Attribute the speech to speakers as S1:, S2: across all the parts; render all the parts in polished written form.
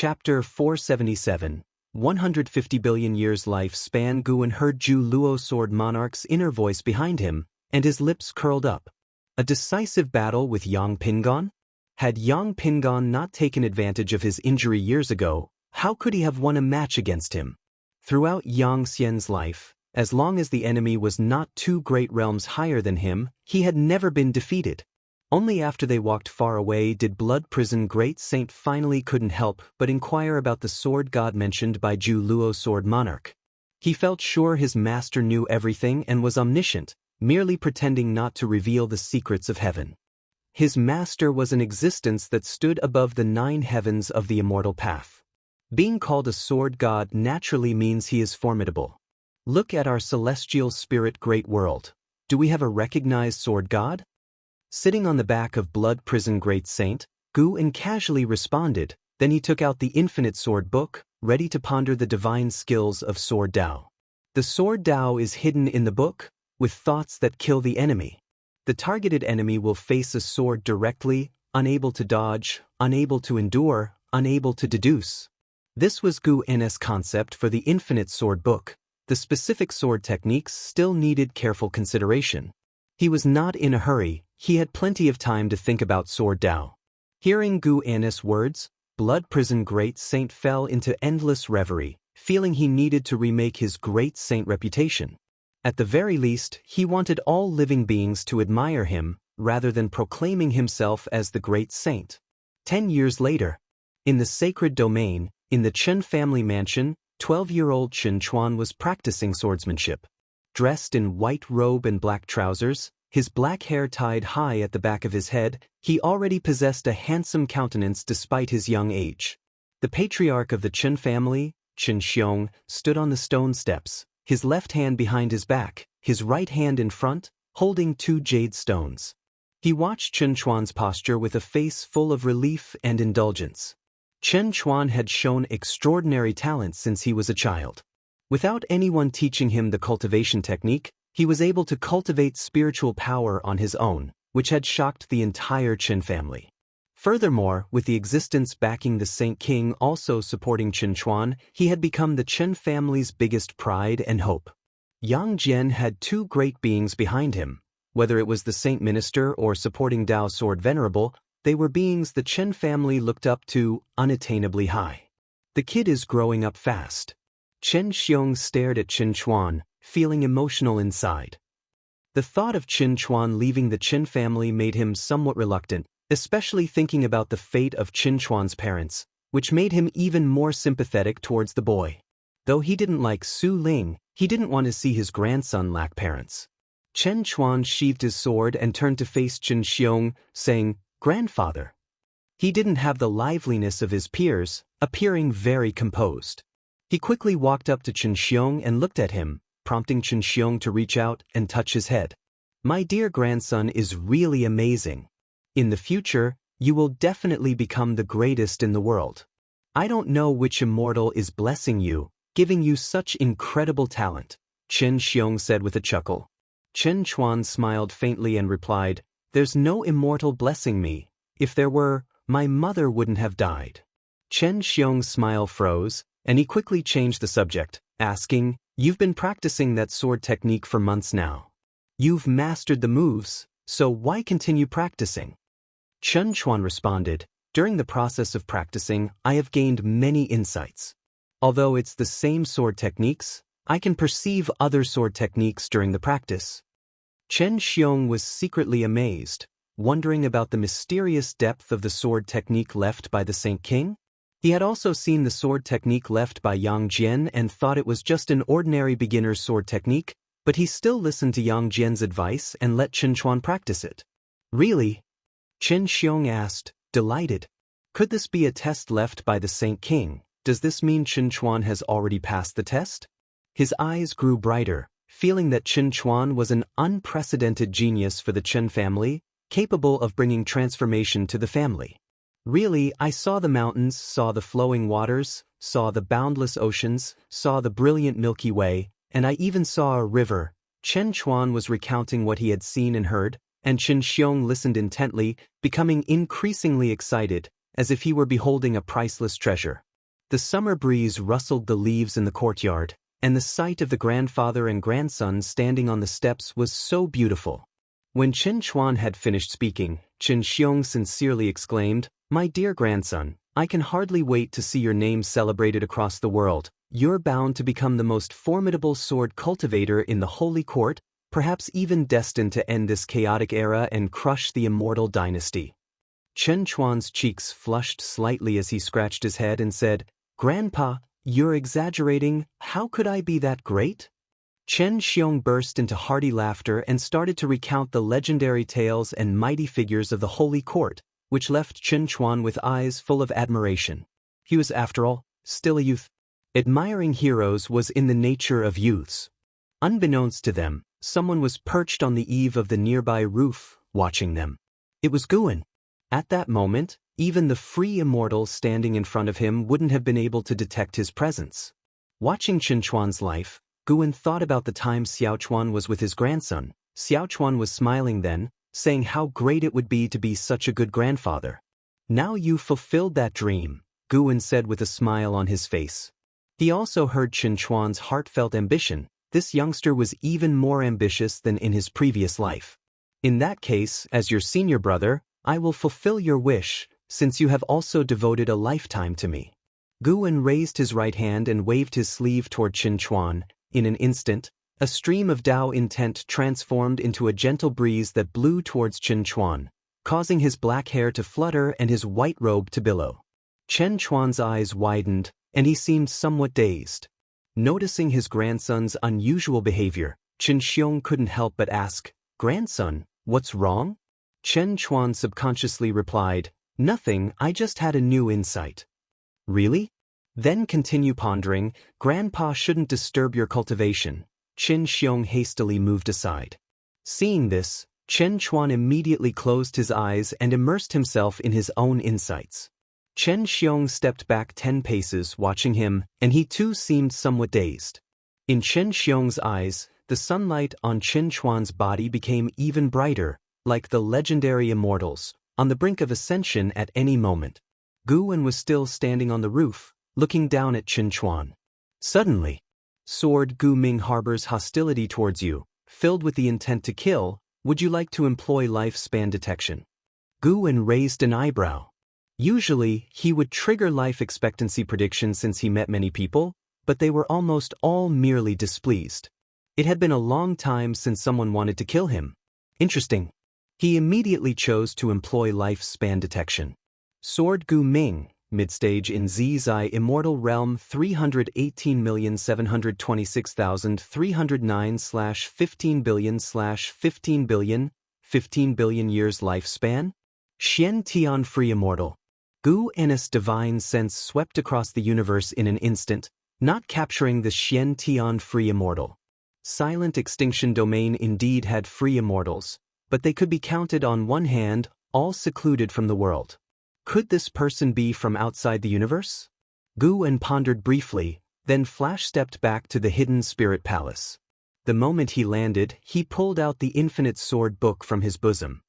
S1: Chapter 477, 150 billion years lifespan. Guan heard Zhu Luo Sword Monarch's inner voice behind him, and his lips curled up. A decisive battle with Yang Pingon? Had Yang Pingon not taken advantage of his injury years ago, how could he have won a match against him? Throughout Yang Xian's life, as long as the enemy was not 2 great realms higher than him, he had never been defeated. Only after they walked far away did Blood Prison Great Saint finally couldn't help but inquire about the sword god mentioned by Zhu Luo Sword Monarch. He felt sure his master knew everything and was omniscient, merely pretending not to reveal the secrets of heaven. His master was an existence that stood above the 9 heavens of the immortal path. Being called a sword god naturally means he is formidable. Look at our celestial spirit great world. Do we have a recognized sword god? Sitting on the back of Blood Prison Great Saint, Guan casually responded, then he took out the Infinite Sword Book, ready to ponder the divine skills of Sword Dao. The Sword Dao is hidden in the book, with thoughts that kill the enemy. The targeted enemy will face a sword directly, unable to dodge, unable to endure, unable to deduce. This was Guan's concept for the Infinite Sword Book. The specific sword techniques still needed careful consideration. He was not in a hurry. He had plenty of time to think about Sword Dao. Hearing Guan's words, Blood Prison Great Saint fell into endless reverie, feeling he needed to remake his Great Saint reputation. At the very least, he wanted all living beings to admire him, rather than proclaiming himself as the Great Saint. 10 years later, in the sacred domain, in the Chen family mansion, 12-year-old Chen Chuan was practicing swordsmanship. Dressed in white robe and black trousers, his black hair tied high at the back of his head, he already possessed a handsome countenance despite his young age. The patriarch of the Chen family, Chen Xiong, stood on the stone steps, his left hand behind his back, his right hand in front, holding 2 jade stones. He watched Chen Chuan's posture with a face full of relief and indulgence. Chen Chuan had shown extraordinary talent since he was a child. Without anyone teaching him the cultivation technique, he was able to cultivate spiritual power on his own, which had shocked the entire Chen family. Furthermore, with the existence backing the Saint King also supporting Chen Chuan, he had become the Chen family's biggest pride and hope. Yang Jian had 2 great beings behind him. Whether it was the Saint Minister or supporting Dao Sword Venerable, they were beings the Chen family looked up to unattainably high. The kid is growing up fast. Chen Xiong stared at Chen Chuan, feeling emotional inside. The thought of Chen Chuan leaving the Chen family made him somewhat reluctant, especially thinking about the fate of Chen Chuan's parents, which made him even more sympathetic towards the boy. Though he didn't like Su Ling, he didn't want to see his grandson lack parents. Chen Chuan sheathed his sword and turned to face Chen Xiong, saying, "Grandfather." He didn't have the liveliness of his peers, appearing very composed. He quickly walked up to Chen Xiong and looked at him, prompting Chen Xiong to reach out and touch his head. "My dear grandson is really amazing. In the future, you will definitely become the greatest in the world. I don't know which immortal is blessing you, giving you such incredible talent," Chen Xiong said with a chuckle. Chen Chuan smiled faintly and replied, "There's no immortal blessing me. If there were, my mother wouldn't have died." Chen Xiong's smile froze, and he quickly changed the subject, asking, "You've been practicing that sword technique for months now. You've mastered the moves, so why continue practicing?" Chen Chuan responded, "During the process of practicing, I have gained many insights. Although it's the same sword techniques, I can perceive other sword techniques during the practice." Chen Xiong was secretly amazed, wondering about the mysterious depth of the sword technique left by the Saint King. He had also seen the sword technique left by Yang Jian and thought it was just an ordinary beginner's sword technique, but he still listened to Yang Jian's advice and let Chen Chuan practice it. "Really?" Chen Xiong asked, delighted. "Could this be a test left by the Saint King? Does this mean Chen Chuan has already passed the test?" His eyes grew brighter, feeling that Chen Chuan was an unprecedented genius for the Chen family, capable of bringing transformation to the family. "Really, I saw the mountains, saw the flowing waters, saw the boundless oceans, saw the brilliant Milky Way, and I even saw a river." Chen Chuan was recounting what he had seen and heard, and Chen Xiong listened intently, becoming increasingly excited, as if he were beholding a priceless treasure. The summer breeze rustled the leaves in the courtyard, and the sight of the grandfather and grandson standing on the steps was so beautiful. When Chen Chuan had finished speaking, Chen Xiong sincerely exclaimed, "My dear grandson, I can hardly wait to see your name celebrated across the world. You're bound to become the most formidable sword cultivator in the Holy Court, perhaps even destined to end this chaotic era and crush the Immortal dynasty." Chen Chuan's cheeks flushed slightly as he scratched his head and said, "Grandpa, you're exaggerating. How could I be that great?" Chen Xiong burst into hearty laughter and started to recount the legendary tales and mighty figures of the Holy Court, which left Chen Chuan with eyes full of admiration. He was, after all, still a youth. Admiring heroes was in the nature of youths. Unbeknownst to them, someone was perched on the eave of the nearby roof, watching them. It was Guan. At that moment, even the free immortal standing in front of him wouldn't have been able to detect his presence. Watching Chen Chuan's life, Guan thought about the time Xiao Chuan was with his grandson. Xiao Chuan was smiling then, saying how great it would be to be such a good grandfather. "Now you've fulfilled that dream," Guan said with a smile on his face. He also heard Chen Chuan's heartfelt ambition. This youngster was even more ambitious than in his previous life. "In that case, as your senior brother, I will fulfill your wish, since you have also devoted a lifetime to me." Guan raised his right hand and waved his sleeve toward Chen Chuan. In an instant, a stream of Dao intent transformed into a gentle breeze that blew towards Chen Chuan, causing his black hair to flutter and his white robe to billow. Chen Chuan's eyes widened, and he seemed somewhat dazed. Noticing his grandson's unusual behavior, Chen Xiong couldn't help but ask, "Grandson, what's wrong?" Chen Chuan subconsciously replied, "Nothing, I just had a new insight." "Really?" Then continue pondering, "Grandpa shouldn't disturb your cultivation." Chen Xiong hastily moved aside. Seeing this, Chen Chuan immediately closed his eyes and immersed himself in his own insights. Chen Xiong stepped back 10 paces watching him, and he too seemed somewhat dazed. In Chen Xiong's eyes, the sunlight on Chen Chuan's body became even brighter, like the legendary immortals, on the brink of ascension at any moment. Guan was still standing on the roof, looking down at Chen Chuan. Suddenly, "Sword Gu Ming harbors hostility towards you, filled with the intent to kill. Would you like to employ lifespan detection?" Guan raised an eyebrow. Usually, he would trigger life expectancy predictions since he met many people, but they were almost all merely displeased. It had been a long time since someone wanted to kill him. Interesting. He immediately chose to employ lifespan detection. Sword Gu Ming, midstage in Zizai Immortal Realm 318,726,309/15 billion/15 billion, 15 billion years lifespan? Xian Tian Free Immortal. Gu Ennis divine sense swept across the universe in an instant, not capturing the Xian Tian Free Immortal. Silent Extinction Domain indeed had free immortals, but they could be counted on one hand, all secluded from the world. Could this person be from outside the universe? Guan pondered briefly, then flash-stepped back to the hidden spirit palace. The moment he landed, he pulled out the Infinite Sword book from his bosom.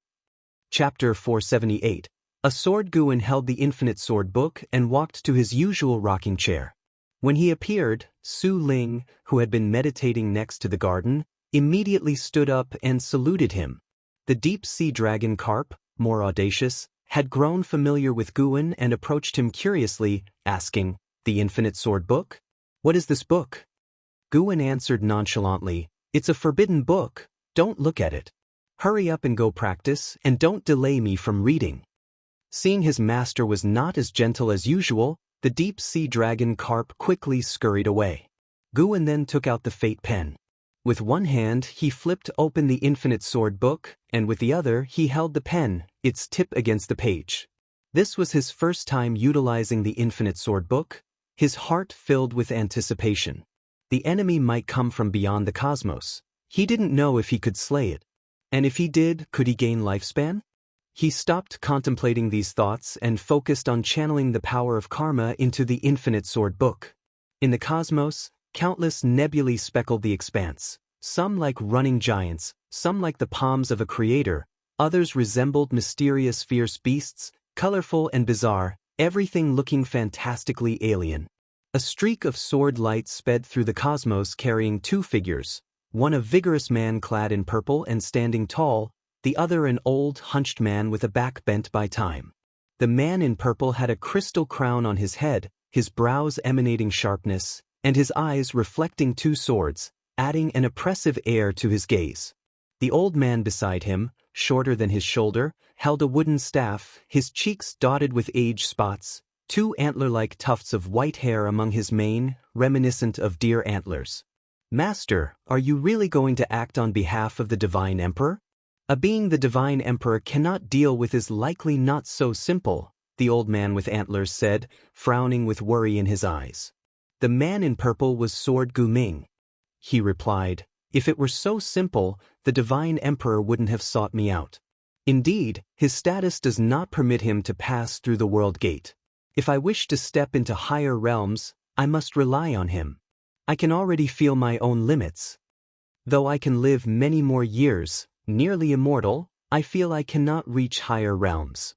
S1: Chapter 478. A sword. Guan held the Infinite Sword book and walked to his usual rocking chair. When he appeared, Su Ling, who had been meditating next to the garden, immediately stood up and saluted him. The deep-sea dragon carp, more audacious, had grown familiar with Guan and approached him curiously, asking, "The Infinite Sword book? What is this book?" Guan answered nonchalantly, "It's a forbidden book. Don't look at it. Hurry up and go practice, and don't delay me from reading." Seeing his master was not as gentle as usual, the deep-sea dragon carp quickly scurried away. Guan then took out the fate pen. With one hand, he flipped open the Infinite Sword book, and with the other, he held the pen, its tip against the page. This was his first time utilizing the Infinite Sword book, his heart filled with anticipation. The enemy might come from beyond the cosmos. He didn't know if he could slay it. And if he did, could he gain lifespan? He stopped contemplating these thoughts and focused on channeling the power of karma into the Infinite Sword book. In the cosmos, countless nebulae speckled the expanse, some like running giants, some like the palms of a creator, others resembled mysterious fierce beasts, colorful and bizarre, everything looking fantastically alien. A streak of sword light sped through the cosmos carrying two figures, one a vigorous man clad in purple and standing tall, the other an old, hunched man with a back bent by time. The man in purple had a crystal crown on his head, his brows emanating sharpness, and his eyes reflecting two swords, adding an oppressive air to his gaze. The old man beside him, shorter than his shoulder, held a wooden staff, his cheeks dotted with age spots, two antler-like tufts of white hair among his mane, reminiscent of deer antlers. "Master, are you really going to act on behalf of the Divine Emperor?" "A being the Divine Emperor cannot deal with is likely not so simple," the old man with antlers said, frowning with worry in his eyes. "The man in purple was Sword Guming." He replied, "If it were so simple, the Divine Emperor wouldn't have sought me out. Indeed, his status does not permit him to pass through the world gate. If I wish to step into higher realms, I must rely on him. I can already feel my own limits. Though I can live many more years, nearly immortal, I feel I cannot reach higher realms."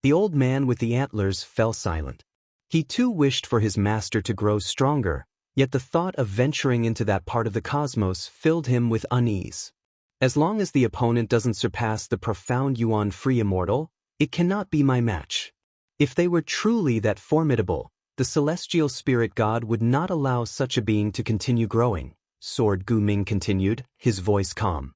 S1: The old man with the antlers fell silent. He too wished for his master to grow stronger, yet the thought of venturing into that part of the cosmos filled him with unease. As long as the opponent doesn't surpass the profound Yuan-free immortal, it cannot be my match. If they were truly that formidable, the celestial spirit god would not allow such a being to continue growing, Sword Guming continued, his voice calm.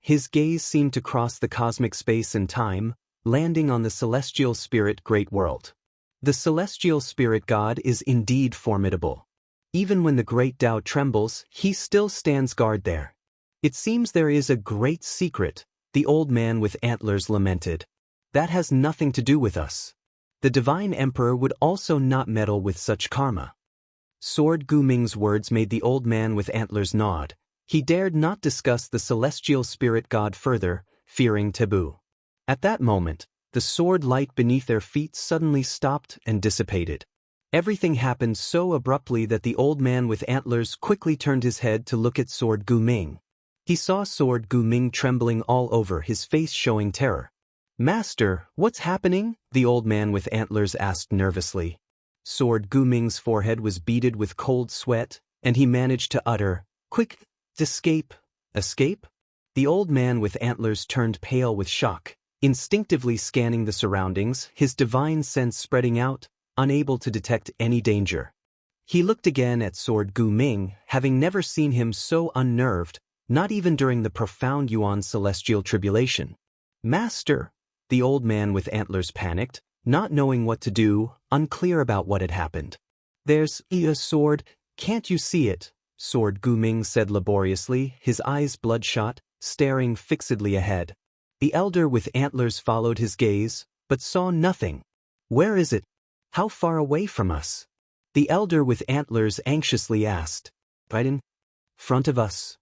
S1: His gaze seemed to cross the cosmic space and time, landing on the celestial spirit great world. The celestial spirit god is indeed formidable. Even when the great Tao trembles, he still stands guard there. "It seems there is a great secret," the old man with antlers lamented. "That has nothing to do with us. The Divine Emperor would also not meddle with such karma." Sword Guming's words made the old man with antlers nod. He dared not discuss the celestial spirit god further, fearing taboo. At that moment, the sword light beneath their feet suddenly stopped and dissipated. Everything happened so abruptly that the old man with antlers quickly turned his head to look at Sword Guming. He saw Sword Guming trembling all over, his face showing terror. "Master, what's happening?" the old man with antlers asked nervously. Sword Guming's forehead was beaded with cold sweat, and he managed to utter, "Quick, escape." "Escape?" The old man with antlers turned pale with shock, instinctively scanning the surroundings, his divine sense spreading out, unable to detect any danger. He looked again at Sword Guming, having never seen him so unnerved, not even during the profound Yuan celestial tribulation. "Master!" The old man with antlers panicked, not knowing what to do, unclear about what had happened. "There's a sword, can't you see it?" Sword Guming said laboriously, his eyes bloodshot, staring fixedly ahead. The elder with antlers followed his gaze, but saw nothing. "Where is it? How far away from us?" The elder with antlers anxiously asked. "Right in front of us."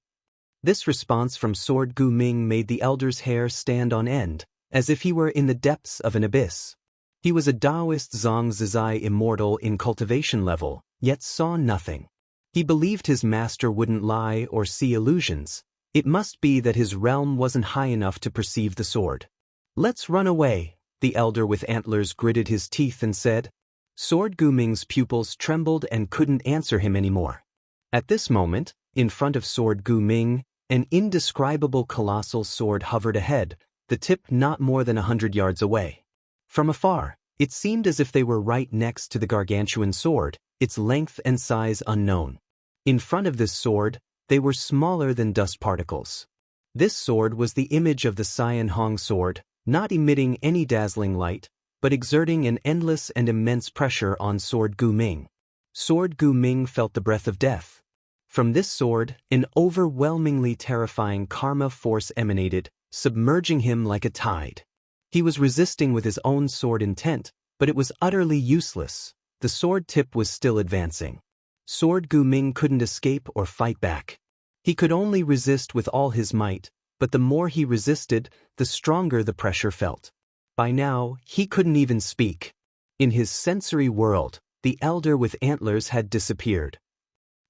S1: This response from Sword Guming made the elder's hair stand on end, as if he were in the depths of an abyss. He was a Taoist Zhang immortal in cultivation level, yet saw nothing. He believed his master wouldn't lie or see illusions. It must be that his realm wasn't high enough to perceive the sword. "Let's run away," the elder with antlers gritted his teeth and said. Sword Guming's pupils trembled and couldn't answer him anymore. At this moment, in front of Sword Guming, an indescribable colossal sword hovered ahead, the tip not more than 100 yards away. From afar, it seemed as if they were right next to the gargantuan sword, its length and size unknown. In front of this sword, they were smaller than dust particles. This sword was the image of the Cyan Hong sword, not emitting any dazzling light, but exerting an endless and immense pressure on Sword Guming. Sword Guming felt the breath of death. From this sword, an overwhelmingly terrifying karma force emanated, submerging him like a tide. He was resisting with his own sword intent, but it was utterly useless. The sword tip was still advancing. Sword Guming couldn't escape or fight back. He could only resist with all his might, but the more he resisted, the stronger the pressure felt. By now, he couldn't even speak. In his sensory world, the elder with antlers had disappeared.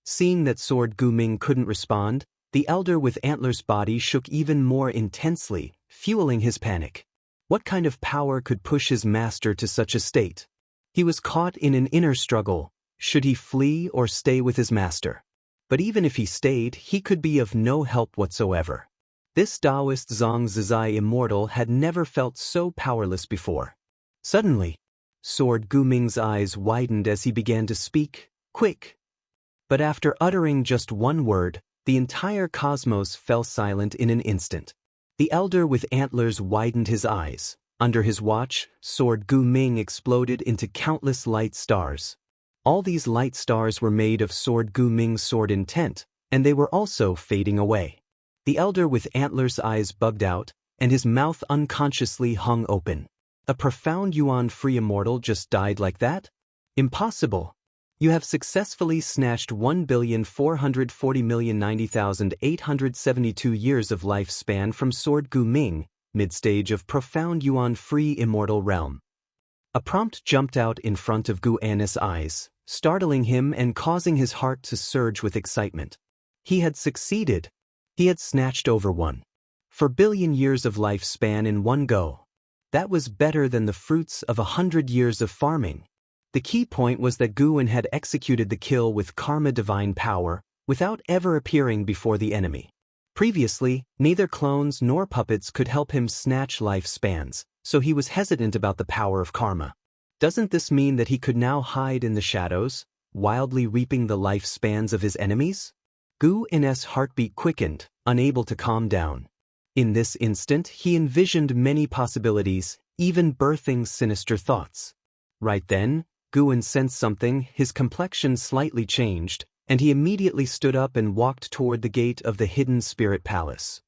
S1: Seeing that Sword Guming couldn't respond, the elder with antlers' body shook even more intensely, fueling his panic. What kind of power could push his master to such a state? He was caught in an inner struggle, Should he flee or stay with his master? But even if he stayed, he could be of no help whatsoever. This Taoist Zhang Zizai Immortal had never felt so powerless before. Suddenly, Sword Gu Ming's eyes widened as he began to speak, quick. But after uttering just one word, the entire cosmos fell silent in an instant. The elder with antlers widened his eyes. Under his watch, Sword Gu Ming exploded into countless light stars. All these light stars were made of Sword Gu Ming's sword intent, and they were also fading away. The elder with antlers' eyes bugged out, and his mouth unconsciously hung open. A profound yuan-free immortal just died like that? Impossible. You have successfully snatched 1,440,090,872 years of lifespan from Sword Gu Ming, mid-stage of profound yuan-free immortal realm. A prompt jumped out in front of Gu Annis' eyes, startling him and causing his heart to surge with excitement. He had succeeded. He had snatched over 1.4 billion years of lifespan in one go. That was better than the fruits of 100 years of farming. The key point was that Guan had executed the kill with karma divine power, without ever appearing before the enemy. Previously, neither clones nor puppets could help him snatch lifespans, so he was hesitant about the power of karma. Doesn't this mean that he could now hide in the shadows, wildly reaping the lifespans of his enemies? Gu Annis' heartbeat quickened, unable to calm down. In this instant, he envisioned many possibilities, even birthing sinister thoughts. Right then, Guan sensed something, his complexion slightly changed, and he immediately stood up and walked toward the gate of the hidden spirit palace.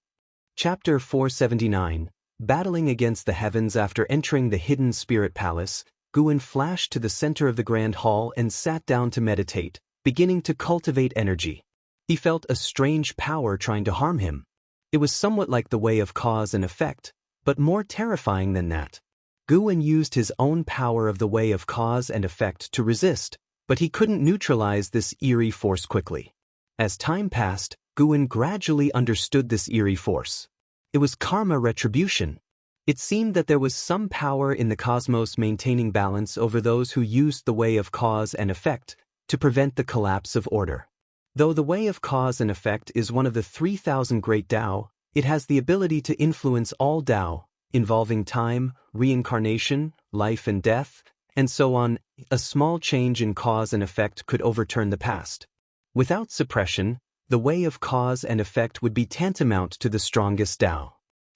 S1: Chapter 479, Battling Against the Heavens. After entering the hidden spirit palace, Guan flashed to the center of the grand hall and sat down to meditate, beginning to cultivate energy. He felt a strange power trying to harm him. It was somewhat like the way of cause and effect, but more terrifying than that. Guan used his own power of the way of cause and effect to resist, but he couldn't neutralize this eerie force quickly. As time passed, Guan gradually understood this eerie force. It was karma retribution. It seemed that there was some power in the cosmos maintaining balance over those who used the way of cause and effect to prevent the collapse of order. Though the way of cause and effect is one of the 3,000 great Tao, it has the ability to influence all Tao, involving time, reincarnation, life and death, and so on. A small change in cause and effect could overturn the past. Without suppression, the way of cause and effect would be tantamount to the strongest Tao.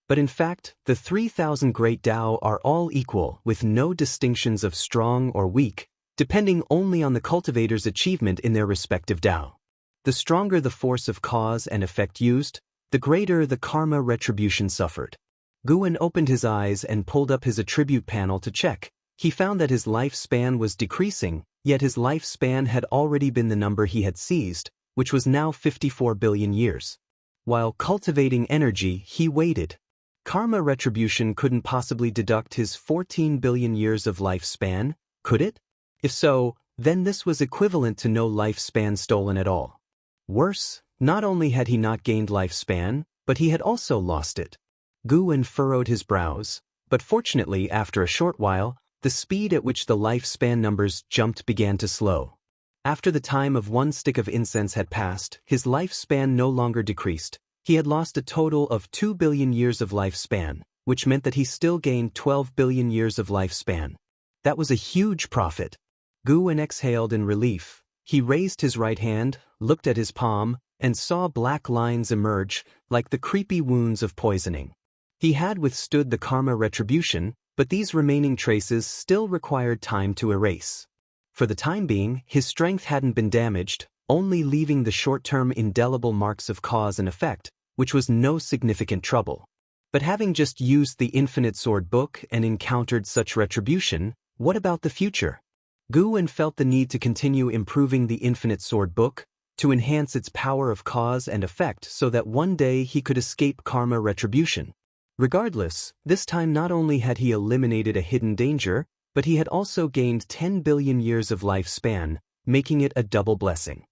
S1: But in fact, the 3,000 great Tao are all equal, with no distinctions of strong or weak, depending only on the cultivator's achievement in their respective Tao. The stronger the force of cause and effect used, the greater the karma retribution suffered. Guan opened his eyes and pulled up his attribute panel to check. He found that his lifespan was decreasing, yet his lifespan had already been the number he had seized, which was now 54 billion years. While cultivating energy, he waited. Karma retribution couldn't possibly deduct his 14 billion years of lifespan, could it? If so, then this was equivalent to no lifespan stolen at all. Worse, not only had he not gained lifespan, but he had also lost it. Guan furrowed his brows, but fortunately after a short while, the speed at which the lifespan numbers jumped began to slow. After the time of one stick of incense had passed, his lifespan no longer decreased. He had lost a total of 2 billion years of lifespan, which meant that he still gained 12 billion years of lifespan. That was a huge profit. Guan exhaled in relief. He raised his right hand, looked at his palm, and saw black lines emerge, like the creepy wounds of poisoning. He had withstood the karma retribution, but these remaining traces still required time to erase. For the time being, his strength hadn't been damaged, only leaving the short-term indelible marks of cause and effect, which was no significant trouble. But having just used the Infinite Sword Book and encountered such retribution, what about the future? Guan felt the need to continue improving the Infinite Sword Book, to enhance its power of cause and effect so that one day he could escape karma retribution. Regardless, this time not only had he eliminated a hidden danger, but he had also gained 10 billion years of lifespan, making it a double blessing.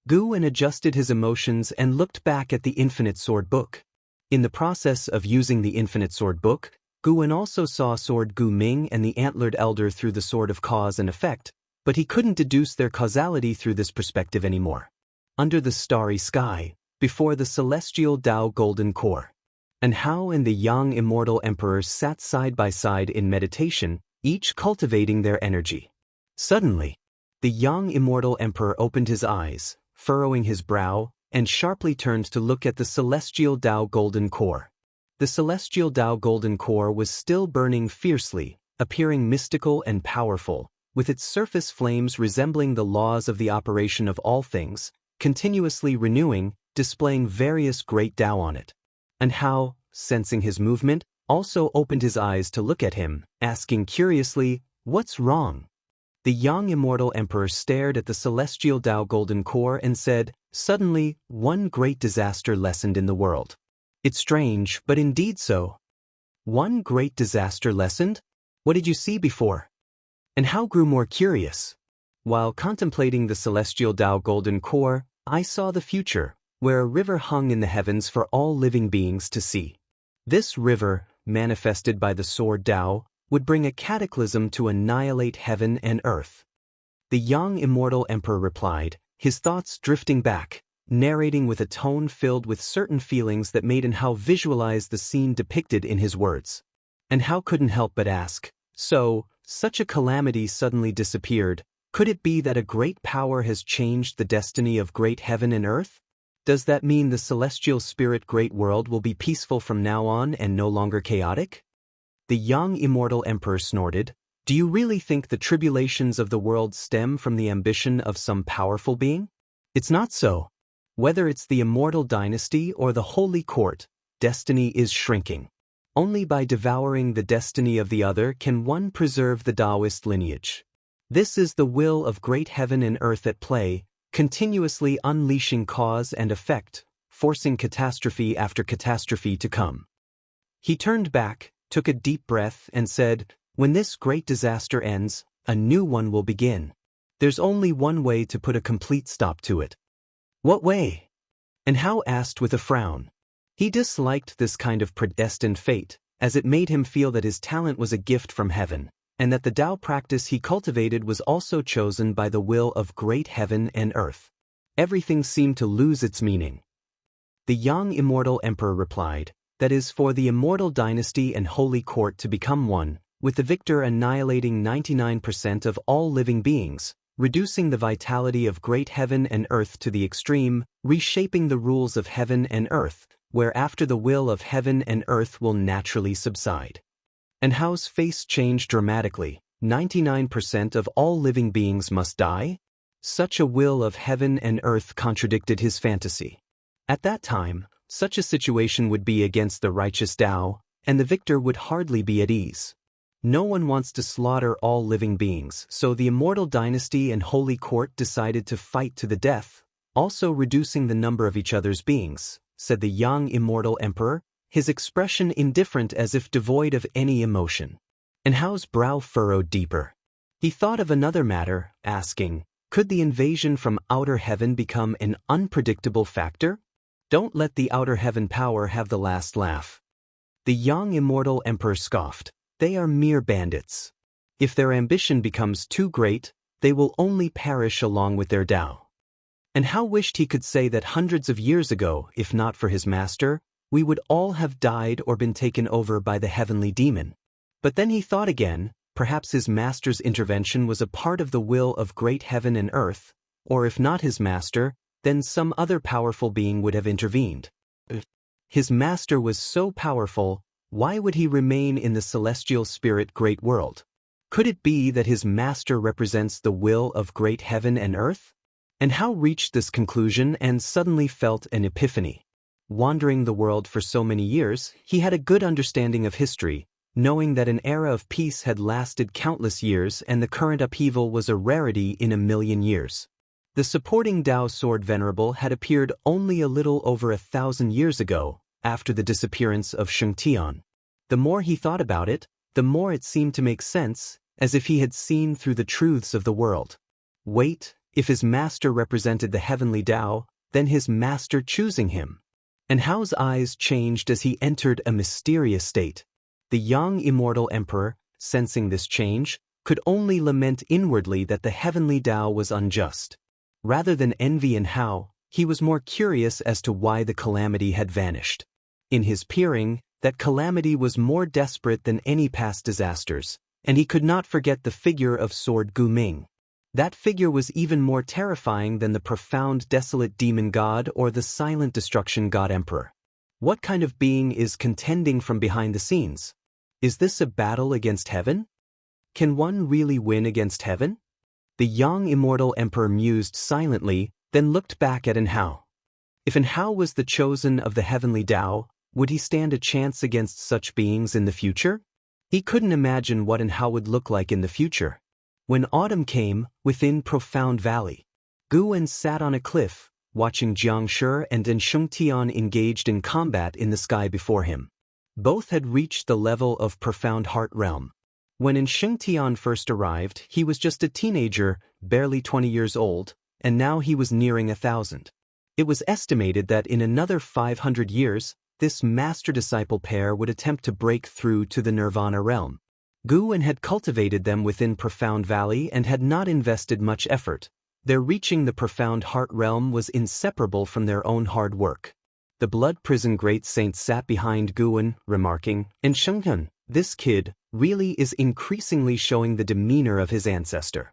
S1: Guan adjusted his emotions and looked back at the Infinite Sword Book. In the process of using the Infinite Sword Book, Guan also saw Sword Gu Ming and the Antlered Elder through the Sword of Cause and Effect, But he couldn't deduce their causality through this perspective anymore. Under the starry sky, before the celestial Tao golden core. And Hao and the young immortal emperor sat side by side in meditation, each cultivating their energy. Suddenly, the young immortal emperor opened his eyes, furrowing his brow, and sharply turned to look at the celestial Tao golden core. The celestial Tao golden core was still burning fiercely, appearing mystical and powerful, with its surface flames resembling the laws of the operation of all things, continuously renewing, displaying various great Tao on it. And Hao, sensing his movement, also opened his eyes to look at him, asking curiously, "What's wrong?" The young immortal emperor stared at the celestial Tao golden core and said, "Suddenly, one great disaster lessened in the world. It's strange, but indeed so." "One great disaster lessened? What did you see before?" And Hao grew more curious. "While contemplating the celestial Tao golden core, I saw the future, where a river hung in the heavens for all living beings to see. This river, manifested by the sword Tao, would bring a cataclysm to annihilate heaven and earth." The young immortal emperor replied, his thoughts drifting back, narrating with a tone filled with certain feelings that made Hao visualize the scene depicted in his words. And Hao couldn't help but ask, "So, such a calamity suddenly disappeared, could it be that a great power has changed the destiny of great heaven and earth? Does that mean the celestial spirit great world will be peaceful from now on and no longer chaotic?" The young immortal emperor snorted, "Do you really think the tribulations of the world stem from the ambition of some powerful being? It's not so. Whether it's the immortal dynasty or the holy court, destiny is shrinking. Only by devouring the destiny of the other can one preserve the Taoist lineage. This is the will of great heaven and earth at play, continuously unleashing cause and effect, forcing catastrophe after catastrophe to come." He turned back, took a deep breath, and said, "When this great disaster ends, a new one will begin. There's only one way to put a complete stop to it." "What way?" And Hao asked with a frown. He disliked this kind of predestined fate, as it made him feel that his talent was a gift from heaven, and that the Tao practice he cultivated was also chosen by the will of great heaven and earth. Everything seemed to lose its meaning. The young immortal emperor replied, "That is for the immortal dynasty and holy court to become one, with the victor annihilating 99% of all living beings, reducing the vitality of great heaven and earth to the extreme, reshaping the rules of heaven and earth, whereafter the will of heaven and earth will naturally subside." And Hao's face changed dramatically. 99% of all living beings must die? Such a will of heaven and earth contradicted his fantasy. At that time, such a situation would be against the righteous Tao, and the victor would hardly be at ease. No one wants to slaughter all living beings, so the immortal dynasty and holy court decided to fight to the death, also reducing the number of each other's beings, said the young immortal emperor, his expression indifferent as if devoid of any emotion. And Hao's brow furrowed deeper. He thought of another matter, asking, could the invasion from outer heaven become an unpredictable factor? Don't let the outer heaven power have the last laugh. The young immortal emperor scoffed. They are mere bandits. If their ambition becomes too great, they will only perish along with their Tao. And Hao wished he could say that hundreds of years ago, if not for his master, we would all have died or been taken over by the heavenly demon. But then he thought again, perhaps his master's intervention was a part of the will of great heaven and earth, or if not his master, then some other powerful being would have intervened. His master was so powerful, why would he remain in the celestial spirit great world? Could it be that his master represents the will of great heaven and earth? And Hao reached this conclusion and suddenly felt an epiphany. Wandering the world for so many years, he had a good understanding of history, knowing that an era of peace had lasted countless years and the current upheaval was a rarity in 1,000,000 years. The supporting Tao sword venerable had appeared only a little over 1,000 years ago, after the disappearance of Shengtian. The more he thought about it, the more it seemed to make sense, as if he had seen through the truths of the world. Wait, if his master represented the heavenly Tao, then his master choosing him. And Hao's eyes changed as he entered a mysterious state. The young immortal emperor, sensing this change, could only lament inwardly that the heavenly Tao was unjust. Rather than envy and Hao, he was more curious as to why the calamity had vanished. In his peering, that calamity was more desperate than any past disasters, and he could not forget the figure of Sword Gu Ming. That figure was even more terrifying than the profound desolate demon god or the silent destruction god emperor. What kind of being is contending from behind the scenes? Is this a battle against heaven? Can one really win against heaven? The young immortal emperor mused silently, then looked back at Hao. If Hao was the chosen of the heavenly Tao, would he stand a chance against such beings in the future? He couldn't imagine what Hao would look like in the future. When autumn came, within Profound Valley, Gu sat on a cliff, watching Jianghu and Shengtian engaged in combat in the sky before him. Both had reached the level of Profound Heart Realm. When Shengtian first arrived, he was just a teenager, barely 20 years old, and now he was nearing 1,000. It was estimated that in another 500 years, this master-disciple pair would attempt to break through to the Nirvana realm. Gu had cultivated them within Profound Valley and had not invested much effort. Their reaching the Profound Heart Realm was inseparable from their own hard work. The Blood Prison Great Saint sat behind Gu, remarking, "Shengtian, this kid really is increasingly showing the demeanor of his ancestor."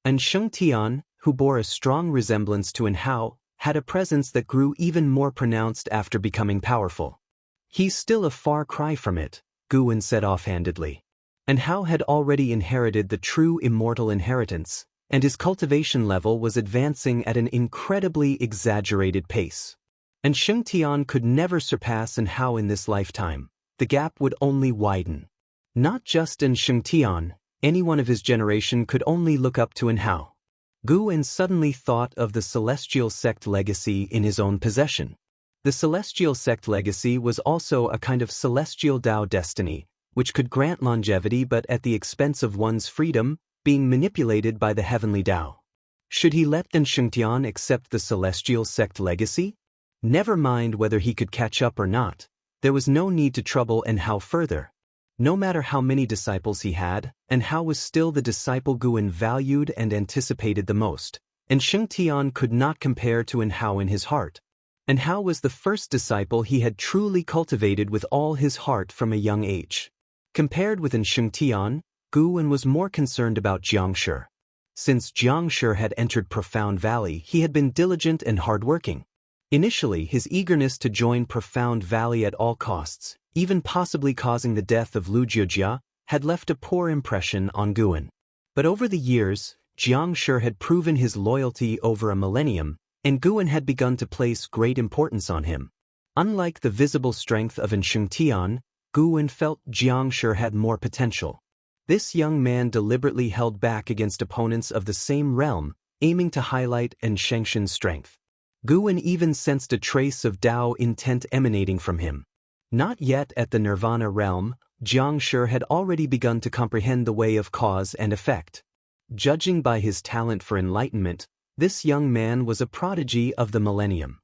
S1: And Shengtian, who bore a strong resemblance to Hao, had a presence that grew even more pronounced after becoming powerful. "He's still a far cry from it," Gu said offhandedly. Hao had already inherited the true immortal inheritance, and his cultivation level was advancing at an incredibly exaggerated pace. And Shengtian could never surpass Hao in this lifetime. The gap would only widen. Not just Shengtian, anyone of his generation could only look up to Hao. Gu suddenly thought of the Celestial Sect legacy in his own possession. The Celestial Sect legacy was also a kind of celestial Tao destiny, which could grant longevity but at the expense of one's freedom, being manipulated by the heavenly Tao. Should he let Shengtian accept the Celestial Sect legacy? Never mind whether he could catch up or not. There was no need to trouble Hao further. No matter how many disciples he had, Hao was still the disciple Gu valued and anticipated the most, and Shengtian could not compare to Hao in his heart. Hao was the first disciple he had truly cultivated with all his heart from a young age. Compared with Shengtian, Gu was more concerned about Jianghu. Since Jianghu had entered Profound Valley, he had been diligent and hardworking. Initially, his eagerness to join Profound Valley at all costs, even possibly causing the death of Lu Jiujia, had left a poor impression on Gu. But over the years, Jianghu had proven his loyalty over a millennium, and Gu had begun to place great importance on him. Unlike the visible strength of Shengtian, Gu felt Jianghu had more potential. This young man deliberately held back against opponents of the same realm, aiming to highlight Shengtian's strength. Gu even sensed a trace of Tao intent emanating from him. Not yet at the Nirvana realm, Jianghu had already begun to comprehend the way of cause and effect. Judging by his talent for enlightenment, this young man was a prodigy of the millennium.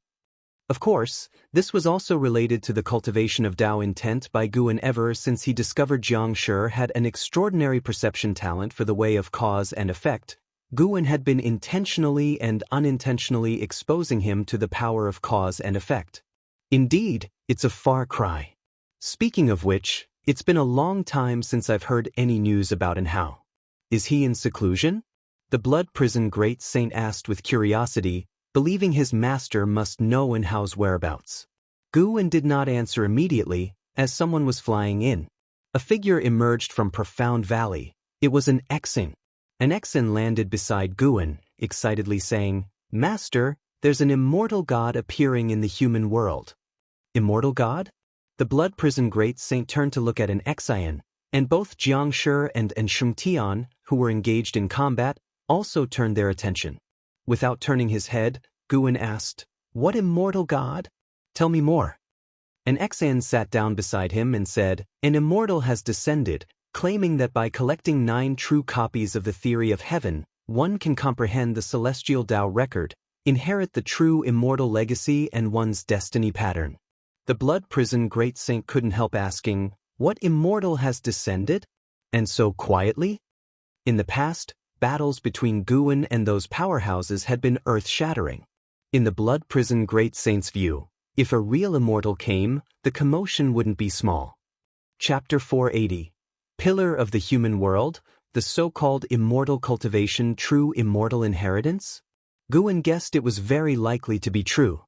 S1: Of course, this was also related to the cultivation of Tao intent by Gu ever since he discovered Jianghu had an extraordinary perception talent for the way of cause and effect. Gu had been intentionally and unintentionally exposing him to the power of cause and effect. Indeed, it's a far cry. Speaking of which, it's been a long time since I've heard any news about Hao. Is he in seclusion? The Blood Prison Great Saint asked with curiosity, believing his master must know Hao's whereabouts. Gu did not answer immediately, as someone was flying in. A figure emerged from Profound Valley. It was an Exin. An Exin landed beside Gu, excitedly saying, "Master, there's an immortal god appearing in the human world." Immortal god? The Blood Prison Great Saint turned to look at an Exin, and both Jianghu and Shengtian, who were engaged in combat, also turned their attention. Without turning his head, Gu asked, "What immortal god? Tell me more." An Exan sat down beside him and said, "An immortal has descended, claiming that by collecting 9 true copies of the theory of heaven, one can comprehend the celestial Tao record, inherit the true immortal legacy and one's destiny pattern." The Blood Prison Great Saint couldn't help asking, "What immortal has descended? And so quietly?" In the past, battles between Guan and those powerhouses had been earth-shattering. In the Blood Prison Great Saint's view, if a real immortal came, the commotion wouldn't be small. Chapter 480. Pillar of the Human World, the so-called immortal cultivation true immortal inheritance? Guan guessed it was very likely to be true.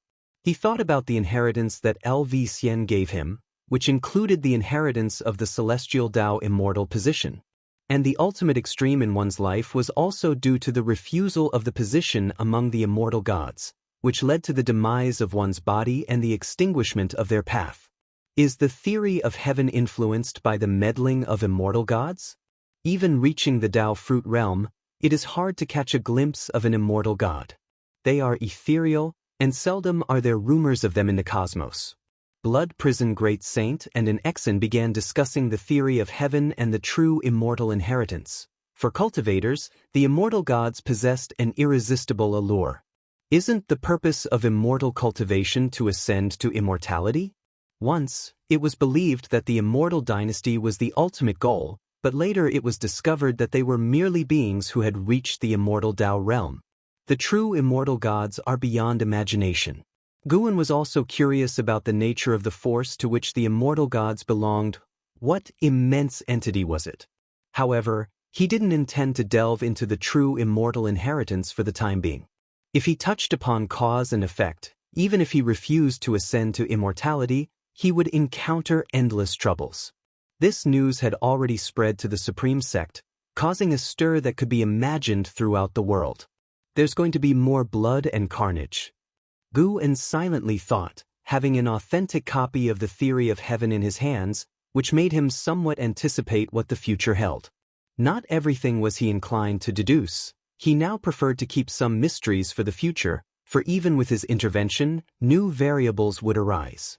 S1: He thought about the inheritance that LV Xian gave him, which included the inheritance of the celestial Tao immortal position. And the ultimate extreme in one's life was also due to the refusal of the position among the immortal gods, which led to the demise of one's body and the extinguishment of their path. Is the theory of heaven influenced by the meddling of immortal gods? Even reaching the Tao fruit realm, it is hard to catch a glimpse of an immortal god. They are ethereal, and seldom are there rumors of them in the cosmos. Blood Prison Great Saint and an Exon began discussing the theory of heaven and the true immortal inheritance. For cultivators, the immortal gods possessed an irresistible allure. Isn't the purpose of immortal cultivation to ascend to immortality? Once, it was believed that the immortal dynasty was the ultimate goal, but later it was discovered that they were merely beings who had reached the immortal Tao realm. The true immortal gods are beyond imagination. Guan was also curious about the nature of the force to which the immortal gods belonged. What immense entity was it? However, he didn't intend to delve into the true immortal inheritance for the time being. If he touched upon cause and effect, even if he refused to ascend to immortality, he would encounter endless troubles. This news had already spread to the Supreme Sect, causing a stir that could be imagined throughout the world. There's going to be more blood and carnage. Guan silently thought, having an authentic copy of the theory of heaven in his hands, which made him somewhat anticipate what the future held. Not everything was he inclined to deduce. He now preferred to keep some mysteries for the future, for even with his intervention, new variables would arise.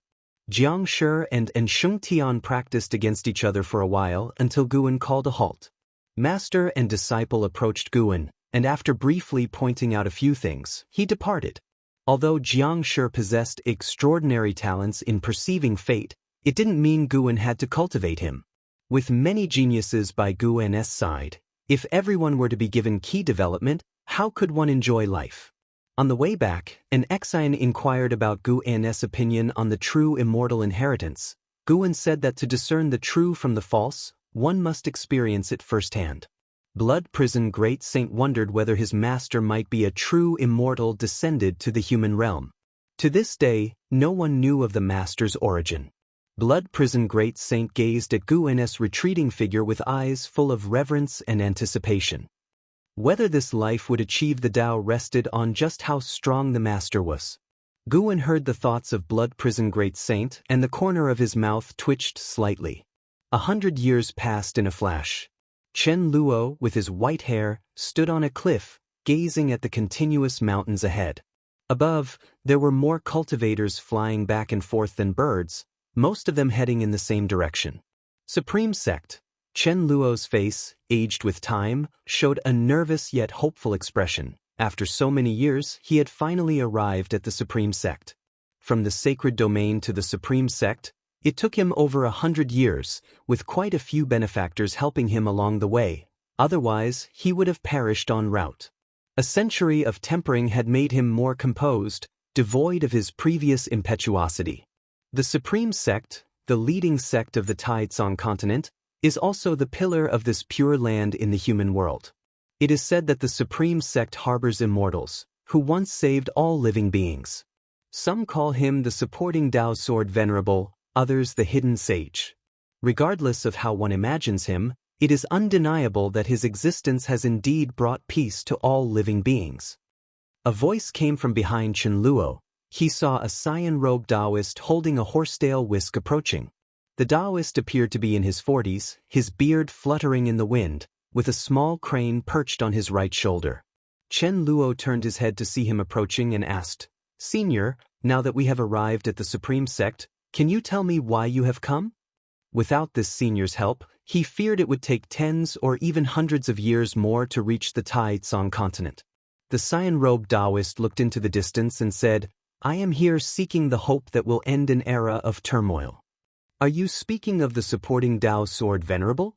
S1: Jianghu and Shengtian practiced against each other for a while until Guan called a halt. Master and disciple approached Guan, and after briefly pointing out a few things, he departed. Although Jianghu possessed extraordinary talents in perceiving fate, it didn't mean Guan had to cultivate him. With many geniuses by Guan's side, if everyone were to be given key development, how could one enjoy life? On the way back, an Exine inquired about Guan's opinion on the true immortal inheritance. Guan said that to discern the true from the false, one must experience it firsthand. Blood Prison Great Saint wondered whether his master might be a true immortal descended to the human realm. To this day, no one knew of the master's origin. Blood Prison Great Saint gazed at Guan's retreating figure with eyes full of reverence and anticipation. Whether this life would achieve the Tao rested on just how strong the master was. Guan heard the thoughts of Blood Prison Great Saint, and the corner of his mouth twitched slightly. 100 years passed in a flash. Chen Luo, with his white hair, stood on a cliff, gazing at the continuous mountains ahead. Above, there were more cultivators flying back and forth than birds, most of them heading in the same direction. Supreme Sect. Chen Luo's face, aged with time, showed a nervous yet hopeful expression. After so many years, he had finally arrived at the Supreme Sect. From the sacred domain to the Supreme Sect, it took him over 100 years, with quite a few benefactors helping him along the way. Otherwise, he would have perished en route. A century of tempering had made him more composed, devoid of his previous impetuosity. The Supreme Sect, the leading sect of the Taizong continent, is also the pillar of this pure land in the human world. It is said that the Supreme Sect harbors immortals, who once saved all living beings. Some call him the supporting Tao sword venerable, others the hidden sage. Regardless of how one imagines him, it is undeniable that his existence has indeed brought peace to all living beings. A voice came from behind Chen Luo. He saw a cyan-robed Taoist holding a horsetail whisk approaching. The Taoist appeared to be in his 40s, his beard fluttering in the wind, with a small crane perched on his right shoulder. Chen Luo turned his head to see him approaching and asked, "Senior, now that we have arrived at the Supreme Sect, can you tell me why you have come?" Without this senior's help, he feared it would take tens or even hundreds of years more to reach the Taizong continent. The cyan-robed Taoist looked into the distance and said, "I am here seeking the hope that will end an era of turmoil." "Are you speaking of the supporting Tao sword venerable?"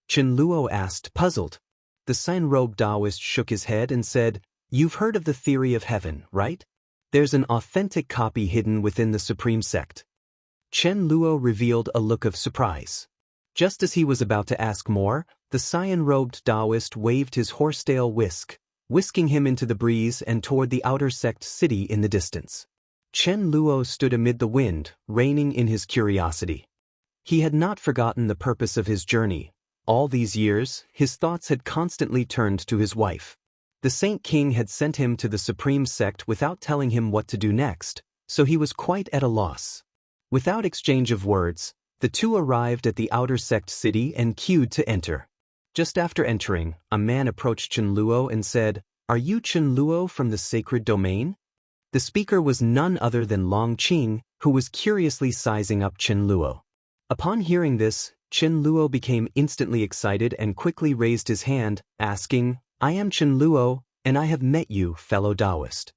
S1: Chen Luo asked, puzzled. The cyan-robed Taoist shook his head and said, "You've heard of the theory of heaven, right? There's an authentic copy hidden within the supreme sect." Chen Luo revealed a look of surprise. Just as he was about to ask more, the cyan-robed Taoist waved his horsetail whisking him into the breeze and toward the outer sect city in the distance. Chen Luo stood amid the wind, reining in his curiosity. He had not forgotten the purpose of his journey. All these years, his thoughts had constantly turned to his wife. The Saint King had sent him to the supreme sect without telling him what to do next, so he was quite at a loss. Without exchange of words, the two arrived at the outer sect city and queued to enter. Just after entering, a man approached Chen Luo and said, "Are you Chen Luo from the sacred domain?" The speaker was none other than Long Qing, who was curiously sizing up Chen Luo. Upon hearing this, Chen Luo became instantly excited and quickly raised his hand, asking, "I am Chen Luo, and I have met you, fellow Taoist.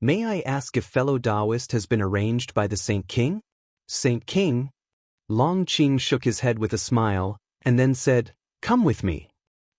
S1: May I ask if fellow Taoist has been arranged by the Saint King?" "Saint King?" Long Qing shook his head with a smile, and then said, "Come with me."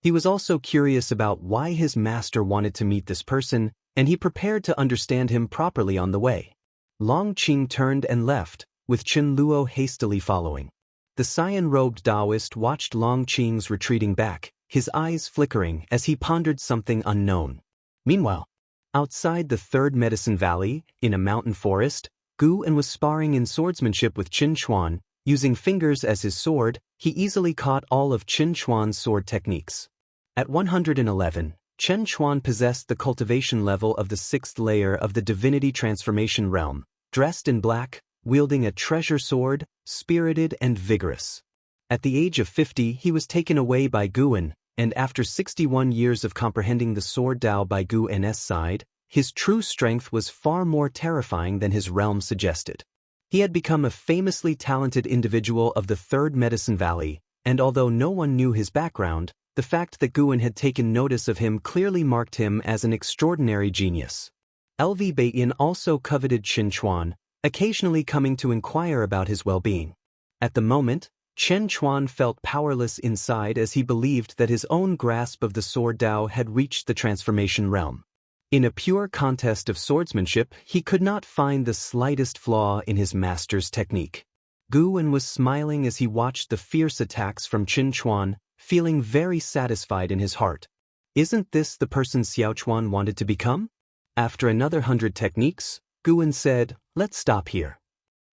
S1: He was also curious about why his master wanted to meet this person, and he prepared to understand him properly on the way. Long Qing turned and left, with Chen Luo hastily following. The cyan-robed Taoist watched Long Qing's retreating back, his eyes flickering as he pondered something unknown. Meanwhile, outside the Third Medicine Valley, in a mountain forest, Guan was sparring in swordsmanship with Qin Chuan. Using fingers as his sword, he easily caught all of Qin Chuan's sword techniques. At 111, Qin Chuan possessed the cultivation level of the 6th layer of the divinity transformation realm, dressed in black, wielding a treasure sword, spirited and vigorous. At the age of 50 he was taken away by Guan, and after 61 years of comprehending the sword Dao by Guan's side, his true strength was far more terrifying than his realm suggested. He had become a famously talented individual of the Third Medicine Valley, and although no one knew his background, the fact that Guan had taken notice of him clearly marked him as an extraordinary genius. LV Baiyan also coveted Qin Chuan, occasionally coming to inquire about his well-being. At the moment, Qin Chuan felt powerless inside as he believed that his own grasp of the sword Dao had reached the transformation realm. In a pure contest of swordsmanship, he could not find the slightest flaw in his master's technique. Guan was smiling as he watched the fierce attacks from Qin Chuan, feeling very satisfied in his heart. Isn't this the person Xiao Chuan wanted to become? After another 100 techniques, Guan said, "Let's stop here."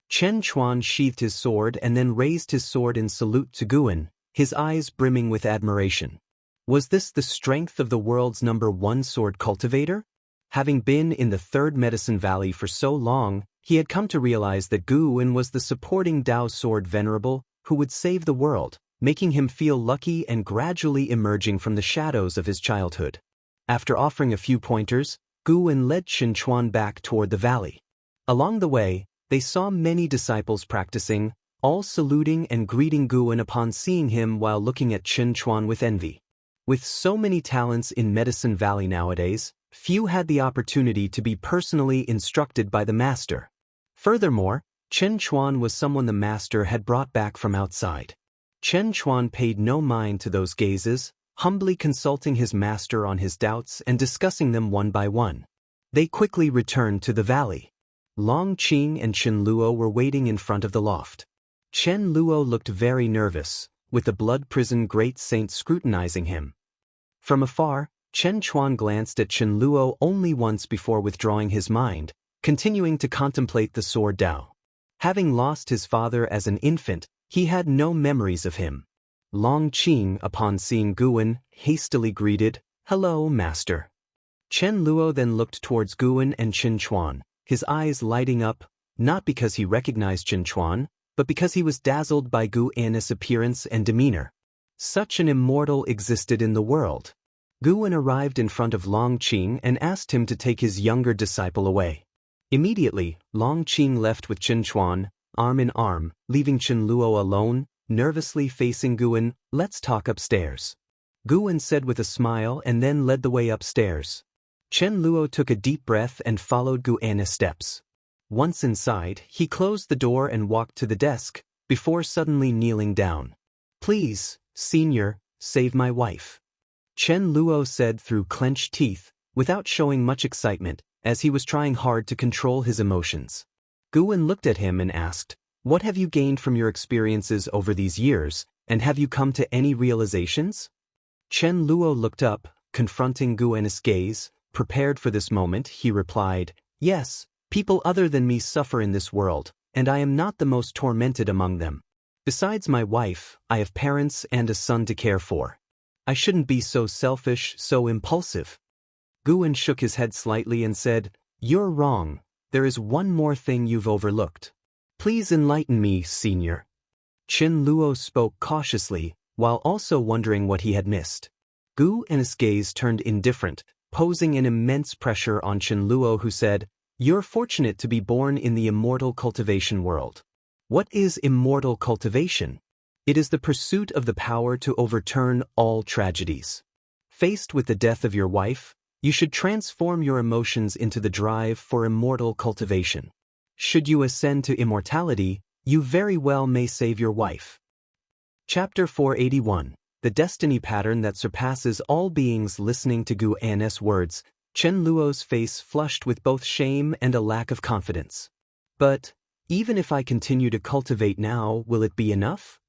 S1: Qin Chuan sheathed his sword and then raised his sword in salute to Guan, his eyes brimming with admiration. Was this the strength of the world's #1 sword cultivator? Having been in the Third Medicine Valley for so long, he had come to realize that Guan was the supporting Dao sword venerable who would save the world, making him feel lucky and gradually emerging from the shadows of his childhood. After offering a few pointers, Guan led Qin Chuan back toward the valley. Along the way, they saw many disciples practicing, all saluting and greeting Guan upon seeing him while looking at Qin Chuan with envy. With so many talents in Medicine Valley nowadays, few had the opportunity to be personally instructed by the master. Furthermore, Qin Chuan was someone the master had brought back from outside. Qin Chuan paid no mind to those gazes, humbly consulting his master on his doubts and discussing them one by one. They quickly returned to the valley. Long Qing and Chen Luo were waiting in front of the loft. Chen Luo looked very nervous, with the blood prison great saint scrutinizing him. From afar, Chen Chuan glanced at Chen Luo only once before withdrawing his mind, continuing to contemplate the sword Dao. Having lost his father as an infant, he had no memories of him. Long Qing, upon seeing Guan, hastily greeted, "Hello, master." Chen Luo then looked towards Guan and Qin Chuan, his eyes lighting up, not because he recognized Qin Chuan, but because he was dazzled by Guan's appearance and demeanor. Such an immortal existed in the world. Guan arrived in front of Long Qing and asked him to take his younger disciple away. Immediately, Long Qing left with Qin Chuan, arm in arm, leaving Chen Luo alone, nervously facing Guan. "Let's talk upstairs," Guan said with a smile and then led the way upstairs. Chen Luo took a deep breath and followed Guan's steps. Once inside, he closed the door and walked to the desk, before suddenly kneeling down. "Please, Senior, save my wife." Chen Luo said through clenched teeth, without showing much excitement, as he was trying hard to control his emotions. Guwen looked at him and asked, "What have you gained from your experiences over these years, and have you come to any realizations?" Chen Luo looked up, confronting Guwen's gaze. Prepared for this moment, he replied, "Yes, people other than me suffer in this world, and I am not the most tormented among them. Besides my wife, I have parents and a son to care for. I shouldn't be so selfish, so impulsive." Guwen shook his head slightly and said, "You're wrong. There is one more thing you've overlooked. Please enlighten me, senior." Chen Luo spoke cautiously, while also wondering what he had missed. Guwen's gaze turned indifferent, posing an immense pressure on Chen Luo, who said, "You're fortunate to be born in the immortal cultivation world." What is immortal cultivation? It is the pursuit of the power to overturn all tragedies. Faced with the death of your wife, you should transform your emotions into the drive for immortal cultivation. Should you ascend to immortality, you very well may save your wife. Chapter 481. The Destiny Pattern That Surpasses All Beings. Listening to Guwen's words, Chen Luo's face flushed with both shame and a lack of confidence. "But, even if I continue to cultivate now, will it be enough?"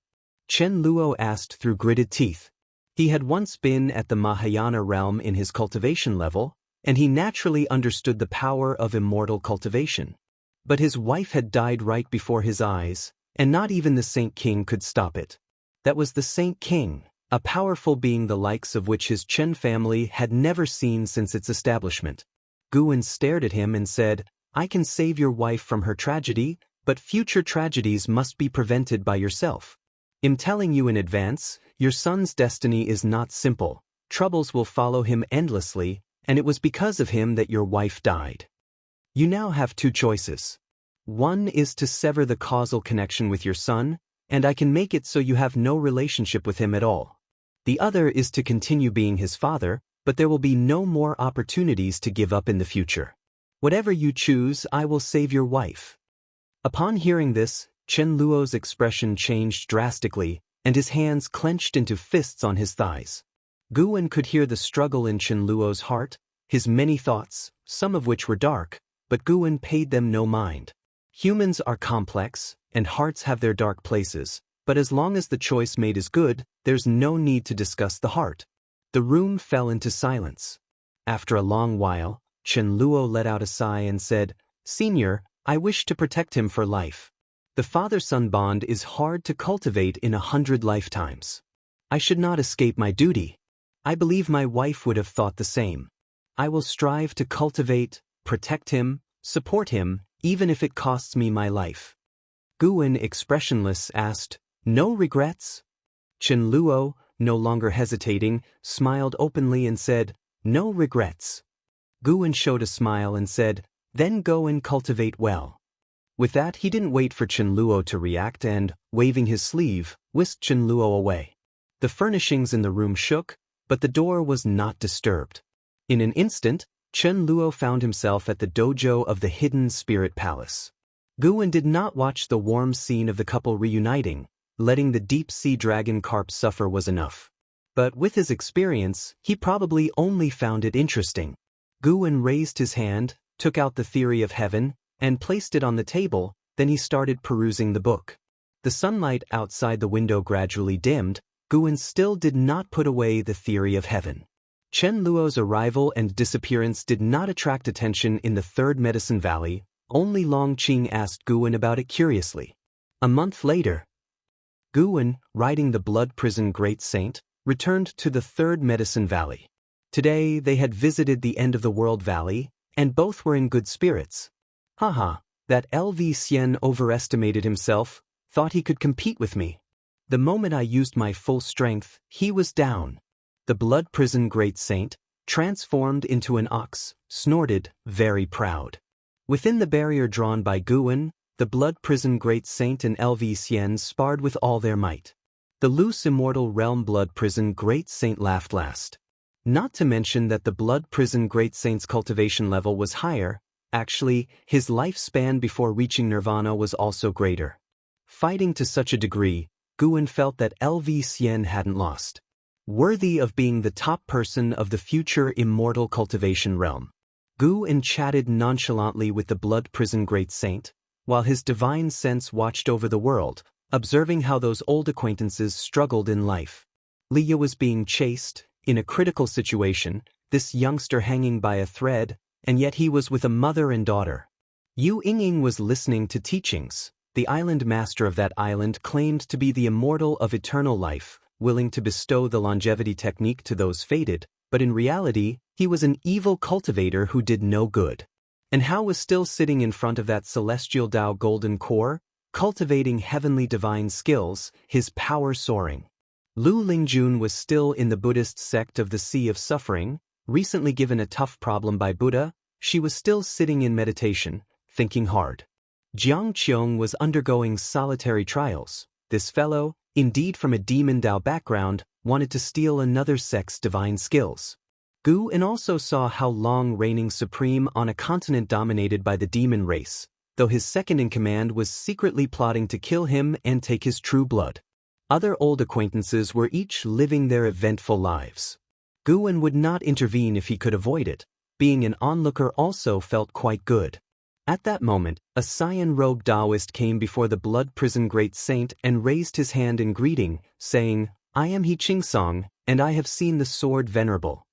S1: Chen Luo asked through gritted teeth. He had once been at the Mahayana realm in his cultivation level, and he naturally understood the power of immortal cultivation. But his wife had died right before his eyes, and not even the Saint King could stop it. That was the Saint King, a powerful being the likes of which his Chen family had never seen since its establishment. Guwen stared at him and said, "I can save your wife from her tragedy, but future tragedies must be prevented by yourself. I'm telling you in advance, your son's destiny is not simple. Troubles will follow him endlessly, and it was because of him that your wife died. You now have two choices. One is to sever the causal connection with your son, and I can make it so you have no relationship with him at all. The other is to continue being his father, but there will be no more opportunities to give up in the future. Whatever you choose, I will save your wife." Upon hearing this, Chen Luo's expression changed drastically, and his hands clenched into fists on his thighs. Guwen could hear the struggle in Chen Luo's heart, his many thoughts, some of which were dark, but Guwen paid them no mind. Humans are complex, and hearts have their dark places, but as long as the choice made is good, there's no need to discuss the heart. The room fell into silence. After a long while, Chen Luo let out a sigh and said, "Senior, I wish to protect him for life. The father-son bond is hard to cultivate in 100 lifetimes. I should not escape my duty. I believe my wife would have thought the same. I will strive to cultivate, protect him, support him, even if it costs me my life." Guwen, expressionless, asked, "No regrets?" Chen Luo, no longer hesitating, smiled openly and said, "No regrets." Guwen showed a smile and said, "Then go and cultivate well." With that, he didn't wait for Chen Luo to react and, waving his sleeve, whisked Chen Luo away. The furnishings in the room shook, but the door was not disturbed. In an instant, Chen Luo found himself at the dojo of the Hidden Spirit Palace. Guwen did not watch the warm scene of the couple reuniting. Letting the deep-sea dragon carp suffer was enough. But with his experience, he probably only found it interesting. Guwen raised his hand, took out the Theory of Heaven, and placed it on the table, then he started perusing the book. The sunlight outside the window gradually dimmed. Guwen still did not put away the Theory of Heaven. Chen Luo's arrival and disappearance did not attract attention in the Third Medicine Valley. Only Long Qing asked Guwen about it curiously. A month later, Guwen, riding the Blood Prison Great Saint, returned to the Third Medicine Valley. Today they had visited the End of the World Valley, and both were in good spirits. Haha, that LV Xian overestimated himself, thought he could compete with me. The moment I used my full strength, he was down. The Blood Prison Great Saint, transformed into an ox, snorted, very proud. Within the barrier drawn by Guwen, the Blood Prison Great Saint and LV Xian sparred with all their might. The loose Immortal Realm Blood Prison Great Saint laughed last. Not to mention that the Blood Prison Great Saint's cultivation level was higher. Actually, his lifespan before reaching Nirvana was also greater. Fighting to such a degree, Guwen felt that LV Xian hadn't lost. worthy of being the top person of the future immortal cultivation realm. Gu chatted nonchalantly with the blood prison great saint, while his divine sense watched over the world, observing how those old acquaintances struggled in life. Leah was being chased, in a critical situation, this youngster hanging by a thread, and yet he was with a mother and daughter. Yu Yingying was listening to teachings. The island master of that island claimed to be the immortal of eternal life, willing to bestow the longevity technique to those fated, but in reality, he was an evil cultivator who did no good. And Hao was still sitting in front of that celestial Dao golden core, cultivating heavenly divine skills, his power soaring. Lu Lingjun was still in the Buddhist sect of the Sea of Suffering, recently given a tough problem by Buddha. She was still sitting in meditation, thinking hard. Jiang Qiong was undergoing solitary trials. This fellow, indeed from a demon Dao background, wanted to steal another sect's divine skills. Gu also saw How Long reigning supreme on a continent dominated by the demon race, though his second-in-command was secretly plotting to kill him and take his true blood. Other old acquaintances were each living their eventful lives. Gu would not intervene if he could avoid it. Being an onlooker also felt quite good. At that moment, a cyan-robed Taoist came before the blood prison great saint and raised his hand in greeting, saying, "I am He Qingsong, and I have seen the sword venerable."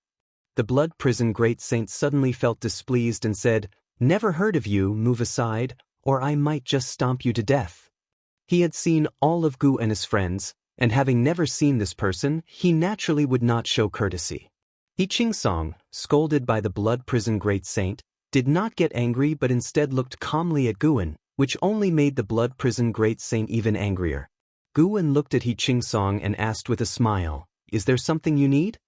S1: The blood prison great saint suddenly felt displeased and said, "Never heard of you, move aside, or I might just stomp you to death." He had seen all of Gu and his friends, and having never seen this person, he naturally would not show courtesy. He Qingsong, scolded by the blood prison great saint, did not get angry but instead looked calmly at Guan, which only made the blood prison great saint even angrier. Guan looked at He Qingsong and asked with a smile, "Is there something you need?"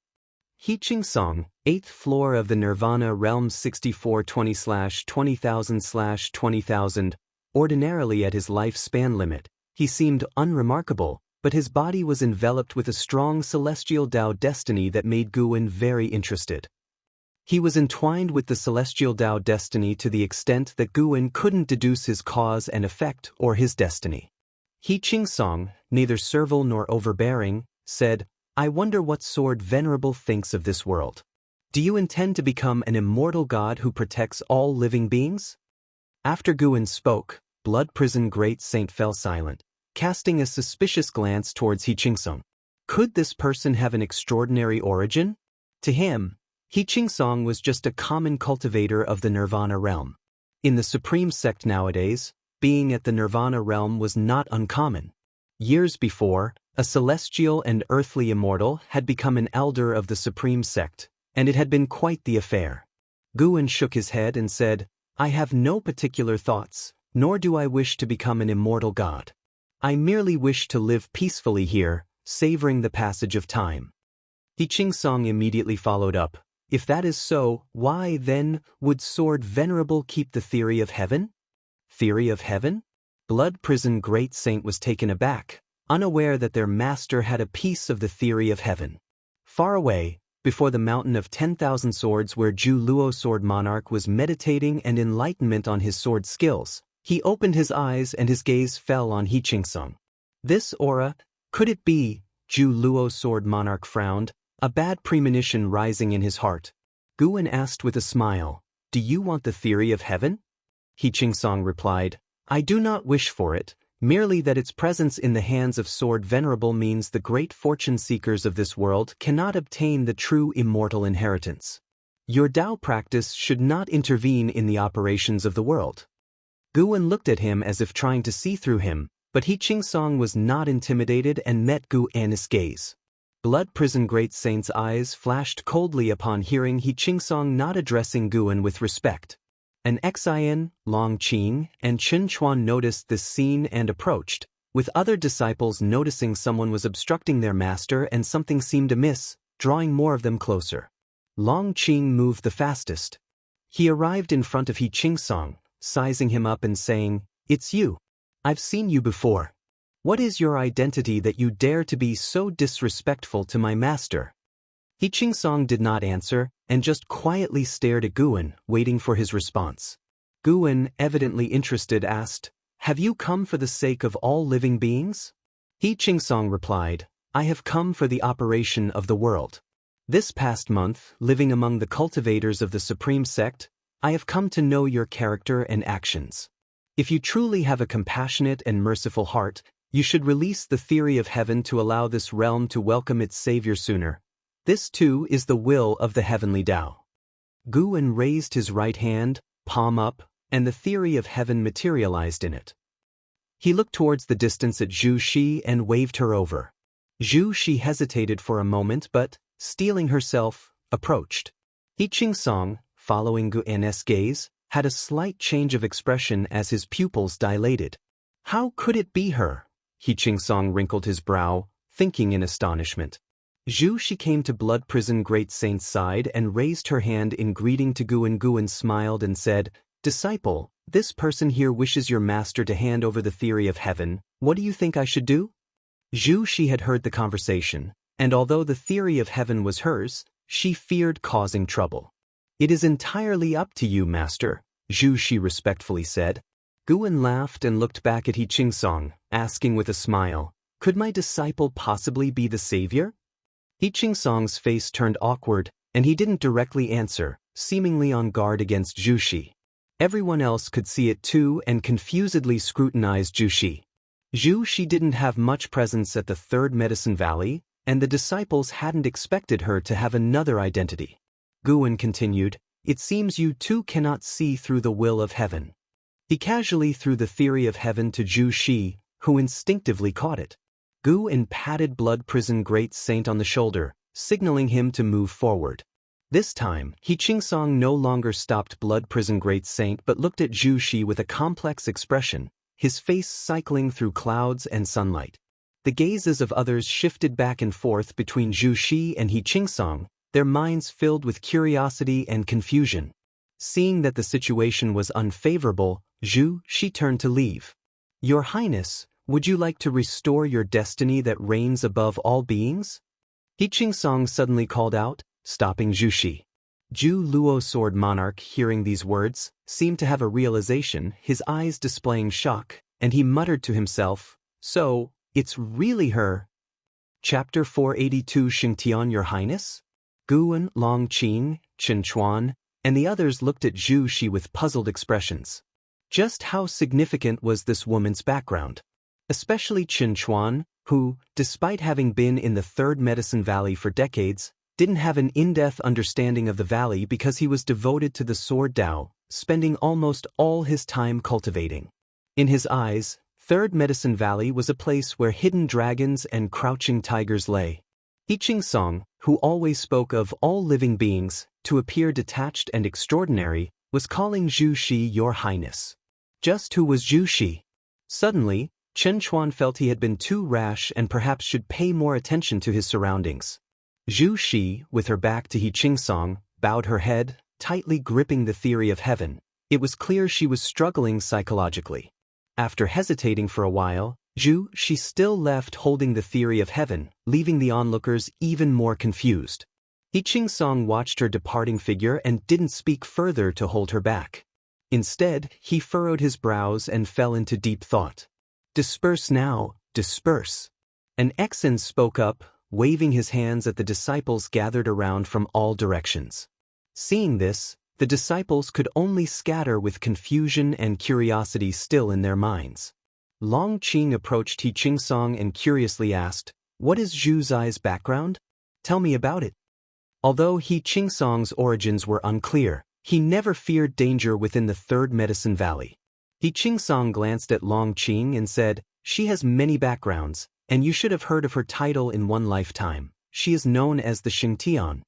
S1: He Qingsong, 8th floor of the Nirvana realm 6420/20,000/20,000, ordinarily at his lifespan limit, he seemed unremarkable, but his body was enveloped with a strong celestial Dao destiny that made Guan very interested. He was entwined with the celestial Dao destiny to the extent that Guan couldn't deduce his cause and effect or his destiny. He Qingsong, neither servile nor overbearing, said, "I wonder what sword venerable thinks of this world. Do you intend to become an immortal god who protects all living beings?" After Guan spoke, blood prison great saint fell silent, casting a suspicious glance towards He Qingsong. Could this person have an extraordinary origin? To him, He Qingsong was just a common cultivator of the Nirvana realm. In the Supreme sect nowadays, being at the Nirvana realm was not uncommon. Years before, a celestial and earthly immortal had become an elder of the Supreme sect, and it had been quite the affair. Guan shook his head and said, "I have no particular thoughts, nor do I wish to become an immortal god. I merely wish to live peacefully here, savoring the passage of time." He Qingsong immediately followed up, "If that is so, why, then, would Sword Venerable keep the theory of heaven?" Theory of heaven? Blood prison great saint was taken aback, unaware that their master had a piece of the theory of heaven. Far away, before the mountain of 10,000 swords where Zhu Luo Sword Monarch was meditating and enlightenment on his sword skills, he opened his eyes and his gaze fell on He Qingsong. This aura, could it be? Zhu Luo Sword Monarch frowned, a bad premonition rising in his heart. Guan asked with a smile, "Do you want the theory of heaven?" He Qingsong replied, "I do not wish for it, merely that its presence in the hands of Sword Venerable means the great fortune seekers of this world cannot obtain the true immortal inheritance. Your Tao practice should not intervene in the operations of the world." Guan looked at him as if trying to see through him, but He Qingsong was not intimidated and met Guan's gaze. Blood prison great saint's eyes flashed coldly upon hearing He Qingsong not addressing Guan with respect. An Xian, Long Qing, and Chen Chuan noticed this scene and approached, with other disciples noticing someone was obstructing their master and something seemed amiss, drawing more of them closer. Long Qing moved the fastest. He arrived in front of He Qingsong, sizing him up and saying, "It's you. I've seen you before. What is your identity that you dare to be so disrespectful to my master?" He Qingsong did not answer, and just quietly stared at Guan, waiting for his response. Guan, evidently interested, asked, "Have you come for the sake of all living beings?" He Qingsong replied, I have come for the operation of the world. This past month, living among the cultivators of the Supreme Sect, I have come to know your character and actions. If you truly have a compassionate and merciful heart, you should release the theory of heaven to allow this realm to welcome its savior sooner. This too is the will of the heavenly Tao. Guan raised his right hand, palm up, and the theory of heaven materialized in it. He looked towards the distance at Zhu Xi and waved her over. Zhu Xi hesitated for a moment but, steeling herself, approached. He Qingsong, following Guan's gaze, had a slight change of expression as his pupils dilated. How could it be her? He Qingsong wrinkled his brow, thinking in astonishment. Zhu Xi came to Blood Prison Great Saint's side and raised her hand in greeting to Guan. Guan smiled and said, "Disciple, this person here wishes your master to hand over the theory of heaven. What do you think I should do?" Zhu Xi had heard the conversation, and although the theory of heaven was hers, she feared causing trouble. "It is entirely up to you, master," Zhu Xi respectfully said. Guan laughed and looked back at He Qingsong, asking with a smile, "Could my disciple possibly be the savior?" He Qingsong's face turned awkward, and he didn't directly answer, seemingly on guard against Zhu Xi. Everyone else could see it too and confusedly scrutinized Zhu Xi. Zhu Xi didn't have much presence at the Third Medicine Valley, and the disciples hadn't expected her to have another identity. Guan continued, "It seems you too cannot see through the will of heaven." He casually threw the theory of heaven to Zhu Xi, who instinctively caught it. Guan patted Blood Prison Great Saint on the shoulder, signaling him to move forward. This time, He Qingsong no longer stopped Blood Prison Great Saint but looked at Zhu Xi with a complex expression, his face cycling through clouds and sunlight. The gazes of others shifted back and forth between Zhu Xi and He Qingsong, their minds filled with curiosity and confusion. Seeing that the situation was unfavorable, Zhu Xi turned to leave. "Your Highness, would you like to restore your destiny that reigns above all beings?" He Qingsong suddenly called out, stopping Zhu Xi. Zhu Luo Sword Monarch, hearing these words, seemed to have a realization, his eyes displaying shock, and he muttered to himself, "So, it's really her." Chapter 482 Xingtian, Your Highness? Guan, Long Qing, Chen Chuan, and the others looked at Zhu Xi with puzzled expressions. Just how significant was this woman's background? Especially Chen Chuan, who, despite having been in the Third Medicine Valley for decades, didn't have an in-depth understanding of the valley because he was devoted to the Sword Tao, spending almost all his time cultivating. In his eyes, Third Medicine Valley was a place where hidden dragons and crouching tigers lay. He Qingsong, who always spoke of all living beings, to appear detached and extraordinary, was calling Zhu Xi Your Highness. Just who was Zhu Xi? Suddenly, Chen Chuan felt he had been too rash and perhaps should pay more attention to his surroundings. Zhu Xi, with her back to He Qingsong, bowed her head, tightly gripping the theory of heaven. It was clear she was struggling psychologically. After hesitating for a while, Zhu Xi still left holding the theory of heaven, leaving the onlookers even more confused. He Qingsong watched her departing figure and didn't speak further to hold her back. Instead, he furrowed his brows and fell into deep thought. "Disperse now, disperse." An Exan spoke up, waving his hands at the disciples gathered around from all directions. Seeing this, the disciples could only scatter with confusion and curiosity still in their minds. Long Qing approached He Qingsong and curiously asked, "What is Zhu Zai's background? Tell me about it." Although He Qingsong's origins were unclear, he never feared danger within the Third Medicine Valley. He Qingsong glanced at Long Qing and said, "She has many backgrounds, and you should have heard of her title in one lifetime. She is known as the Xingtian."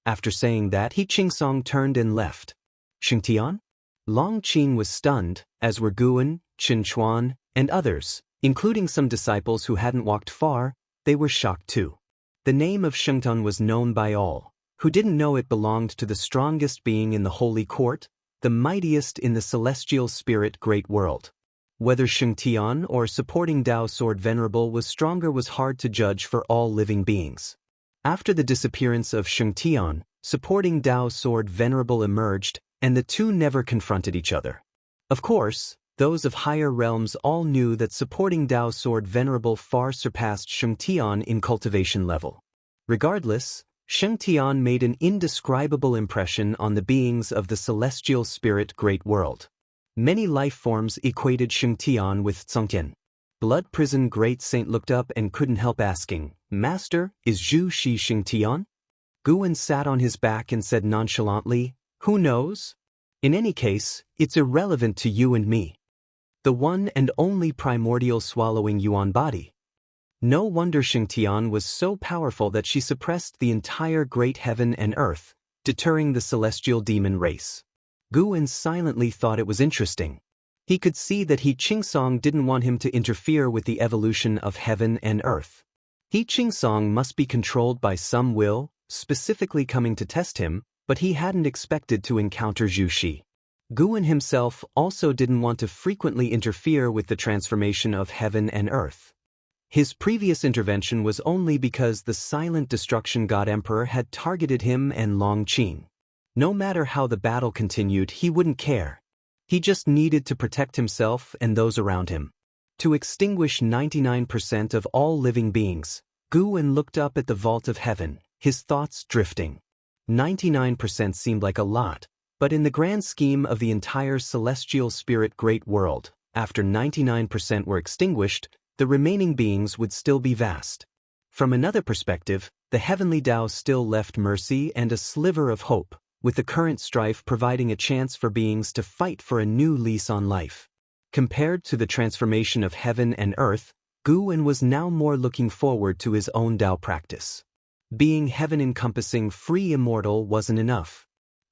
S1: After saying that, He Qingsong turned and left. "Xingtian?" Long Qing was stunned, as were Guan, Chen Chuan, and others, including some disciples who hadn't walked far. They were shocked too. The name of Xingtian was known by all. Who didn't know it belonged to the strongest being in the Holy Court, the mightiest in the celestial spirit great world? Whether Xingtian or supporting Tao Sword Venerable was stronger was hard to judge for all living beings. After the disappearance of Xingtian, supporting Tao Sword Venerable emerged, and the two never confronted each other. Of course, Those of higher realms all knew that supporting Dao Sword Venerable far surpassed Shengtian in cultivation level. Regardless, Shengtian made an indescribable impression on the beings of the celestial spirit great world. Many life forms equated Shengtian with Zhongtian. Blood Prison Great Saint looked up and couldn't help asking, "Master, is Zhu Shi Shengtian?" Guwen sat on his back and said nonchalantly, "Who knows? In any case, it's irrelevant to you and me. The one and only primordial swallowing yuan body." No wonder Shengtian was so powerful that she suppressed the entire great heaven and earth, deterring the celestial demon race. Guwen silently thought it was interesting. He could see that He Qingsong didn't want him to interfere with the evolution of heaven and earth. He Qingsong must be controlled by some will, specifically coming to test him, but he hadn't expected to encounter Zhu Shi. Guwen himself also didn't want to frequently interfere with the transformation of heaven and earth. His previous intervention was only because the silent destruction god emperor had targeted him and Long Qing. No matter how the battle continued, he wouldn't care. He just needed to protect himself and those around him. To extinguish 99% of all living beings, Guwen looked up at the vault of heaven, his thoughts drifting. 99% seemed like a lot, but in the grand scheme of the entire celestial spirit great world, after 99% were extinguished, the remaining beings would still be vast. From another perspective, the heavenly Tao still left mercy and a sliver of hope, with the current strife providing a chance for beings to fight for a new lease on life. Compared to the transformation of heaven and earth, Guwen was now more looking forward to his own Tao practice. Being heaven-encompassing free immortal wasn't enough.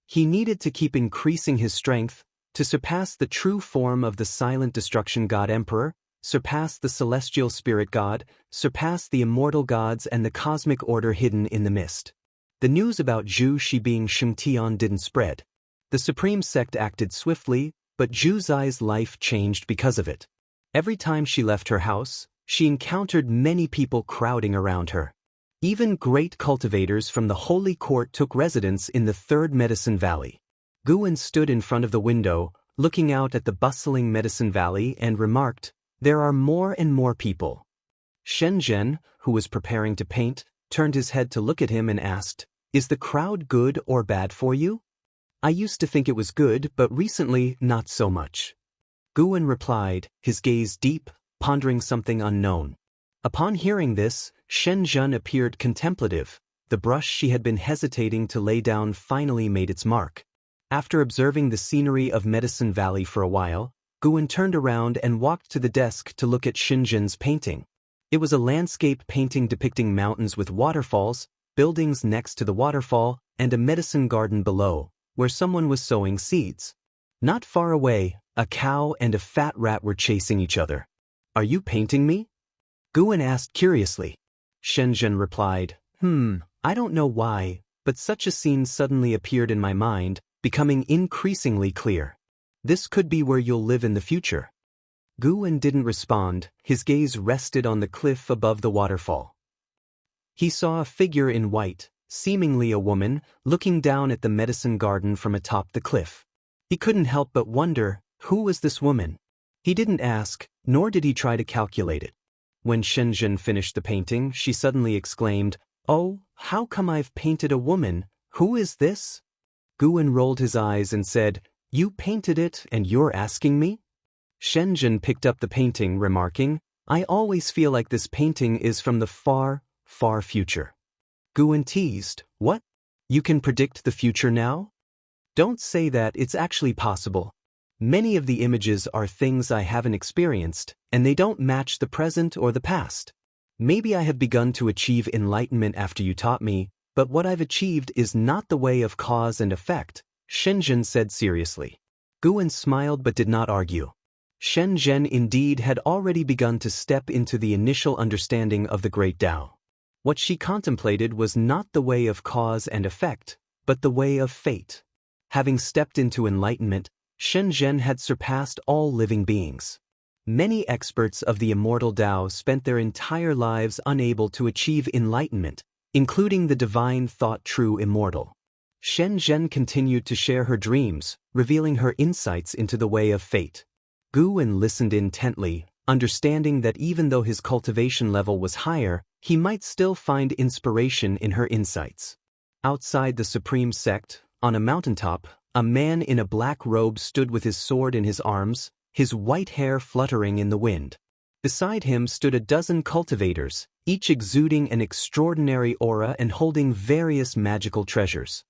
S1: He needed to keep increasing his strength, to surpass the true form of the silent destruction god emperor, surpass the celestial spirit god, surpass the immortal gods and the cosmic order hidden in the mist. The news about Zhu Shi being Shengtian didn't spread. The supreme sect acted swiftly, but Zhu Zai's life changed because of it. Every time she left her house, she encountered many people crowding around her. Even great cultivators from the Holy Court took residence in the Third Medicine Valley. Guwen stood in front of the window, looking out at the bustling Medicine Valley and remarked, "There are more and more people." Shen Zhen, who was preparing to paint, turned his head to look at him and asked, "Is the crowd good or bad for you?" "I used to think it was good, but recently not so much." Guwen replied, his gaze deep, pondering something unknown. Upon hearing this, Shen Zhen appeared contemplative. The brush she had been hesitating to lay down finally made its mark. After observing the scenery of Medicine Valley for a while, Guwen turned around and walked to the desk to look at Shen Zhen's painting. It was a landscape painting depicting mountains with waterfalls, buildings next to the waterfall, and a medicine garden below, where someone was sowing seeds. Not far away, a cow and a fat rat were chasing each other. "Are you painting me?" Guwen asked curiously. Shen Zhen replied, I don't know why, but such a scene suddenly appeared in my mind, becoming increasingly clear. This could be where you'll live in the future." Guwen didn't respond, his gaze rested on the cliff above the waterfall. He saw a figure in white, seemingly a woman, looking down at the medicine garden from atop the cliff. He couldn't help but wonder, who was this woman? He didn't ask, nor did he try to calculate it. When Shen Zhen finished the painting, she suddenly exclaimed, "Oh, how come I've painted a woman? Who is this?" Guwen rolled his eyes and said, "You painted it and you're asking me?" Shen Zhen picked up the painting, remarking, "I always feel like this painting is from the far, far future." Guwen teased, "What? You can predict the future now?" "Don't say that, it's actually possible. Many of the images are things I haven't experienced, and they don't match the present or the past. Maybe I have begun to achieve enlightenment after you taught me, but what I've achieved is not the way of cause and effect," Shen Zhen said seriously. Guwen smiled but did not argue. Shen Zhen indeed had already begun to step into the initial understanding of the Great Tao. What she contemplated was not the way of cause and effect, but the way of fate. Having stepped into enlightenment, Shen Zhen had surpassed all living beings. Many experts of the immortal Tao spent their entire lives unable to achieve enlightenment, including the divine thought true immortal. Shen Zhen continued to share her dreams, revealing her insights into the way of fate. Guwen listened intently, understanding that even though his cultivation level was higher, he might still find inspiration in her insights. Outside the supreme sect, on a mountaintop, a man in a black robe stood with his sword in his arms, his white hair fluttering in the wind. Beside him stood a dozen cultivators, each exuding an extraordinary aura and holding various magical treasures.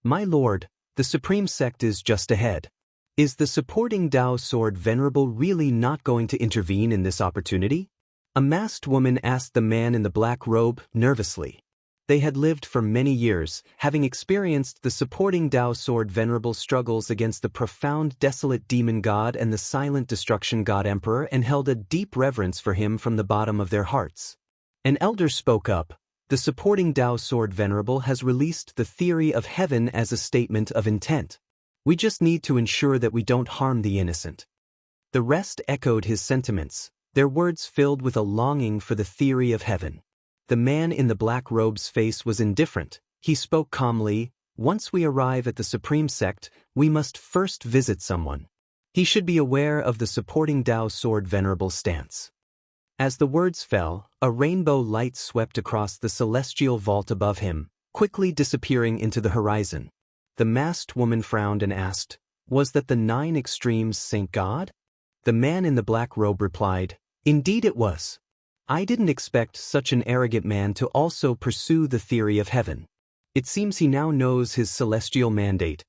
S1: "My lord, the supreme sect is just ahead. Is the supporting Dao Sword Venerable really not going to intervene in this opportunity?" A masked woman asked the man in the black robe, nervously. They had lived for many years, having experienced the supporting Dao Sword Venerable struggles against the profound desolate demon god and the silent destruction god emperor, and held a deep reverence for him from the bottom of their hearts. An elder spoke up. "The supporting Dao Sword Venerable has released the theory of heaven as a statement of intent. We just need to ensure that we don't harm the innocent." The rest echoed his sentiments, their words filled with a longing for the theory of heaven. The man in the black robe's face was indifferent. He spoke calmly, "Once we arrive at the supreme sect, we must first visit someone. He should be aware of the supporting Dao Sword Venerable stance." As the words fell, a rainbow light swept across the celestial vault above him, quickly disappearing into the horizon. The masked woman frowned and asked, "Was that the 9 Extremes Saint God?" The man in the black robe replied, "Indeed it was. I didn't expect such an arrogant man to also pursue the theory of heaven. It seems he now knows his celestial mandate."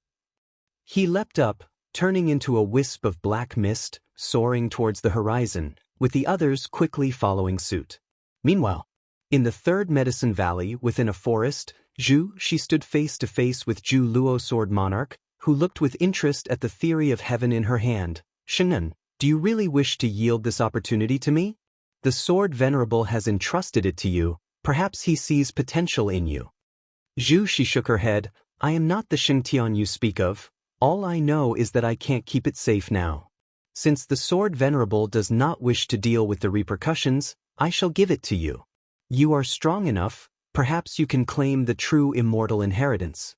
S1: He leapt up, turning into a wisp of black mist, soaring towards the horizon, with the others quickly following suit. Meanwhile, in the third Medicine Valley within a forest, she stood face to face with Zhu Luo Sword Monarch, who looked with interest at the theory of heaven in her hand. "Shen'en, do you really wish to yield this opportunity to me? The Sword Venerable has entrusted it to you, perhaps he sees potential in you." She shook her head. "I am not the Shengtian you speak of. All I know is that I can't keep it safe now. Since the Sword Venerable does not wish to deal with the repercussions, I shall give it to you. You are strong enough, perhaps you can claim the true immortal inheritance."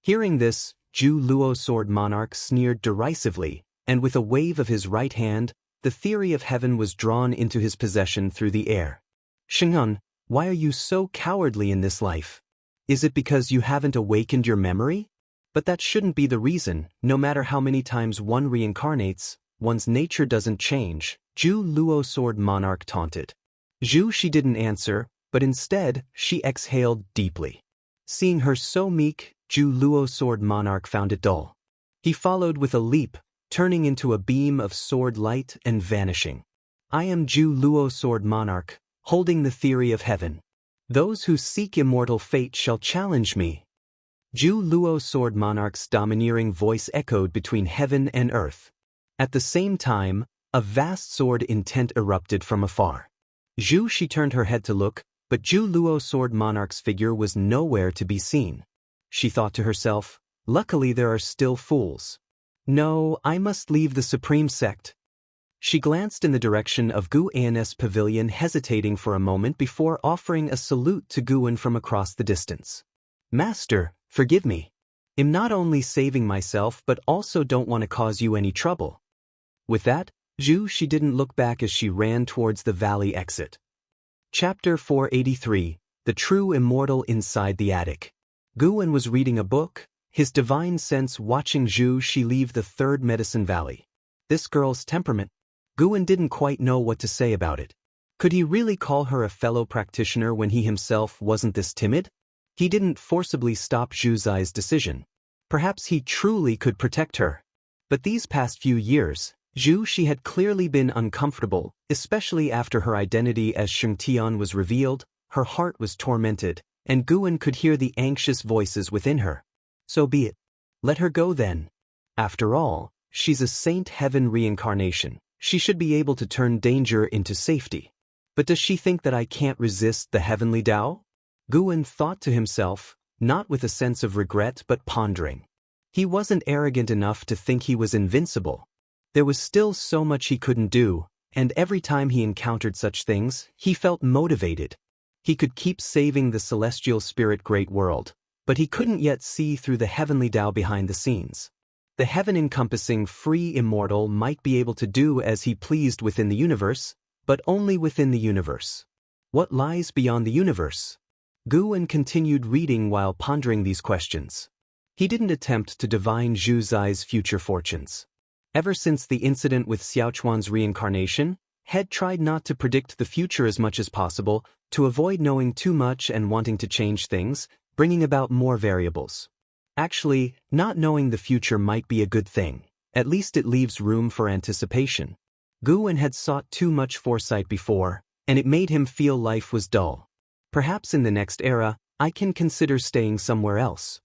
S1: Hearing this, Zhu Luo Sword Monarch sneered derisively, and with a wave of his right hand, the theory of heaven was drawn into his possession through the air. "Shen'en, why are you so cowardly in this life? Is it because you haven't awakened your memory? But that shouldn't be the reason. No matter how many times one reincarnates, one's nature doesn't change," Zhu Luo Sword Monarch taunted. She didn't answer, but instead, she exhaled deeply. Seeing her so meek, Zhu Luo Sword Monarch found it dull. He followed with a leap, turning into a beam of sword light and vanishing. "I am Zhu Luo Sword Monarch, holding the theory of heaven. Those who seek immortal fate shall challenge me." Zhu Luo Sword Monarch's domineering voice echoed between heaven and earth. At the same time, a vast sword intent erupted from afar. She turned her head to look, but Zhu Luo Sword Monarch's figure was nowhere to be seen. She thought to herself, "Luckily there are still fools. No, I must leave the supreme sect." She glanced in the direction of Gu An's pavilion, hesitating for a moment before offering a salute to Guwen from across the distance. "Master, forgive me. I'm not only saving myself but also don't want to cause you any trouble." With that, she didn't look back as she ran towards the valley exit. Chapter 483, The True Immortal Inside the Attic. Guwen was reading a book, his divine sense watching she leave the third Medicine Valley. This girl's temperament. Guwen didn't quite know what to say about it. Could he really call her a fellow practitioner when he himself wasn't this timid? He didn't forcibly stop Zhu's decision. Perhaps he truly could protect her. But these past few years, she had clearly been uncomfortable, especially after her identity as Shengtian was revealed. Her heart was tormented, and Guwen could hear the anxious voices within her. So be it. Let her go then. After all, she's a Saint Heaven reincarnation. She should be able to turn danger into safety. But does she think that I can't resist the heavenly Tao? Guwen thought to himself, not with a sense of regret but pondering. He wasn't arrogant enough to think he was invincible. There was still so much he couldn't do, and every time he encountered such things, he felt motivated. He could keep saving the celestial spirit great world, but he couldn't yet see through the heavenly Tao behind the scenes. The heaven-encompassing free immortal might be able to do as he pleased within the universe, but only within the universe. What lies beyond the universe? Guwen continued reading while pondering these questions. He didn't attempt to divine Zhu Zai's future fortunes. Ever since the incident with Xiaochuan's reincarnation, Head tried not to predict the future as much as possible, to avoid knowing too much and wanting to change things, bringing about more variables. Actually, not knowing the future might be a good thing. At least it leaves room for anticipation. Guwen had sought too much foresight before, and it made him feel life was dull. Perhaps in the next era, I can consider staying somewhere else.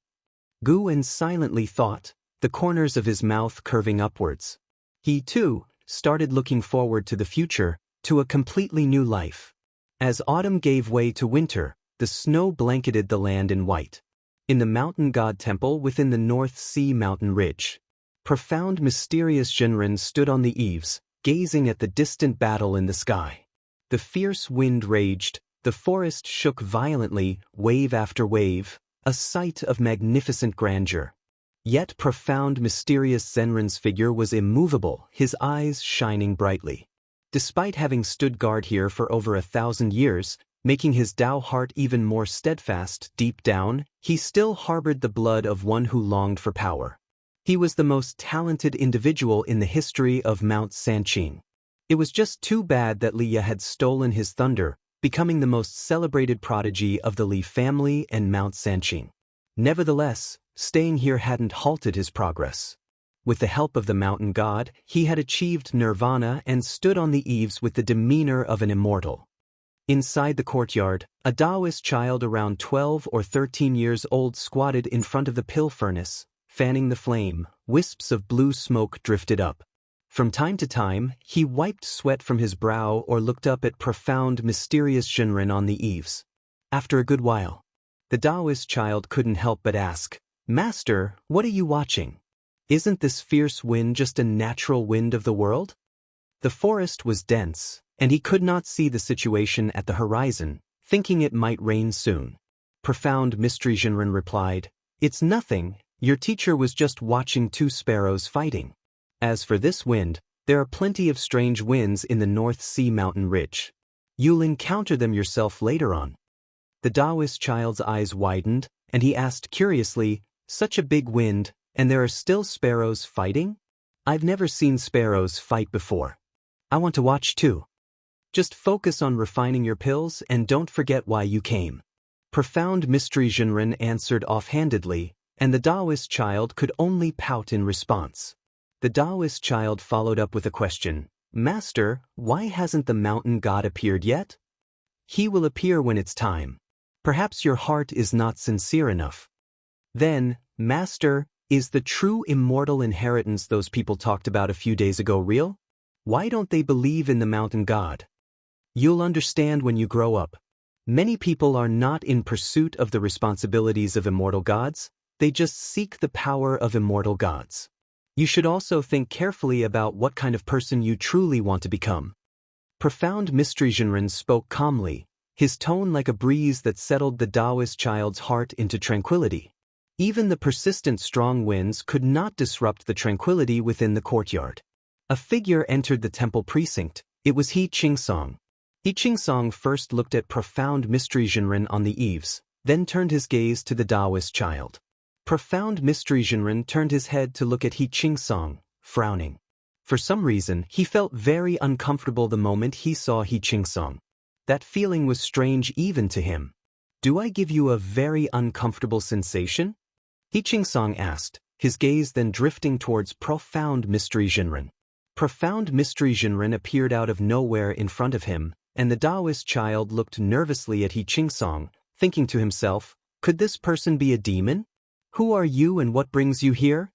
S1: Guwen silently thought, the corners of his mouth curving upwards. He, too, started looking forward to the future, to a completely new life. As autumn gave way to winter, the snow blanketed the land in white. In the mountain god temple within the North Sea mountain ridge, profound mysterious Jinren stood on the eaves, gazing at the distant battle in the sky. The fierce wind raged, the forest shook violently, wave after wave, a sight of magnificent grandeur. Yet profound mysterious Zenren's figure was immovable, his eyes shining brightly. Despite having stood guard here for over 1,000 years, making his Tao heart even more steadfast, deep down, he still harbored the blood of one who longed for power. He was the most talented individual in the history of Mount Sanqing. It was just too bad that Li Ye had stolen his thunder, becoming the most celebrated prodigy of the Li family and Mount Sanqing. Nevertheless, staying here hadn't halted his progress. With the help of the mountain god, he had achieved nirvana and stood on the eaves with the demeanor of an immortal. Inside the courtyard, a Taoist child around 12 or 13 years old squatted in front of the pill furnace, fanning the flame. Wisps of blue smoke drifted up. From time to time, he wiped sweat from his brow or looked up at profound, mysterious Jinren on the eaves. After a good while, the Taoist child couldn't help but ask, "Master, what are you watching? Isn't this fierce wind just a natural wind of the world?" The forest was dense, and he could not see the situation at the horizon, thinking it might rain soon. Profound mystery Jinren replied, "It's nothing, your teacher was just watching two sparrows fighting. As for this wind, there are plenty of strange winds in the North Sea mountain ridge. You'll encounter them yourself later on." The Taoist child's eyes widened, and he asked curiously, "Such a big wind, and there are still sparrows fighting? I've never seen sparrows fight before. I want to watch too. Just focus on refining your pills and don't forget why you came." Profound mystery Jinren answered offhandedly, and the Taoist child could only pout in response. The Taoist child followed up with a question, "Master, why hasn't the mountain god appeared yet?" "He will appear when it's time. Perhaps your heart is not sincere enough." Then, "Master, is the true immortal inheritance those people talked about a few days ago real? Why don't they believe in the mountain god?" "You'll understand when you grow up. Many people are not in pursuit of the responsibilities of immortal gods, they just seek the power of immortal gods. You should also think carefully about what kind of person you truly want to become." Profound mystery Jinren spoke calmly, his tone like a breeze that settled the Taoist child's heart into tranquility. Even the persistent strong winds could not disrupt the tranquility within the courtyard. A figure entered the temple precinct. It was He Qingsong. He Qingsong first looked at profound mystery Jinren on the eaves, then turned his gaze to the Taoist child. Profound mystery Jinren turned his head to look at He Qingsong, frowning. For some reason, he felt very uncomfortable the moment he saw He Qingsong. That feeling was strange even to him. "Do I give you a very uncomfortable sensation?" He Qingsong asked, his gaze then drifting towards profound mystery Jinren. Profound mystery Jinren appeared out of nowhere in front of him, and the Taoist child looked nervously at He Qingsong, thinking to himself, "Could this person be a demon? Who are you and what brings you here?"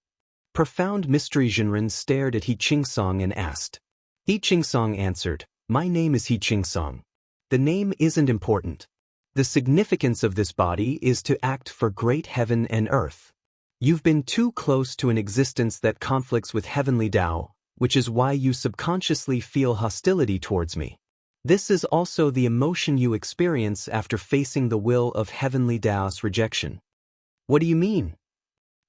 S1: Profound mystery Jinren stared at He Qingsong and asked. He Qingsong answered, "My name is He Qingsong. The name isn't important. The significance of this body is to act for great heaven and earth. You've been too close to an existence that conflicts with heavenly Tao, which is why you subconsciously feel hostility towards me. This is also the emotion you experience after facing the will of heavenly Tao's rejection." "What do you mean?"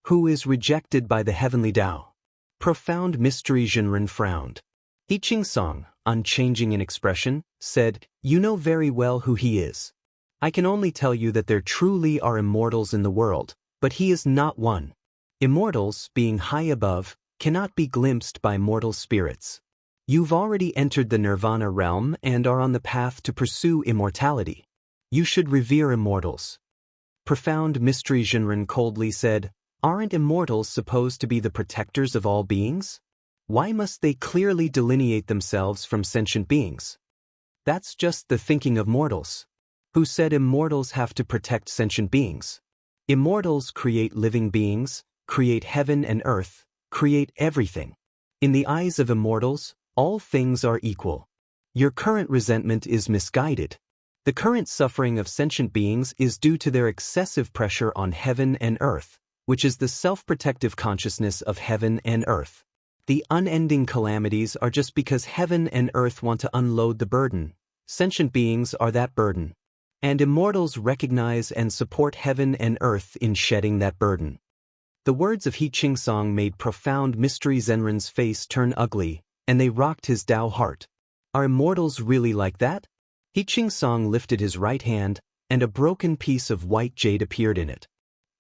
S1: who is rejected by the heavenly Tao. Profound Mystery Jinren frowned. He Qingsong, unchanging in expression, said, "You know very well who he is. I can only tell you that there truly are immortals in the world, but he is not one. Immortals, being high above, cannot be glimpsed by mortal spirits. You've already entered the nirvana realm and are on the path to pursue immortality. You should revere immortals." Profound Mystery Jinren coldly said, "Aren't immortals supposed to be the protectors of all beings? Why must they clearly delineate themselves from sentient beings? That's just the thinking of mortals. Who said immortals have to protect sentient beings? Immortals create living beings, create heaven and earth, create everything. In the eyes of immortals, all things are equal. Your current resentment is misguided. The current suffering of sentient beings is due to their excessive pressure on heaven and earth, which is the self-protective consciousness of heaven and earth. The unending calamities are just because heaven and earth want to unload the burden. Sentient beings are that burden. And immortals recognize and support heaven and earth in shedding that burden." The words of He Qingsong made Profound Mystery Zenren's face turn ugly, and they rocked his Tao heart. Are immortals really like that? He Qingsong lifted his right hand, and a broken piece of white jade appeared in it.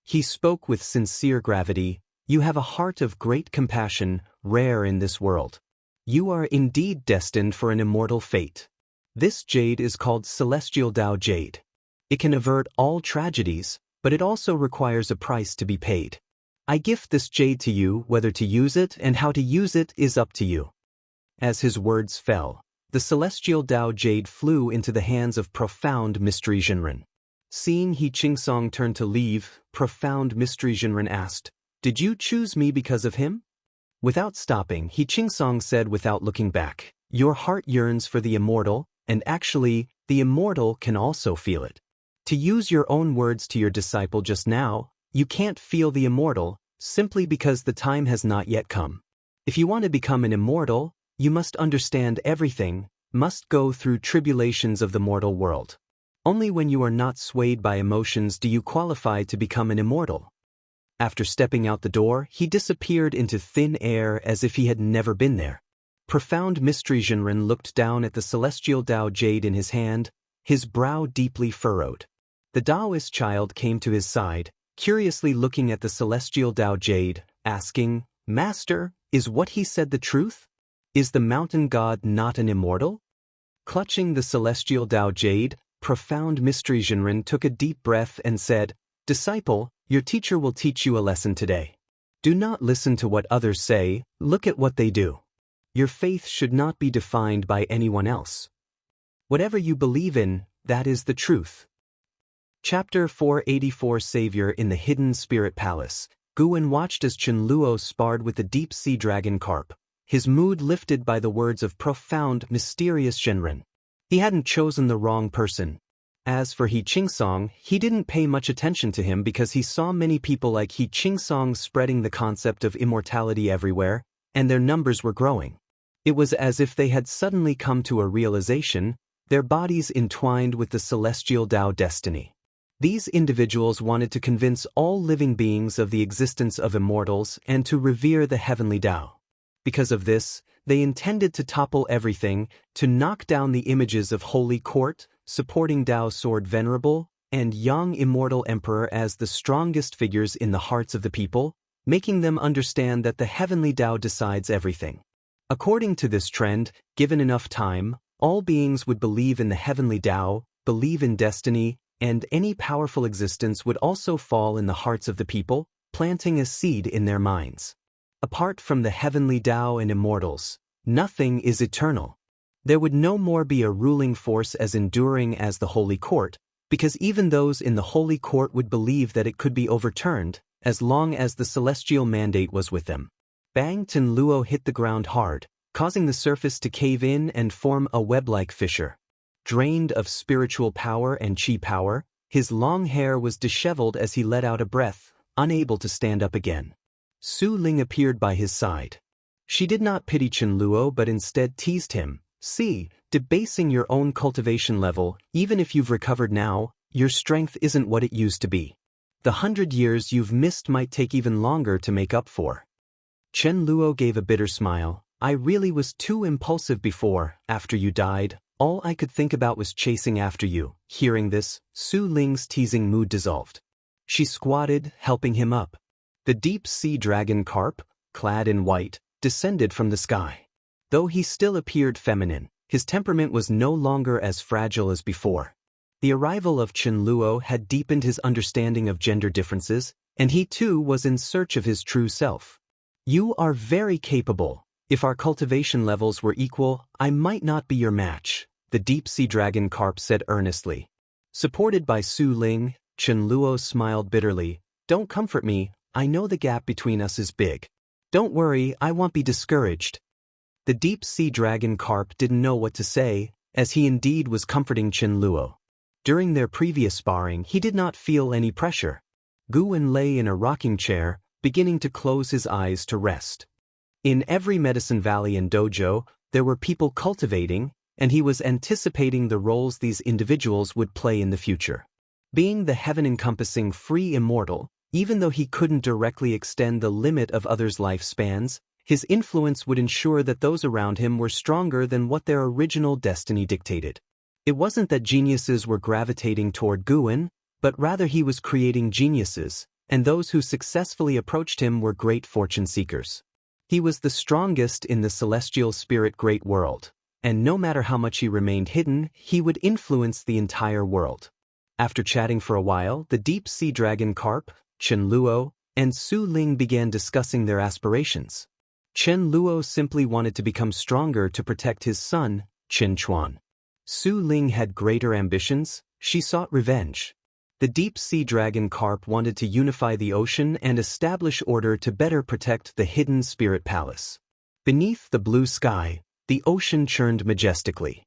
S1: He spoke with sincere gravity, "You have a heart of great compassion, rare in this world. You are indeed destined for an immortal fate. This jade is called Celestial Tao Jade. It can avert all tragedies, but it also requires a price to be paid. I gift this jade to you. Whether to use it and how to use it is up to you." As his words fell, the Celestial Tao Jade flew into the hands of Profound Mystery Jinren. Seeing He Qingsong turn to leave, Profound Mystery Jinren asked, "Did you choose me because of him?" Without stopping, He Qingsong said without looking back, "Your heart yearns for the immortal, and actually, the immortal can also feel it. To use your own words to your disciple just now, you can't feel the immortal, simply because the time has not yet come. If you want to become an immortal, you must understand everything, must go through tribulations of the mortal world. Only when you are not swayed by emotions do you qualify to become an immortal." After stepping out the door, he disappeared into thin air as if he had never been there. Profound Mystery Jinren looked down at the Celestial Tao Jade in his hand, his brow deeply furrowed. The Taoist child came to his side, curiously looking at the Celestial Tao Jade, asking, "Master, is what he said the truth? Is the mountain god not an immortal?" Clutching the Celestial Tao Jade, Profound Mystery Jinren took a deep breath and said, "Disciple, your teacher will teach you a lesson today. Do not listen to what others say, look at what they do. Your faith should not be defined by anyone else. Whatever you believe in, that is the truth." Chapter 484 Savior in the Hidden Spirit Palace. Guwen watched as Chen Luo sparred with the deep-sea dragon carp, his mood lifted by the words of Profound Mysterious Jinren. He hadn't chosen the wrong person. As for He Qingsong, he didn't pay much attention to him because he saw many people like He Qingsong spreading the concept of immortality everywhere, and their numbers were growing. It was as if they had suddenly come to a realization, their bodies entwined with the celestial Tao destiny. These individuals wanted to convince all living beings of the existence of immortals and to revere the heavenly Tao. Because of this, they intended to topple everything, to knock down the images of Holy Court, supporting Tao Sword Venerable, and Yang Immortal Emperor as the strongest figures in the hearts of the people, making them understand that the heavenly Tao decides everything. According to this trend, given enough time, all beings would believe in the heavenly Tao, believe in destiny, and any powerful existence would also fall in the hearts of the people, planting a seed in their minds. Apart from the heavenly Tao and immortals, nothing is eternal. There would no more be a ruling force as enduring as the Holy Court, because even those in the Holy Court would believe that it could be overturned, as long as the celestial mandate was with them. Bang! Chen Luo hit the ground hard, causing the surface to cave in and form a web-like fissure. Drained of spiritual power and chi power, his long hair was disheveled as he let out a breath, unable to stand up again. Su Ling appeared by his side. She did not pity Chen Luo but instead teased him. "See, debasing your own cultivation level, even if you've recovered now, your strength isn't what it used to be. The 100 years you've missed might take even longer to make up for. Chen Luo gave a bitter smile. I really was too impulsive before. After you died, all I could think about was chasing after you. Hearing this, Su Ling's teasing mood dissolved. She squatted, helping him up. The deep-sea dragon carp, clad in white, descended from the sky. Though he still appeared feminine, his temperament was no longer as fragile as before. The arrival of Chen Luo had deepened his understanding of gender differences, and he too was in search of his true self. You are very capable. If our cultivation levels were equal, I might not be your match, the deep-sea dragon carp said earnestly. Supported by Su Ling, Chen Luo smiled bitterly. Don't comfort me, I know the gap between us is big. Don't worry, I won't be discouraged. The deep-sea dragon carp didn't know what to say, as he indeed was comforting Chen Luo. During their previous sparring, he did not feel any pressure. Guwen lay in a rocking chair, beginning to close his eyes to rest. In every medicine valley and dojo, there were people cultivating, and he was anticipating the roles these individuals would play in the future. Being the heaven-encompassing free immortal, even though he couldn't directly extend the limit of others' lifespans, his influence would ensure that those around him were stronger than what their original destiny dictated. It wasn't that geniuses were gravitating toward Guwen, but rather he was creating geniuses, and those who successfully approached him were great fortune seekers. He was the strongest in the celestial spirit great world, and no matter how much he remained hidden, he would influence the entire world. After chatting for a while, the deep-sea dragon carp, Chen Luo, and Su Ling began discussing their aspirations. Chen Luo simply wanted to become stronger to protect his son, Chen Chuan. Su Ling had greater ambitions. She sought revenge. The deep-sea dragon carp wanted to unify the ocean and establish order to better protect the hidden spirit palace. Beneath the blue sky, the ocean churned majestically.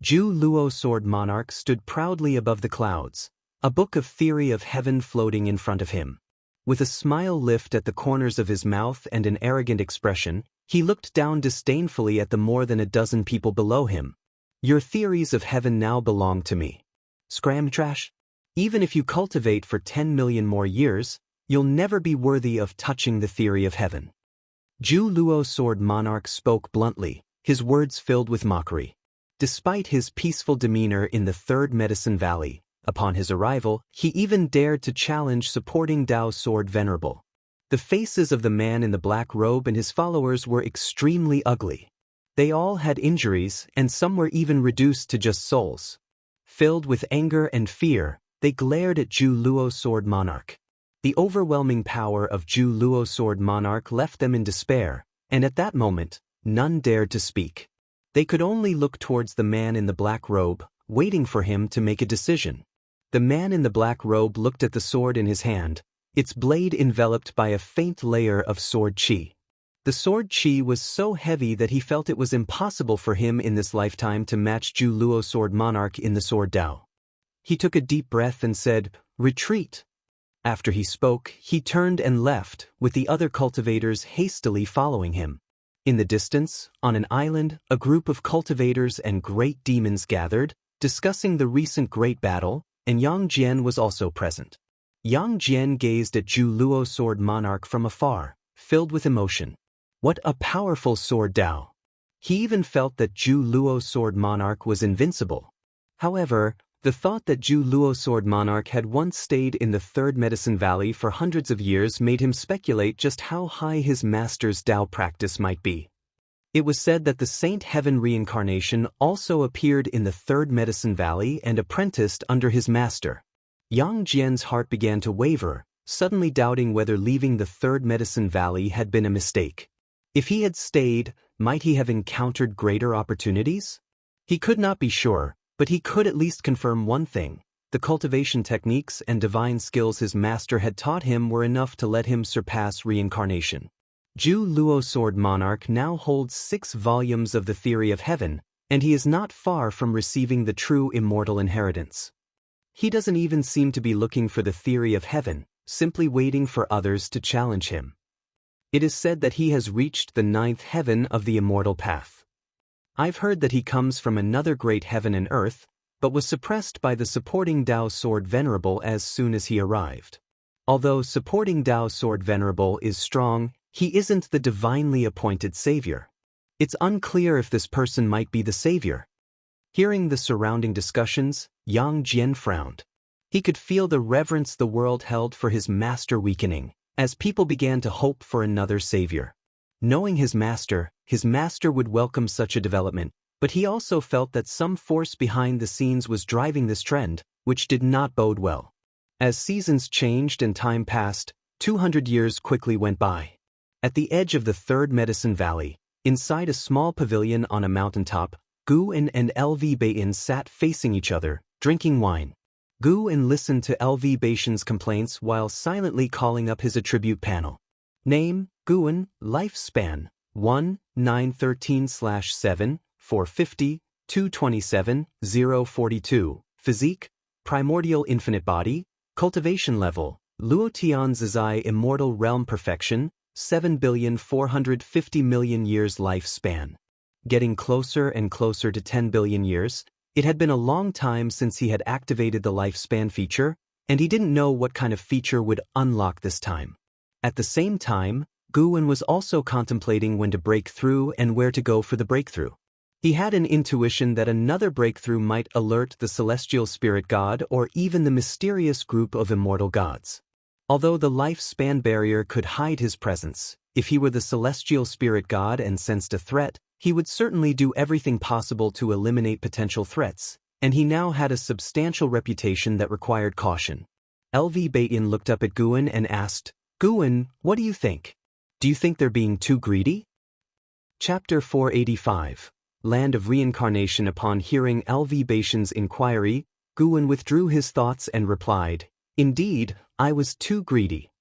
S1: Zhu Luo Sword Monarch stood proudly above the clouds, a book of theory of heaven floating in front of him. With a smile lift at the corners of his mouth and an arrogant expression, he looked down disdainfully at the more than a dozen people below him. Your theories of heaven now belong to me. Scram trash? Even if you cultivate for 10 million more years, you'll never be worthy of touching the theory of heaven. Zhu Luo Sword Monarch spoke bluntly, his words filled with mockery. Despite his peaceful demeanor in the Third Medicine Valley, upon his arrival, he even dared to challenge supporting Dao Sword Venerable. The faces of the man in the black robe and his followers were extremely ugly. They all had injuries, and some were even reduced to just souls. Filled with anger and fear, they glared at Zhu Luo Sword Monarch. The overwhelming power of Zhu Luo Sword Monarch left them in despair, and at that moment, none dared to speak. They could only look towards the man in the black robe, waiting for him to make a decision. The man in the black robe looked at the sword in his hand, its blade enveloped by a faint layer of sword qi. The sword qi was so heavy that he felt it was impossible for him in this lifetime to match Zhu Luo Sword Monarch in the sword Dao. He took a deep breath and said, "Retreat." After he spoke, he turned and left, with the other cultivators hastily following him. In the distance, on an island, a group of cultivators and great demons gathered, discussing the recent great battle, and Yang Jian was also present. Yang Jian gazed at Zhu Luo Sword Monarch from afar, filled with emotion. What a powerful sword Dao! He even felt that Zhu Luo Sword Monarch was invincible. However, the thought that Zhu Luo Sword Monarch had once stayed in the Third Medicine Valley for hundreds of years made him speculate just how high his master's Dao practice might be. It was said that the Saint Heaven reincarnation also appeared in the Third Medicine Valley and apprenticed under his master. Yang Jian's heart began to waver, suddenly doubting whether leaving the Third Medicine Valley had been a mistake. If he had stayed, might he have encountered greater opportunities? He could not be sure, but he could at least confirm one thing. The cultivation techniques and divine skills his master had taught him were enough to let him surpass reincarnation. Zhu Luo Sword Monarch now holds 6 volumes of the theory of heaven, and he is not far from receiving the true immortal inheritance. He doesn't even seem to be looking for the theory of heaven, simply waiting for others to challenge him. It is said that he has reached the 9th heaven of the immortal path. I've heard that he comes from another great heaven and earth, but was suppressed by the supporting Dao Sword Venerable as soon as he arrived. Although supporting Dao's sword Venerable is strong, he isn't the divinely appointed savior. It's unclear if this person might be the savior. Hearing the surrounding discussions, Yang Jian frowned. He could feel the reverence the world held for his master weakening, as people began to hope for another savior. Knowing his master would welcome such a development, but he also felt that some force behind the scenes was driving this trend, which did not bode well. As seasons changed and time passed, 200 years quickly went by. At the edge of the Third Medicine Valley, inside a small pavilion on a mountaintop, Guan and LV Baiyin sat facing each other, drinking wine. Guan listened to LV Baishan's complaints while silently calling up his attribute panel. Name, Guan, lifespan, 1, 913/7, 450, 227, 042, physique, primordial infinite body, cultivation level, Luotian Zizai immortal realm perfection, 7,450,000,000 years lifespan. Getting closer and closer to 10 billion years, it had been a long time since he had activated the lifespan feature, and he didn't know what kind of feature would unlock this time. At the same time, Guan was also contemplating when to break through and where to go for the breakthrough. He had an intuition that another breakthrough might alert the celestial spirit god or even the mysterious group of immortal gods. Although the lifespan barrier could hide his presence, if he were the celestial spirit god and sensed a threat, he would certainly do everything possible to eliminate potential threats, and he now had a substantial reputation that required caution. LV Baiyin looked up at Guan and asked, Guan, what do you think? Do you think they're being too greedy? Chapter 485. Land of Reincarnation. Upon hearing LV Baishan's inquiry, Guan withdrew his thoughts and replied, Indeed, I was too greedy.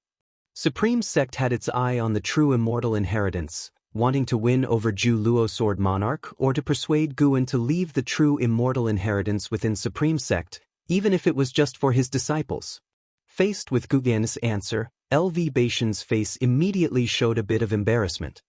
S1: Supreme Sect had its eye on the true immortal inheritance, wanting to win over Zhu Luo Sword Monarch or to persuade Guan to leave the true immortal inheritance within Supreme Sect, even if it was just for his disciples. Faced with Guan's answer, LV Baishan's face immediately showed a bit of embarrassment.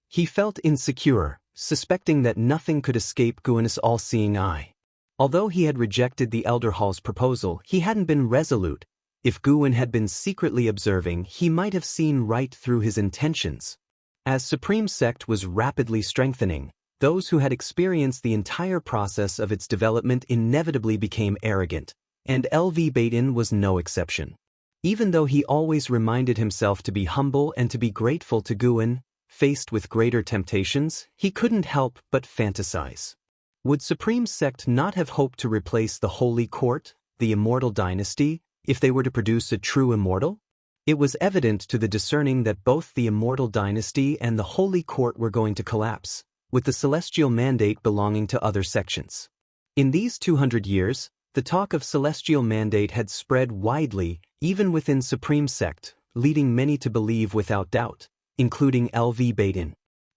S1: He felt insecure, suspecting that nothing could escape Guan's all-seeing eye. Although he had rejected the Elder Hall's proposal, he hadn't been resolute. If Guan had been secretly observing, he might have seen right through his intentions. As Supreme Sect was rapidly strengthening, those who had experienced the entire process of its development inevitably became arrogant, and LV Baiyin was no exception. Even though he always reminded himself to be humble and to be grateful to Guan, faced with greater temptations, he couldn't help but fantasize. Would Supreme Sect not have hoped to replace the Holy Court, the Immortal Dynasty, if they were to produce a true immortal? It was evident to the discerning that both the Immortal Dynasty and the Holy Court were going to collapse, with the Celestial Mandate belonging to other sections. In these 200 years, the talk of Celestial Mandate had spread widely, even within Supreme Sect, leading many to believe without doubt, including LV Baiyin.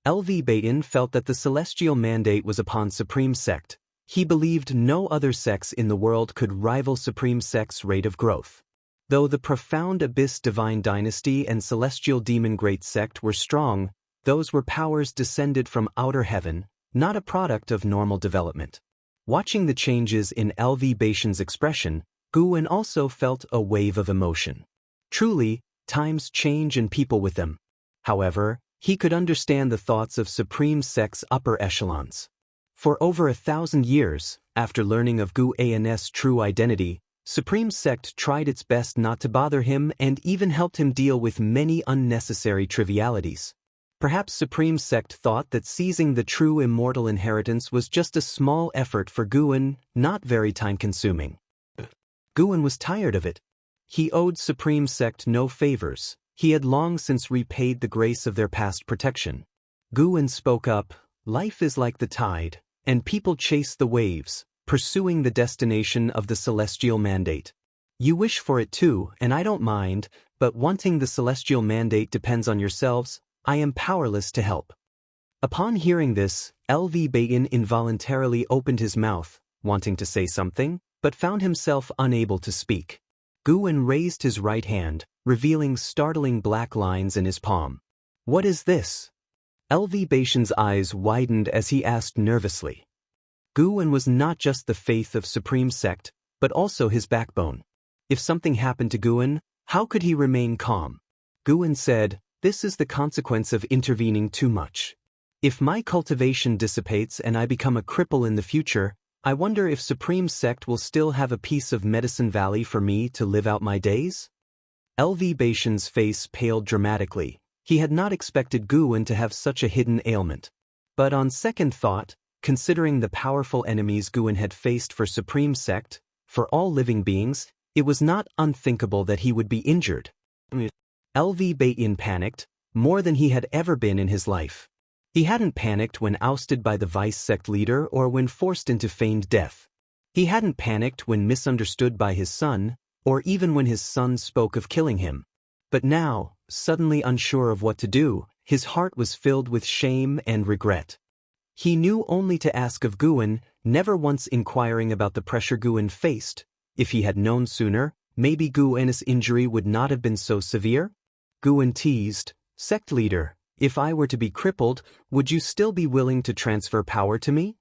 S1: LV Baiyin felt that the Celestial Mandate was upon Supreme Sect. He believed no other sects in the world could rival Supreme Sect's rate of growth. Though the Profound Abyss Divine Dynasty and Celestial Demon Great Sect were strong, those were powers descended from outer heaven, not a product of normal development. Watching the changes in LV Baishan's expression, Guan also felt a wave of emotion. Truly, times change and people with them. However, he could understand the thoughts of Supreme Sect's upper echelons. For over 1,000 years, after learning of Guan's true identity, Supreme Sect tried its best not to bother him and even helped him deal with many unnecessary trivialities. Perhaps Supreme Sect thought that seizing the true immortal inheritance was just a small effort for Guan, not very time-consuming. Guan was tired of it. He owed Supreme Sect no favors. He had long since repaid the grace of their past protection. Guan spoke up, "Life is like the tide, and people chase the waves, pursuing the destination of the Celestial Mandate. You wish for it too, and I don't mind, but wanting the Celestial Mandate depends on yourselves. I am powerless to help." Upon hearing this, LV Baiyin involuntarily opened his mouth, wanting to say something, but found himself unable to speak. Guan raised his right hand, revealing startling black lines in his palm. "What is this?" LV Baishan's eyes widened as he asked nervously. Guan was not just the faith of Supreme Sect, but also his backbone. If something happened to Guan, How could he remain calm? Guan said, "This is the consequence of intervening too much. If my cultivation dissipates and I become a cripple in the future, I wonder if Supreme Sect will still have a piece of Medicine Valley for me to live out my days?" LV Baishan's face paled dramatically. He had not expected Guan to have such a hidden ailment. But on second thought, considering the powerful enemies Guan had faced for Supreme Sect, for all living beings, it was not unthinkable that he would be injured. LV Baiyan panicked, more than he had ever been in his life. He hadn't panicked when ousted by the vice sect leader or when forced into feigned death. He hadn't panicked when misunderstood by his son, or even when his son spoke of killing him. But now, suddenly unsure of what to do, his heart was filled with shame and regret. He knew only to ask of Guan, never once inquiring about the pressure Guan faced. If he had known sooner, maybe Guan's injury would not have been so severe? Guan teased, "Sect leader, if I were to be crippled, would you still be willing to transfer power to me?"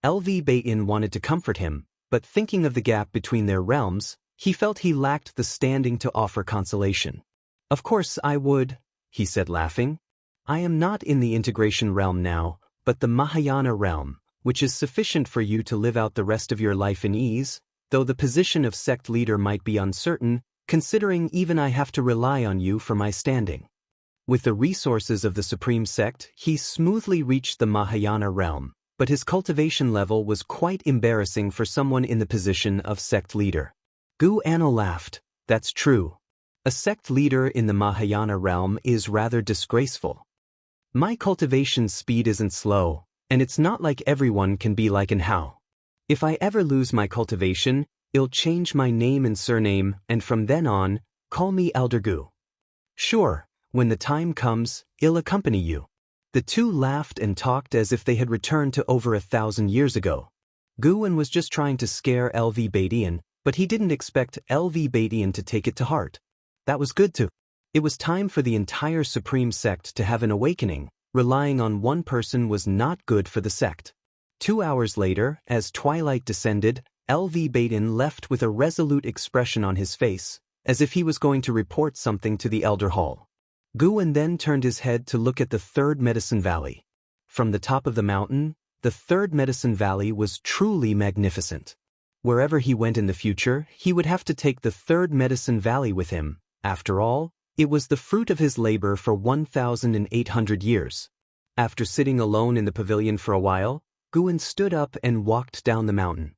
S1: LV Baiyan wanted to comfort him, but thinking of the gap between their realms, he felt he lacked the standing to offer consolation. "Of course I would," he said laughing. "I am not in the integration realm now, but the Mahayana realm, which is sufficient for you to live out the rest of your life in ease, though the position of sect leader might be uncertain, considering even I have to rely on you for my standing." With the resources of the Supreme Sect, he smoothly reached the Mahayana realm, but his cultivation level was quite embarrassing for someone in the position of sect leader. Guan laughed. "That's true. A sect leader in the Mahayana realm is rather disgraceful. My cultivation speed isn't slow, and it's not like everyone can be like and how. If I ever lose my cultivation, I'll change my name and surname, and from then on, call me Elder Gu. Sure, when the time comes, I'll accompany you." The two laughed and talked as if they had returned to over 1,000 years ago. Guan was just trying to scare LV Baiyan, but he didn't expect LV Baiyan to take it to heart. That was good too. It was time for the entire Supreme Sect to have an awakening. Relying on one person was not good for the sect. 2 hours later, as twilight descended, LV Baiyan left with a resolute expression on his face, as if he was going to report something to the Elder Hall. Guan then turned his head to look at the third Medicine Valley. From the top of the mountain, the third Medicine Valley was truly magnificent. Wherever he went in the future, he would have to take the third Medicine Valley with him. After all, it was the fruit of his labor for 1,800 years. After sitting alone in the pavilion for a while, Guan stood up and walked down the mountain.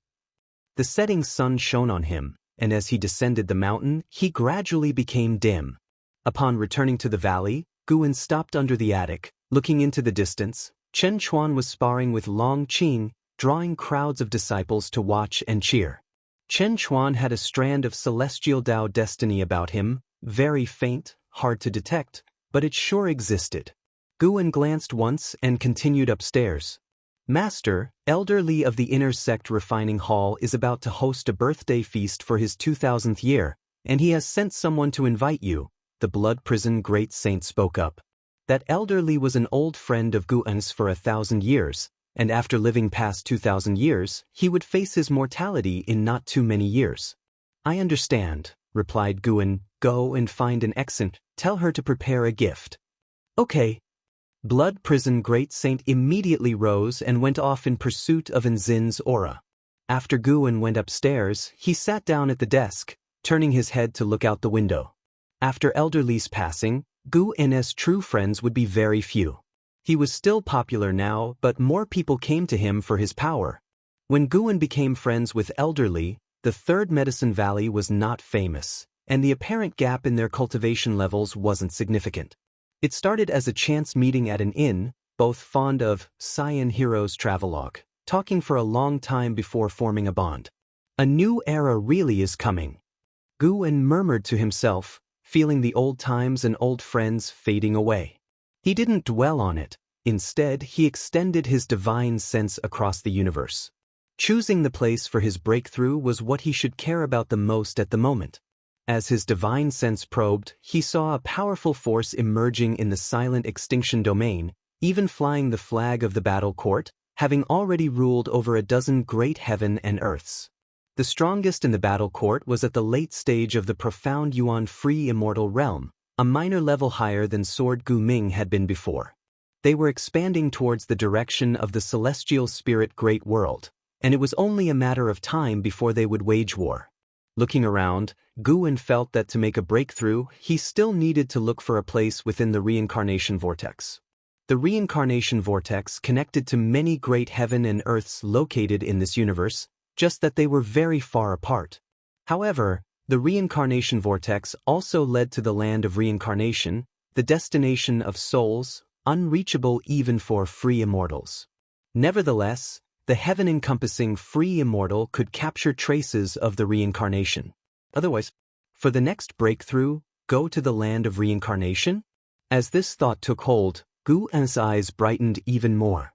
S1: The setting sun shone on him, and as he descended the mountain, he gradually became dim. Upon returning to the valley, Guan stopped under the attic. Looking into the distance, Chen Chuan was sparring with Long Qing, drawing crowds of disciples to watch and cheer. Chen Chuan had a strand of celestial Tao destiny about him, very faint, hard to detect, but it sure existed. Guan glanced once and continued upstairs. "Master, Elder Li of the Inner Sect Refining Hall is about to host a birthday feast for his 2000th year, and he has sent someone to invite you," the Blood Prison Great Saint spoke up. That Elder Li was an old friend of Guan's for 1,000 years, and after living past 2,000 years, he would face his mortality in not too many years. "I understand," replied Guan. "Go and find an exant, tell her to prepare a gift." "Okay." Blood Prison Great Saint immediately rose and went off in pursuit of Nzin's aura. After Guan went upstairs, he sat down at the desk, turning his head to look out the window. After Elder Li's passing, Guan's true friends would be very few. He was still popular now, but more people came to him for his power. When Guan became friends with Elder Li, the third Medicine Valley was not famous, and the apparent gap in their cultivation levels wasn't significant. It started as a chance meeting at an inn, both fond of Cyan Heroes travelogue, talking for a long time before forming a bond. A new era really is coming. Guan murmured to himself, feeling the old times and old friends fading away. He didn't dwell on it. Instead, he extended his divine sense across the universe. Choosing the place for his breakthrough was what he should care about the most at the moment. As his divine sense probed, he saw a powerful force emerging in the silent extinction domain, even flying the flag of the battle court, having already ruled over a dozen great heaven and earths. The strongest in the battle court was at the late stage of the profound Yuan-free immortal realm, a minor level higher than Sword Gu Ming had been before. They were expanding towards the direction of the celestial spirit great world, and it was only a matter of time before they would wage war. Looking around, Guan felt that to make a breakthrough, he still needed to look for a place within the reincarnation vortex. The reincarnation vortex connected to many great heaven and earths located in this universe, just that they were very far apart. However, the reincarnation vortex also led to the land of reincarnation, the destination of souls, unreachable even for free immortals. Nevertheless, the heaven-encompassing free immortal could capture traces of the reincarnation. Otherwise, for the next breakthrough, go to the land of reincarnation? As this thought took hold, Guan's eyes brightened even more.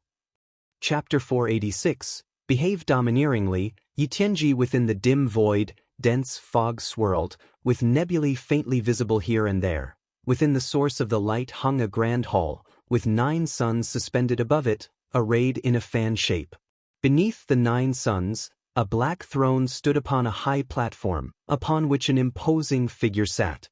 S1: Chapter 486, Behave domineeringly, Yi Tianji within the dim void, dense fog swirled, with nebulae faintly visible here and there. Within the source of the light hung a grand hall, with 9 suns suspended above it, arrayed in a fan shape. Beneath the 9 suns, a black throne stood upon a high platform, upon which an imposing figure sat.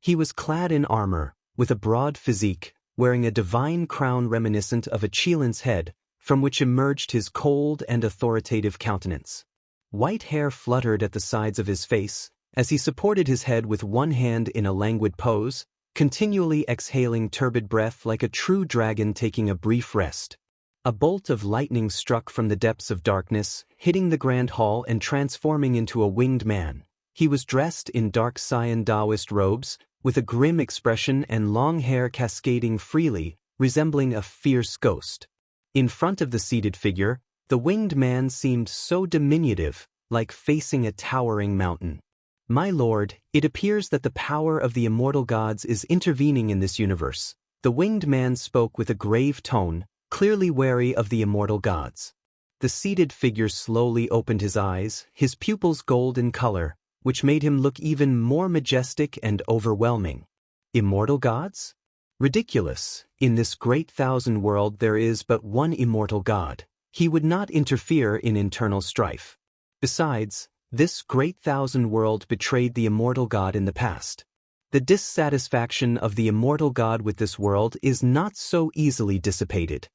S1: He was clad in armor, with a broad physique, wearing a divine crown reminiscent of a Qilin's head, from which emerged his cold and authoritative countenance. White hair fluttered at the sides of his face, as he supported his head with one hand in a languid pose, continually exhaling turbid breath like a true dragon taking a brief rest. A bolt of lightning struck from the depths of darkness, hitting the grand hall and transforming into a winged man. He was dressed in dark cyan Taoist robes, with a grim expression and long hair cascading freely, resembling a fierce ghost. In front of the seated figure, the winged man seemed so diminutive, like facing a towering mountain. My lord, it appears that the power of the immortal gods is intervening in this universe. The winged man spoke with a grave tone, clearly wary of the immortal gods. The seated figure slowly opened his eyes, his pupils gold in color, which made him look even more majestic and overwhelming. Immortal gods? Ridiculous. In this great thousand world there is but one immortal god. He would not interfere in internal strife. Besides, this great thousand world betrayed the immortal god in the past. The dissatisfaction of the immortal god with this world is not so easily dissipated.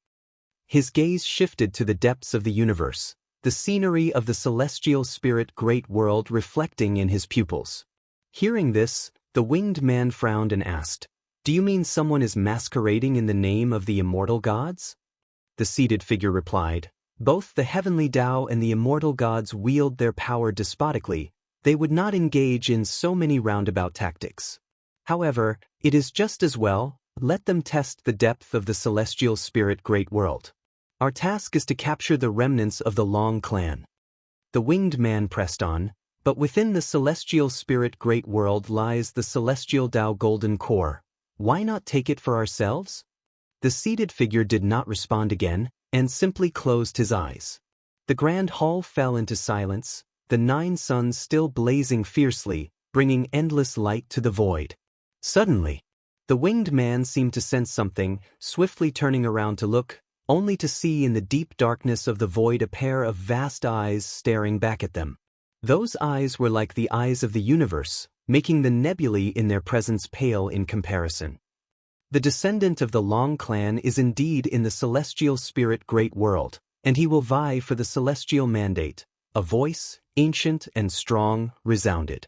S1: His gaze shifted to the depths of the universe, the scenery of the celestial spirit great world reflecting in his pupils. Hearing this, the winged man frowned and asked, "Do you mean someone is masquerading in the name of the immortal gods?" The seated figure replied, "Both the heavenly Tao and the immortal gods wield their power despotically. They would not engage in so many roundabout tactics. However, it is just as well, let them test the depth of the celestial spirit great world. Our task is to capture the remnants of the Long clan." The winged man pressed on, "But within the celestial spirit great world lies the celestial Tao golden core. Why not take it for ourselves?" The seated figure did not respond again, and simply closed his eyes. The grand hall fell into silence, the 9 suns still blazing fiercely, bringing endless light to the void. Suddenly, the winged man seemed to sense something, swiftly turning around to look, only to see in the deep darkness of the void a pair of vast eyes staring back at them. Those eyes were like the eyes of the universe, making the nebulae in their presence pale in comparison. The descendant of the Long clan is indeed in the celestial spirit great world, and he will vie for the celestial mandate. A voice, ancient and strong, resounded.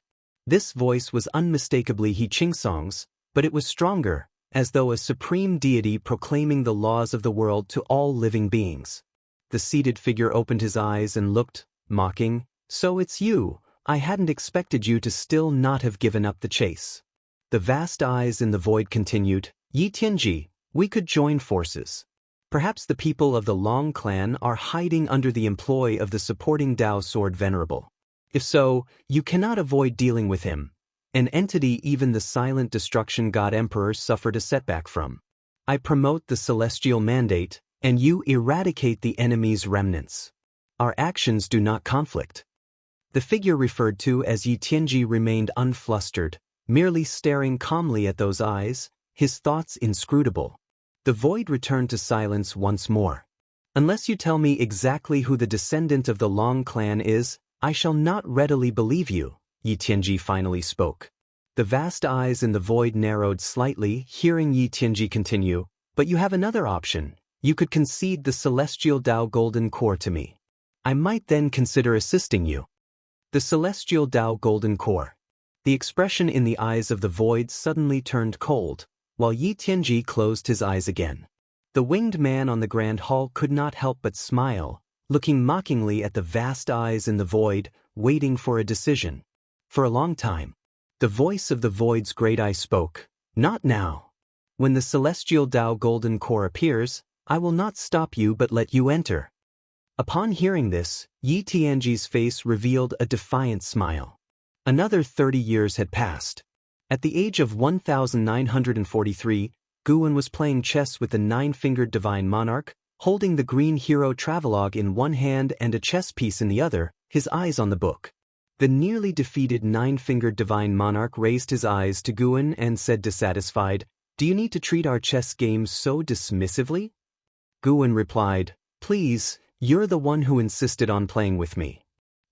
S1: This voice was unmistakably He Qingsong's, but it was stronger, as though a supreme deity proclaiming the laws of the world to all living beings. The seated figure opened his eyes and looked, mocking, "So it's you. I hadn't expected you to still not have given up the chase." The vast eyes in the void continued, "Yi Tianji, we could join forces. Perhaps the people of the Long clan are hiding under the employ of the supporting Tao sword venerable. If so, you cannot avoid dealing with him, an entity even the silent destruction god emperor suffered a setback from. I promote the celestial mandate, and you eradicate the enemy's remnants. Our actions do not conflict." The figure referred to as Yi Tianji remained unflustered, merely staring calmly at those eyes, his thoughts inscrutable. The void returned to silence once more. "Unless you tell me exactly who the descendant of the Long clan is, I shall not readily believe you, Yi Tianji finally spoke. The vast eyes in the void narrowed slightly, hearing Yi Tianji continue, but you have another option. You could concede the celestial Tao golden core to me. I might then consider assisting you. The celestial Tao golden core. The expression in the eyes of the void suddenly turned cold, while Yi Tianji closed his eyes again. The winged man on the grand hall could not help but smile, looking mockingly at the vast eyes in the void, waiting for a decision. For a long time, the voice of the void's great eye spoke, "Not now. When the celestial Tao golden core appears, I will not stop you but let you enter." Upon hearing this, Yi Tianji's face revealed a defiant smile. Another 30 years had passed. At the age of 1943, Guwen was playing chess with the nine-fingered divine monarch, holding the green hero travelogue in one hand and a chess piece in the other, his eyes on the book. The nearly defeated nine-fingered divine monarch raised his eyes to Guwen and said dissatisfied, "Do you need to treat our chess games so dismissively?" Guwen replied, "Please, you're the one who insisted on playing with me."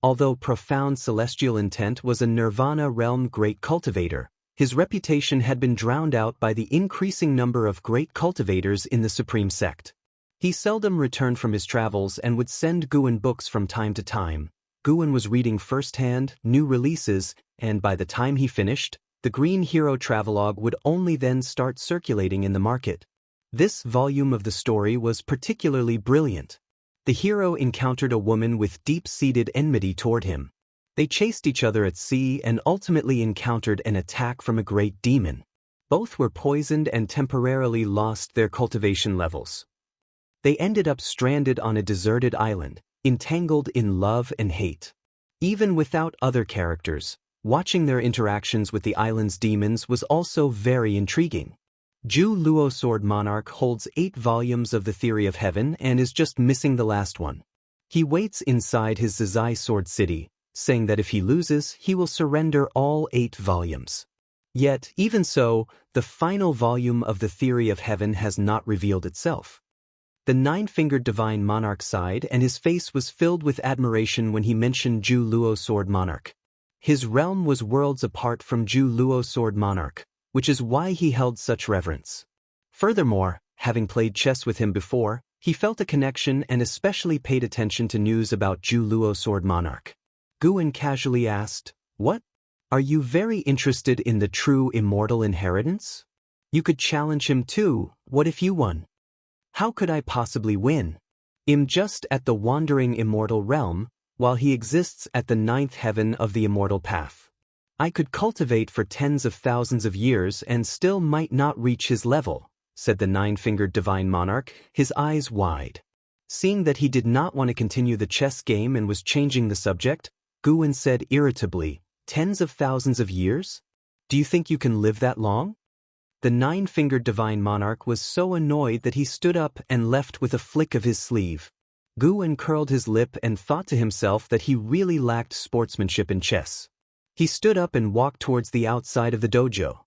S1: Although profound celestial intent was a nirvana realm great cultivator, his reputation had been drowned out by the increasing number of great cultivators in the supreme sect. He seldom returned from his travels and would send Guwen books from time to time. Guwen was reading firsthand new releases, and by the time he finished, the Green Hero travelogue would only then start circulating in the market. This volume of the story was particularly brilliant. The hero encountered a woman with deep-seated enmity toward him. They chased each other at sea and ultimately encountered an attack from a great demon. Both were poisoned and temporarily lost their cultivation levels. They ended up stranded on a deserted island, entangled in love and hate. Even without other characters, watching their interactions with the island's demons was also very intriguing. Zhu Luo Sword Monarch holds 8 volumes of the Theory of Heaven and is just missing the last one. He waits inside his Zizai Sword City, saying that if he loses, he will surrender all 8 volumes. Yet, even so, the final volume of the Theory of Heaven has not revealed itself. The nine-fingered divine monarch sighed, and his face was filled with admiration when he mentioned Zhu Luo Sword Monarch. His realm was worlds apart from Zhu Luo Sword Monarch, which is why he held such reverence. Furthermore, having played chess with him before, he felt a connection and especially paid attention to news about Zhu Luo Sword Monarch. Guwen casually asked, "What? Are you very interested in the true immortal inheritance? You could challenge him too. What if you won?" "How could I possibly win? I'm just at the wandering immortal realm, while he exists at the 9th heaven of the immortal path. I could cultivate for tens of thousands of years and still might not reach his level," said the nine-fingered divine monarch, his eyes wide. Seeing that he did not want to continue the chess game and was changing the subject, Guwen said irritably, "Tens of thousands of years? Do you think you can live that long?" The nine-fingered divine monarch was so annoyed that he stood up and left with a flick of his sleeve. Guwen curled his lip and thought to himself that he really lacked sportsmanship in chess. He stood up and walked towards the outside of the dojo.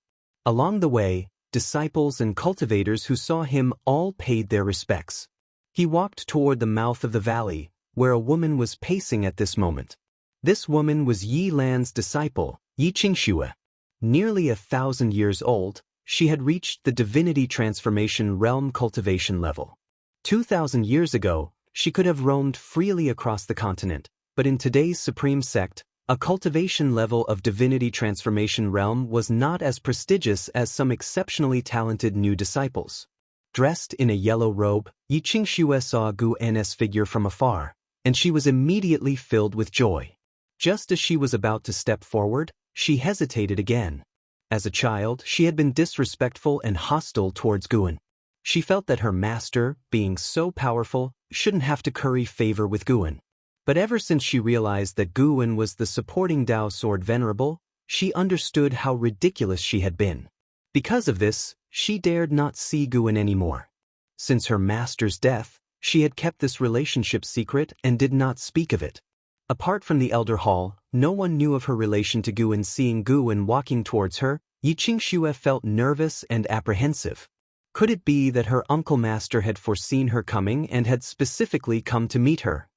S1: Along the way, disciples and cultivators who saw him all paid their respects. He walked toward the mouth of the valley, where a woman was pacing at this moment. This woman was Yi Lan's disciple, Yi Qingxue. Nearly 1,000 years old, she had reached the divinity transformation realm cultivation level. 2,000 years ago, she could have roamed freely across the continent, but in today's supreme sect, a cultivation level of divinity transformation realm was not as prestigious as some exceptionally talented new disciples. Dressed in a yellow robe, Yi Qingxue saw Gu N's figure from afar, and she was immediately filled with joy. Just as she was about to step forward, she hesitated again. As a child, she had been disrespectful and hostile towards Guwen. She felt that her master, being so powerful, shouldn't have to curry favor with Guwen. But ever since she realized that Guwen was the supporting Dao Sword Venerable, she understood how ridiculous she had been. Because of this, she dared not see Guwen anymore. Since her master's death, she had kept this relationship secret and did not speak of it. Apart from the Elder Hall, no one knew of her relation to Guwen. Seeing Guwen walking towards her, Yi Qingxue felt nervous and apprehensive. Could it be that her uncle master had foreseen her coming and had specifically come to meet her?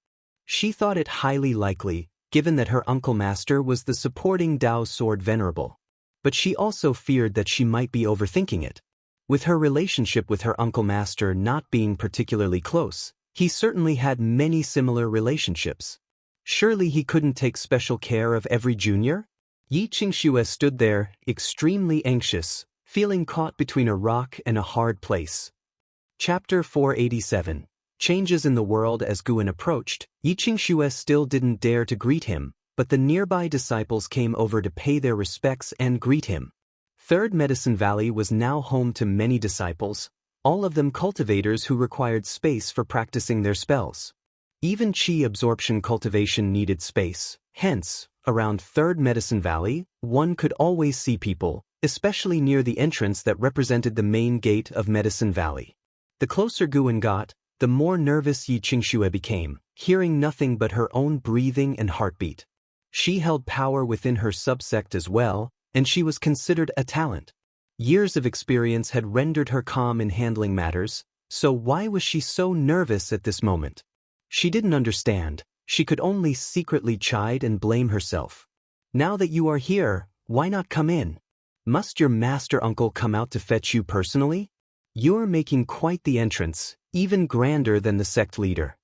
S1: She thought it highly likely, given that her uncle master was the supporting Dao sword venerable. But she also feared that she might be overthinking it. With her relationship with her uncle master not being particularly close, he certainly had many similar relationships. Surely he couldn't take special care of every junior? Yi Qingxue stood there, extremely anxious, feeling caught between a rock and a hard place. Chapter 487. Changes in the world. As Guan approached, Yi Qingxue still didn't dare to greet him, but the nearby disciples came over to pay their respects and greet him. Third Medicine Valley was now home to many disciples, all of them cultivators who required space for practicing their spells. Even Qi absorption cultivation needed space, hence, around Third Medicine Valley, one could always see people, especially near the entrance that represented the main gate of Medicine Valley. The closer Guan got, the more nervous Yi Qingxue became, hearing nothing but her own breathing and heartbeat. She held power within her subsect as well, and she was considered a talent. Years of experience had rendered her calm in handling matters, so why was she so nervous at this moment? She didn't understand. She could only secretly chide and blame herself. Now that you are here, why not come in? Must your master uncle come out to fetch you personally? You're making quite the entrance, even grander than the sect leader.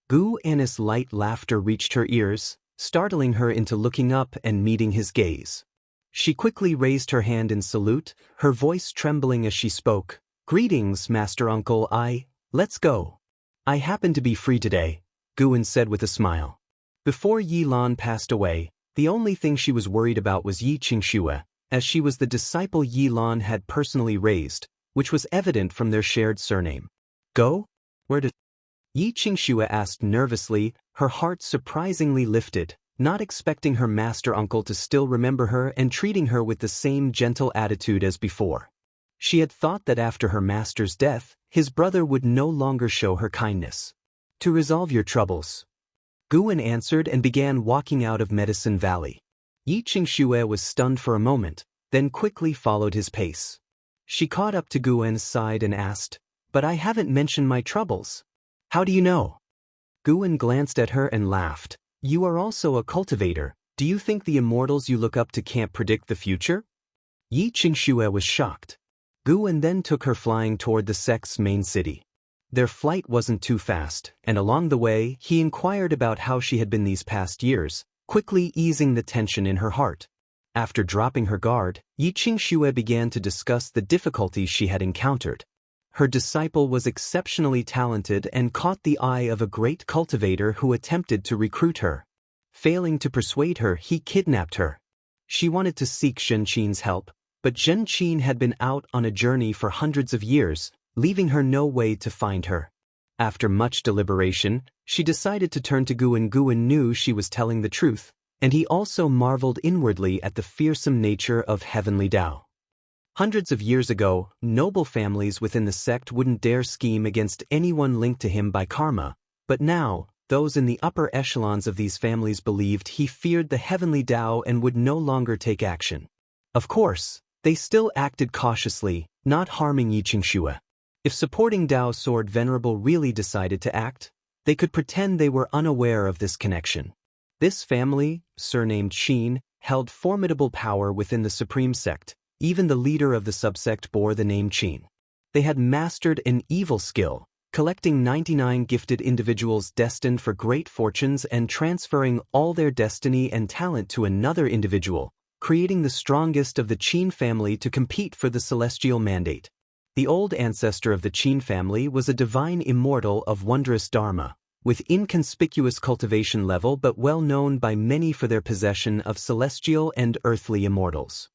S1: Gu An's light laughter reached her ears, startling her into looking up and meeting his gaze. She quickly raised her hand in salute, her voice trembling as she spoke. Greetings, Master Uncle. Let's go. I happen to be free today, Guan said with a smile. Before Yi Lan passed away, the only thing she was worried about was Yi Qingxue, as she was the disciple Yi Lan had personally raised, which was evident from their shared surname. Go? Where to? Yi Qingxue asked nervously, her heart surprisingly lifted, not expecting her master uncle to still remember her and treating her with the same gentle attitude as before. She had thought that after her master's death, his brother would no longer show her kindness. To resolve your troubles. Guan answered and began walking out of Medicine Valley. Yi Qingxue was stunned for a moment, then quickly followed his pace. She caught up to Guan's side and asked, But I haven't mentioned my troubles. How do you know? Guan glanced at her and laughed. You are also a cultivator. Do you think the immortals you look up to can't predict the future? Yi Qingxue was shocked. Guan then took her flying toward the sect's main city. Their flight wasn't too fast, and along the way, he inquired about how she had been these past years, quickly easing the tension in her heart. After dropping her guard, Yi Qingxue began to discuss the difficulties she had encountered. Her disciple was exceptionally talented and caught the eye of a great cultivator who attempted to recruit her. Failing to persuade her, he kidnapped her. She wanted to seek Zhenqin's help, but Zhenqin had been out on a journey for hundreds of years, leaving her no way to find her. After much deliberation, she decided to turn to Guan. Guan knew she was telling the truth, and he also marveled inwardly at the fearsome nature of heavenly Dao. Hundreds of years ago, noble families within the sect wouldn't dare scheme against anyone linked to him by karma, but now, those in the upper echelons of these families believed he feared the heavenly Dao and would no longer take action. Of course, they still acted cautiously, not harming Yi Qingxue. If supporting Dao Sword Venerable really decided to act, they could pretend they were unaware of this connection. This family, surnamed Qin, held formidable power within the Supreme Sect. Even the leader of the subsect bore the name Qin. They had mastered an evil skill, collecting 99 gifted individuals destined for great fortunes and transferring all their destiny and talent to another individual, creating the strongest of the Qin family to compete for the celestial mandate. The old ancestor of the Qin family was a divine immortal of wondrous dharma, with inconspicuous cultivation level but well known by many for their possession of celestial and earthly immortals.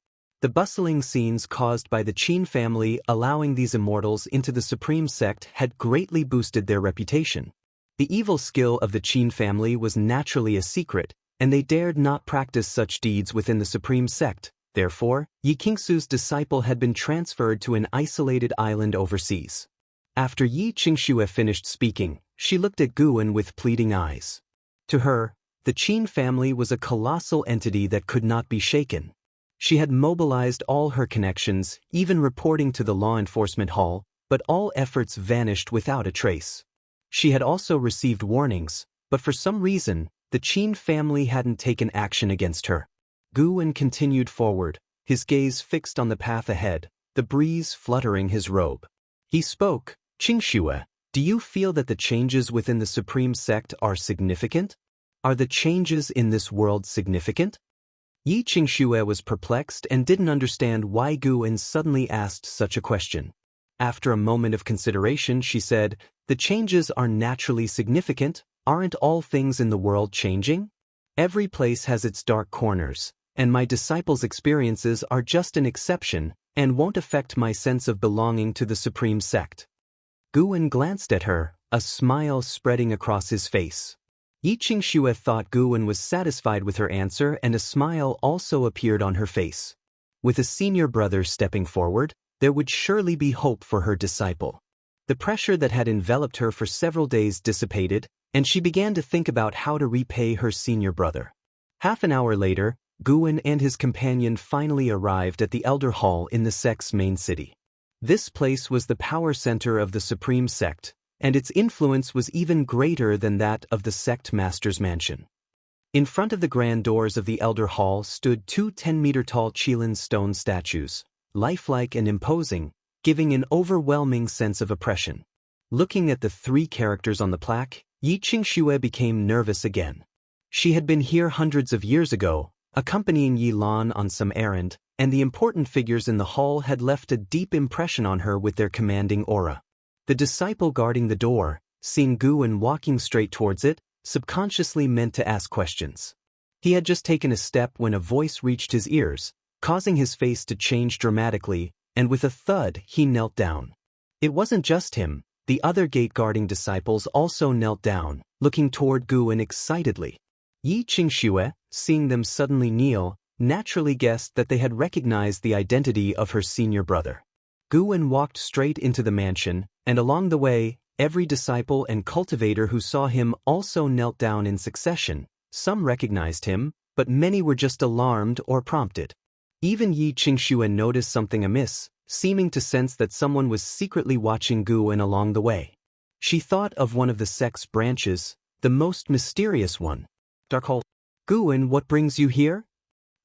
S1: The bustling scenes caused by the Qin family allowing these immortals into the Supreme Sect had greatly boosted their reputation. The evil skill of the Qin family was naturally a secret, and they dared not practice such deeds within the Supreme Sect. Therefore, Yi Qingxue's disciple had been transferred to an isolated island overseas. After Yi Qingxue finished speaking, she looked at Guan with pleading eyes. To her, the Qin family was a colossal entity that could not be shaken. She had mobilized all her connections, even reporting to the law enforcement hall, but all efforts vanished without a trace. She had also received warnings, but for some reason, the Qin family hadn't taken action against her. Gu Wen continued forward, his gaze fixed on the path ahead, the breeze fluttering his robe. He spoke, "Qingxue, do you feel that the changes within the Supreme Sect are significant? Are the changes in this world significant?" Yi Qingxue was perplexed and didn't understand why Gu Wen suddenly asked such a question. After a moment of consideration, she said, "The changes are naturally significant. Aren't all things in the world changing? Every place has its dark corners, and my disciples' experiences are just an exception and won't affect my sense of belonging to the Supreme Sect." Gu Wen glanced at her, a smile spreading across his face. Yi Qingxue thought Gu Wen was satisfied with her answer, and a smile also appeared on her face. With a senior brother stepping forward, there would surely be hope for her disciple. The pressure that had enveloped her for several days dissipated, and she began to think about how to repay her senior brother. Half an hour later, Gu Wen and his companion finally arrived at the Elder Hall in the sect's main city. This place was the power center of the Supreme Sect, and its influence was even greater than that of the sect master's mansion. In front of the grand doors of the Elder Hall stood two 10-meter-tall Qilin stone statues, lifelike and imposing, giving an overwhelming sense of oppression. Looking at the three characters on the plaque, Yi Qingxue became nervous again. She had been here hundreds of years ago, accompanying Yi Lan on some errand, and the important figures in the hall had left a deep impression on her with their commanding aura. The disciple guarding the door, seeing Gu Wen walking straight towards it, subconsciously meant to ask questions. He had just taken a step when a voice reached his ears, causing his face to change dramatically, and with a thud he knelt down. It wasn't just him, the other gate-guarding disciples also knelt down, looking toward Gu Wen excitedly. Yi Qingxue, seeing them suddenly kneel, naturally guessed that they had recognized the identity of her senior brother. Gu Wen walked straight into the mansion, and along the way, every disciple and cultivator who saw him also knelt down in succession. Some recognized him, but many were just alarmed or prompted. Even Yi Qingxue noticed something amiss, seeming to sense that someone was secretly watching Gu Wen along the way. She thought of one of the sect's branches, the most mysterious one. "Gu Wen, what brings you here?"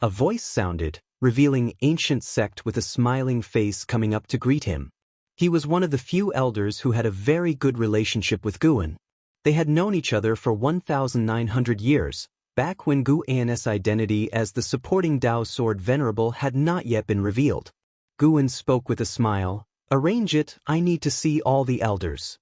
S1: A voice sounded, revealing ancient sect with a smiling face coming up to greet him. He was one of the few elders who had a very good relationship with Gu Wen. They had known each other for 1,900 years, back when Gu Wen's identity as the supporting Dao Sword Venerable had not yet been revealed. Gu Wen spoke with a smile, "Arrange it, I need to see all the elders."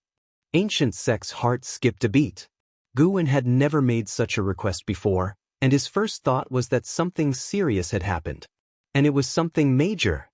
S1: Ancient sect's heart skipped a beat. Gu Wen had never made such a request before, and his first thought was that something serious had happened. And it was something major.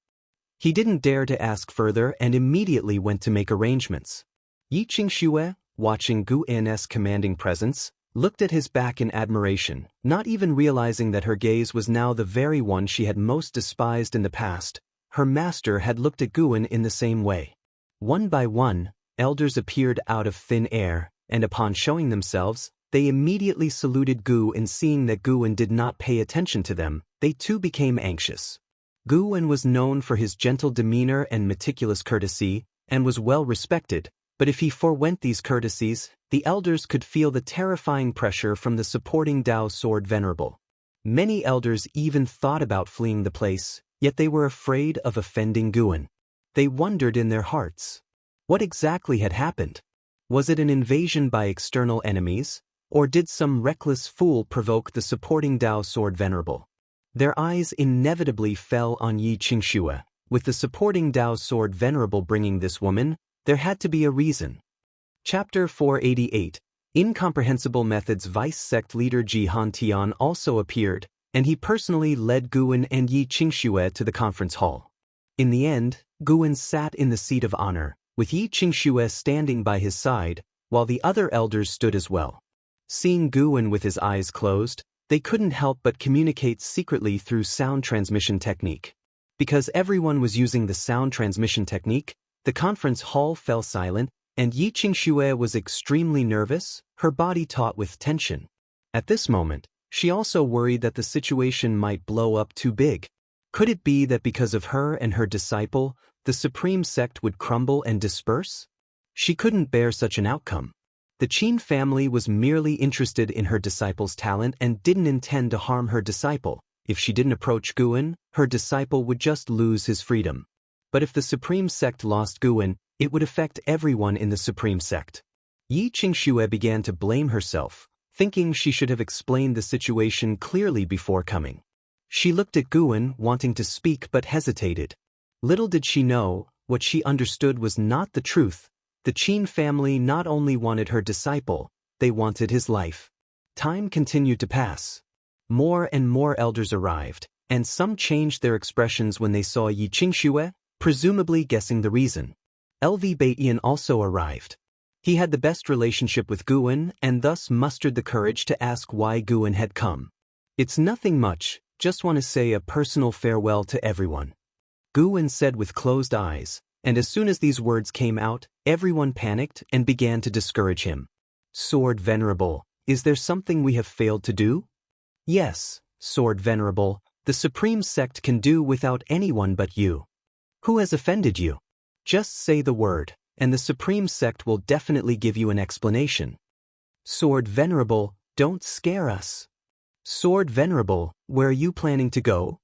S1: He didn't dare to ask further and immediately went to make arrangements. Yi Qingxue, watching Gu Wen's commanding presence, looked at his back in admiration, not even realizing that her gaze was now the very one she had most despised in the past. Her master had looked at Gu Wen in the same way. One by one, elders appeared out of thin air, and upon showing themselves, they immediately saluted Gu Wen. Seeing that Gu Wen did not pay attention to them, they too became anxious. Gu Wen was known for his gentle demeanor and meticulous courtesy, and was well respected, but if he forewent these courtesies, the elders could feel the terrifying pressure from the supporting Dao Sword Venerable. Many elders even thought about fleeing the place, yet they were afraid of offending Gu Wen. They wondered in their hearts, what exactly had happened? Was it an invasion by external enemies, or did some reckless fool provoke the supporting Dao Sword Venerable? Their eyes inevitably fell on Yi Qingxue. With the supporting Dao Sword Venerable bringing this woman, there had to be a reason. Chapter 488. Incomprehensible Methods. Vice Sect Leader Jihan Tian also appeared, and he personally led Gu Wen and Yi Qingxue to the conference hall. In the end, Gu Wen sat in the seat of honor, with Yi Qingxue standing by his side, while the other elders stood as well. Seeing Gu Wen with his eyes closed, they couldn't help but communicate secretly through sound transmission technique. Because everyone was using the sound transmission technique, the conference hall fell silent, and Yi Qingxue was extremely nervous, her body taut with tension. At this moment, she also worried that the situation might blow up too big. Could it be that because of her and her disciple, the Supreme Sect would crumble and disperse? She couldn't bear such an outcome. The Qin family was merely interested in her disciple's talent and didn't intend to harm her disciple. If she didn't approach Guan, her disciple would just lose his freedom. But if the Supreme Sect lost Guan, it would affect everyone in the Supreme Sect. Yi Qingxue began to blame herself, thinking she should have explained the situation clearly before coming. She looked at Guan, wanting to speak but hesitated. Little did she know, what she understood was not the truth. The Qin family not only wanted her disciple, they wanted his life. Time continued to pass. More and more elders arrived, and some changed their expressions when they saw Yi Qingxue, presumably guessing the reason. LV Baiyan also arrived. He had the best relationship with Guan and thus mustered the courage to ask why Guan had come. It's nothing much, just want to say a personal farewell to everyone. Guan said with closed eyes, and as soon as these words came out, everyone panicked and began to discourage him. Sword Venerable, is there something we have failed to do? Yes, Sword Venerable, the Supreme Sect can do without anyone but you. Who has offended you? Just say the word, and the Supreme Sect will definitely give you an explanation. Sword Venerable, don't scare us. Sword Venerable, where are you planning to go?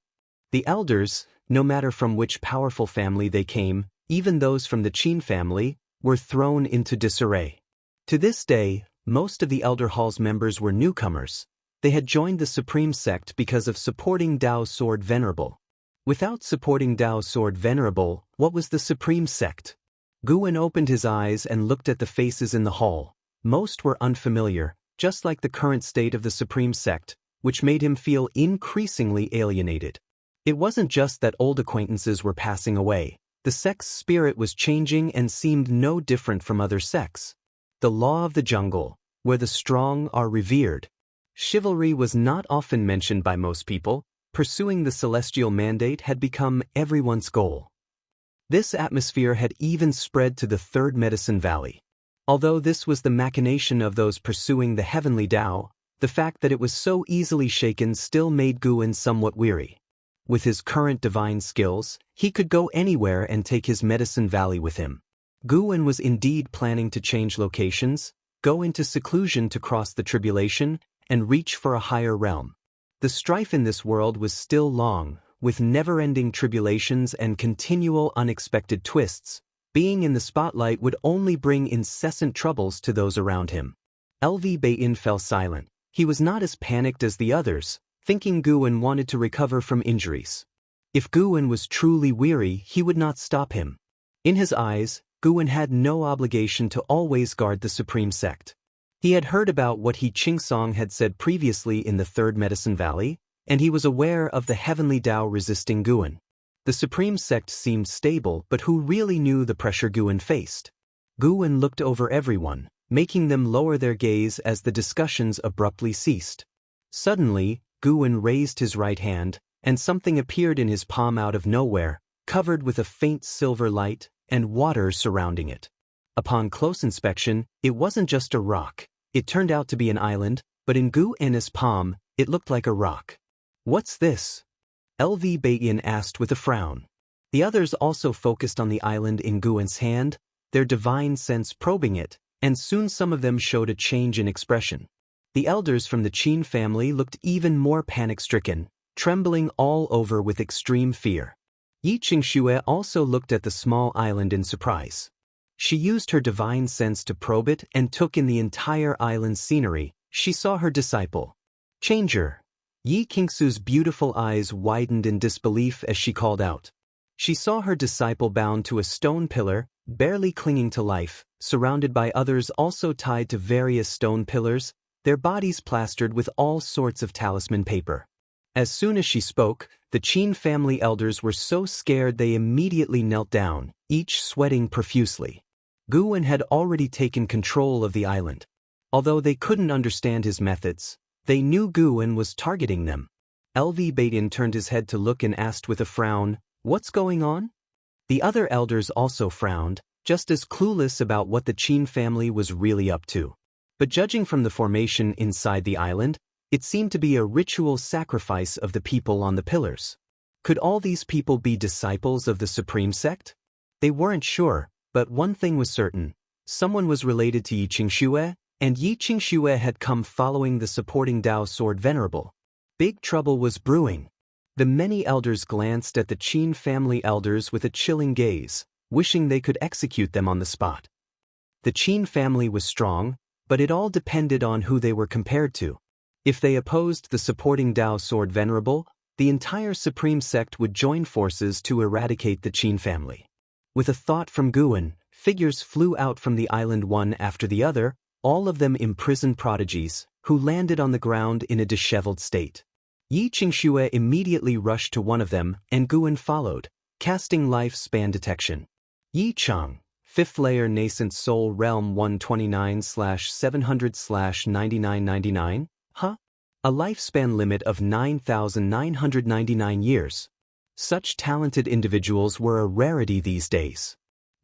S1: The elders, no matter from which powerful family they came, even those from the Qin family, were thrown into disarray. To this day, most of the Elder Hall's members were newcomers. They had joined the Supreme Sect because of supporting Dao Sword Venerable. Without supporting Dao Sword Venerable, what was the Supreme Sect? Guan opened his eyes and looked at the faces in the hall. Most were unfamiliar, just like the current state of the Supreme Sect, which made him feel increasingly alienated. It wasn't just that old acquaintances were passing away. The sect's spirit was changing and seemed no different from other sects. The law of the jungle, where the strong are revered. Chivalry was not often mentioned by most people. Pursuing the celestial mandate had become everyone's goal. This atmosphere had even spread to the Third Medicine Valley. Although this was the machination of those pursuing the heavenly Tao, the fact that it was so easily shaken still made Guan somewhat weary. With his current divine skills, he could go anywhere and take his Medicine Valley with him. Guan was indeed planning to change locations, go into seclusion to cross the tribulation, and reach for a higher realm. The strife in this world was still long, with never-ending tribulations and continual unexpected twists. Being in the spotlight would only bring incessant troubles to those around him. LV Baiyan fell silent. He was not as panicked as the others, thinking Guan wanted to recover from injuries. If Guan was truly weary, he would not stop him. In his eyes, Guan had no obligation to always guard the Supreme Sect. He had heard about what Yi Qingsong had said previously in the Third Medicine Valley, and he was aware of the heavenly Tao resisting Guan. The Supreme Sect seemed stable, but who really knew the pressure Guan faced? Guan looked over everyone, making them lower their gaze as the discussions abruptly ceased. Suddenly, Guan raised his right hand, and something appeared in his palm out of nowhere, covered with a faint silver light, and water surrounding it. Upon close inspection, it wasn't just a rock. It turned out to be an island, but in Guan's palm, it looked like a rock. What's this? LV Baiyan asked with a frown. The others also focused on the island in Guan's hand, their divine sense probing it, and soon some of them showed a change in expression. The elders from the Qin family looked even more panic-stricken, trembling all over with extreme fear. Yi Qingxue also looked at the small island in surprise. She used her divine sense to probe it and took in the entire island's scenery. She saw her disciple. Changer. Yi Qingxue's beautiful eyes widened in disbelief as she called out. She saw her disciple bound to a stone pillar, barely clinging to life, surrounded by others also tied to various stone pillars, their bodies plastered with all sorts of talisman paper. As soon as she spoke, the Qin family elders were so scared they immediately knelt down, each sweating profusely. Guan had already taken control of the island. Although they couldn't understand his methods, they knew Guan was targeting them. LV Baiyan turned his head to look and asked with a frown, "What's going on?" The other elders also frowned, just as clueless about what the Qin family was really up to. But judging from the formation inside the island, it seemed to be a ritual sacrifice of the people on the pillars. Could all these people be disciples of the Supreme Sect? They weren't sure, but one thing was certain. Someone was related to Yi Qingxue, and Yi Qingxue had come following the supporting Dao sword venerable. Big trouble was brewing. The many elders glanced at the Qin family elders with a chilling gaze, wishing they could execute them on the spot. The Qin family was strong, but it all depended on who they were compared to. If they opposed the supporting Dao sword venerable, the entire supreme sect would join forces to eradicate the Qin family. With a thought from Guan, figures flew out from the island one after the other, all of them imprisoned prodigies, who landed on the ground in a disheveled state. Yi Qingxue immediately rushed to one of them, and Guan followed, casting lifespan detection. Yi Chang, 5th layer nascent soul realm 129/700/9999, huh? A lifespan limit of 9,999 years. Such talented individuals were a rarity these days.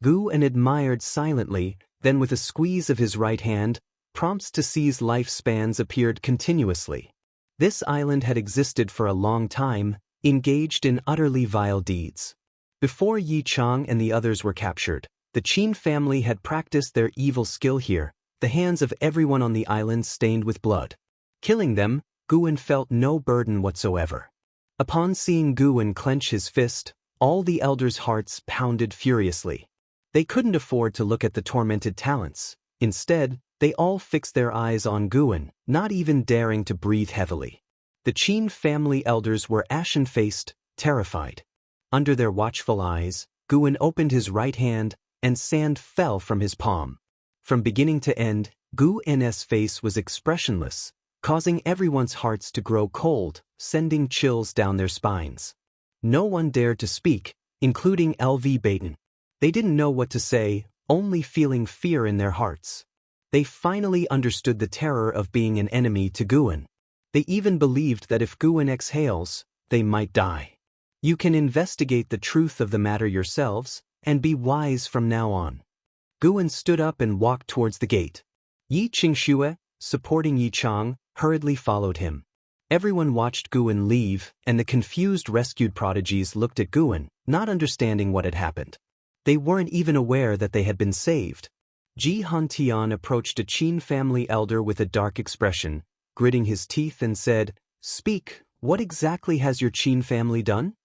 S1: Guan admired silently, then with a squeeze of his right hand, prompts to seize lifespans appeared continuously. This island had existed for a long time, engaged in utterly vile deeds. Before Yi Chang and the others were captured, the Qin family had practiced their evil skill here, the hands of everyone on the island stained with blood. Killing them, Guan felt no burden whatsoever. Upon seeing Guan clench his fist, all the elders' hearts pounded furiously. They couldn't afford to look at the tormented talents. Instead, they all fixed their eyes on Guan, not even daring to breathe heavily. The Qin family elders were ashen-faced, terrified. Under their watchful eyes, Guan opened his right hand, and sand fell from his palm. From beginning to end, Guan's face was expressionless, causing everyone's hearts to grow cold, sending chills down their spines. No one dared to speak, including LV Baton. They didn't know what to say, only feeling fear in their hearts. They finally understood the terror of being an enemy to Guan. They even believed that if Guan exhales, they might die. You can investigate the truth of the matter yourselves, and be wise from now on. Guan stood up and walked towards the gate. Yi Qingxue, supporting Yi Chang, hurriedly followed him. Everyone watched Guan leave, and the confused rescued prodigies looked at Guan, not understanding what had happened. They weren't even aware that they had been saved. Ji Hantian approached a Qin family elder with a dark expression, gritting his teeth and said, "Speak, what exactly has your Qin family done?"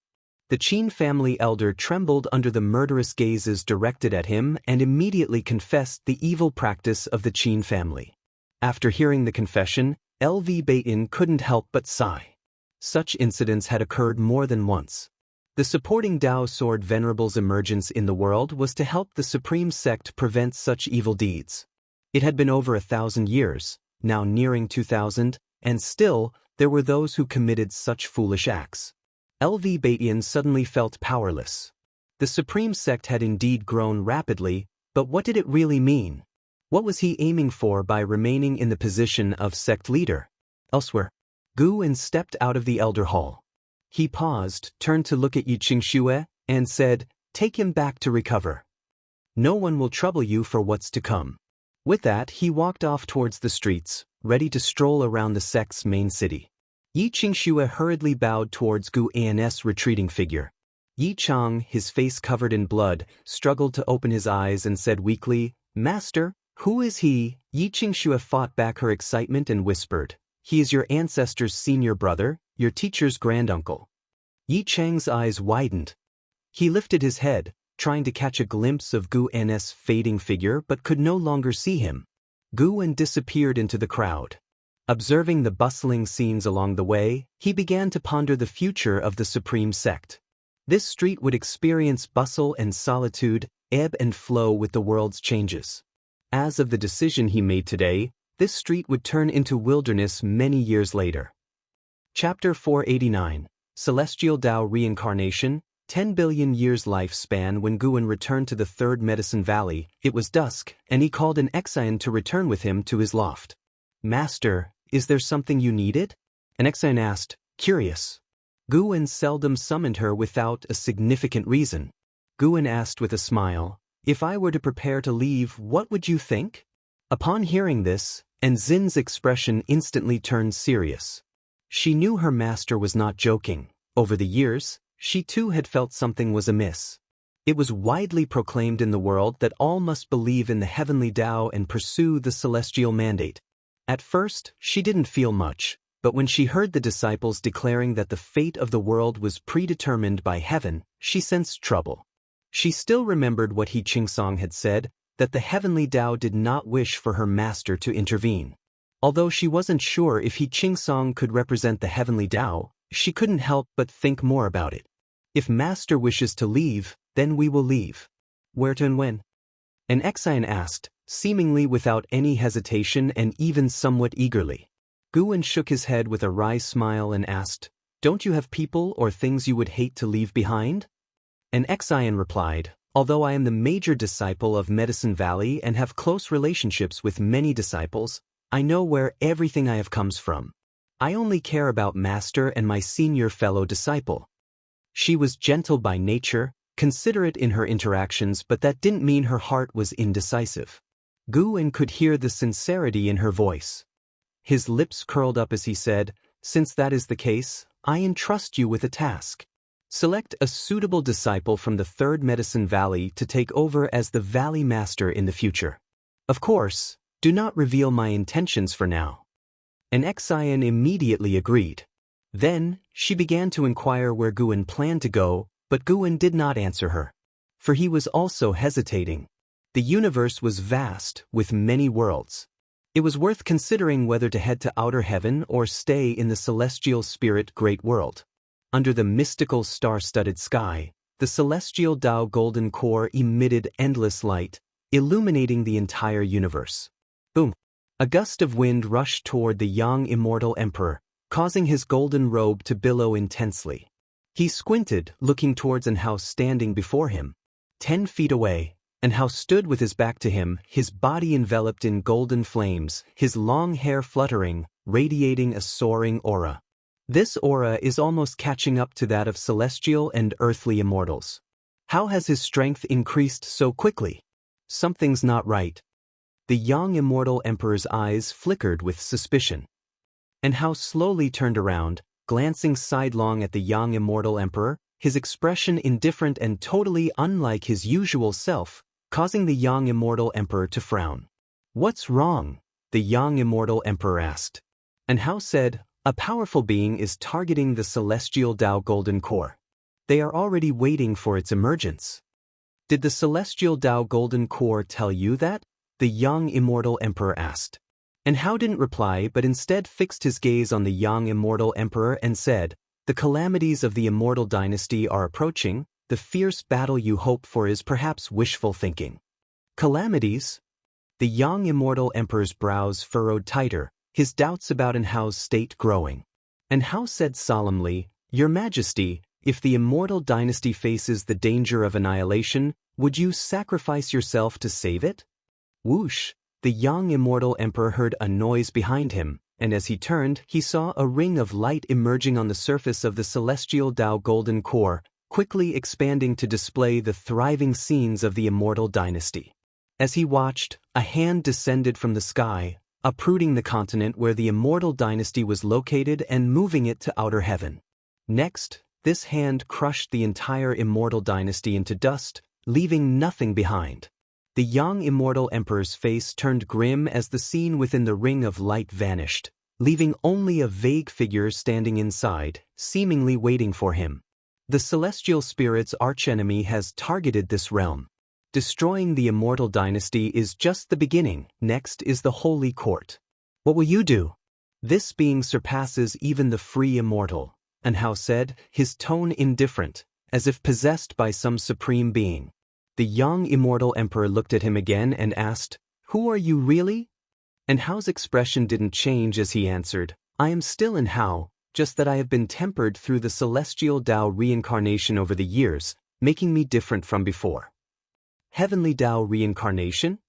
S1: The Qin family elder trembled under the murderous gazes directed at him and immediately confessed the evil practice of the Qin family. After hearing the confession, LV Baton couldn't help but sigh. Such incidents had occurred more than once. The supporting Dao sword venerable's emergence in the world was to help the supreme sect prevent such evil deeds. It had been over 1,000 years, now nearing 2,000, and still, there were those who committed such foolish acts. LV Baton suddenly felt powerless. The supreme sect had indeed grown rapidly, but what did it really mean? What was he aiming for by remaining in the position of sect leader? Elsewhere, Guan stepped out of the elder hall. He paused, turned to look at Yi Qingxue, and said, "Take him back to recover. No one will trouble you for what's to come." With that, he walked off towards the streets, ready to stroll around the sect's main city. Yi Qingxue hurriedly bowed towards Guan's retreating figure. Yi Chang, his face covered in blood, struggled to open his eyes and said weakly, "Master, who is he?" Yi Qingxue fought back her excitement and whispered, "He is your ancestor's senior brother, your teacher's granduncle." Yi Chang's eyes widened. He lifted his head, trying to catch a glimpse of Guan's fading figure but could no longer see him. Guan disappeared into the crowd. Observing the bustling scenes along the way, he began to ponder the future of the supreme sect. This street would experience bustle and solitude, ebb and flow with the world's changes. As of the decision he made today, this street would turn into wilderness many years later. Chapter 489, Celestial Dao Reincarnation, 10 billion years lifespan. When Guan returned to the Third Medicine Valley, it was dusk, and he called an Exine to return with him to his loft. "Master, is there something you needed?" An Exine asked, curious. Guan seldom summoned her without a significant reason. Guan asked with a smile, "If I were to prepare to leave, what would you think?" Upon hearing this, Enzin's expression instantly turned serious. She knew her master was not joking. Over the years, she too had felt something was amiss. It was widely proclaimed in the world that all must believe in the heavenly Tao and pursue the celestial mandate. At first, she didn't feel much, but when she heard the disciples declaring that the fate of the world was predetermined by heaven, she sensed trouble. She still remembered what He Qingsong had said, that the heavenly Tao did not wish for her master to intervene. Although she wasn't sure if He Qingsong could represent the heavenly Tao, she couldn't help but think more about it. If master wishes to leave, then we will leave. Where to and when? An Exian asked, seemingly without any hesitation and even somewhat eagerly. Guan shook his head with a wry smile and asked, "Don't you have people or things you would hate to leave behind?" An Exian replied, "Although I am the major disciple of Medicine Valley and have close relationships with many disciples, I know where everything I have comes from. I only care about master and my senior fellow disciple." She was gentle by nature, considerate in her interactions, but that didn't mean her heart was indecisive. Guan could hear the sincerity in her voice. His lips curled up as he said, "Since that is the case, I entrust you with a task. Select a suitable disciple from the Third Medicine Valley to take over as the Valley Master in the future. Of course, do not reveal my intentions for now." An Exian immediately agreed. Then, she began to inquire where Guan planned to go, but Guan did not answer her. For he was also hesitating. The universe was vast, with many worlds. It was worth considering whether to head to outer heaven or stay in the celestial spirit great world. Under the mystical star-studded sky, the celestial Tao golden core emitted endless light, illuminating the entire universe. Boom! A gust of wind rushed toward the young immortal emperor, causing his golden robe to billow intensely. He squinted, looking towards an house standing before him. 10 feet away, an house stood with his back to him, his body enveloped in golden flames, his long hair fluttering, radiating a soaring aura. This aura is almost catching up to that of celestial and earthly immortals. How has his strength increased so quickly? Something's not right. The young immortal emperor's eyes flickered with suspicion. And Hao slowly turned around, glancing sidelong at the young immortal emperor, his expression indifferent and totally unlike his usual self, causing the young immortal emperor to frown. "What's wrong?" the young immortal emperor asked. And Hao said, "A powerful being is targeting the celestial Tao golden core. They are already waiting for its emergence." "Did the celestial Tao golden core tell you that?" the young immortal emperor asked. And Hao didn't reply but instead fixed his gaze on the young immortal emperor and said, "The calamities of the immortal dynasty are approaching. The fierce battle you hope for is perhaps wishful thinking." "Calamities?" The young immortal emperor's brows furrowed tighter, his doubts about Hao's state growing. And Hao said solemnly, "Your Majesty, if the immortal dynasty faces the danger of annihilation, would you sacrifice yourself to save it?" Whoosh! The young immortal emperor heard a noise behind him, and as he turned, he saw a ring of light emerging on the surface of the celestial Tao golden core, quickly expanding to display the thriving scenes of the immortal dynasty. As he watched, a hand descended from the sky, uprooting the continent where the immortal dynasty was located and moving it to outer heaven. Next, this hand crushed the entire immortal dynasty into dust, leaving nothing behind. The young immortal emperor's face turned grim as the scene within the ring of light vanished, leaving only a vague figure standing inside, seemingly waiting for him. The celestial spirit's archenemy has targeted this realm. Destroying the immortal dynasty is just the beginning. Next is the holy court. What will you do? This being surpasses even the free immortal, and Hao said, his tone indifferent, as if possessed by some supreme being. The young immortal emperor looked at him again and asked, "Who are you really?" And Hao's expression didn't change as he answered, "I am still in Hao, just that I have been tempered through the celestial Tao reincarnation over the years, making me different from before." Heavenly Tao reincarnation?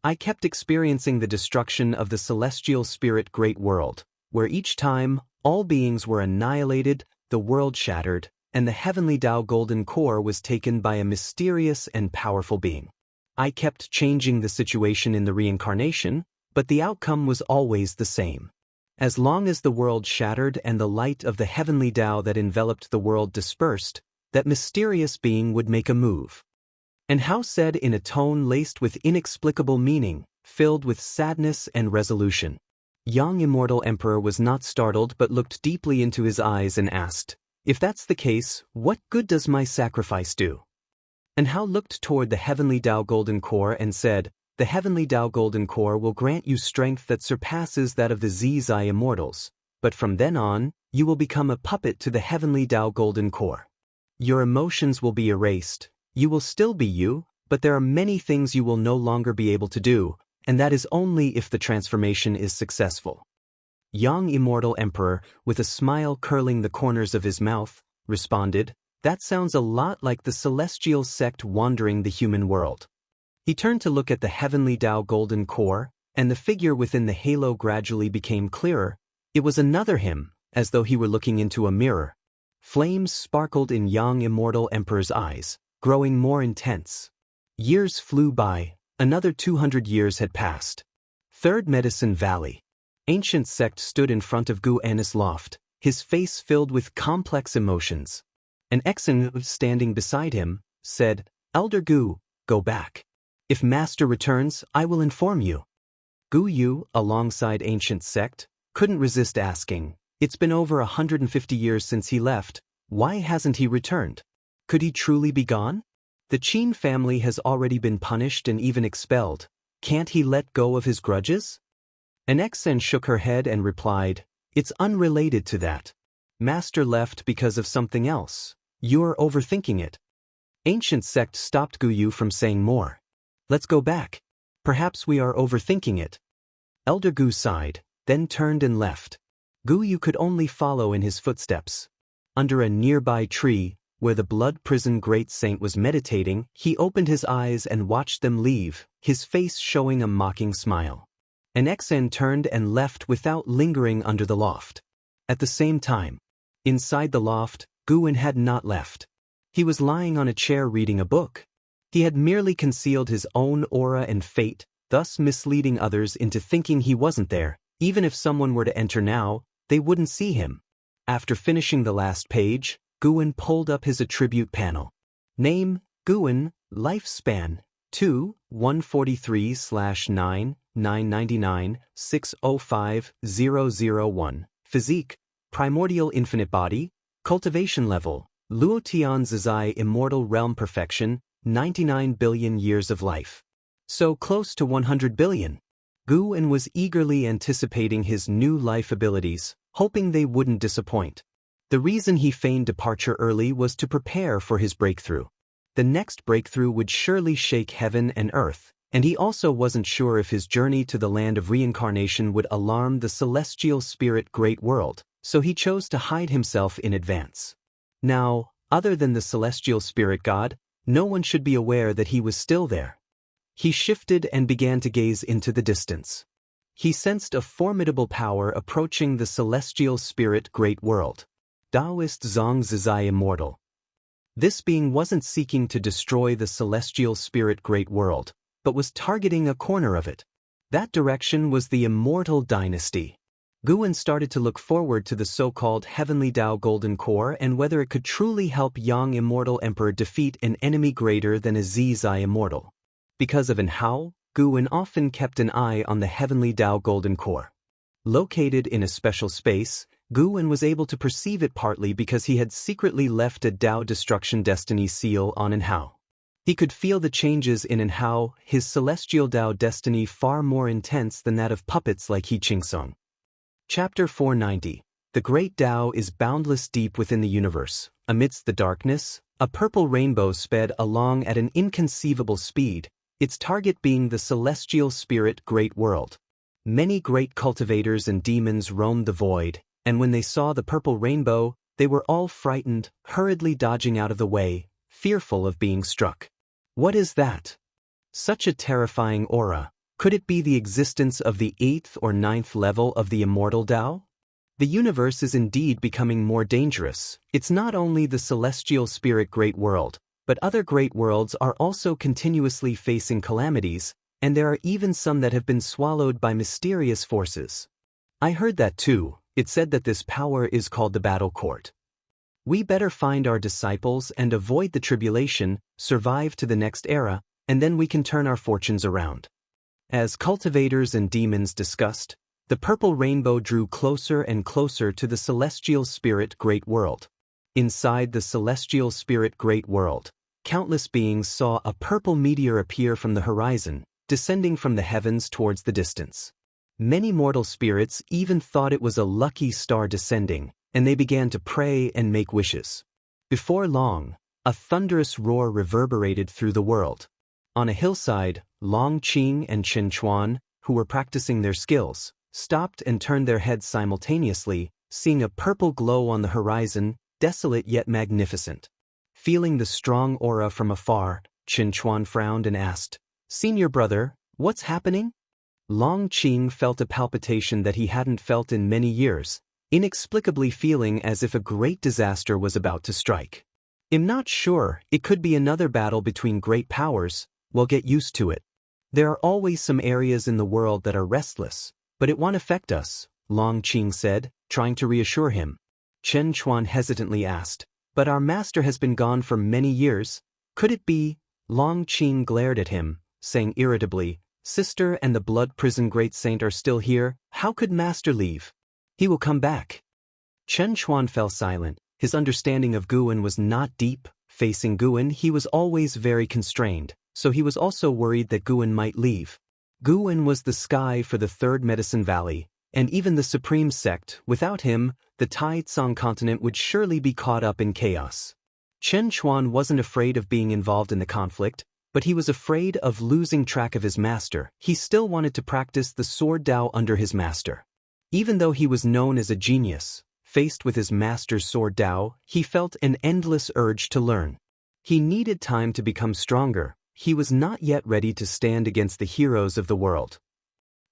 S1: I kept experiencing the destruction of the celestial spirit great world, where each time, all beings were annihilated, the world shattered, and the heavenly Tao golden core was taken by a mysterious and powerful being. I kept changing the situation in the reincarnation, but the outcome was always the same. As long as the world shattered and the light of the heavenly Tao that enveloped the world dispersed, that mysterious being would make a move. And Hao said in a tone laced with inexplicable meaning, filled with sadness and resolution. Young Immortal Emperor was not startled but looked deeply into his eyes and asked, "If that's the case, what good does my sacrifice do?" And Hao looked toward the Heavenly Tao Golden Core and said, "The Heavenly Tao Golden Core will grant you strength that surpasses that of the Zizai Immortals, but from then on, you will become a puppet to the Heavenly Tao Golden Core. Your emotions will be erased. You will still be you, but there are many things you will no longer be able to do, and that is only if the transformation is successful." Young Immortal Emperor, with a smile curling the corners of his mouth, responded, "That sounds a lot like the celestial sect wandering the human world." He turned to look at the Heavenly Tao Golden Core, and the figure within the halo gradually became clearer. It was another him, as though he were looking into a mirror. Flames sparkled in Young Immortal Emperor's eyes, growing more intense. Years flew by, another 200 years had passed. Third Medicine Valley. Ancient Sect stood in front of Gu Anna's loft, his face filled with complex emotions. An Exen standing beside him, said, "Elder Gu, go back. If Master returns, I will inform you." Gu Yu, alongside Ancient Sect, couldn't resist asking, "It's been over 150 years since he left, why hasn't he returned? Could he truly be gone? The Qin family has already been punished and even expelled. Can't he let go of his grudges?" An Exen shook her head and replied, "It's unrelated to that. Master left because of something else. You're overthinking it." Ancient Sect stopped Gu Yu from saying more. "Let's go back. Perhaps we are overthinking it." Elder Gu sighed, then turned and left. Gu Yu could only follow in his footsteps. Under a nearby tree, where the blood prison great saint was meditating, he opened his eyes and watched them leave, his face showing a mocking smile. An Exen turned and left without lingering under the loft. At the same time, inside the loft, Guin had not left. He was lying on a chair reading a book. He had merely concealed his own aura and fate, thus misleading others into thinking he wasn't there. Even if someone were to enter now, they wouldn't see him. After finishing the last page, Guin pulled up his attribute panel. Name, Guin, lifespan, 2-143/9-999-605-001. Physique, primordial infinite body. Cultivation level, Luotian Zizai immortal realm perfection, 99 billion years of life. So close to 100 billion. Guin was eagerly anticipating his new life abilities, hoping they wouldn't disappoint. The reason he feigned departure early was to prepare for his breakthrough. The next breakthrough would surely shake heaven and earth, and he also wasn't sure if his journey to the land of reincarnation would alarm the celestial spirit great world, so he chose to hide himself in advance. Now, other than the celestial spirit god, no one should be aware that he was still there. He shifted and began to gaze into the distance. He sensed a formidable power approaching the celestial spirit great world. Taoist Zhang Zizai Immortal. This being wasn't seeking to destroy the celestial spirit great world, but was targeting a corner of it. That direction was the Immortal dynasty. Guin started to look forward to the so-called Heavenly Tao Golden Core and whether it could truly help Young Immortal Emperor defeat an enemy greater than a Zizai Immortal. Because of an Hao, Guin often kept an eye on the Heavenly Tao Golden Core. Located in a special space, Guin was able to perceive it partly because he had secretly left a Tao Destruction Destiny seal on an Hao. He could feel the changes in an Hao, his celestial Tao destiny far more intense than that of puppets like He Qingsong. Chapter 490. The Great Tao is boundless deep within the universe. Amidst the darkness, a purple rainbow sped along at an inconceivable speed, its target being the celestial spirit great world. Many great cultivators and demons roamed the void, and when they saw the purple rainbow, they were all frightened, hurriedly dodging out of the way, fearful of being struck. What is that? Such a terrifying aura. Could it be the existence of the 8th or 9th level of the Immortal Tao? The universe is indeed becoming more dangerous. It's not only the celestial spirit great world, but other great worlds are also continuously facing calamities, and there are even some that have been swallowed by mysterious forces. I heard that too. It said that this power is called the Battle Court. We better find our disciples and avoid the tribulation, survive to the next era, and then we can turn our fortunes around. As cultivators and demons discussed, the purple rainbow drew closer and closer to the celestial spirit great world. Inside the celestial spirit great world, countless beings saw a purple meteor appear from the horizon, descending from the heavens towards the distance. Many mortal spirits even thought it was a lucky star descending, and they began to pray and make wishes. Before long, a thunderous roar reverberated through the world. On a hillside, Long Qing and Chen Chuan, who were practicing their skills, stopped and turned their heads simultaneously, seeing a purple glow on the horizon, desolate yet magnificent. Feeling the strong aura from afar, Chen Chuan frowned and asked, "Senior brother, what's happening?" Long Qing felt a palpitation that he hadn't felt in many years, inexplicably feeling as if a great disaster was about to strike. "I'm not sure, it could be another battle between great powers, we'll get used to it. There are always some areas in the world that are restless, but it won't affect us," Long Qing said, trying to reassure him. Chen Chuan hesitantly asked, "But our master has been gone for many years. Could it be?" Long Qing glared at him, saying irritably, "Sister and the blood prison great saint are still here, how could master leave? He will come back." Chen Chuan fell silent. His understanding of Guan was not deep. Facing Guan, he was always very constrained, so he was also worried that Guan might leave. Guan was the sky for the Third Medicine Valley, and even the Supreme Sect. Without him, the Tai Tsong continent would surely be caught up in chaos. Chen Chuan wasn't afraid of being involved in the conflict, but he was afraid of losing track of his master. He still wanted to practice the sword Dao under his master. Even though he was known as a genius, faced with his master's sword Dao, he felt an endless urge to learn. He needed time to become stronger. He was not yet ready to stand against the heroes of the world.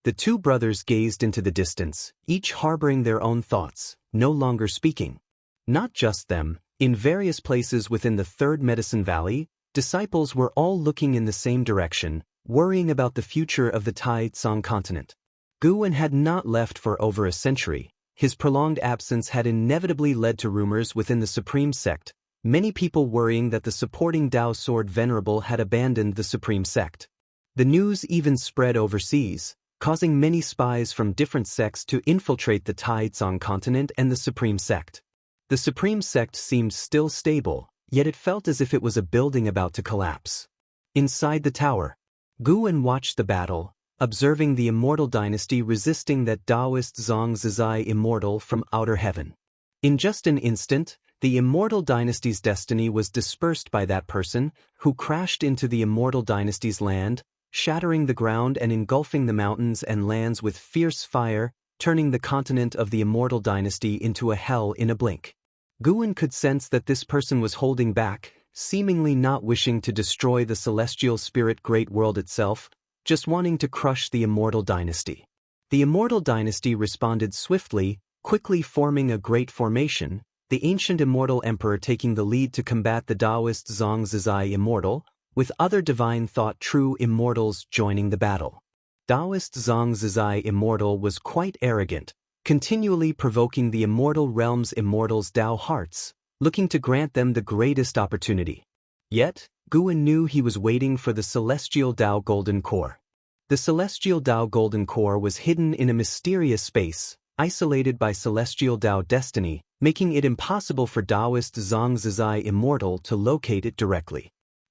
S1: The two brothers gazed into the distance, each harboring their own thoughts, no longer speaking. Not just them, in various places within the Third Medicine Valley, disciples were all looking in the same direction, worrying about the future of the Tai Tsong continent. Guan had not left for over a century. His prolonged absence had inevitably led to rumors within the Supreme Sect, many people worrying that the supporting Dao Sword Venerable had abandoned the Supreme Sect. The news even spread overseas, causing many spies from different sects to infiltrate the Tai Tsong continent and the Supreme Sect. The Supreme Sect seemed still stable, yet it felt as if it was a building about to collapse. Inside the tower, Guan watched the battle, observing the Immortal dynasty resisting that Taoist Zhang Zizai Immortal from outer heaven. In just an instant, the Immortal dynasty's destiny was dispersed by that person, who crashed into the Immortal dynasty's land, shattering the ground and engulfing the mountains and lands with fierce fire, turning the continent of the Immortal dynasty into a hell in a blink. Guan could sense that this person was holding back, seemingly not wishing to destroy the celestial spirit great world itself, just wanting to crush the Immortal dynasty. The Immortal dynasty responded swiftly, quickly forming a great formation, the ancient Immortal Emperor taking the lead to combat the Taoist Zhang Zizai Immortal, with other divine thought true immortals joining the battle. Taoist Zhang Zizai Immortal was quite arrogant, continually provoking the immortal realm's immortals' Tao hearts, looking to grant them the greatest opportunity. Yet, Guan knew he was waiting for the celestial Tao Golden Core. The celestial Tao Golden Core was hidden in a mysterious space, isolated by celestial Tao destiny, making it impossible for Taoist Zhang Zizai Immortal to locate it directly.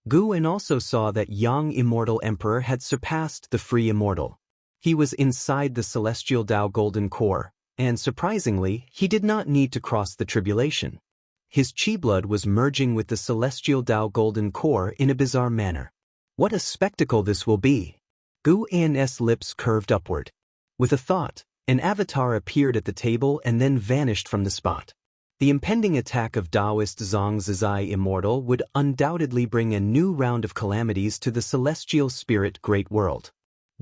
S1: Guan also saw that Yang Immortal Emperor had surpassed the Free Immortal. He was inside the celestial Tao Golden Core, and surprisingly, he did not need to cross the tribulation. His chi blood was merging with the celestial Tao Golden Core in a bizarre manner. What a spectacle this will be! Guan's lips curved upward. With a thought, an avatar appeared at the table and then vanished from the spot. The impending attack of Taoist Zhang Zizai Immortal would undoubtedly bring a new round of calamities to the celestial spirit great world.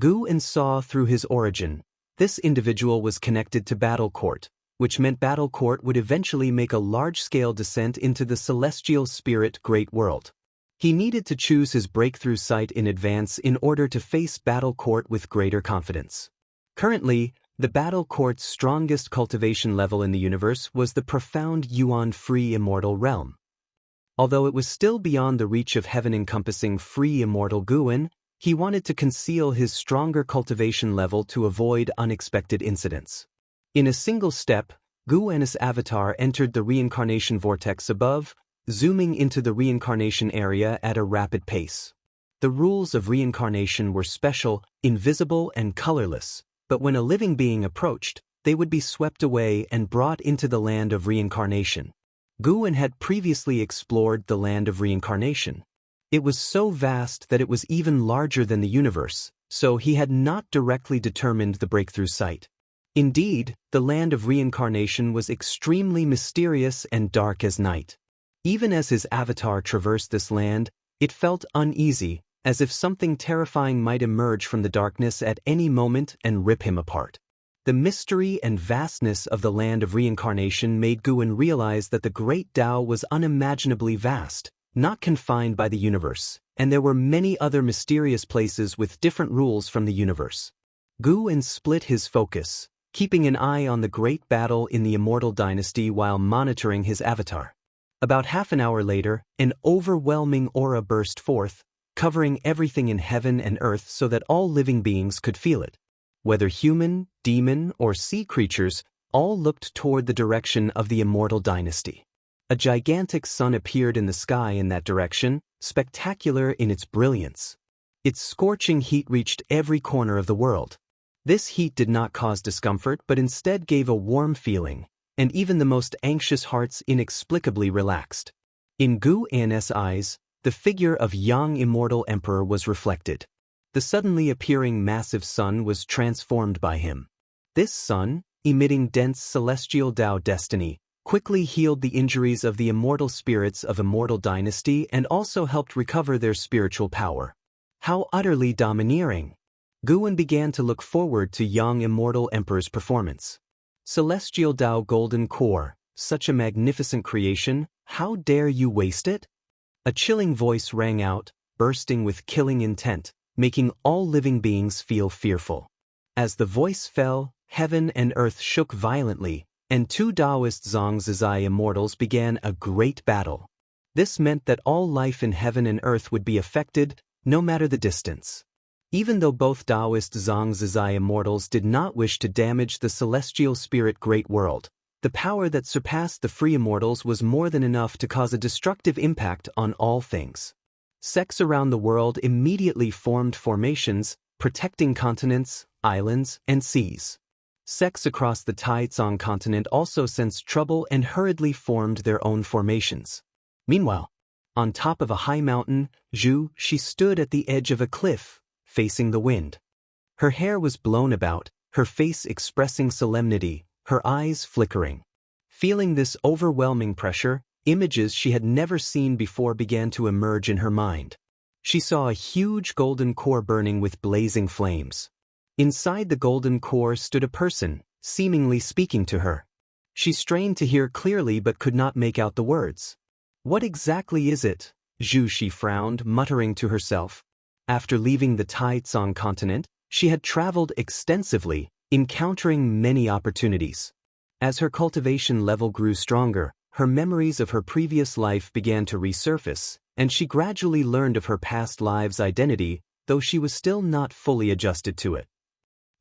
S1: Guan saw through his origin. This individual was connected to Battle Court, which meant Battle Court would eventually make a large-scale descent into the celestial spirit great world. He needed to choose his breakthrough site in advance in order to face Battle Court with greater confidence. Currently, The battle court's strongest cultivation level in the universe was the profound Yuan-free immortal realm. Although it was still beyond the reach of heaven-encompassing free immortal Guwen, he wanted to conceal his stronger cultivation level to avoid unexpected incidents. In a single step, Guwen's avatar entered the reincarnation vortex above, zooming into the reincarnation area at a rapid pace. The rules of reincarnation were special, invisible, and colorless, but when a living being approached, they would be swept away and brought into the land of reincarnation. Guwen had previously explored the land of reincarnation. It was so vast that it was even larger than the universe, so he had not directly determined the breakthrough site. Indeed, the land of reincarnation was extremely mysterious and dark as night. Even as his avatar traversed this land, it felt uneasy, as if something terrifying might emerge from the darkness at any moment and rip him apart. The mystery and vastness of the land of reincarnation made Guwen realize that the great Tao was unimaginably vast, not confined by the universe, and there were many other mysterious places with different rules from the universe. Guwen split his focus, keeping an eye on the great battle in the Immortal dynasty while monitoring his avatar. About half an hour later, an overwhelming aura burst forth, covering everything in heaven and earth so that all living beings could feel it. Whether human, demon, or sea creatures, all looked toward the direction of the Immortal dynasty. A gigantic sun appeared in the sky in that direction, spectacular in its brilliance. Its scorching heat reached every corner of the world. This heat did not cause discomfort but instead gave a warm feeling, and even the most anxious hearts inexplicably relaxed. In Guwen's eyes, the figure of young immortal emperor was reflected. The suddenly appearing massive sun was transformed by him. This sun, emitting dense celestial Tao destiny, quickly healed the injuries of the immortal spirits of Immortal dynasty and also helped recover their spiritual power. How utterly domineering! Guwen began to look forward to young immortal emperor's performance. Celestial Tao golden core, such a magnificent creation, how dare you waste it? A chilling voice rang out, bursting with killing intent, making all living beings feel fearful. As the voice fell, heaven and earth shook violently, and two Taoist Zhangzizai immortals began a great battle. This meant that all life in heaven and earth would be affected, no matter the distance. Even though both Taoist Zhangzizai immortals did not wish to damage the celestial spirit great world, the power that surpassed the free immortals was more than enough to cause a destructive impact on all things. Sects around the world immediately formed formations, protecting continents, islands, and seas. Sects across the Taizong continent also sensed trouble and hurriedly formed their own formations. Meanwhile, on top of a high mountain, she stood at the edge of a cliff, facing the wind. Her hair was blown about, her face expressing solemnity, her eyes flickering. Feeling this overwhelming pressure, images she had never seen before began to emerge in her mind. She saw a huge golden core burning with blazing flames. Inside the golden core stood a person, seemingly speaking to her. She strained to hear clearly but could not make out the words. What exactly is it? She frowned, muttering to herself. After leaving the Taizong continent, she had traveled extensively, encountering many opportunities. As her cultivation level grew stronger, her memories of her previous life began to resurface, and she gradually learned of her past live's identity, though she was still not fully adjusted to it.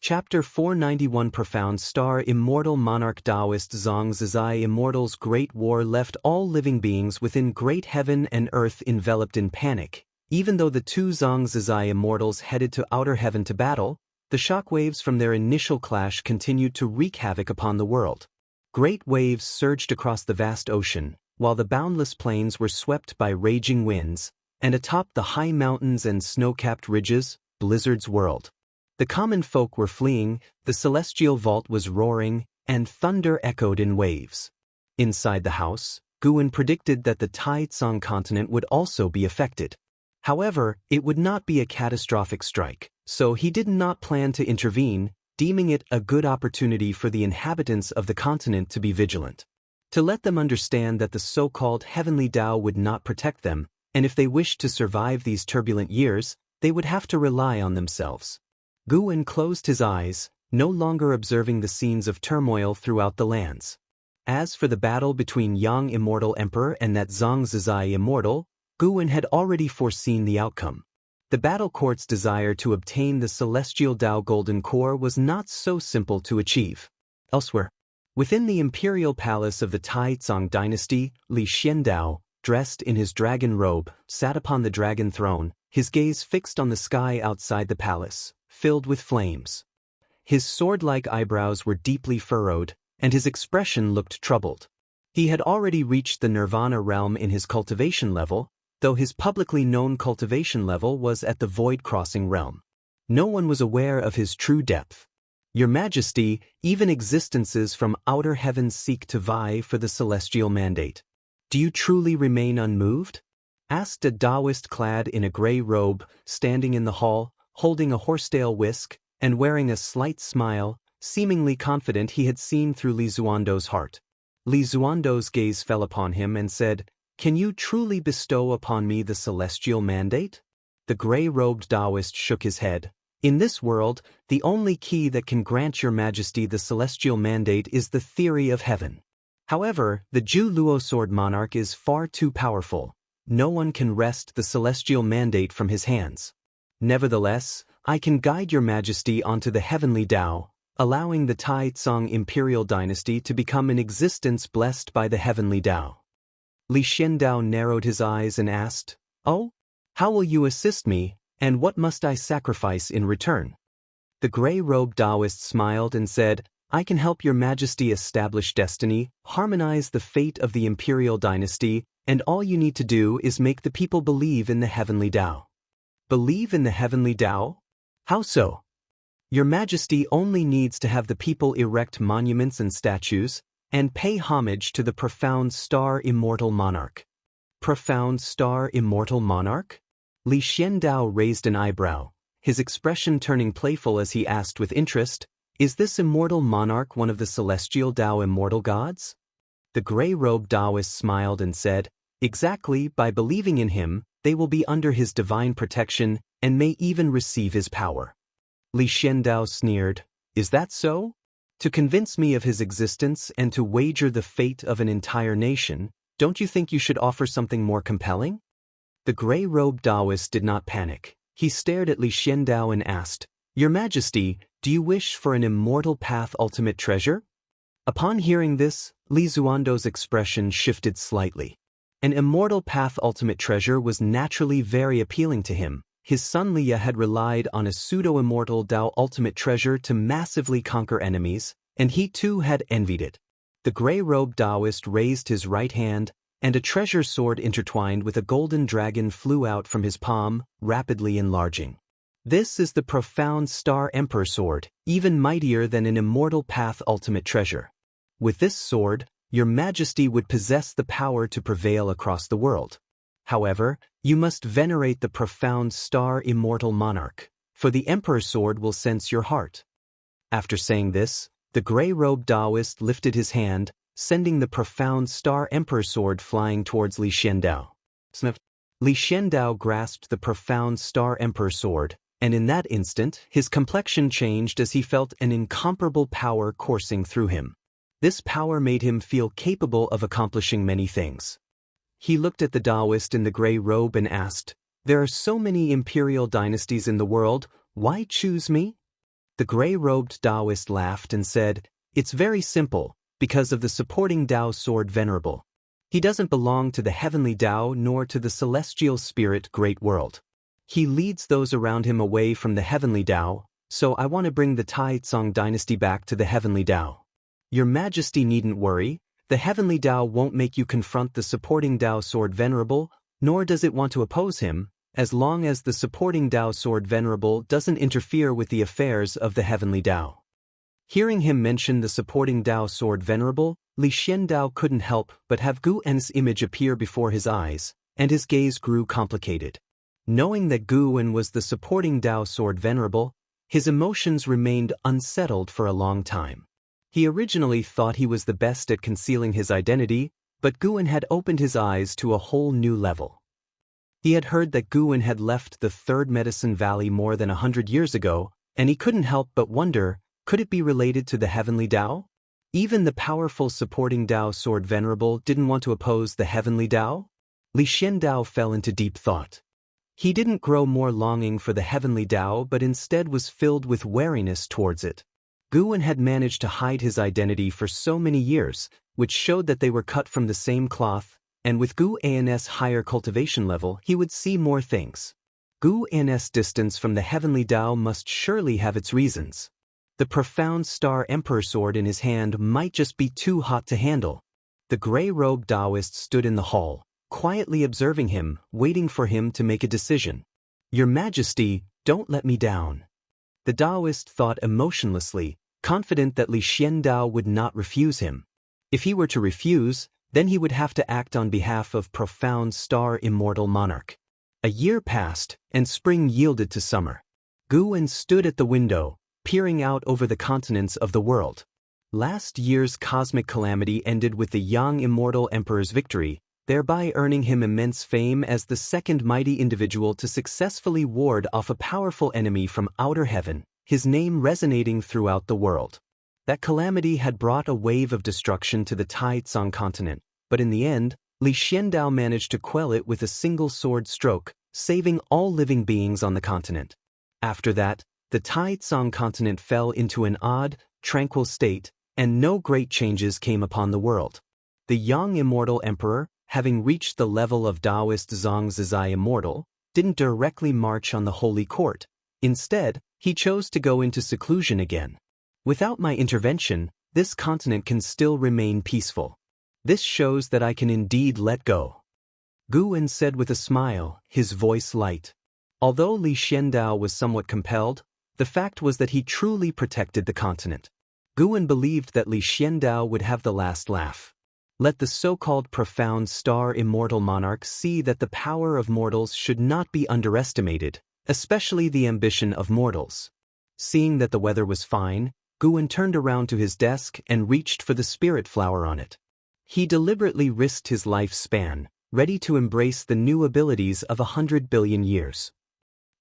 S1: Chapter 491 Profound Star Immortal Monarch Taoist Zhangzizai Immortal's Great War left all living beings within great heaven and earth enveloped in panic. Even though the two Zhangzizai immortals headed to outer heaven to battle, the shockwaves from their initial clash continued to wreak havoc upon the world. Great waves surged across the vast ocean, while the boundless plains were swept by raging winds, and atop the high mountains and snow-capped ridges, blizzards whirled. The common folk were fleeing, the celestial vault was roaring, and thunder echoed in waves. Inside the house, Guwen predicted that the Taizong continent would also be affected. However, it would not be a catastrophic strike, so he did not plan to intervene, deeming it a good opportunity for the inhabitants of the continent to be vigilant. To let them understand that the so-called heavenly Tao would not protect them, and if they wished to survive these turbulent years, they would have to rely on themselves. Guwen closed his eyes, no longer observing the scenes of turmoil throughout the lands. As for the battle between Yang Immortal Emperor and that Zhang Zizai Immortal, Guwen had already foreseen the outcome. The battle court's desire to obtain the celestial Dao Golden Core was not so simple to achieve. Elsewhere, within the imperial palace of the Taizong dynasty, Li Xiandao, dressed in his dragon robe, sat upon the dragon throne, his gaze fixed on the sky outside the palace, filled with flames. His sword-like eyebrows were deeply furrowed, and his expression looked troubled. He had already reached the nirvana realm in his cultivation level, though his publicly known cultivation level was at the void-crossing realm. No one was aware of his true depth. Your Majesty, even existences from outer heavens seek to vie for the celestial mandate. Do you truly remain unmoved? Asked a Taoist clad in a gray robe, standing in the hall, holding a horsetail whisk, and wearing a slight smile, seemingly confident he had seen through Li Zuando's heart. Li Zuando's gaze fell upon him and said, "Can you truly bestow upon me the celestial mandate?" The gray-robed Taoist shook his head. In this world, the only key that can grant your Majesty the celestial mandate is the theory of heaven. However, the Zhu Luo Sword Monarch is far too powerful. No one can wrest the celestial mandate from his hands. Nevertheless, I can guide your Majesty onto the heavenly Dao, allowing the Taizong imperial dynasty to become an existence blessed by the heavenly Dao. Li Xiandao narrowed his eyes and asked, "Oh? How will you assist me, and what must I sacrifice in return?" The gray-robed Taoist smiled and said, "I can help your Majesty establish destiny, harmonize the fate of the imperial dynasty, and all you need to do is make the people believe in the heavenly Dao." Believe in the heavenly Dao? How so? Your Majesty only needs to have the people erect monuments and statues, and pay homage to the profound star immortal monarch. Profound star immortal monarch? Li Xiandao raised an eyebrow, his expression turning playful as he asked with interest, "Is this immortal monarch one of the celestial Dao immortal gods?" The gray-robed Taoist smiled and said, "Exactly, by believing in him, they will be under his divine protection and may even receive his power." Li Xiandao sneered, "Is that so? To convince me of his existence and to wager the fate of an entire nation, don't you think you should offer something more compelling?" The gray-robed Taoist did not panic. He stared at Li Xiandao and asked, "Your Majesty, do you wish for an immortal path ultimate treasure?" Upon hearing this, Li Zuando's expression shifted slightly. An immortal path ultimate treasure was naturally very appealing to him. His son Liya had relied on a pseudo-immortal Dao ultimate treasure to massively conquer enemies, and he too had envied it. The gray-robed Taoist raised his right hand, and a treasure sword intertwined with a golden dragon flew out from his palm, rapidly enlarging. This is the profound Star Emperor sword, even mightier than an immortal path ultimate treasure. With this sword, your Majesty would possess the power to prevail across the world. However, you must venerate the profound star immortal monarch, for the Emperor sword will sense your heart. After saying this, the gray-robed Taoist lifted his hand, sending the profound star Emperor sword flying towards Li Xiandao. Li Xiandao grasped the profound star Emperor sword, and in that instant, his complexion changed as he felt an incomparable power coursing through him. This power made him feel capable of accomplishing many things. He looked at the Taoist in the gray robe and asked, "There are so many imperial dynasties in the world, why choose me?" The gray-robed Taoist laughed and said, "It's very simple, because of the supporting Dao sword venerable. He doesn't belong to the heavenly Dao nor to the celestial spirit great world. He leads those around him away from the heavenly Dao, so I want to bring the Taizong dynasty back to the heavenly Dao. Your Majesty needn't worry. The heavenly Dao won't make you confront the supporting Dao sword venerable, nor does it want to oppose him, as long as the supporting Dao sword venerable doesn't interfere with the affairs of the heavenly Dao." Hearing him mention the supporting Dao sword venerable, Li Xiandao couldn't help but have Gu En's image appear before his eyes, and his gaze grew complicated. Knowing that Gu En was the supporting Dao sword venerable, his emotions remained unsettled for a long time. He originally thought he was the best at concealing his identity, but Gu En had opened his eyes to a whole new level. He had heard that Gu En had left the Third Medicine Valley more than 100 years ago, and he couldn't help but wonder, Could it be related to the heavenly Tao? Even the powerful supporting Tao sword venerable didn't want to oppose the heavenly Tao? Li Xiandao fell into deep thought. He didn't grow more longing for the heavenly Tao but instead was filled with wariness towards it. Guwen had managed to hide his identity for so many years, which showed that they were cut from the same cloth, and with Gu An's higher cultivation level he would see more things. Gu An's distance from the heavenly Tao must surely have its reasons. The profound Star Emperor sword in his hand might just be too hot to handle. The gray-robed Taoist stood in the hall, quietly observing him, waiting for him to make a decision. "Your Majesty, don't let me down." The Taoist thought emotionlessly, confident that Li Xiandao would not refuse him. If he were to refuse, then he would have to act on behalf of profound Star Immortal Monarch. A year passed, and spring yielded to summer. Guwen stood at the window, peering out over the continents of the world. Last year's cosmic calamity ended with the young Immortal Emperor's victory, thereby earning him immense fame as the second mighty individual to successfully ward off a powerful enemy from outer heaven, his name resonating throughout the world. That calamity had brought a wave of destruction to the Taizong continent, but in the end, Li Xiandao managed to quell it with a single sword stroke, saving all living beings on the continent. After that, the Taizong continent fell into an odd, tranquil state, and no great changes came upon the world. The young Immortal Emperor, having reached the level of Taoist Zhongzhizai Immortal, didn't directly march on the Holy Court. Instead, he chose to go into seclusion again. "Without my intervention, this continent can still remain peaceful. This shows that I can indeed let go," Guwen said with a smile, his voice light. Although Li Xiandao was somewhat compelled, the fact was that he truly protected the continent. Guwen believed that Li Xiandao would have the last laugh. Let the so-called profound Star Immortal Monarch see that the power of mortals should not be underestimated, especially the ambition of mortals. Seeing that the weather was fine, Guwen turned around to his desk and reached for the spirit flower on it. He deliberately risked his lifespan, ready to embrace the new abilities of 100 billion years.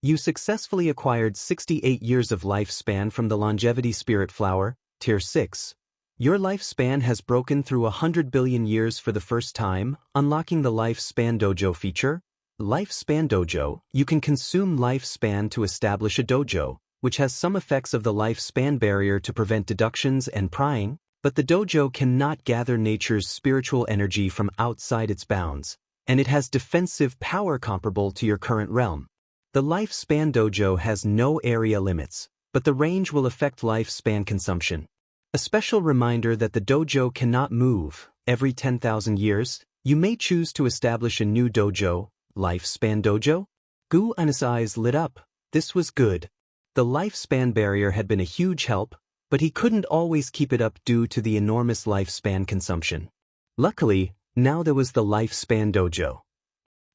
S1: You successfully acquired 68 years of lifespan from the Longevity Spirit Flower, Tier 6. Your lifespan has broken through 100 billion years for the first time, unlocking the Lifespan Dojo feature. Lifespan Dojo, you can consume lifespan to establish a dojo, which has some effects of the lifespan barrier to prevent deductions and prying, but the dojo cannot gather nature's spiritual energy from outside its bounds, and it has defensive power comparable to your current realm. The Lifespan Dojo has no area limits, but the range will affect lifespan consumption. A special reminder that the dojo cannot move. Every 10,000 years, you may choose to establish a new dojo. Lifespan Dojo? Guwen's eyes lit up. This was good. The lifespan barrier had been a huge help, but he couldn't always keep it up due to the enormous lifespan consumption. Luckily, now there was the Lifespan Dojo.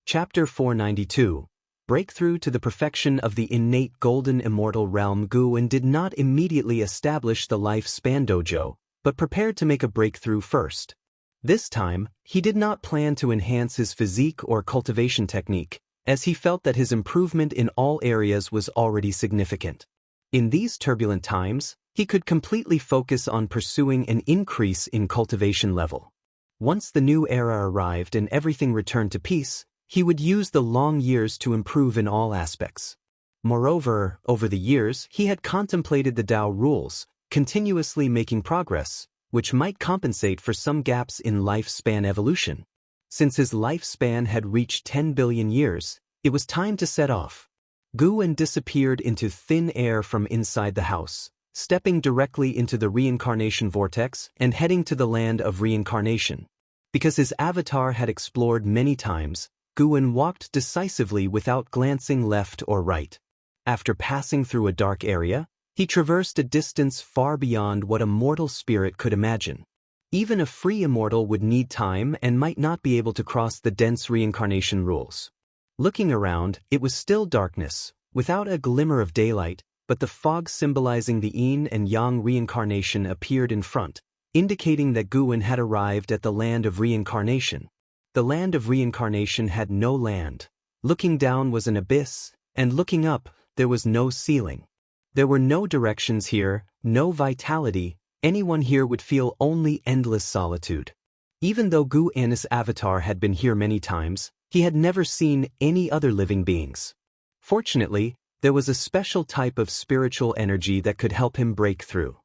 S1: Chapter 492. Breakthrough to the perfection of the innate golden immortal realm. Guwen did not immediately establish the Lifespan Dojo, but prepared to make a breakthrough first. This time, he did not plan to enhance his physique or cultivation technique, as he felt that his improvement in all areas was already significant. In these turbulent times, he could completely focus on pursuing an increase in cultivation level. Once the new era arrived and everything returned to peace, he would use the long years to improve in all aspects. Moreover, over the years, he had contemplated the Tao rules, continuously making progress, which might compensate for some gaps in lifespan evolution. Since his lifespan had reached 10 billion years, it was time to set off. Guwen disappeared into thin air from inside the house, stepping directly into the reincarnation vortex and heading to the land of reincarnation. Because his avatar had explored many times, Guwen walked decisively without glancing left or right. After passing through a dark area, he traversed a distance far beyond what a mortal spirit could imagine. Even a free immortal would need time and might not be able to cross the dense reincarnation rules. Looking around, it was still darkness, without a glimmer of daylight, but the fog symbolizing the yin and yang reincarnation appeared in front, indicating that Guwen had arrived at the land of reincarnation. The land of reincarnation had no land. Looking down was an abyss, and looking up, there was no ceiling. There were no directions here, no vitality. Anyone here would feel only endless solitude. Even though Gu An's avatar had been here many times, he had never seen any other living beings. Fortunately, there was a special type of spiritual energy that could help him break through.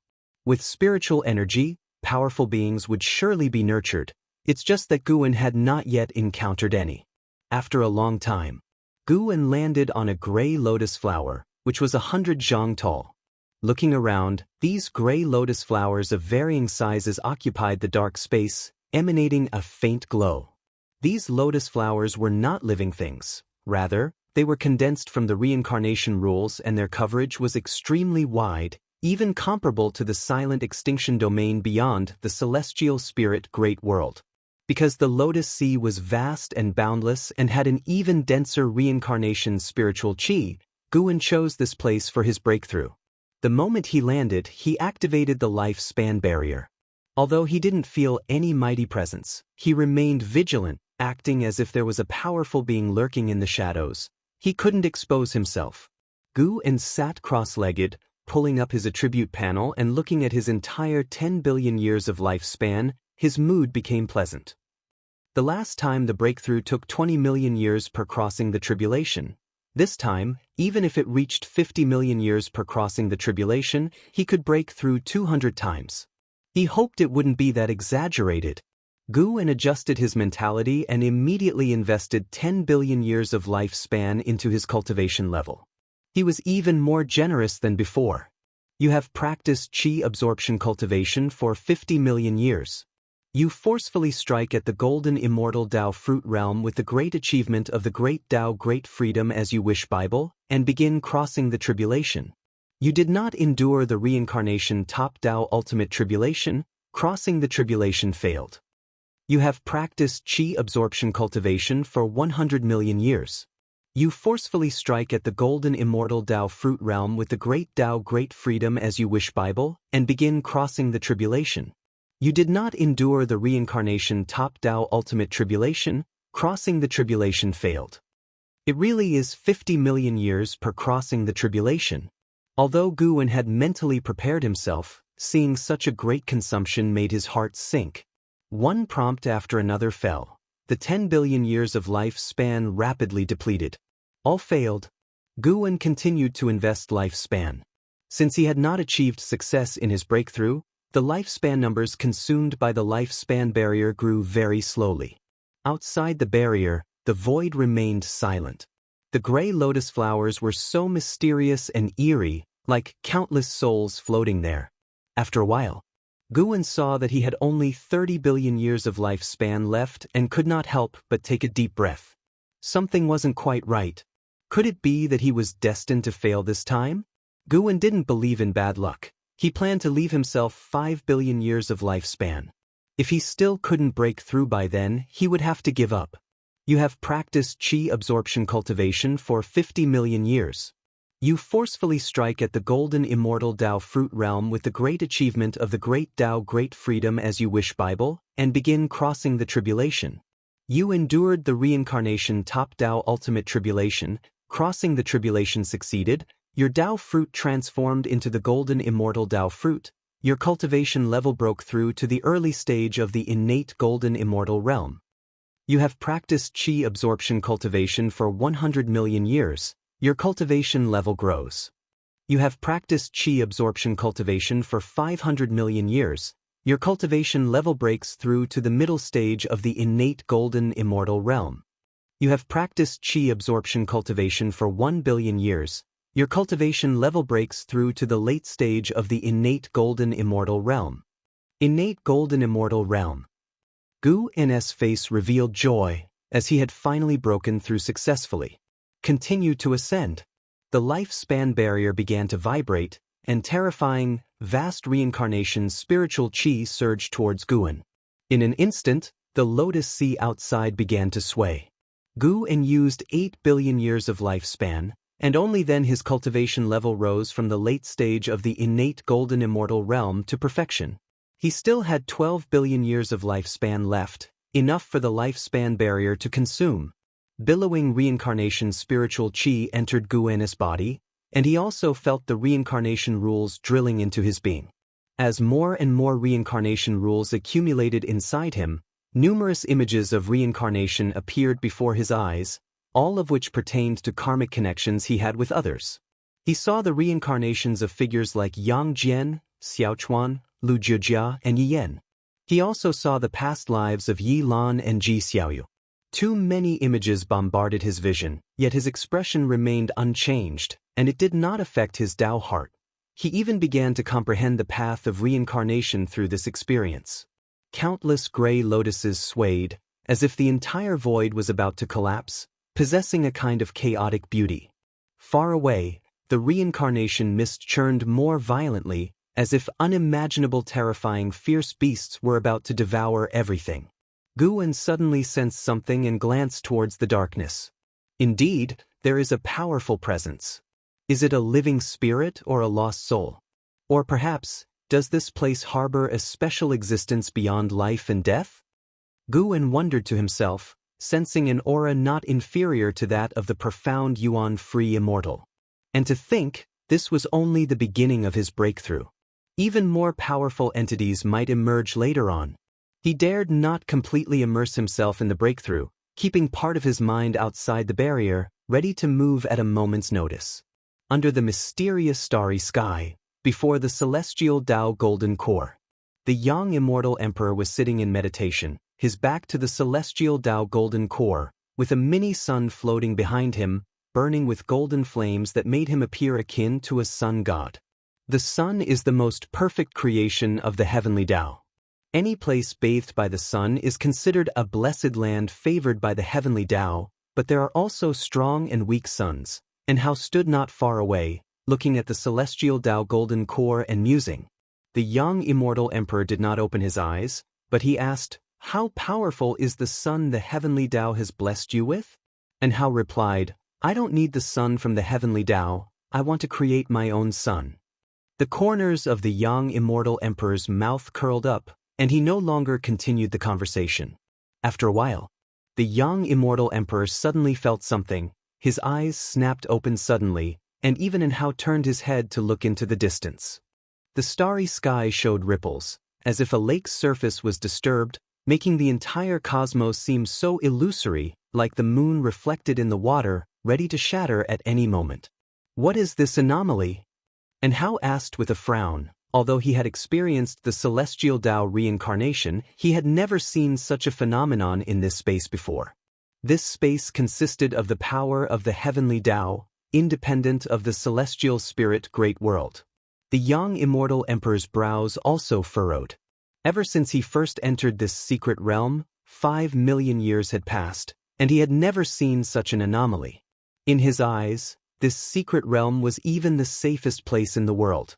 S1: With spiritual energy, powerful beings would surely be nurtured. It's just that Guan had not yet encountered any. After a long time, Guan landed on a gray lotus flower, which was 100 zhang tall. Looking around, these gray lotus flowers of varying sizes occupied the dark space, emanating a faint glow. These lotus flowers were not living things. Rather, they were condensed from the reincarnation rules, and their coverage was extremely wide, even comparable to the silent extinction domain beyond the celestial spirit great world. Because the lotus sea was vast and boundless and had an even denser reincarnation spiritual chi, Guan chose this place for his breakthrough. The moment he landed, he activated the lifespan barrier. Although he didn't feel any mighty presence, he remained vigilant, acting as if there was a powerful being lurking in the shadows. He couldn't expose himself. Guan sat cross-legged, pulling up his attribute panel and looking at his entire 10 billion years of lifespan. His mood became pleasant. The last time the breakthrough took 20 million years per crossing the tribulation. This time, even if it reached 50 million years per crossing the tribulation, he could break through 200 times. He hoped it wouldn't be that exaggerated. Guan adjusted his mentality and immediately invested 10 billion years of lifespan into his cultivation level. He was even more generous than before. You have practiced Qi absorption cultivation for 50 million years. You forcefully strike at the golden immortal Tao fruit realm with the great achievement of the great Tao great freedom as you wish Bible, and begin crossing the tribulation. You did not endure the reincarnation top Tao ultimate tribulation. Crossing the tribulation failed. You have practiced Qi absorption cultivation for 100 million years. You forcefully strike at the golden immortal Tao fruit realm with the great Tao great freedom as you wish Bible, and begin crossing the tribulation. You did not endure the reincarnation top Tao ultimate tribulation. Crossing the tribulation failed. It really is 50 million years per crossing the tribulation. Although Guan had mentally prepared himself, seeing such a great consumption made his heart sink. One prompt after another fell. The 10 billion years of lifespan rapidly depleted. All failed. Guan continued to invest lifespan. Since he had not achieved success in his breakthrough, the lifespan numbers consumed by the lifespan barrier grew very slowly. Outside the barrier, the void remained silent. The gray lotus flowers were so mysterious and eerie, like countless souls floating there. After a while, Guan saw that he had only 30 billion years of lifespan left and could not help but take a deep breath. Something wasn't quite right. Could it be that he was destined to fail this time? Guan didn't believe in bad luck. He planned to leave himself 5 billion years of lifespan. If he still couldn't break through by then, he would have to give up. You have practiced Qi absorption cultivation for 50 million years. You forcefully strike at the golden immortal Tao fruit realm with the great achievement of the great Tao great freedom as you wish Bible, and begin crossing the tribulation. You endured the reincarnation top Tao ultimate tribulation. Crossing the tribulation succeeded. Your Tao fruit transformed into the golden immortal Tao fruit. Your cultivation level broke through to the early stage of the innate golden immortal realm. You have practiced Qi absorption cultivation for 100 million years. Your cultivation level grows. You have practiced Qi absorption cultivation for 500 million years. Your cultivation level breaks through to the middle stage of the innate golden immortal realm. You have practiced Qi absorption cultivation for 1 billion years. Your cultivation level breaks through to the late stage of the innate golden immortal realm. Innate golden immortal realm. Guan's face revealed joy, as he had finally broken through successfully. Continue to ascend. The lifespan barrier began to vibrate, and terrifying, vast reincarnation spiritual qi surged towards Guan. In an instant, the lotus sea outside began to sway. Guan used 8 billion years of lifespan, and only then his cultivation level rose from the late stage of the innate golden immortal realm to perfection. He still had 12 billion years of lifespan left, enough for the lifespan barrier to consume. Billowing reincarnation spiritual qi entered Guan's body, and he also felt the reincarnation rules drilling into his being. As more and more reincarnation rules accumulated inside him, numerous images of reincarnation appeared before his eyes, all of which pertained to karmic connections he had with others. He saw the reincarnations of figures like Yang Jian, Xiao Chuan, Lu Jiujia, and Yi Yan. He also saw the past lives of Yi Lan and Ji Xiaoyu. Too many images bombarded his vision, yet his expression remained unchanged, and it did not affect his Tao heart. He even began to comprehend the path of reincarnation through this experience. Countless gray lotuses swayed, as if the entire void was about to collapse, possessing a kind of chaotic beauty. Far away, the reincarnation mist churned more violently, as if unimaginable terrifying fierce beasts were about to devour everything. Guwen suddenly sensed something and glanced towards the darkness. Indeed, there is a powerful presence. Is it a living spirit or a lost soul? Or perhaps, does this place harbor a special existence beyond life and death? Guwen wondered to himself, sensing an aura not inferior to that of the profound Yuan-free Immortal. And to think, this was only the beginning of his breakthrough. Even more powerful entities might emerge later on. He dared not completely immerse himself in the breakthrough, keeping part of his mind outside the barrier, ready to move at a moment's notice. Under the mysterious starry sky, before the celestial Tao golden core, the young immortal emperor was sitting in meditation, his back to the celestial Tao golden core, with a mini-sun floating behind him, burning with golden flames that made him appear akin to a sun god. The sun is the most perfect creation of the heavenly Tao. Any place bathed by the sun is considered a blessed land favored by the heavenly Tao, but there are also strong and weak suns, and Hao stood not far away, looking at the celestial Tao golden core and musing. The young immortal emperor did not open his eyes, but he asked, "How powerful is the sun the heavenly Tao has blessed you with?" And Hao replied, "I don't need the sun from the heavenly Tao, I want to create my own sun." The corners of the young immortal emperor's mouth curled up, and he no longer continued the conversation. After a while, the young immortal emperor suddenly felt something, his eyes snapped open suddenly, and even Hao turned his head to look into the distance. The starry sky showed ripples, as if a lake's surface was disturbed, making the entire cosmos seem so illusory, like the moon reflected in the water, ready to shatter at any moment. "What is this anomaly?" And Hao asked with a frown. Although he had experienced the celestial Tao reincarnation, he had never seen such a phenomenon in this space before. This space consisted of the power of the heavenly Tao, independent of the celestial spirit great world. The young immortal emperor's brows also furrowed. Ever since he first entered this secret realm, 5 million years had passed, and he had never seen such an anomaly. In his eyes, this secret realm was even the safest place in the world.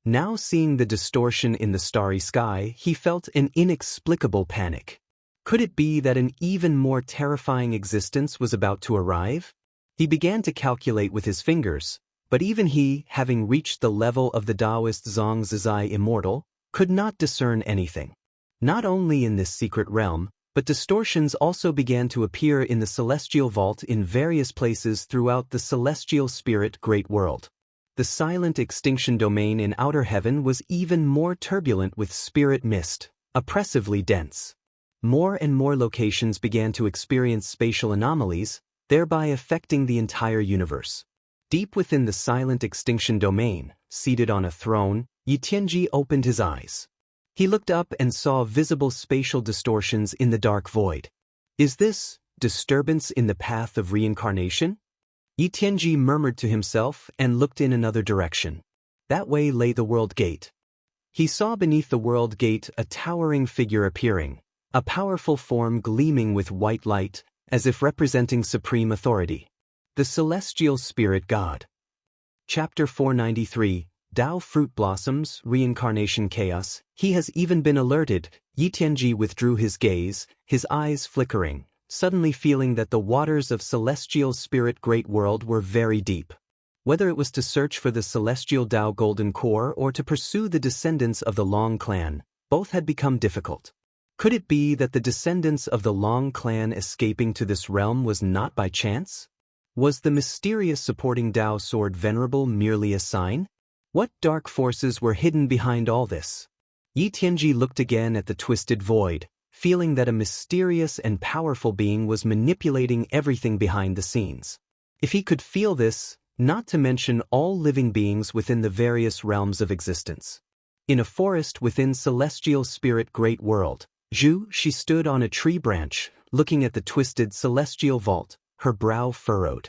S1: Now seeing the distortion in the starry sky, he felt an inexplicable panic. Could it be that an even more terrifying existence was about to arrive? He began to calculate with his fingers, but even he, having reached the level of the Taoist Zhangzizai Immortal, could not discern anything. Not only in this secret realm, but distortions also began to appear in the celestial vault in various places throughout the celestial spirit great world. The silent extinction domain in outer heaven was even more turbulent with spirit mist, oppressively dense. More and more locations began to experience spatial anomalies, thereby affecting the entire universe. Deep within the silent extinction domain, seated on a throne, Yi Tianji opened his eyes. He looked up and saw visible spatial distortions in the dark void. Is this disturbance in the path of reincarnation? Yi Tianji murmured to himself and looked in another direction. That way lay the world gate. He saw beneath the world gate a towering figure appearing, a powerful form gleaming with white light, as if representing supreme authority. The Celestial Spirit God. Chapter 493, Tao Fruit Blossoms, Reincarnation Chaos. He has even been alerted. Yi Tianji withdrew his gaze, his eyes flickering, suddenly feeling that the waters of celestial spirit great world were very deep. Whether it was to search for the celestial Tao golden core or to pursue the descendants of the Long clan, both had become difficult. Could it be that the descendants of the Long clan escaping to this realm was not by chance? Was the mysterious supporting Dao sword venerable merely a sign? What dark forces were hidden behind all this? Yi Tianji looked again at the twisted void, feeling that a mysterious and powerful being was manipulating everything behind the scenes. If he could feel this, not to mention all living beings within the various realms of existence. In a forest within Celestial Spirit Great World, she stood on a tree branch, looking at the twisted celestial vault, her brow furrowed.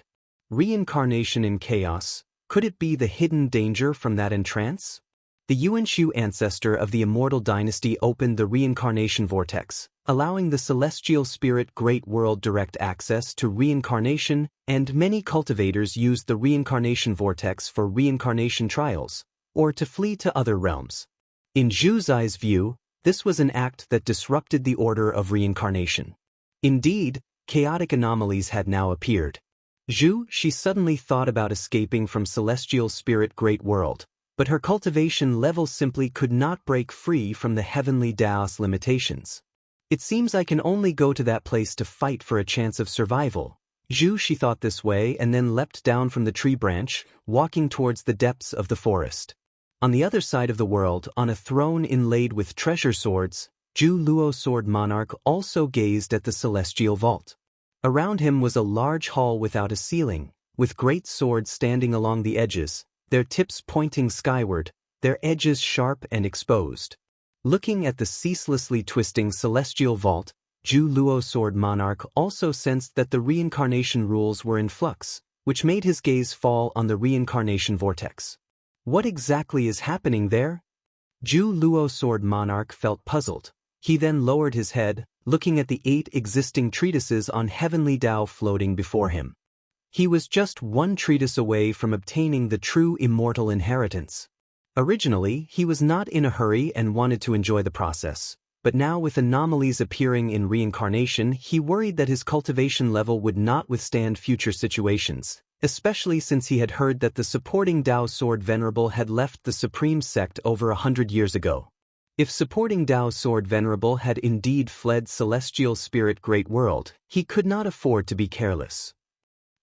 S1: Reincarnation in chaos, could it be the hidden danger from that entrance? The Yuanshu ancestor of the Immortal dynasty opened the reincarnation vortex, allowing the Celestial Spirit Great World direct access to reincarnation, and many cultivators used the reincarnation vortex for reincarnation trials, or to flee to other realms. In Zhu Zai's view, this was an act that disrupted the order of reincarnation. Indeed, chaotic anomalies had now appeared. She suddenly thought about escaping from Celestial Spirit Great World, but her cultivation level simply could not break free from the heavenly Daos limitations. It seems I can only go to that place to fight for a chance of survival. She thought this way and then leapt down from the tree branch, walking towards the depths of the forest. On the other side of the world, on a throne inlaid with treasure swords, Zhu Luo Sword Monarch also gazed at the celestial vault. Around him was a large hall without a ceiling, with great swords standing along the edges, their tips pointing skyward, their edges sharp and exposed. Looking at the ceaselessly twisting celestial vault, Zhu Luo Sword Monarch also sensed that the reincarnation rules were in flux, which made his gaze fall on the reincarnation vortex. What exactly is happening there? Zhu Luo Sword Monarch felt puzzled. He then lowered his head, looking at the 8 existing treatises on heavenly Tao floating before him. He was just one treatise away from obtaining the true immortal inheritance. Originally, he was not in a hurry and wanted to enjoy the process, but now with anomalies appearing in reincarnation, he worried that his cultivation level would not withstand future situations, especially since he had heard that the supporting Dao Sword Venerable had left the Supreme Sect over 100 years ago. If supporting Dao Sword Venerable had indeed fled Celestial Spirit Great World, he could not afford to be careless.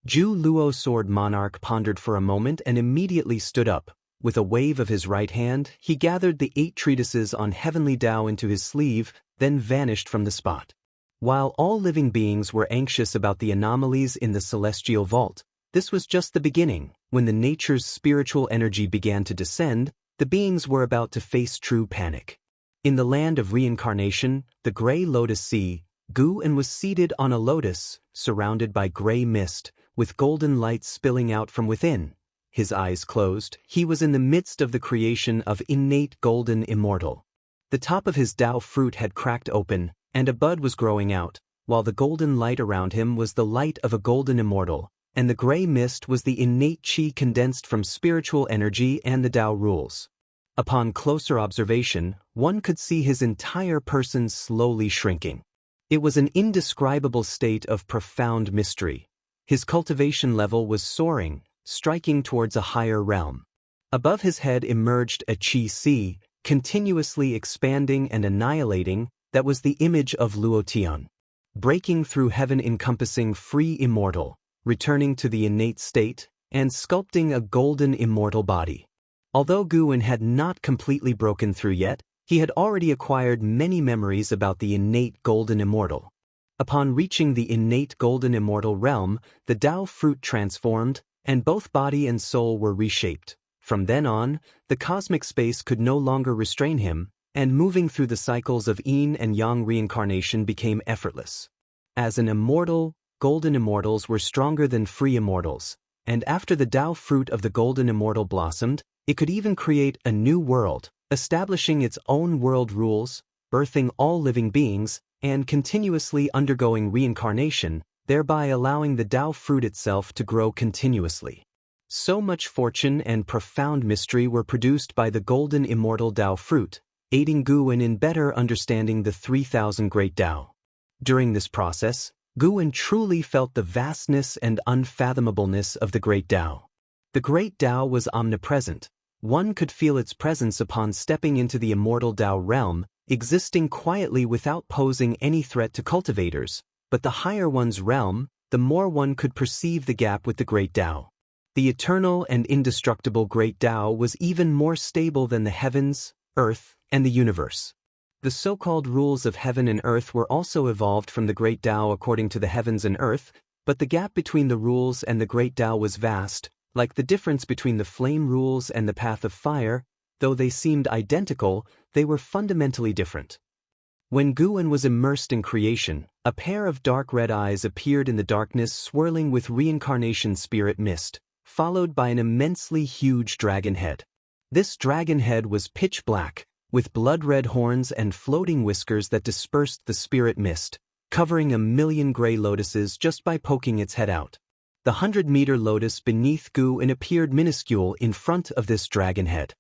S1: Zhu Luo Sword Monarch pondered for a moment and immediately stood up. With a wave of his right hand, he gathered the 8 treatises on heavenly Tao into his sleeve, then vanished from the spot. While all living beings were anxious about the anomalies in the celestial vault, this was just the beginning. When the nature's spiritual energy began to descend, the beings were about to face true panic. In the land of reincarnation, the gray lotus sea, Gu-en was seated on a lotus, surrounded by gray mist, with golden light spilling out from within. His eyes closed, he was in the midst of the creation of innate golden immortal. The top of his Tao fruit had cracked open, and a bud was growing out, while the golden light around him was the light of a golden immortal, and the gray mist was the innate qi condensed from spiritual energy and the Tao rules. Upon closer observation, one could see his entire person slowly shrinking. It was an indescribable state of profound mystery. His cultivation level was soaring, striking towards a higher realm. Above his head emerged a qi sea, continuously expanding and annihilating, that was the image of Luotian. Breaking through heaven encompassing free immortal, returning to the innate state, and sculpting a golden immortal body. Although Gu-en had not completely broken through yet, he had already acquired many memories about the innate golden immortal. Upon reaching the innate golden immortal realm, the Tao fruit transformed, and both body and soul were reshaped. From then on, the cosmic space could no longer restrain him, and moving through the cycles of yin and yang reincarnation became effortless. As an immortal, golden immortals were stronger than free immortals, and after the Tao fruit of the golden immortal blossomed, it could even create a new world, establishing its own world rules, birthing all living beings, and continuously undergoing reincarnation, thereby allowing the Tao fruit itself to grow continuously. So much fortune and profound mystery were produced by the golden immortal Tao fruit, aiding Gu-en in better understanding the 3,000 great Tao. During this process, Gu-en truly felt the vastness and unfathomableness of the great Tao. The great Tao was omnipresent. One could feel its presence upon stepping into the immortal Tao realm, existing quietly without posing any threat to cultivators, but the higher one's realm, the more one could perceive the gap with the Great Tao. The eternal and indestructible Great Tao was even more stable than the heavens, earth, and the universe. The so-called rules of heaven and earth were also evolved from the Great Tao according to the heavens and earth, but the gap between the rules and the Great Tao was vast, like the difference between the flame rules and the path of fire. Though they seemed identical, they were fundamentally different. When Guan was immersed in creation, a pair of dark red eyes appeared in the darkness swirling with reincarnation spirit mist, followed by an immensely huge dragon head. This dragon head was pitch black, with blood-red horns and floating whiskers that dispersed the spirit mist, covering 1,000,000 gray lotuses just by poking its head out. The 100-meter lotus beneath Guan appeared minuscule in front of this dragon head.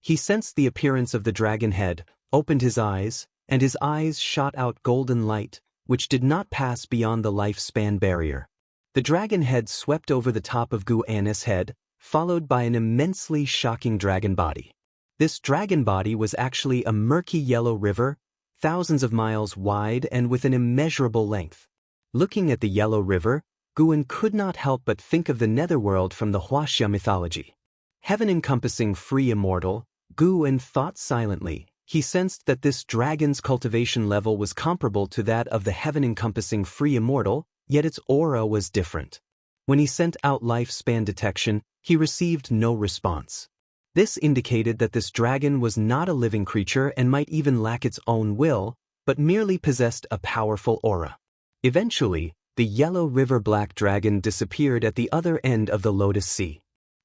S1: He sensed the appearance of the dragon head, opened his eyes, and his eyes shot out golden light, which did not pass beyond the lifespan barrier. The dragon head swept over the top of Guan's head, followed by an immensely shocking dragon body. This dragon body was actually a murky yellow river, thousands of miles wide and with an immeasurable length. Looking at the yellow river, Guan could not help but think of the netherworld from the Wuxia mythology. Heaven-encompassing free immortal, Guan thought silently. He sensed that this dragon's cultivation level was comparable to that of the heaven-encompassing free immortal, yet its aura was different. When he sent out lifespan detection, he received no response. This indicated that this dragon was not a living creature and might even lack its own will, but merely possessed a powerful aura. Eventually, the yellow river black dragon disappeared at the other end of the Lotus Sea.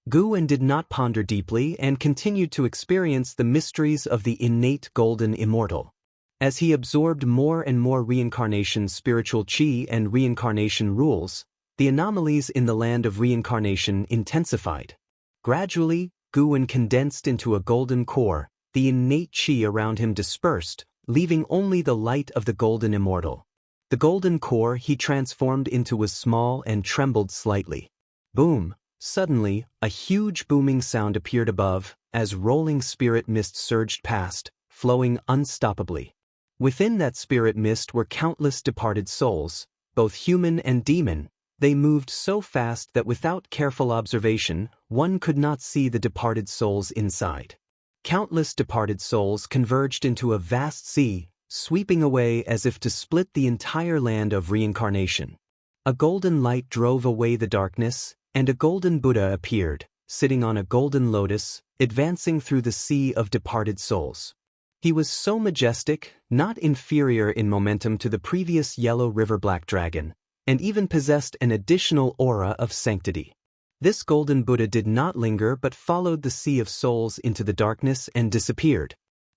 S1: Guan did not ponder deeply and continued to experience the mysteries of the innate golden immortal. As he absorbed more and more reincarnation spiritual chi and reincarnation rules, the anomalies in the land of reincarnation intensified. Gradually, Guan condensed into a golden core, the innate chi around him dispersed, leaving only the light of the golden immortal. The golden core he transformed into was small and trembled slightly. Boom! Suddenly, a huge booming sound appeared above, as rolling spirit mist surged past, flowing unstoppably. Within that spirit mist were countless departed souls, both human and demon. They moved so fast that without careful observation, one could not see the departed souls inside. Countless departed souls converged into a vast sea, sweeping away as if to split the entire land of reincarnation. A golden light drove away the darkness, and a golden Buddha appeared, sitting on a golden lotus, advancing through the sea of departed souls. He was so majestic, not inferior in momentum to the previous yellow river black dragon, and even possessed an additional aura of sanctity. This golden Buddha did not linger but followed the sea of souls into the darkness and disappeared.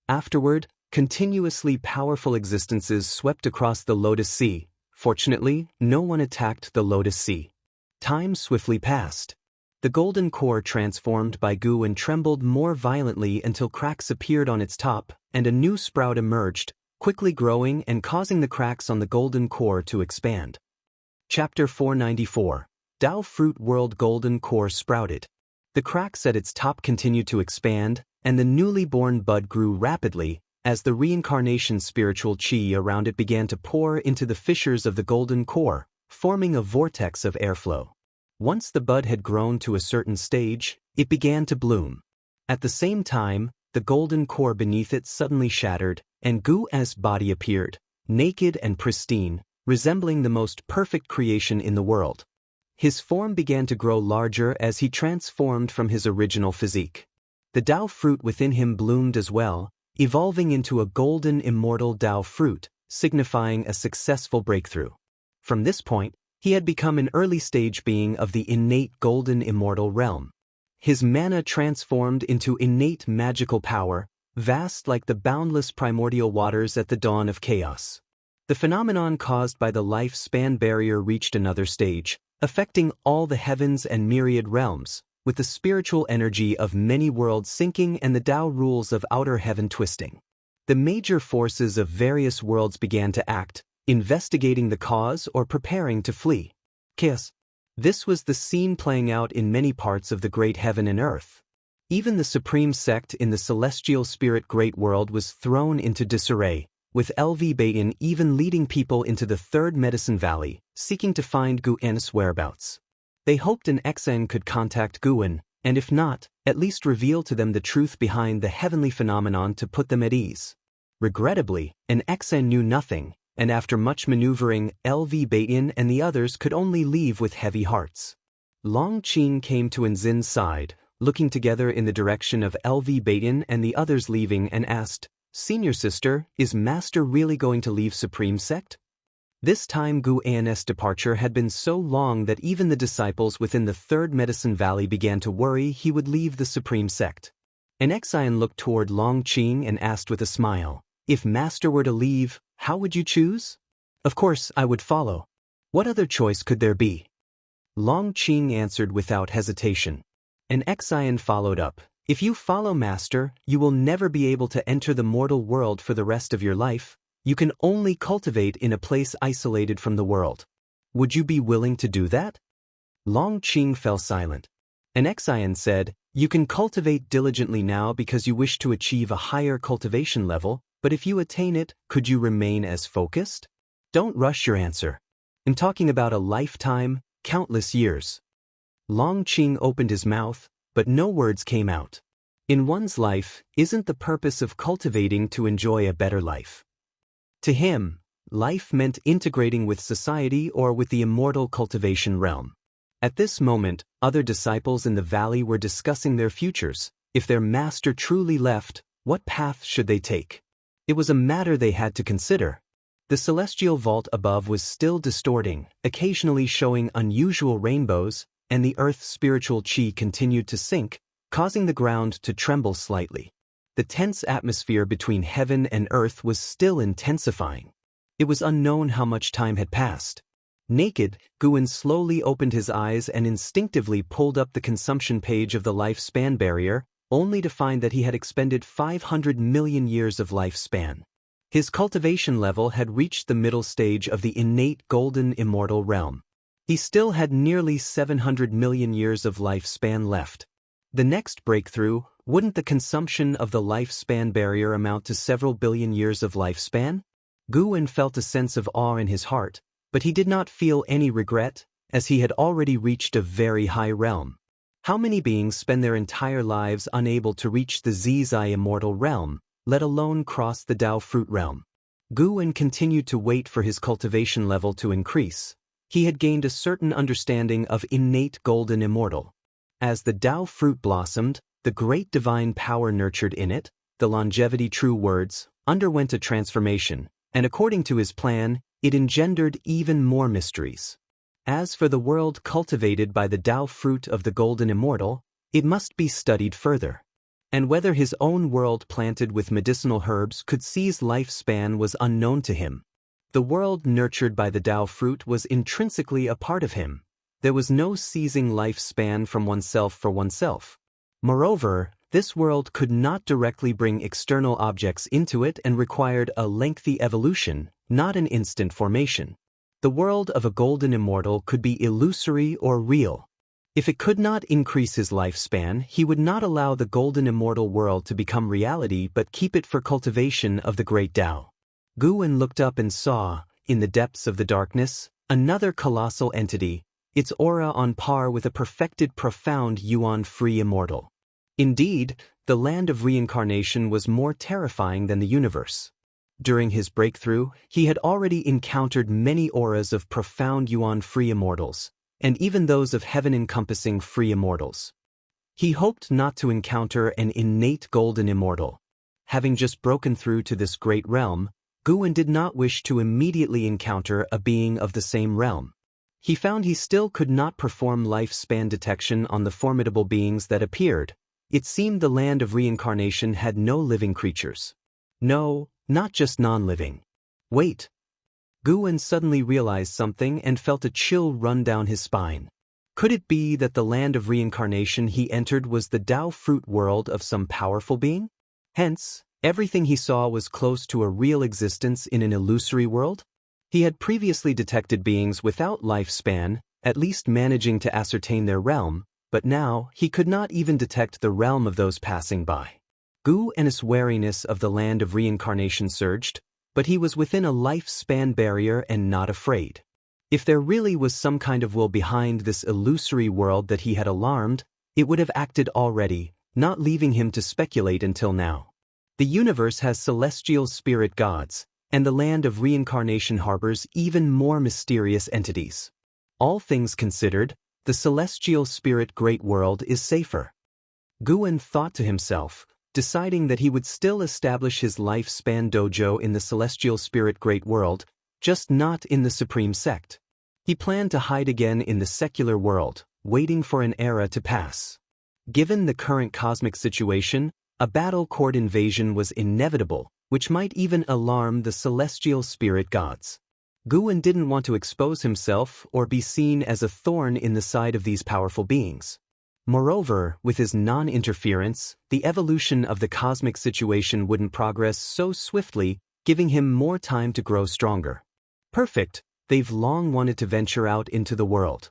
S1: Afterward, continuously powerful existences swept across the Lotus Sea. Fortunately, no one attacked the Lotus Sea. Time swiftly passed. The golden core transformed by Guan trembled more violently until cracks appeared on its top, and a new sprout emerged, quickly growing and causing the cracks on the golden core to expand. Chapter 494. Tao Fruit World Golden Core sprouted. The cracks at its top continued to expand, and the newly born bud grew rapidly, as the reincarnation spiritual chi around it began to pour into the fissures of the golden core, forming a vortex of airflow. Once the bud had grown to a certain stage, it began to bloom. At the same time, the golden core beneath it suddenly shattered, and Gu's body appeared, naked and pristine, resembling the most perfect creation in the world. His form began to grow larger as he transformed from his original physique. The Tao fruit within him bloomed as well, evolving into a golden immortal Tao fruit, signifying a successful breakthrough. From this point, he had become an early-stage being of the innate golden immortal realm. His mana transformed into innate magical power, vast like the boundless primordial waters at the dawn of chaos. The phenomenon caused by the lifespan barrier reached another stage, affecting all the heavens and myriad realms, with the spiritual energy of many worlds sinking and the Tao rules of outer heaven twisting. The major forces of various worlds began to act, investigating the cause or preparing to flee. Chaos. This was the scene playing out in many parts of the great heaven and earth. Even the supreme sect in the celestial spirit great world was thrown into disarray, with LV Bayin even leading people into the Third Medicine Valley, seeking to find Gu'an's whereabouts. They hoped an Xen could contact Gu'an, and if not, at least reveal to them the truth behind the heavenly phenomenon to put them at ease. Regrettably, an Xen knew nothing, and after much maneuvering, LV Bayin and the others could only leave with heavy hearts. Long Qing came to Anzin's side, looking together in the direction of LV Bayin and the others leaving, and asked, "Senior sister, is Master really going to leave Supreme Sect?" This time Gu'an's departure had been so long that even the disciples within the Third Medicine Valley began to worry he would leave the Supreme Sect. An Xian looked toward Long Qing and asked with a smile, "If Master were to leave, how would you choose?" "Of course I would follow. What other choice could there be?" Long Qing answered without hesitation. An Xian followed up, "If you follow Master, you will never be able to enter the mortal world for the rest of your life. You can only cultivate in a place isolated from the world. Would you be willing to do that?" Long Qing fell silent. An Xian said, "You can cultivate diligently now because you wish to achieve a higher cultivation level, but if you attain it, could you remain as focused? Don't rush your answer. I'm talking about a lifetime, countless years." Long Qing opened his mouth, but no words came out. In one's life, isn't the purpose of cultivating to enjoy a better life? To him, life meant integrating with society or with the immortal cultivation realm. At this moment, other disciples in the valley were discussing their futures. If their master truly left, what path should they take? It was a matter they had to consider. The celestial vault above was still distorting, occasionally showing unusual rainbows, and the earth's spiritual chi continued to sink, causing the ground to tremble slightly. The tense atmosphere between heaven and earth was still intensifying. It was unknown how much time had passed. Naked, Gu'an slowly opened his eyes and instinctively pulled up the consumption page of the lifespan barrier, only to find that he had expended 500 million years of lifespan. His cultivation level had reached the middle stage of the innate golden immortal realm. He still had nearly 700 million years of lifespan left. The next breakthrough, wouldn't the consumption of the lifespan barrier amount to several billion years of lifespan? Gu'an felt a sense of awe in his heart, but he did not feel any regret, as he had already reached a very high realm. How many beings spend their entire lives unable to reach the Zizai immortal realm, let alone cross the Dao fruit realm? Gu'an continued to wait for his cultivation level to increase. He had gained a certain understanding of innate golden immortal. As the Dao fruit blossomed, the great divine power nurtured in it, the longevity true words, underwent a transformation, and according to his plan, it engendered even more mysteries. As for the world cultivated by the Dao fruit of the golden immortal, it must be studied further. And whether his own world planted with medicinal herbs could seize lifespan was unknown to him. The world nurtured by the Dao fruit was intrinsically a part of him. There was no seizing lifespan from oneself for oneself. Moreover, this world could not directly bring external objects into it and required a lengthy evolution, not an instant formation. The world of a golden immortal could be illusory or real. If it could not increase his lifespan, he would not allow the golden immortal world to become reality but keep it for cultivation of the great Tao. Gu'an looked up and saw, in the depths of the darkness, another colossal entity, its aura on par with a perfected profound yuan-free immortal. Indeed, the land of reincarnation was more terrifying than the universe. During his breakthrough, he had already encountered many auras of profound yuan-free immortals, and even those of heaven-encompassing free immortals. He hoped not to encounter an innate golden immortal. Having just broken through to this great realm, Gu'an did not wish to immediately encounter a being of the same realm. He found he still could not perform lifespan detection on the formidable beings that appeared. It seemed the land of reincarnation had no living creatures. No, not just non-living. Wait. Gu'an suddenly realized something and felt a chill run down his spine. Could it be that the land of reincarnation he entered was the Dao fruit world of some powerful being? Hence, everything he saw was close to a real existence in an illusory world? He had previously detected beings without lifespan, at least managing to ascertain their realm, but now he could not even detect the realm of those passing by. Gu'an's wariness of the land of reincarnation surged. but he was within a lifespan barrier and not afraid. If there really was some kind of will behind this illusory world that he had alarmed, it would have acted already, not leaving him to speculate until now. The universe has celestial spirit gods, and the land of reincarnation harbors even more mysterious entities. All things considered, the celestial spirit great world is safer. Guan thought to himself, deciding that he would still establish his lifespan dojo in the celestial spirit great world, just not in the supreme sect. He planned to hide again in the secular world, waiting for an era to pass. Given the current cosmic situation, a battle court invasion was inevitable, which might even alarm the celestial spirit gods. Guan didn't want to expose himself or be seen as a thorn in the side of these powerful beings. Moreover, with his non-interference, the evolution of the cosmic situation wouldn't progress so swiftly, giving him more time to grow stronger. Perfect, they've long wanted to venture out into the world.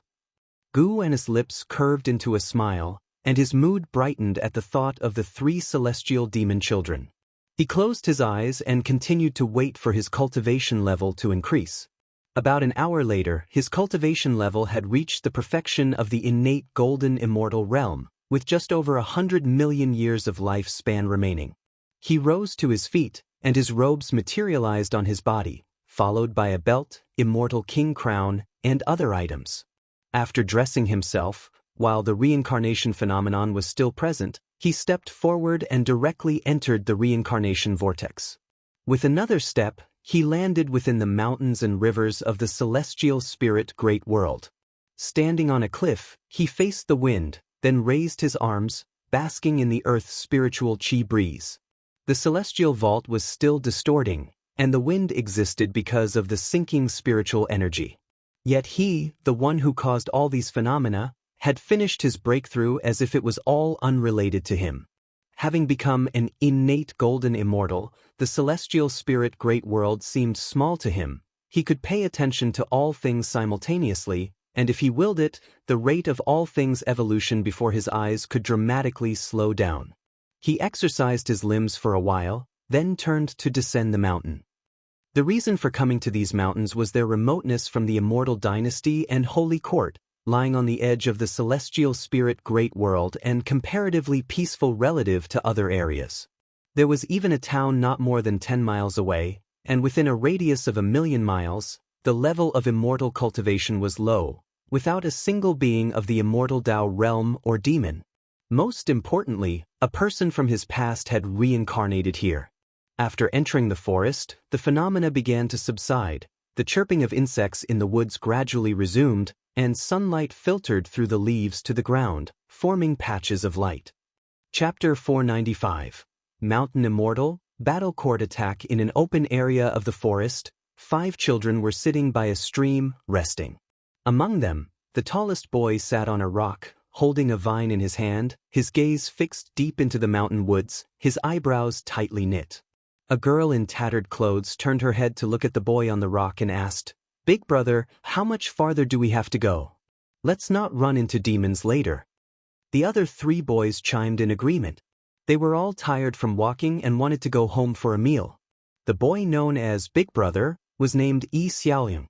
S1: Guan's lips curved into a smile, and his mood brightened at the thought of the 3 celestial demon children. He closed his eyes and continued to wait for his cultivation level to increase. About an hour later, his cultivation level had reached the perfection of the innate golden immortal realm, with just over 100 million years of lifespan remaining. He rose to his feet, and his robes materialized on his body, followed by a belt, immortal king crown, and other items. After dressing himself, while the reincarnation phenomenon was still present, he stepped forward and directly entered the reincarnation vortex. With another step, he landed within the mountains and rivers of the celestial spirit great world. Standing on a cliff, he faced the wind, then raised his arms, basking in the earth's spiritual chi breeze. The celestial vault was still distorting, and the wind existed because of the sinking spiritual energy. Yet he, the one who caused all these phenomena, had finished his breakthrough as if it was all unrelated to him. Having become an innate golden immortal, the celestial spirit great world seemed small to him. He could pay attention to all things simultaneously, and if he willed it, the rate of all things evolution before his eyes could dramatically slow down. He exercised his limbs for a while, then turned to descend the mountain. The reason for coming to these mountains was their remoteness from the immortal dynasty and holy court, lying on the edge of the celestial spirit great world and comparatively peaceful relative to other areas. There was even a town not more than 10 miles away, and within a radius of 1,000,000 miles, the level of immortal cultivation was low, without a single being of the immortal Tao realm or demon. Most importantly, a person from his past had reincarnated here. After entering the forest, the phenomena began to subside, the chirping of insects in the woods gradually resumed, and sunlight filtered through the leaves to the ground, forming patches of light. Chapter 495. Mountain Immortal, Battle Court Attack. In an open area of the forest, 5 children were sitting by a stream, resting. Among them, the tallest boy sat on a rock, holding a vine in his hand, his gaze fixed deep into the mountain woods, his eyebrows tightly knit. A girl in tattered clothes turned her head to look at the boy on the rock and asked, "Big brother, how much farther do we have to go? Let's not run into demons later." The other 3 boys chimed in agreement. They were all tired from walking and wanted to go home for a meal. The boy known as Big Brother was named Yi Xiaoyang.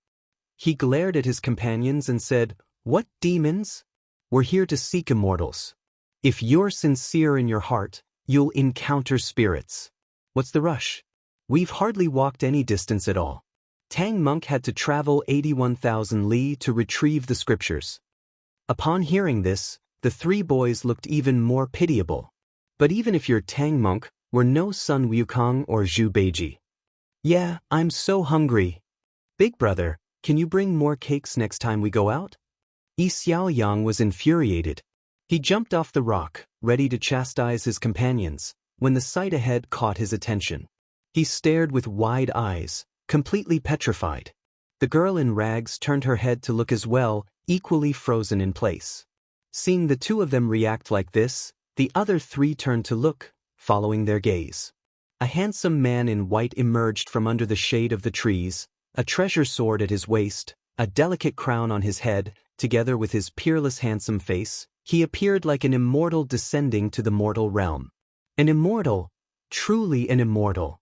S1: He glared at his companions and said, "What demons? We're here to seek immortals. If you're sincere in your heart, you'll encounter spirits. What's the rush? We've hardly walked any distance at all." Tang Monk had to travel 81,000 li to retrieve the scriptures. Upon hearing this, the 3 boys looked even more pitiable. "But even if you're Tang Monk, we're no Sun Wukong or Zhu Beiji." "Yeah, I'm so hungry." "Big brother, can you bring more cakes next time we go out?" Yi Xiaoyang was infuriated. He jumped off the rock, ready to chastise his companions, when the sight ahead caught his attention. He stared with wide eyes, completely petrified. The girl in rags turned her head to look as well, equally frozen in place. Seeing the 2 of them react like this, the other 3 turned to look, following their gaze. A handsome man in white emerged from under the shade of the trees, a treasure sword at his waist, a delicate crown on his head, together with his peerless handsome face. He appeared like an immortal descending to the mortal realm. An immortal, truly an immortal.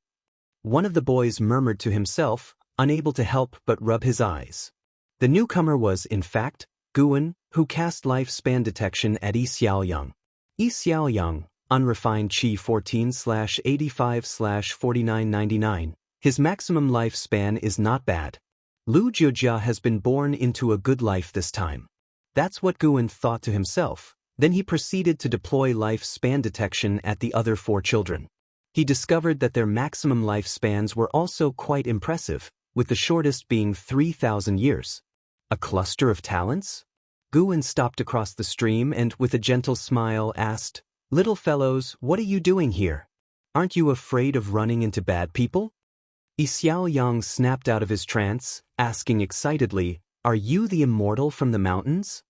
S1: One of the boys murmured to himself, unable to help but rub his eyes. The newcomer was, in fact, Guan, who cast lifespan detection at Yi Xiaoyang. Yi Xiaoyang, unrefined Qi 14/85/4999. His maximum lifespan is not bad. Lu Jiujia has been born into a good life this time. That's what Guan thought to himself. Then he proceeded to deploy lifespan detection at the other 4 children. He discovered that their maximum lifespans were also quite impressive, with the shortest being 3,000 years. A cluster of talents? Guan stopped across the stream and, with a gentle smile, asked, "Little fellows, what are you doing here? Aren't you afraid of running into bad people?" Yi Xiaoyang snapped out of his trance, asking excitedly, "Are you the immortal from the mountains?"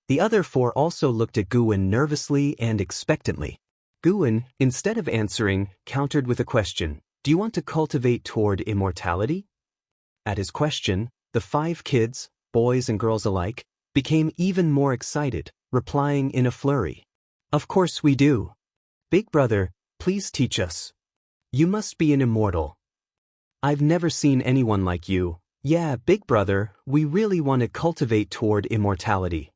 S1: The other 4 also looked at Guan nervously and expectantly. Guan, instead of answering, countered with a question, "Do you want to cultivate toward immortality?" At his question, the 5 kids, boys and girls alike, became even more excited, replying in a flurry. "Of course we do. Big brother, please teach us. You must be an immortal. I've never seen anyone like you. Yeah, big brother, we really want to cultivate toward immortality."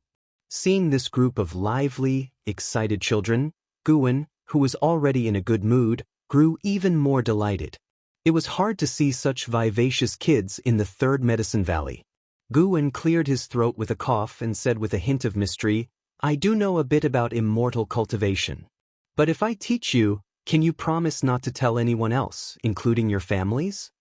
S1: Seeing this group of lively, excited children, Guan, who was already in a good mood, grew even more delighted. It was hard to see such vivacious kids in the Third Medicine Valley. Guan cleared his throat with a cough and said with a hint of mystery, "I do know a bit about immortal cultivation. But if I teach you, can you promise not to tell anyone else, including your families?"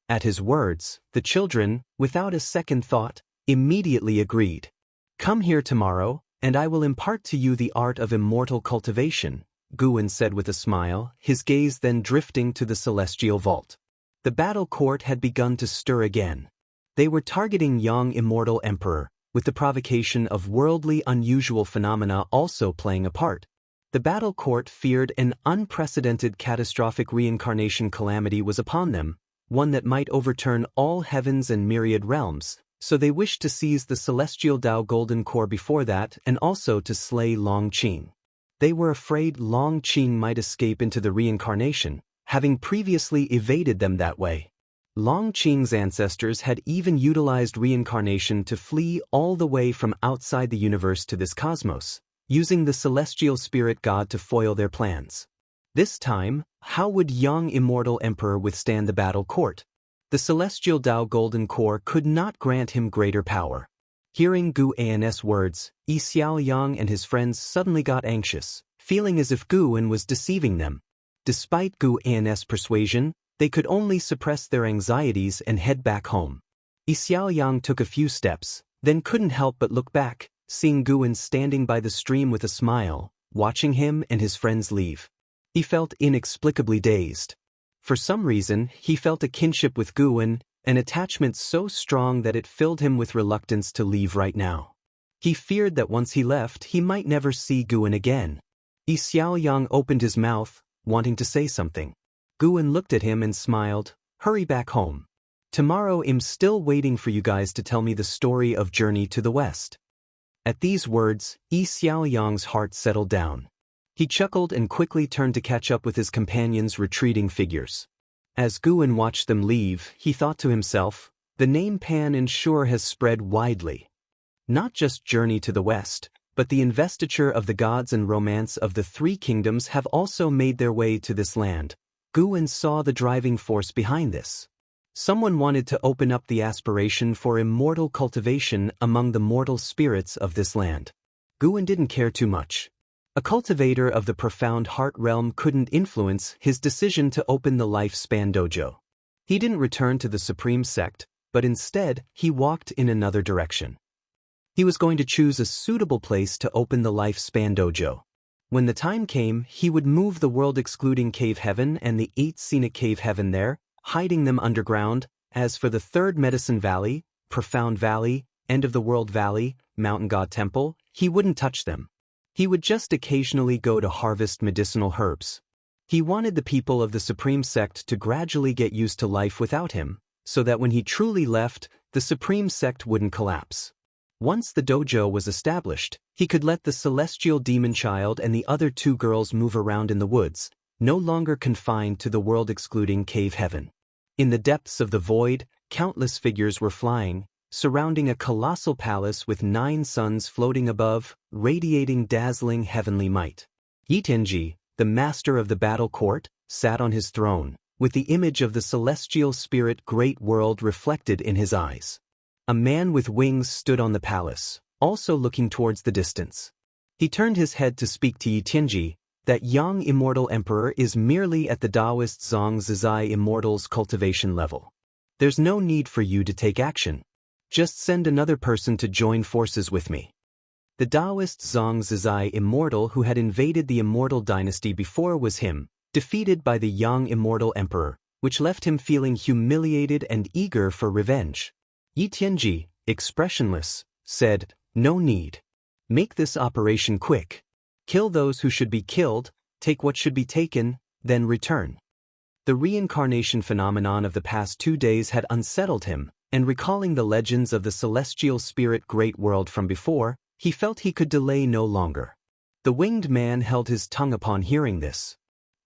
S1: At his words, the children, without a second thought, immediately agreed. "Come here tomorrow, and I will impart to you the art of immortal cultivation," Guan said with a smile, his gaze then drifting to the celestial vault. The battle court had begun to stir again. They were targeting young immortal emperor, with the provocation of worldly unusual phenomena also playing a part. The battle court feared an unprecedented catastrophic reincarnation calamity was upon them, one that might overturn all heavens and myriad realms, so they wished to seize the celestial Tao Golden Core before that and also to slay Long Qing. They were afraid Long Qing might escape into the reincarnation, having previously evaded them that way. Long Qing's ancestors had even utilized reincarnation to flee all the way from outside the universe to this cosmos, using the celestial spirit god to foil their plans. This time, how would young immortal emperor withstand the battle court? The celestial Tao Golden Core could not grant him greater power. Hearing Gu An's words, Yi Xiaoyang and his friends suddenly got anxious, feeling as if Guan was deceiving them. Despite Gu An's persuasion, they could only suppress their anxieties and head back home. Yi Xiaoyang took a few steps, then couldn't help but look back, seeing Guan standing by the stream with a smile, watching him and his friends leave. He felt inexplicably dazed. For some reason, he felt a kinship with Guan, an attachment so strong that it filled him with reluctance to leave right now. He feared that once he left, he might never see Guan again. Yi Xiaoyang opened his mouth, wanting to say something. Guan looked at him and smiled, "Hurry back home. Tomorrow I'm still waiting for you guys to tell me the story of Journey to the West." At these words, Yi Xiaoyang's heart settled down. He chuckled and quickly turned to catch up with his companions' retreating figures. As Guan watched them leave, he thought to himself, the name Pan and Sure has spread widely. Not just Journey to the West, but the investiture of the gods and romance of the 3 kingdoms have also made their way to this land. Guan saw the driving force behind this. Someone wanted to open up the aspiration for immortal cultivation among the mortal spirits of this land. Guan didn't care too much. A cultivator of the profound heart realm couldn't influence his decision to open the lifespan dojo. He didn't return to the supreme sect, but instead, he walked in another direction. He was going to choose a suitable place to open the lifespan dojo. When the time came, he would move the world-excluding cave heaven and the 8 scenic cave heaven there, hiding them underground. As for the Third Medicine Valley, Profound Valley, End of the World Valley, Mountain God Temple, he wouldn't touch them. He would just occasionally go to harvest medicinal herbs. He wanted the people of the Supreme Sect to gradually get used to life without him, so that when he truly left, the Supreme Sect wouldn't collapse. Once the dojo was established, he could let the celestial demon child and the other 2 girls move around in the woods, no longer confined to the world-excluding cave heaven. In the depths of the void, countless figures were flying, surrounding a colossal palace with 9 suns floating above, radiating dazzling heavenly might. Yi Tianji, the master of the battle court, sat on his throne, with the image of the celestial spirit great world reflected in his eyes. A man with wings stood on the palace, also looking towards the distance. He turned his head to speak to Yi Tianji. That young immortal emperor is merely at the Taoist Zhang Zizai Immortal's cultivation level. There's no need for you to take action. Just send another person to join forces with me. The Taoist Zhang Zizai Immortal who had invaded the Immortal dynasty before was him, defeated by the young immortal emperor, which left him feeling humiliated and eager for revenge. Yi Tianji, expressionless, said, "No need. Make this operation quick. Kill those who should be killed, take what should be taken, then return." The reincarnation phenomenon of the past 2 days had unsettled him, and recalling the legends of the celestial spirit great world from before, he felt he could delay no longer. The winged man held his tongue upon hearing this.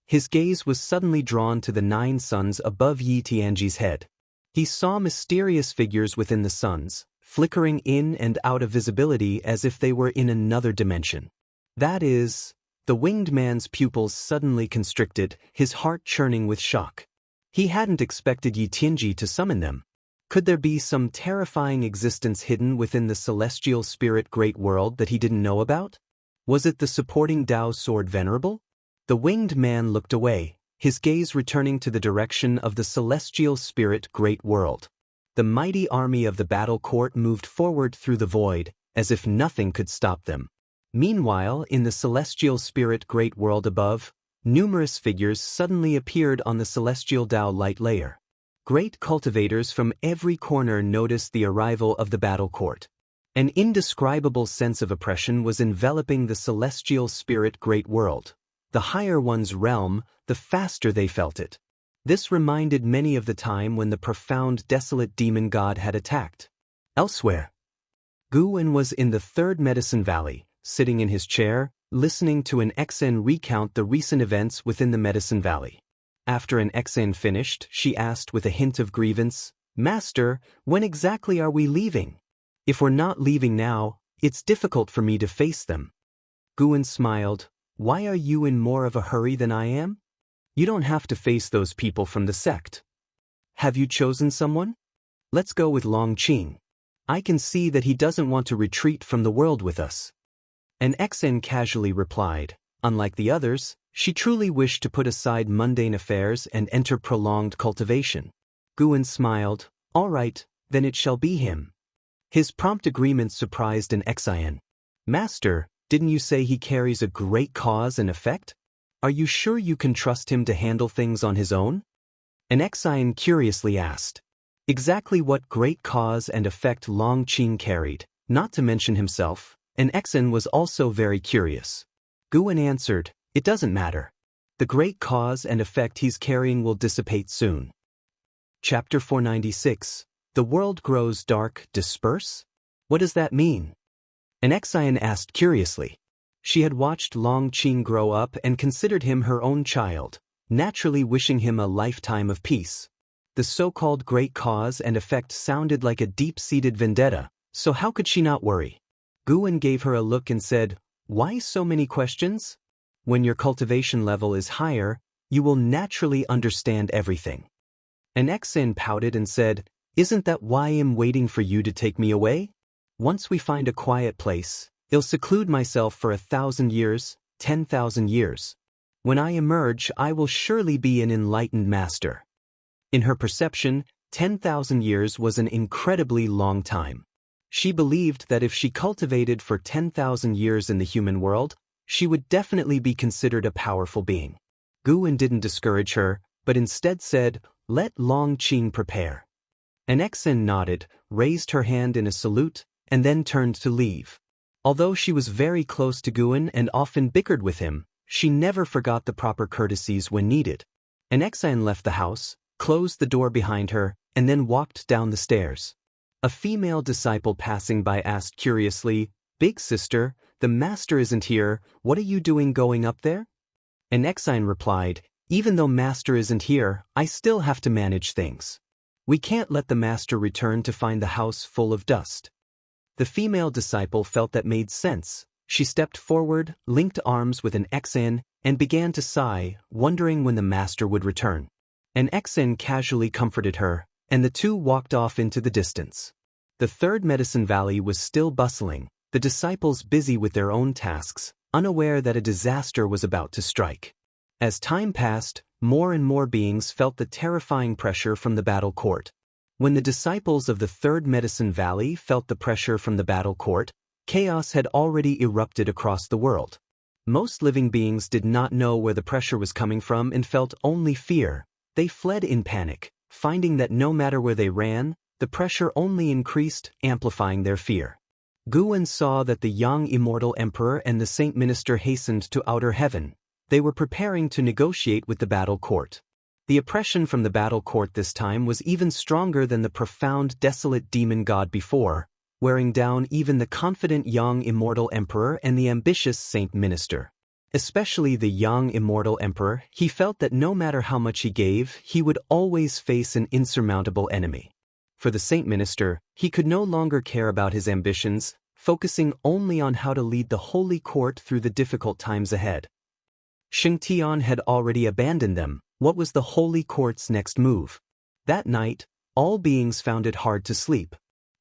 S1: His gaze was suddenly drawn to the 9 suns above Yi Tianji's head. He saw mysterious figures within the suns, flickering in and out of visibility as if they were in another dimension. That is, the winged man's pupils suddenly constricted, his heart churning with shock. He hadn't expected Yi Tianji to summon them. Could there be some terrifying existence hidden within the celestial spirit great world that he didn't know about? Was it the supporting Dao sword venerable? The winged man looked away, his gaze returning to the direction of the celestial spirit great world. The mighty army of the battle court moved forward through the void, as if nothing could stop them. Meanwhile, in the celestial spirit great world above, numerous figures suddenly appeared on the celestial Tao light layer. Great cultivators from every corner noticed the arrival of the battle court. An indescribable sense of oppression was enveloping the celestial spirit great world. The higher one's realm, the faster they felt it. This reminded many of the time when the profound desolate demon god had attacked. Elsewhere, Guwen was in the 3rd Medicine Valley, sitting in his chair, listening to an Xen recount the recent events within the Medicine Valley. After an Xen finished, she asked with a hint of grievance, "Master, when exactly are we leaving? If we're not leaving now, it's difficult for me to face them." Guwen smiled, "Why are you in more of a hurry than I am? You don't have to face those people from the sect. Have you chosen someone? Let's go with Long Qing. I can see that he doesn't want to retreat from the world with us." An Xen casually replied, unlike the others, she truly wished to put aside mundane affairs and enter prolonged cultivation. Guwen smiled, "All right, then it shall be him." His prompt agreement surprised an Xen. "Master, didn't you say he carries a great cause and effect? Are you sure you can trust him to handle things on his own?" An Xen curiously asked. Exactly what great cause and effect Long Qing carried, not to mention himself, an Xen was also very curious. Guwen answered, "It doesn't matter. The great cause and effect he's carrying will dissipate soon." Chapter 496. The world grows dark, disperse? What does that mean? An Xen asked curiously. She had watched Long Qing grow up and considered him her own child, naturally wishing him a lifetime of peace. The so-called great cause and effect sounded like a deep-seated vendetta, so how could she not worry? Guwen gave her a look and said, "Why so many questions? When your cultivation level is higher, you will naturally understand everything." An Xen pouted and said, "Isn't that why I'm waiting for you to take me away? Once we find a quiet place, I'll seclude myself for 1,000 years, 10,000 years. When I emerge, I will surely be an enlightened master." In her perception, 10,000 years was an incredibly long time. She believed that if she cultivated for 10,000 years in the human world, she would definitely be considered a powerful being. Guwen didn't discourage her, but instead said, "Let Long Qing prepare." An Xen nodded, raised her hand in a salute, and then turned to leave. Although she was very close to Guwen and often bickered with him, she never forgot the proper courtesies when needed. An Xen left the house, closed the door behind her, and then walked down the stairs. A female disciple passing by asked curiously, "Big sister, the master isn't here, what are you doing going up there?" An Exine replied, "Even though Master isn't here, I still have to manage things. We can't let the Master return to find the house full of dust." The female disciple felt that made sense. She stepped forward, linked arms with an Exine, and began to sigh, wondering when the Master would return. An Exine casually comforted her, and the two walked off into the distance. The third Medicine Valley was still bustling, the disciples busy with their own tasks, unaware that a disaster was about to strike. As time passed, more and more beings felt the terrifying pressure from the battle court. When the disciples of the third Medicine Valley felt the pressure from the battle court, chaos had already erupted across the world. Most living beings did not know where the pressure was coming from and felt only fear. They fled in panic, finding that no matter where they ran, the pressure only increased, amplifying their fear. Guwen saw that the young Immortal Emperor and the Saint Minister hastened to outer heaven. They were preparing to negotiate with the battle court. The oppression from the battle court this time was even stronger than the profound, desolate demon god before, wearing down even the confident young Immortal Emperor and the ambitious Saint Minister. Especially the young Immortal Emperor, he felt that no matter how much he gave, he would always face an insurmountable enemy. For the Saint Minister, he could no longer care about his ambitions, focusing only on how to lead the Holy Court through the difficult times ahead. Shengtian had already abandoned them. What was the Holy Court's next move? That night, all beings found it hard to sleep.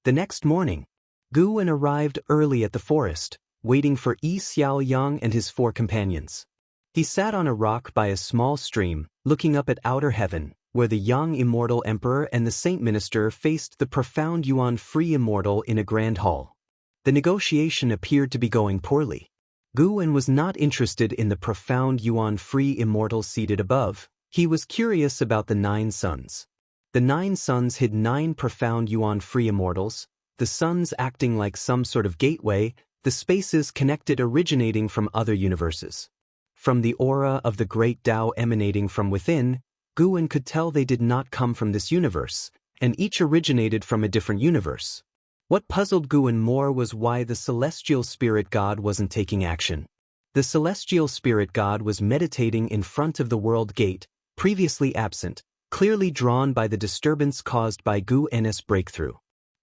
S1: The next morning, Guwen arrived early at the forest, waiting for Yi Xiaoyang and his 4 companions. He sat on a rock by a small stream, looking up at outer heaven, where the young Immortal Emperor and the Saint Minister faced the profound Yuan-free Immortal in a grand hall. The negotiation appeared to be going poorly. Guwen was not interested in the profound Yuan-free Immortal seated above. He was curious about the 9 suns. The 9 suns hid 9 profound Yuan-free Immortals, the suns acting like some sort of gateway, the spaces connected originating from other universes. From the aura of the great Tao emanating from within, Guwen could tell they did not come from this universe, and each originated from a different universe. What puzzled Guwen more was why the celestial spirit god wasn't taking action. The celestial spirit god was meditating in front of the world gate, previously absent, clearly drawn by the disturbance caused by Guwen's breakthrough.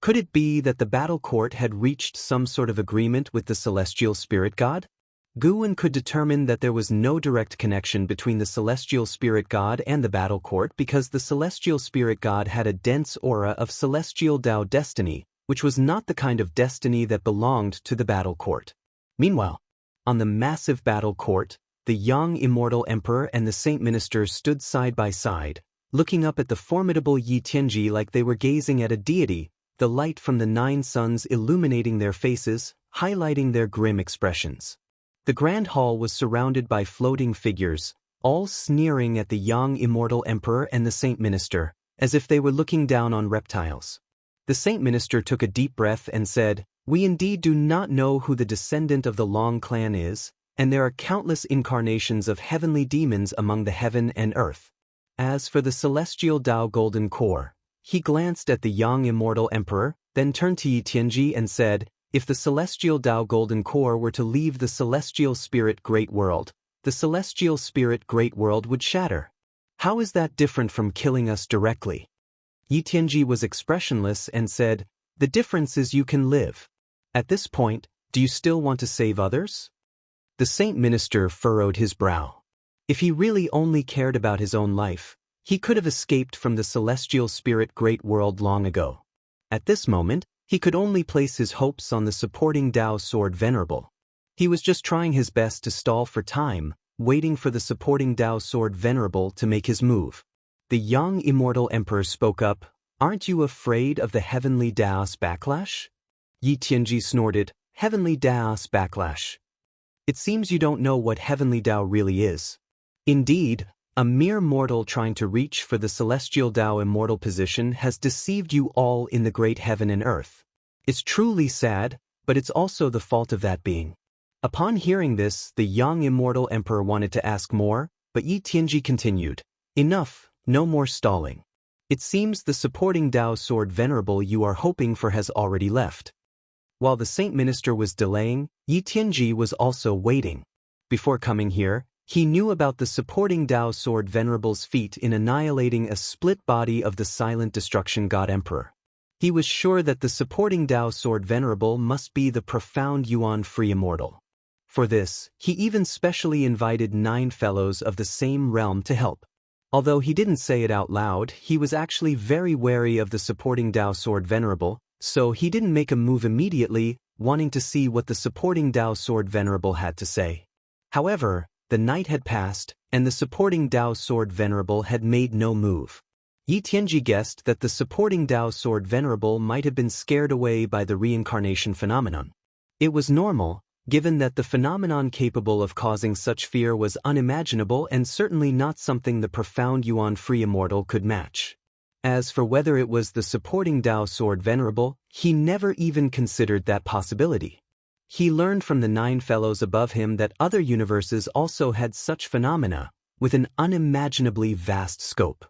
S1: Could it be that the battle court had reached some sort of agreement with the celestial spirit god? Guwen could determine that there was no direct connection between the celestial spirit god and the battle court because the celestial spirit god had a dense aura of celestial Tao destiny, which was not the kind of destiny that belonged to the battle court. Meanwhile, on the massive battle court, the young Immortal Emperor and the Saint Minister stood side by side, looking up at the formidable Yi Tianji like they were gazing at a deity, the light from the 9 suns illuminating their faces, highlighting their grim expressions. The grand hall was surrounded by floating figures, all sneering at the young Immortal Emperor and the Saint Minister, as if they were looking down on reptiles. The Saint Minister took a deep breath and said, "We indeed do not know who the descendant of the Long clan is, and there are countless incarnations of heavenly demons among the heaven and earth. As for the celestial Tao Golden Core," he glanced at the young Immortal Emperor, then turned to Yi Tianji and said, "If the celestial Tao Golden Core were to leave the celestial spirit great world, the celestial spirit great world would shatter. How is that different from killing us directly?" Yi Tianji was expressionless and said, "The difference is you can live. At this point, do you still want to save others?" The Saint Minister furrowed his brow. If he really only cared about his own life, he could have escaped from the celestial spirit great world long ago. At this moment, he could only place his hopes on the supporting Tao sword Venerable. He was just trying his best to stall for time, waiting for the supporting Tao sword Venerable to make his move. The young Immortal Emperor spoke up, "Aren't you afraid of the heavenly Tao's backlash?" Yi Tianji snorted, "Heavenly Tao's backlash? It seems you don't know what heavenly Tao really is. Indeed, a mere mortal trying to reach for the celestial Tao immortal position has deceived you all in the great heaven and earth. It's truly sad, but it's also the fault of that being." Upon hearing this, the young Immortal Emperor wanted to ask more, but Yi Tianji continued, "Enough, no more stalling. It seems the supporting Tao sword Venerable you are hoping for has already left." While the Saint Minister was delaying, Yi Tianji was also waiting. Before coming here, He knew about the supporting Dao Sword Venerable's feat in annihilating a split body of the silent destruction god Emperor. He was sure that the supporting Dao Sword Venerable must be the profound Yuan-free Immortal. For this, he even specially invited 9 fellows of the same realm to help. Although he didn't say it out loud, he was actually very wary of the supporting Dao Sword Venerable, so he didn't make a move immediately, wanting to see what the supporting Dao Sword Venerable had to say. However, the night had passed, and the supporting Dao Sword Venerable had made no move. Yi Tianji guessed that the supporting Dao Sword Venerable might have been scared away by the reincarnation phenomenon. It was normal, given that the phenomenon capable of causing such fear was unimaginable and certainly not something the profound Yuan-free Immortal could match. As for whether it was the supporting Dao Sword Venerable, he never even considered that possibility. He learned from the 9 fellows above him that other universes also had such phenomena, with an unimaginably vast scope.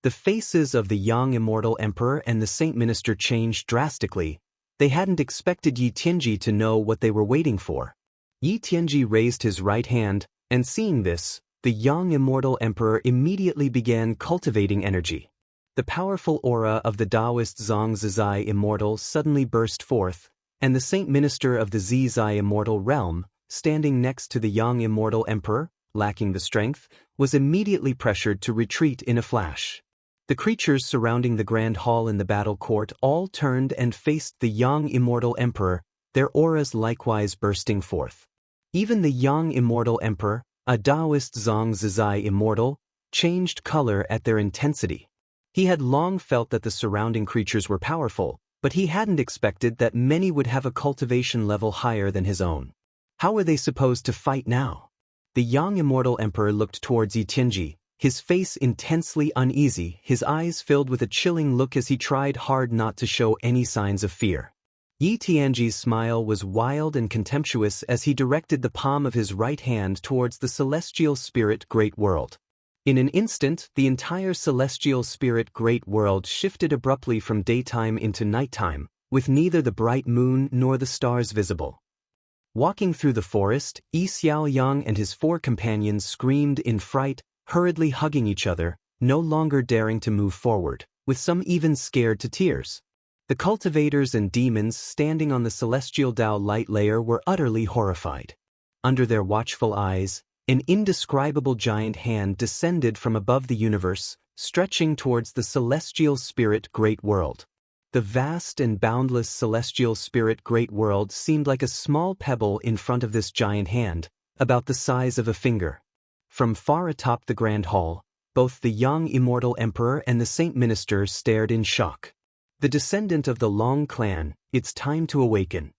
S1: The faces of the young immortal emperor and the saint minister changed drastically. They hadn't expected Yi Tianji to know what they were waiting for. Yi Tianji raised his right hand, and seeing this, the young immortal emperor immediately began cultivating energy. The powerful aura of the Taoist Zhang Zizai Immortal suddenly burst forth, and the saint minister of the Zizai Immortal realm, standing next to the young immortal emperor, lacking the strength, was immediately pressured to retreat in a flash. The creatures surrounding the grand hall in the battle court all turned and faced the young immortal emperor, their auras likewise bursting forth. Even the young immortal emperor, a Taoist Zhang Zizai Immortal, changed color at their intensity. He had long felt that the surrounding creatures were powerful, but he hadn't expected that many would have a cultivation level higher than his own. How were they supposed to fight now? The young immortal emperor looked towards Yi Tianji, his face intensely uneasy, his eyes filled with a chilling look as he tried hard not to show any signs of fear. Yi Tianji's smile was wild and contemptuous as he directed the palm of his right hand towards the celestial spirit Great World. In an instant, the entire celestial spirit Great World shifted abruptly from daytime into nighttime, with neither the bright moon nor the stars visible. Walking through the forest, Yi Xiaoyang and his 4 companions screamed in fright, hurriedly hugging each other, no longer daring to move forward, with some even scared to tears. The cultivators and demons standing on the celestial Dao light layer were utterly horrified. Under their watchful eyes, an indescribable giant hand descended from above the universe, stretching towards the celestial spirit Great World. The vast and boundless celestial spirit Great World seemed like a small pebble in front of this giant hand, about the size of a finger. From far atop the grand hall, both the young immortal emperor and the saint minister stared in shock. The descendant of the Long clan, it's time to awaken.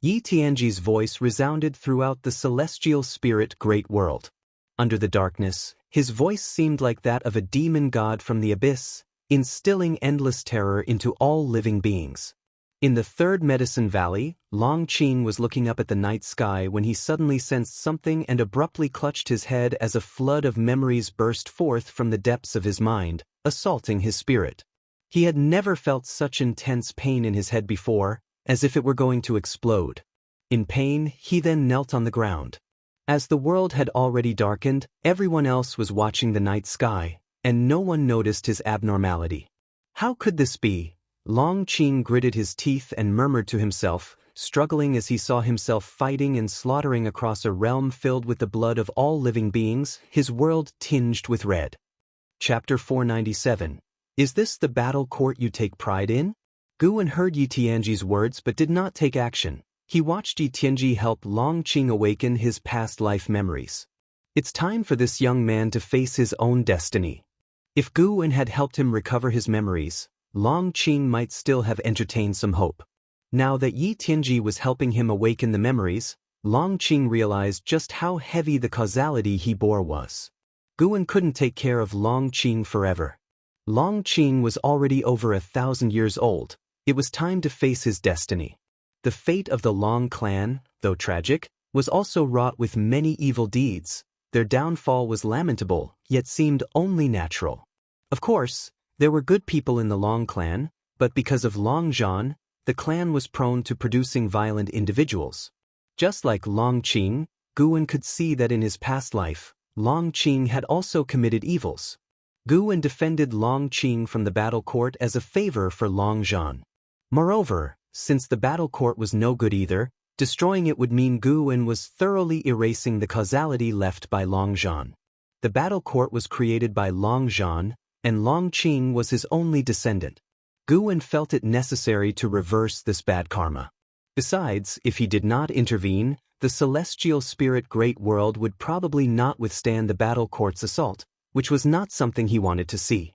S1: Yi Tianji's voice resounded throughout the celestial spirit Great World. Under the darkness, his voice seemed like that of a demon god from the abyss, instilling endless terror into all living beings. In the 3rd Medicine Valley, Long Qing was looking up at the night sky when he suddenly sensed something and abruptly clutched his head as a flood of memories burst forth from the depths of his mind, assaulting his spirit. He had never felt such intense pain in his head before, as if it were going to explode. In pain, he then knelt on the ground. As the world had already darkened, everyone else was watching the night sky, and no one noticed his abnormality. How could this be? Long Qing gritted his teeth and murmured to himself, struggling as he saw himself fighting and slaughtering across a realm filled with the blood of all living beings, his world tinged with red. Chapter 497. Is this the battle court you take pride in? Guan heard Yi Tianji's words but did not take action. He watched Yi Tianji help Long Qing awaken his past life memories. It's time for this young man to face his own destiny. If Guan had helped him recover his memories, Long Qing might still have entertained some hope. Now that Yi Tianji was helping him awaken the memories, Long Qing realized just how heavy the causality he bore was. Guan couldn't take care of Long Qing forever. Long Qing was already over 1,000 years old. It was time to face his destiny. The fate of the Long clan, though tragic, was also wrought with many evil deeds. Their downfall was lamentable, yet seemed only natural. Of course, there were good people in the Long clan, but because of Long Zhan, the clan was prone to producing violent individuals. Just like Long Qing, Guan could see that in his past life, Long Qing had also committed evils. Gu En defended Long Qing from the battle court as a favor for Long Zhan. Moreover, since the battle court was no good either, destroying it would mean Gu En was thoroughly erasing the causality left by Long Zhan. The battle court was created by Long Zhan, and Long Qing was his only descendant. Gu En felt it necessary to reverse this bad karma. Besides, if he did not intervene, the celestial spirit Great World would probably not withstand the battle court's assault, which was not something he wanted to see.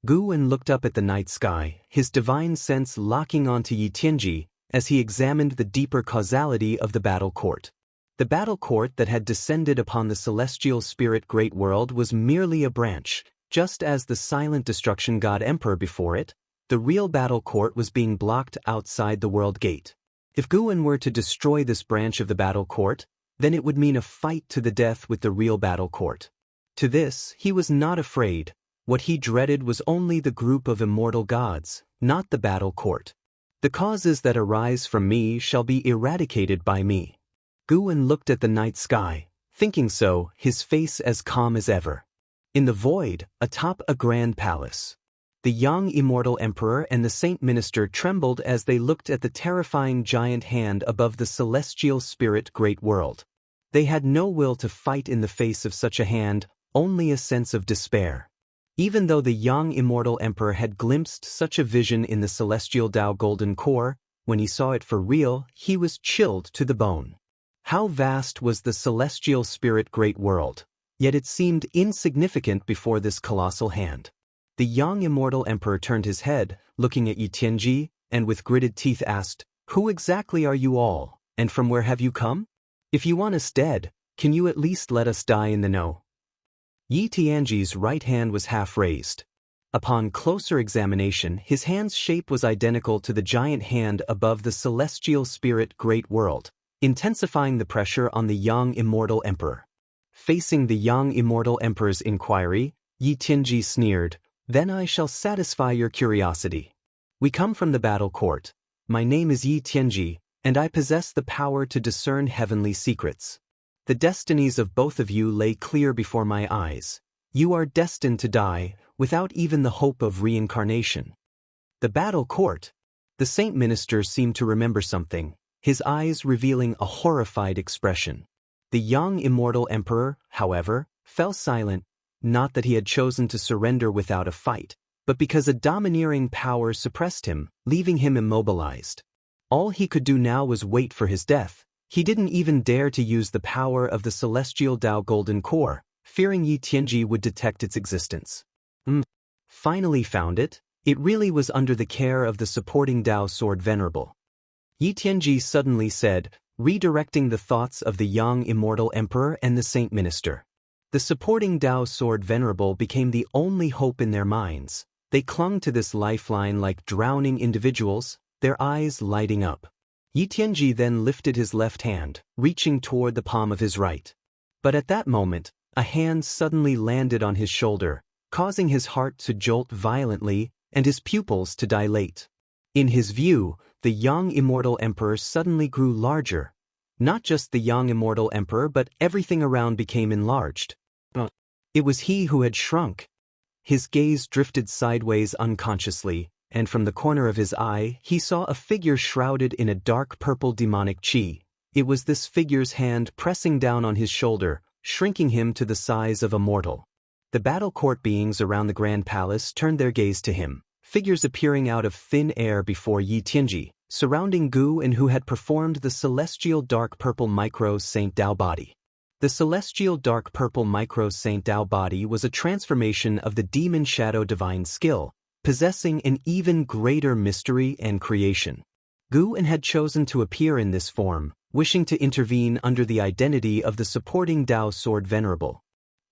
S1: Gu En looked up at the night sky, his divine sense locking onto Yi Tianji as he examined the deeper causality of the battle court. The battle court that had descended upon the celestial spirit Great World was merely a branch, just as the silent destruction god Emperor before it. The real battle court was being blocked outside the world gate. If Gu En were to destroy this branch of the battle court, then it would mean a fight to the death with the real battle court. To this, he was not afraid. What he dreaded was only the group of immortal gods, not the battle court. The causes that arise from me shall be eradicated by me. Gu En looked at the night sky, thinking so, his face as calm as ever. In the void, atop a grand palace, the young immortal emperor and the saint minister trembled as they looked at the terrifying giant hand above the celestial spirit Great World. They had no will to fight in the face of such a hand, only a sense of despair. Even though the young immortal emperor had glimpsed such a vision in the celestial Tao Golden Core, when he saw it for real, he was chilled to the bone. How vast was the celestial spirit Great World, yet it seemed insignificant before this colossal hand. The young immortal emperor turned his head, looking at Yi Tianji, and with gritted teeth asked, "Who exactly are you all, and from where have you come? If you want us dead, can you at least let us die in the know?" Yi Tianji's right hand was half raised. Upon closer examination, his hand's shape was identical to the giant hand above the celestial spirit Great World, intensifying the pressure on the young immortal emperor. Facing the young immortal emperor's inquiry, Yi Tianji sneered, "Then I shall satisfy your curiosity. We come from the battle court. My name is Yi Tianji, and I possess the power to discern heavenly secrets. The destinies of both of you lay clear before my eyes. You are destined to die, without even the hope of reincarnation." The battle court. The saint minister seemed to remember something, his eyes revealing a horrified expression. The young immortal emperor, however, fell silent, not that he had chosen to surrender without a fight, but because a domineering power suppressed him, leaving him immobilized. All he could do now was wait for his death. He didn't even dare to use the power of the celestial Tao Golden Core, fearing Yi Tianji would detect its existence. Finally found it. It really was under the care of the supporting Tao Sword Venerable. Yi Tianji suddenly said, redirecting the thoughts of the young immortal emperor and the saint minister. The supporting Tao Sword Venerable became the only hope in their minds. They clung to this lifeline like drowning individuals, their eyes lighting up. Yi Tianji then lifted his left hand, reaching toward the palm of his right. But at that moment, a hand suddenly landed on his shoulder, causing his heart to jolt violently and his pupils to dilate. In his view, the young immortal emperor suddenly grew larger. Not just the young immortal emperor, but everything around became enlarged. It was he who had shrunk. His gaze drifted sideways unconsciously, and from the corner of his eye, he saw a figure shrouded in a dark purple demonic chi. It was this figure's hand pressing down on his shoulder, shrinking him to the size of a mortal. The battle court beings around the grand palace turned their gaze to him, figures appearing out of thin air before Yi Tianji, surrounding Gu En, who had performed the celestial dark purple micro Saint Tao body. The celestial dark purple micro Saint Tao body was a transformation of the demon shadow divine skill, possessing an even greater mystery and creation. Gu En had chosen to appear in this form, wishing to intervene under the identity of the supporting Tao Sword Venerable.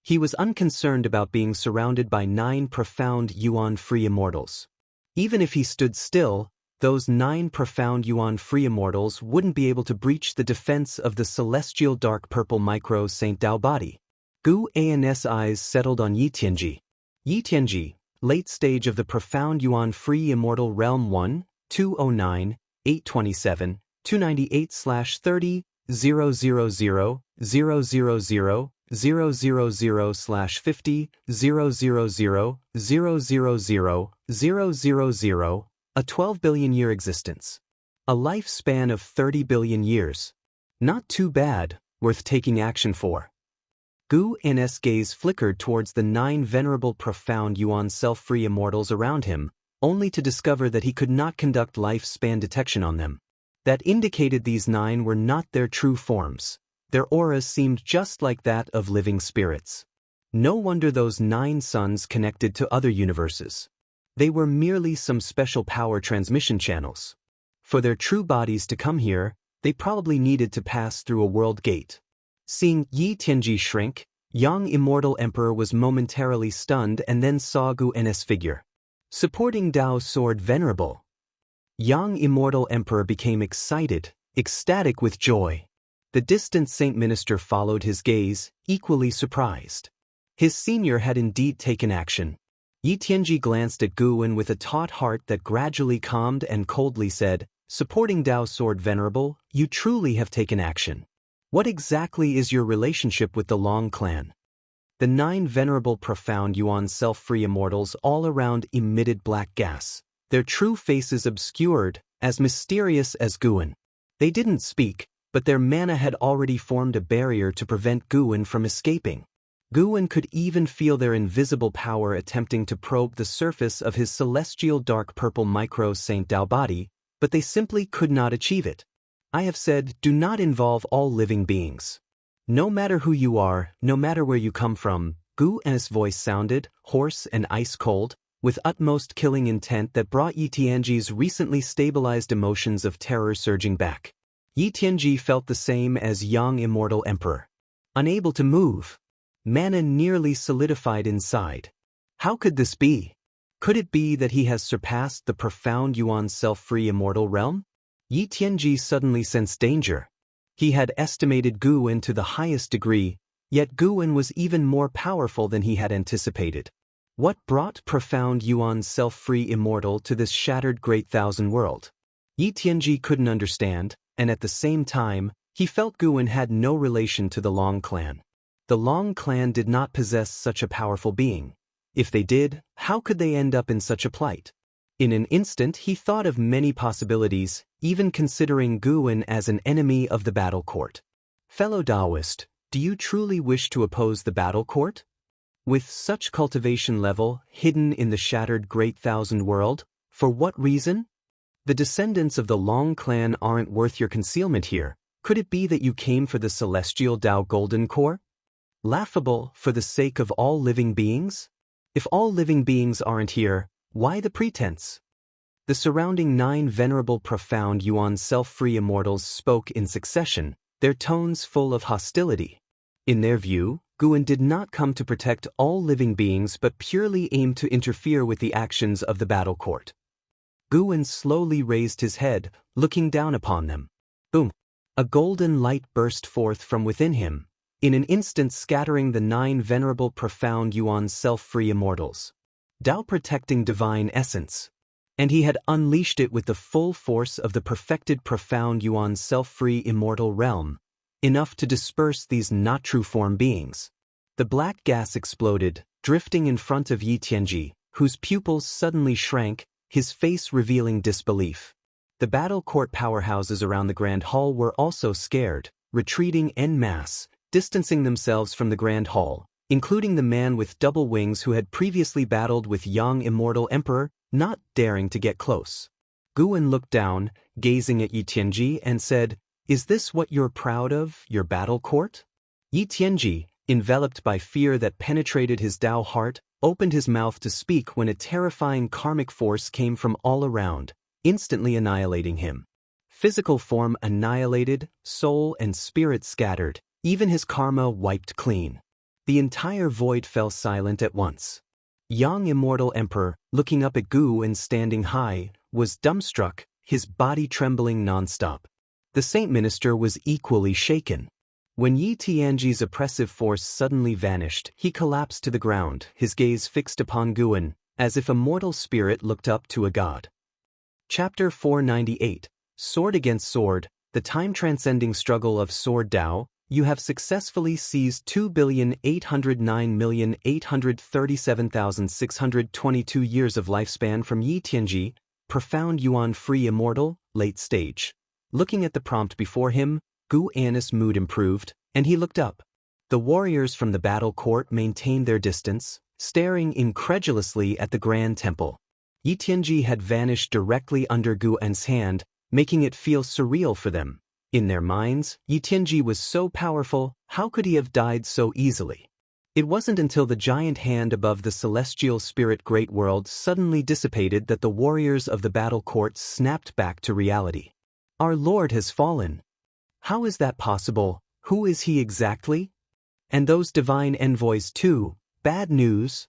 S1: He was unconcerned about being surrounded by 9 profound Yuan-free immortals. Even if he stood still, those 9 profound Yuan-free immortals wouldn't be able to breach the defense of the celestial dark purple micro Saint Tao body. Gu An's eyes settled on Yi Tianji. Yi Tianji, late stage of the profound Yuan-free immortal realm 1, 209, 827, 298/30, 000, 000, 000/50 000 a 12 billion year existence. A lifespan of 30 billion years. Not too bad, worth taking action for. Gu N's gaze flickered towards the 9 venerable profound Yuan self-free immortals around him, only to discover that he could not conduct lifespan detection on them. That indicated these 9 were not their true forms. Their auras seemed just like that of living spirits. No wonder those 9 suns connected to other universes. They were merely some special power transmission channels. For their true bodies to come here, they probably needed to pass through a world gate. Seeing Yi Tianji shrink, Yang Immortal Emperor was momentarily stunned and then saw Gu N's figure. Supporting Dao's sword venerable. Yang Immortal Emperor became excited, ecstatic with joy. The distant Saint Minister followed his gaze, equally surprised. His senior had indeed taken action. Yi Tianji glanced at Gu En with a taut heart that gradually calmed and coldly said, "Supporting Dao's sword venerable, you truly have taken action. What exactly is your relationship with the Long clan?" The 9 venerable profound Yuan self-free immortals all around emitted black gas, their true faces obscured, as mysterious as Gu En. They didn't speak, but their mana had already formed a barrier to prevent Gu En from escaping. Gu En could even feel their invisible power attempting to probe the surface of his celestial dark purple micro Saint Dao body, but they simply could not achieve it. I have said, do not involve all living beings. No matter who you are, no matter where you come from, Gu En's voice sounded, hoarse and ice-cold, with utmost killing intent that brought Yi Tianji's recently stabilized emotions of terror surging back. Yi Tianji felt the same as Yang Immortal Emperor. Unable to move. Mana nearly solidified inside. How could this be? Could it be that he has surpassed the profound Yuan self-free immortal realm? Yi Tianji suddenly sensed danger. He had estimated Gu En to the highest degree, yet Gu En was even more powerful than he had anticipated. What brought profound Yuan self-free immortal to this shattered great thousand world? Yi Tianji couldn't understand, and at the same time, he felt Gu En had no relation to the Long clan. The Long clan did not possess such a powerful being. If they did, how could they end up in such a plight? In an instant he thought of many possibilities, even considering Gu En as an enemy of the battle court. Fellow Taoist, do you truly wish to oppose the battle court? With such cultivation level hidden in the shattered great thousand world, for what reason? The descendants of the Long clan aren't worth your concealment here. Could it be that you came for the celestial Dao Golden Core? Laughable, for the sake of all living beings? If all living beings aren't here, why the pretense? The surrounding 9 venerable profound Yuan self-free immortals spoke in succession, their tones full of hostility. In their view, Gu En did not come to protect all living beings but purely aimed to interfere with the actions of the battle court. Gu En slowly raised his head, looking down upon them. Boom! A golden light burst forth from within him, in an instant scattering the 9 venerable profound Yuan self-free immortals. Dao protecting divine essence. And he had unleashed it with the full force of the perfected profound Yuan self-free immortal realm, enough to disperse these not true form beings. The black gas exploded, drifting in front of Yi Tianji, whose pupils suddenly shrank, his face revealing disbelief. The battle court powerhouses around the Grand Hall were also scared, retreating en masse, distancing themselves from the Grand Hall, including the man with double wings who had previously battled with Yang Immortal Emperor, not daring to get close. Gu En looked down, gazing at Yi Tianji, and said, "Is this what you're proud of, your battle court?" Yi Tianji, enveloped by fear that penetrated his Dao heart, opened his mouth to speak when a terrifying karmic force came from all around, instantly annihilating him. Physical form annihilated, soul and spirit scattered, even his karma wiped clean. The entire void fell silent at once. Yang Immortal Emperor, looking up at Gu En standing high, was dumbstruck, his body trembling non-stop. The Saint Minister was equally shaken. When Yi Tianji's oppressive force suddenly vanished, he collapsed to the ground, his gaze fixed upon Gu En, as if a mortal spirit looked up to a god. Chapter 498, Sword Against Sword, the time-transcending struggle of Sword Dao, You have successfully seized 2,809,837,622 years of lifespan from Yi Tianji, profound yuan-free immortal, late stage. Looking at the prompt before him, Gu Anna's mood improved, and he looked up. The warriors from the battle court maintained their distance, staring incredulously at the grand temple. Yi Tianji had vanished directly under Gu An's hand, making it feel surreal for them. In their minds, Yi Tianji was so powerful, how could he have died so easily? It wasn't until the giant hand above the celestial spirit great world suddenly dissipated that the warriors of the battle court snapped back to reality. Our Lord has fallen. How is that possible? Who is he exactly? And those divine envoys too, bad news?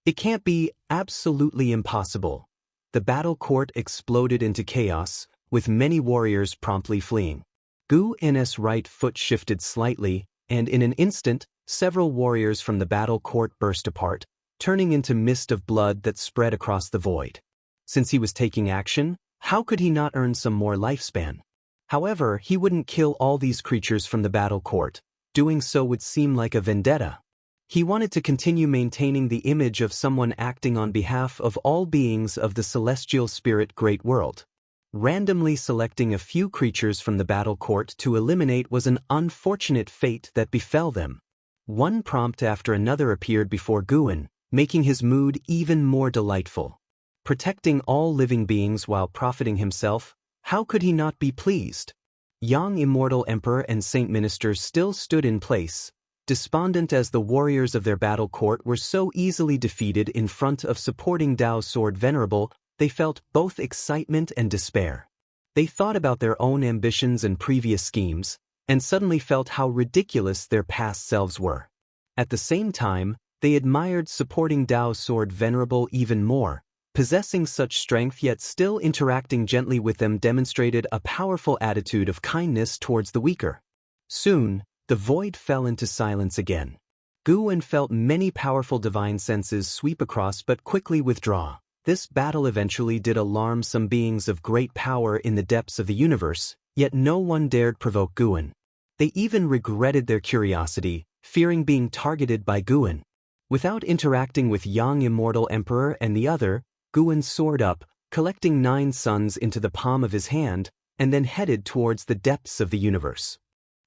S1: It can't be, absolutely impossible. The battle court exploded into chaos, with many warriors promptly fleeing. Gu An's right foot shifted slightly, and in an instant, several warriors from the battle court burst apart, turning into mist of blood that spread across the void. Since he was taking action, how could he not earn some more lifespan? However, he wouldn't kill all these creatures from the battle court. Doing so would seem like a vendetta. He wanted to continue maintaining the image of someone acting on behalf of all beings of the celestial spirit great world. Randomly selecting a few creatures from the battle court to eliminate was an unfortunate fate that befell them. One prompt after another appeared before Guan, making his mood even more delightful. Protecting all living beings while profiting himself, how could he not be pleased? Young Immortal Emperor and Saint Minister still stood in place, despondent as the warriors of their battle court were so easily defeated in front of supporting Dao's sword Venerable. They felt both excitement and despair. They thought about their own ambitions and previous schemes, and suddenly felt how ridiculous their past selves were. At the same time, they admired supporting Dao's sword Venerable even more. Possessing such strength yet still interacting gently with them demonstrated a powerful attitude of kindness towards the weaker. Soon, the void fell into silence again. Guan felt many powerful divine senses sweep across but quickly withdraw. This battle eventually did alarm some beings of great power in the depths of the universe, yet no one dared provoke Guan. They even regretted their curiosity, fearing being targeted by Guan. Without interacting with young Immortal Emperor and the other, Guan soared up, collecting 9 suns into the palm of his hand, and then headed towards the depths of the universe.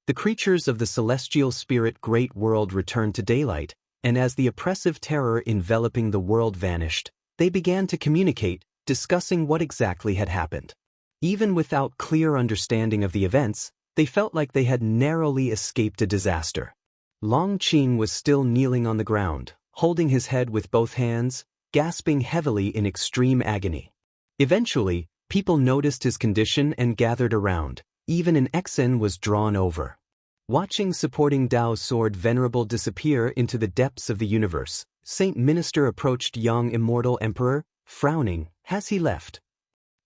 S1: The creatures of the celestial spirit great world returned to daylight, and as the oppressive terror enveloping the world vanished, they began to communicate, discussing what exactly had happened. Even without clear understanding of the events, they felt like they had narrowly escaped a disaster. Long Qing was still kneeling on the ground, holding his head with both hands, gasping heavily in extreme agony. Eventually, people noticed his condition and gathered around. Even an Exen was drawn over. Watching supporting Dao's sword Venerable disappear into the depths of the universe, Saint Minister approached young Immortal Emperor, frowning. Has he left?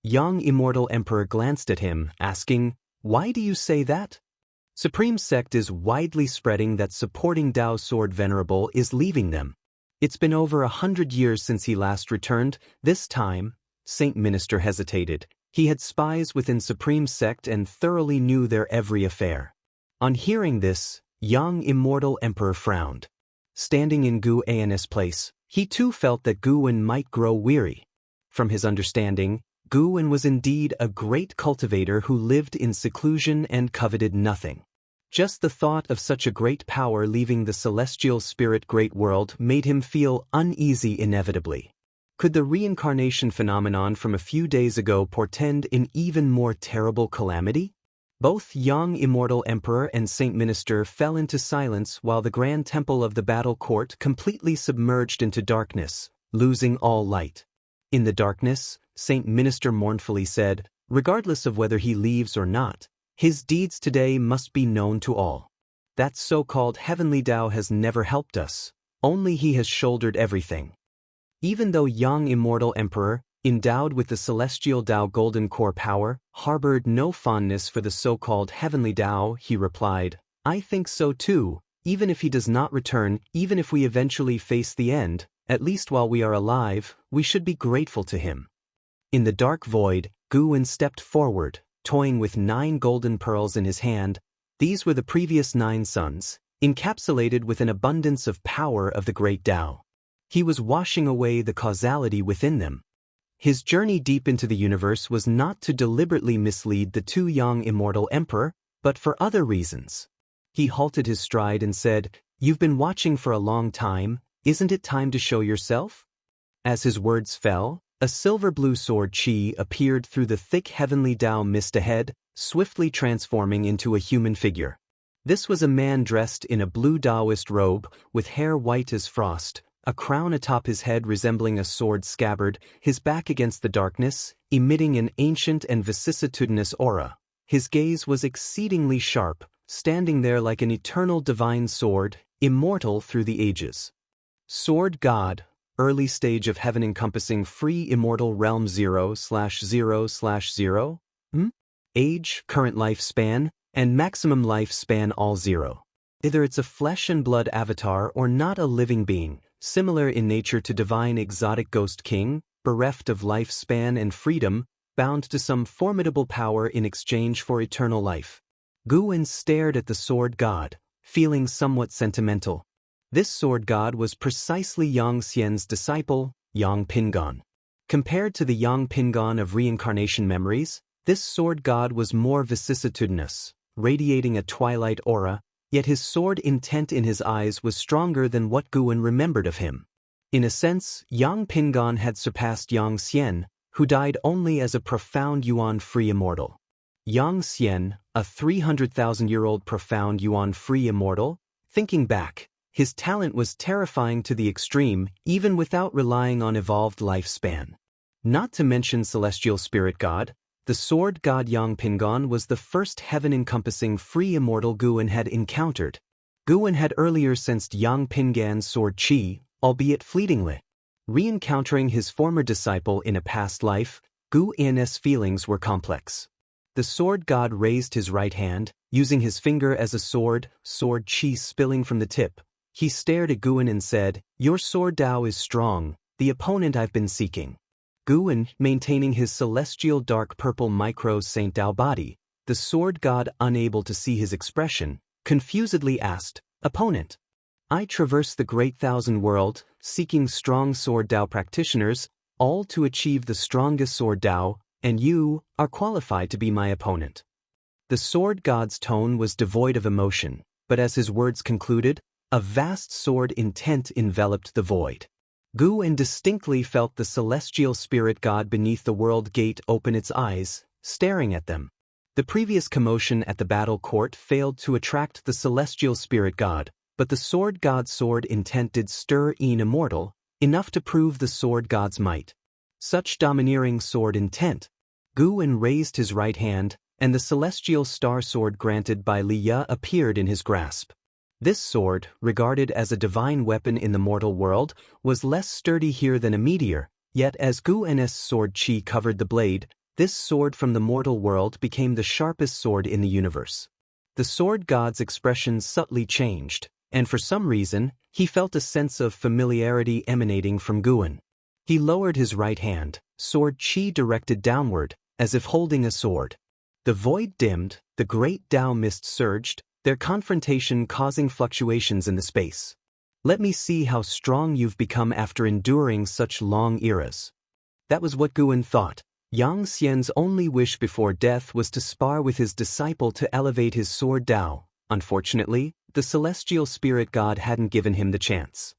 S1: Young Immortal Emperor glanced at him, asking, "Why do you say that?" Supreme Sect is widely spreading that supporting Dao's sword Venerable is leaving them. It's been over 100 years since he last returned. This time, Saint Minister hesitated. He had spies within Supreme Sect and thoroughly knew their every affair. On hearing this, young Immortal Emperor frowned. Standing in Gu An's place, he too felt that Guan might grow weary. From his understanding, Guan was indeed a great cultivator who lived in seclusion and coveted nothing. Just the thought of such a great power leaving the celestial spirit great world made him feel uneasy inevitably. Could the reincarnation phenomenon from a few days ago portend an even more terrible calamity? Both young Immortal Emperor and Saint Minister fell into silence while the grand temple of the battle court completely submerged into darkness, losing all light. In the darkness, Saint Minister mournfully said, "Regardless of whether he leaves or not, his deeds today must be known to all. That so-called heavenly Tao has never helped us, only he has shouldered everything." Even though young Immortal Emperor, endowed with the celestial Tao golden core power, harbored no fondness for the so-called heavenly Tao, he replied, "I think so too. Even if he does not return, even if we eventually face the end, at least while we are alive, we should be grateful to him." In the dark void, Guan stepped forward, toying with 9 golden pearls in his hand. These were the previous 9 suns, encapsulated with an abundance of power of the great Tao. He was washing away the causality within them. His journey deep into the universe was not to deliberately mislead the too young immortal emperor, but for other reasons. He halted his stride and said, "You've been watching for a long time, isn't it time to show yourself?" As his words fell, a silver-blue sword chi appeared through the thick heavenly Tao mist ahead, swiftly transforming into a human figure. This was a man dressed in a blue Taoist robe, with hair white as frost, a crown atop his head resembling a sword scabbard, his back against the darkness, emitting an ancient and vicissitudinous aura. His gaze was exceedingly sharp, standing there like an eternal divine sword, immortal through the ages. Sword God, early stage of heaven encompassing free immortal realm 0/0/0. Age, current lifespan, and maximum lifespan all 0. Either it's a flesh and blood avatar or not a living being, similar in nature to divine exotic ghost king, bereft of lifespan and freedom, bound to some formidable power in exchange for eternal life. Guwen stared at the sword god, feeling somewhat sentimental. This sword god was precisely Yang Xian's disciple, Yang Pingon. Compared to the Yang Pingon of reincarnation memories, this sword god was more vicissitudinous, radiating a twilight aura, yet his sword intent in his eyes was stronger than what Guwen remembered of him. In a sense, Yang Pingon had surpassed Yang Xian, who died only as a profound yuan-free immortal. Yang Xian, a 300,000-year-old profound yuan-free immortal, thinking back, his talent was terrifying to the extreme, even without relying on evolved lifespan. Not to mention celestial spirit god, the sword god Yang Pingon was the first heaven-encompassing free immortal Guwen had encountered. Guwen had earlier sensed Yang Pingon's sword chi, albeit fleetingly. Re-encountering his former disciple in a past life, Guwen's feelings were complex. The sword god raised his right hand, using his finger as a sword chi spilling from the tip. He stared at Guwen and said, "Your sword Tao is strong, the opponent I've been seeking." Guwen, maintaining his celestial dark purple micro-Saint Tao body, the sword god unable to see his expression, confusedly asked, "Opponent? I traverse the great thousand world, seeking strong sword Tao practitioners, all to achieve the strongest sword Tao, and you are qualified to be my opponent." The sword god's tone was devoid of emotion, but as his words concluded, a vast sword intent enveloped the void. Guwen distinctly felt the celestial spirit god beneath the world gate open its eyes, staring at them. The previous commotion at the battle court failed to attract the celestial spirit god, but the sword god's sword intent did stir immortal, enough to prove the sword god's might. Such domineering sword intent. Guwen raised his right hand, and the celestial star sword granted by Liya appeared in his grasp. This sword, regarded as a divine weapon in the mortal world, was less sturdy here than a meteor, yet as Guwen's sword chi covered the blade, this sword from the mortal world became the sharpest sword in the universe. The sword god's expression subtly changed, and for some reason, he felt a sense of familiarity emanating from Guwen. He lowered his right hand, sword chi directed downward, as if holding a sword. The void dimmed, the great Tao mist surged, their confrontation causing fluctuations in the space. "Let me see how strong you've become after enduring such long eras." That was what Guwen thought. Yang Xian's only wish before death was to spar with his disciple to elevate his sword Tao. Unfortunately, the celestial spirit god hadn't given him the chance.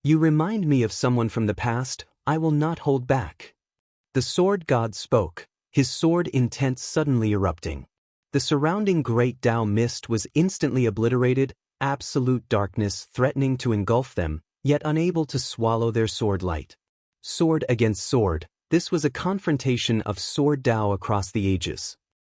S1: "You remind me of someone from the past, I will not hold back." The sword god spoke, his sword intent suddenly erupting. The surrounding great Tao mist was instantly obliterated, absolute darkness threatening to engulf them, yet unable to swallow their sword light. Sword against sword, this was a confrontation of sword Tao across the ages.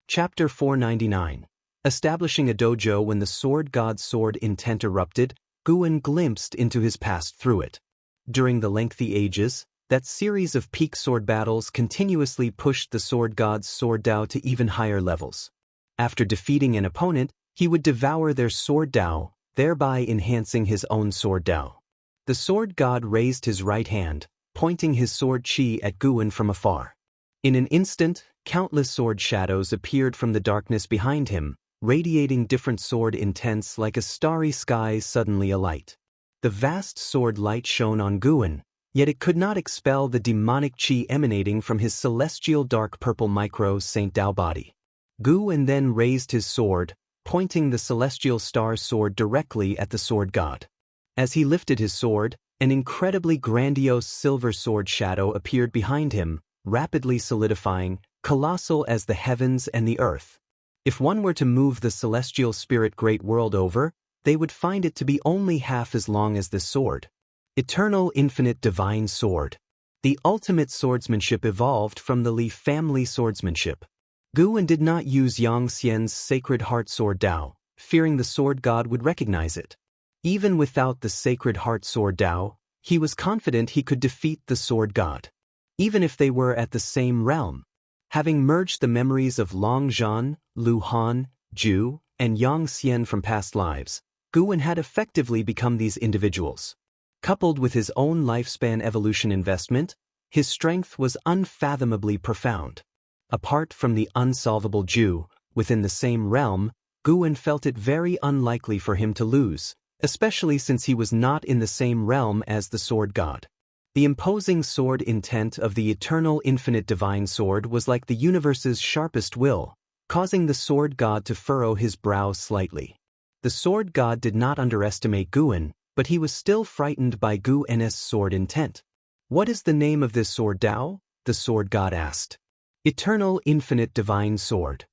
S1: Chapter 499. Establishing a dojo when the sword god's sword intent erupted, Guwen glimpsed into his past through it. During the lengthy ages, that series of peak sword battles continuously pushed the sword god's sword Tao to even higher levels. After defeating an opponent, he would devour their sword Tao, thereby enhancing his own sword Tao. The sword god raised his right hand, pointing his sword chi at Guwen from afar. In an instant, countless sword shadows appeared from the darkness behind him, radiating different sword intents like a starry sky suddenly alight. The vast sword light shone on Guwen, yet it could not expel the demonic chi emanating from his celestial dark purple micro Saint Dao body. Guwen then raised his sword, pointing the celestial star sword directly at the sword god. As he lifted his sword, an incredibly grandiose silver sword shadow appeared behind him, rapidly solidifying, colossal as the heavens and the earth. If one were to move the celestial spirit great world over, they would find it to be only half as long as this sword. Eternal Infinite Divine Sword. The ultimate swordsmanship evolved from the Li family swordsmanship. Guwen did not use Yang Xian's Sacred Heart Sword Dao, fearing the sword god would recognize it. Even without the Sacred Heart Sword Dao, he was confident he could defeat the sword god. Even if they were at the same realm. Having merged the memories of Long Zhan, Lu Han, Zhu, and Yang Xian from past lives, Guwen had effectively become these individuals. Coupled with his own lifespan evolution investment, his strength was unfathomably profound. Apart from the unsolvable Zhu, within the same realm, Guwen felt it very unlikely for him to lose, especially since he was not in the same realm as the sword god. The imposing sword intent of the eternal infinite divine sword was like the universe's sharpest will, causing the sword god to furrow his brow slightly. The sword god did not underestimate Guwen, but he was still frightened by Guwen's sword intent. "What is the name of this sword Dao?" the sword god asked. "Eternal Infinite Divine Sword."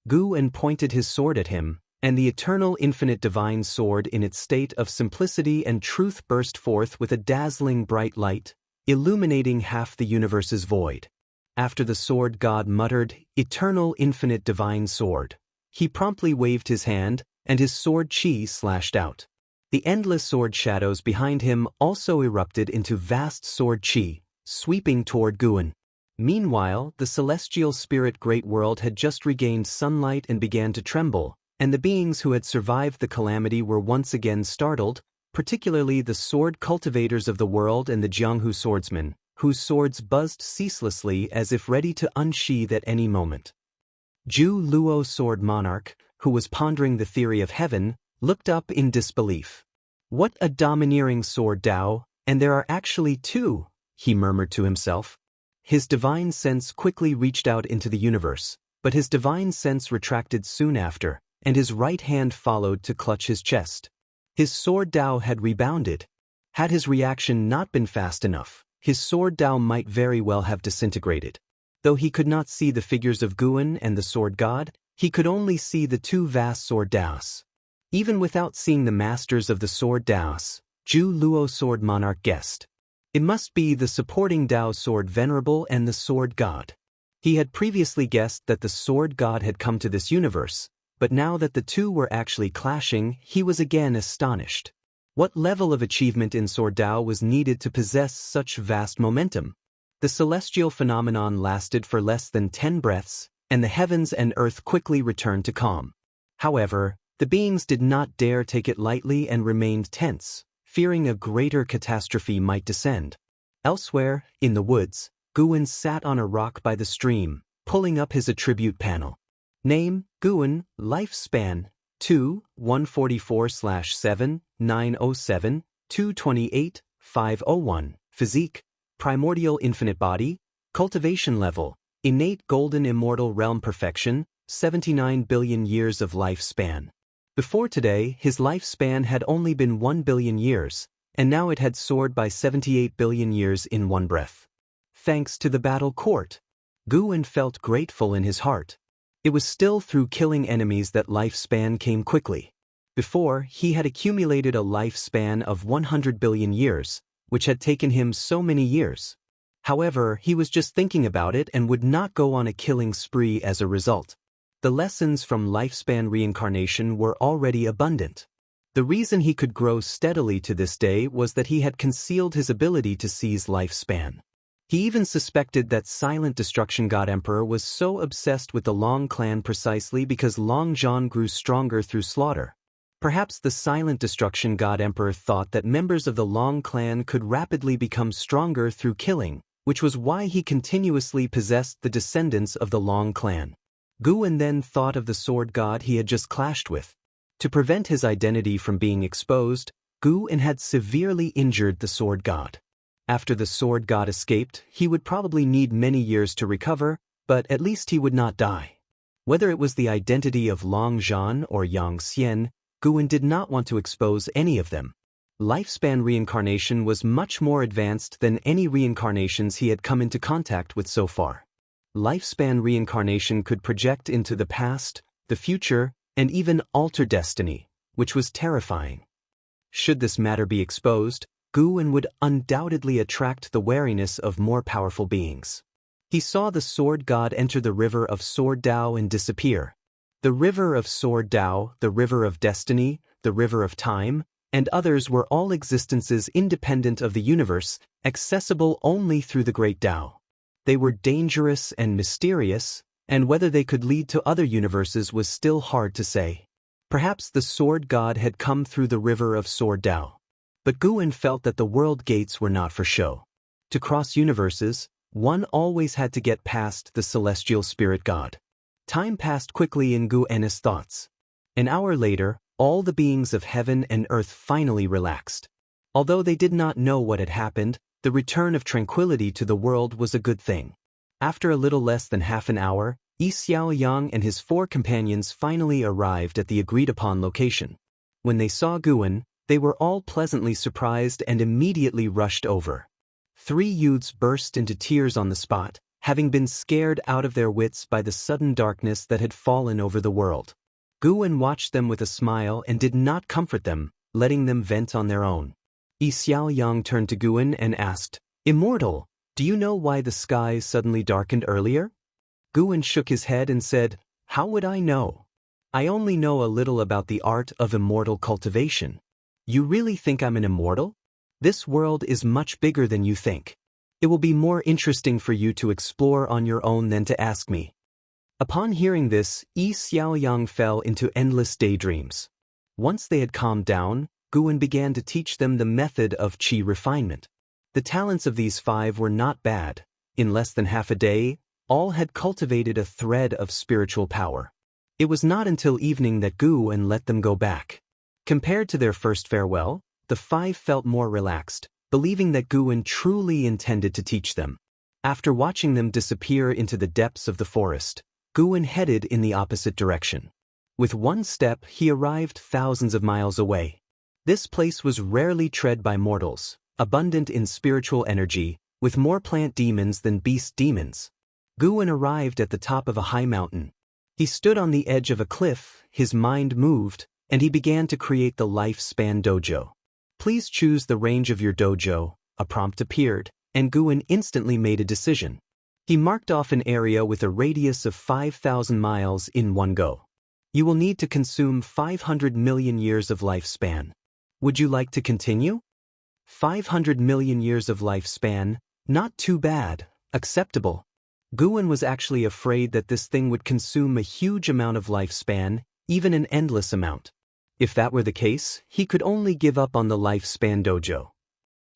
S1: Guwen pointed his sword at him, and the eternal infinite divine sword in its state of simplicity and truth burst forth with a dazzling bright light, illuminating half the universe's void. After the sword god muttered, "Eternal Infinite Divine Sword," he promptly waved his hand, and his sword chi slashed out. The endless sword shadows behind him also erupted into vast sword chi, sweeping toward Guwen. Meanwhile, the celestial spirit great world had just regained sunlight and began to tremble, and the beings who had survived the calamity were once again startled, particularly the sword cultivators of the world and the Jianghu swordsmen, whose swords buzzed ceaselessly as if ready to unsheathe at any moment. Zhu Luo Sword Monarch, who was pondering the theory of heaven, looked up in disbelief. "What a domineering sword Dao, and there are actually two," he murmured to himself. His divine sense quickly reached out into the universe, but his divine sense retracted soon after, and his right hand followed to clutch his chest. His sword Dao had rebounded. Had his reaction not been fast enough, his sword Dao might very well have disintegrated. Though he could not see the figures of Guwen and the sword god, he could only see the two vast sword Daos. Even without seeing the masters of the sword Daos, Zhu Luo Sword Monarch guessed. It must be the supporting Dao sword venerable and the sword god. He had previously guessed that the sword god had come to this universe, but now that the two were actually clashing, he was again astonished. What level of achievement in sword Dao was needed to possess such vast momentum? The celestial phenomenon lasted for less than 10 breaths, and the heavens and earth quickly returned to calm. However, the beings did not dare take it lightly and remained tense, fearing a greater catastrophe might descend. Elsewhere, in the woods, Guwen sat on a rock by the stream, pulling up his attribute panel. Name, Guwen, lifespan, 2-144/7-907-228-501, physique, primordial infinite body, cultivation level, innate golden immortal realm perfection, 79 billion years of lifespan. Before today, his lifespan had only been 1 billion years, and now it had soared by 78 billion years in one breath. Thanks to the battle court. Guwen felt grateful in his heart. It was still through killing enemies that lifespan came quickly. Before, he had accumulated a lifespan of 100 billion years, which had taken him so many years. However, he was just thinking about it and would not go on a killing spree as a result. The lessons from lifespan reincarnation were already abundant. The reason he could grow steadily to this day was that he had concealed his ability to seize lifespan. He even suspected that Silent Destruction God Emperor was so obsessed with the Long clan precisely because Long Zhan grew stronger through slaughter. Perhaps the Silent Destruction God Emperor thought that members of the Long clan could rapidly become stronger through killing, which was why he continuously possessed the descendants of the Long clan. Guan then thought of the sword god he had just clashed with. To prevent his identity from being exposed, Guan had severely injured the sword god. After the sword god escaped, he would probably need many years to recover, but at least he would not die. Whether it was the identity of Long Zhan or Yang Xian, Guan did not want to expose any of them. Lifespan reincarnation was much more advanced than any reincarnations he had come into contact with so far. Lifespan reincarnation could project into the past, the future, and even alter destiny, which was terrifying. Should this matter be exposed, Guan would undoubtedly attract the wariness of more powerful beings. He saw the sword god enter the river of Sword Dao and disappear. The river of Sword Dao, the river of destiny, the river of time, and others were all existences independent of the universe, accessible only through the great Dao. They were dangerous and mysterious, and whether they could lead to other universes was still hard to say. Perhaps the sword god had come through the river of Sword Dao. But Guan felt that the world gates were not for show. To cross universes, one always had to get past the celestial spirit god. Time passed quickly in Guan's thoughts. An hour later, all the beings of heaven and earth finally relaxed. Although they did not know what had happened, the return of tranquility to the world was a good thing. After a little less than half an hour, Yi Xiaoyang and his 4 companions finally arrived at the agreed-upon location. When they saw Guan, they were all pleasantly surprised and immediately rushed over. 3 youths burst into tears on the spot, having been scared out of their wits by the sudden darkness that had fallen over the world. Guan watched them with a smile and did not comfort them, letting them vent on their own. Yi Xiaoyang turned to Guan and asked, "Immortal, do you know why the skies suddenly darkened earlier?" Guan shook his head and said, "How would I know? I only know a little about the art of immortal cultivation." "You really think I'm an immortal? This world is much bigger than you think. It will be more interesting for you to explore on your own than to ask me." Upon hearing this, Yi Xiaoyang fell into endless daydreams. Once they had calmed down, Guan began to teach them the method of qi refinement. The talents of these 5 were not bad. In less than half a day, all had cultivated a thread of spiritual power. It was not until evening that Guan let them go back. Compared to their first farewell, the 5 felt more relaxed, believing that Guan truly intended to teach them. After watching them disappear into the depths of the forest, Guan headed in the opposite direction. With one step, he arrived thousands of miles away. This place was rarely tread by mortals, abundant in spiritual energy, with more plant demons than beast demons. Guan arrived at the top of a high mountain. He stood on the edge of a cliff, his mind moved, and he began to create the lifespan dojo. "Please choose the range of your dojo," a prompt appeared, and Guan instantly made a decision. He marked off an area with a radius of 5,000 miles in one go. "You will need to consume 500 million years of lifespan. Would you like to continue?" 500 million years of lifespan, not too bad, acceptable. Guan was actually afraid that this thing would consume a huge amount of lifespan, even an endless amount. If that were the case, he could only give up on the lifespan dojo.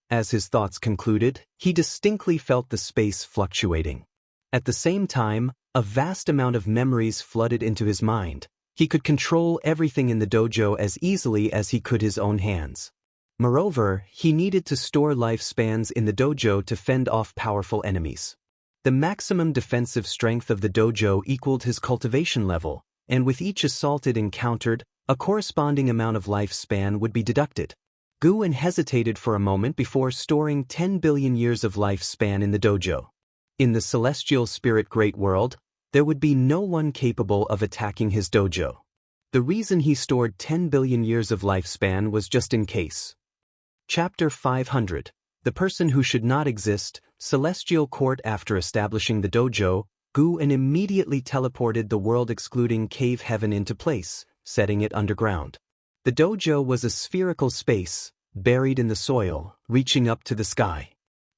S1: As his thoughts concluded, he distinctly felt the space fluctuating. At the same time, a vast amount of memories flooded into his mind. He could control everything in the dojo as easily as he could his own hands. Moreover, he needed to store lifespans in the dojo to fend off powerful enemies. The maximum defensive strength of the dojo equaled his cultivation level, and with each assault it encountered, a corresponding amount of lifespan would be deducted. Guan hesitated for a moment before storing 10 billion years of lifespan in the dojo. In the celestial spirit great world, there would be no one capable of attacking his dojo. The reason he stored 10 billion years of lifespan was just in case. Chapter 500. The Person Who Should Not Exist, Celestial Court. After establishing the dojo, Guan immediately teleported the world-excluding cave heaven into place, setting it underground. The dojo was a spherical space, buried in the soil, reaching up to the sky.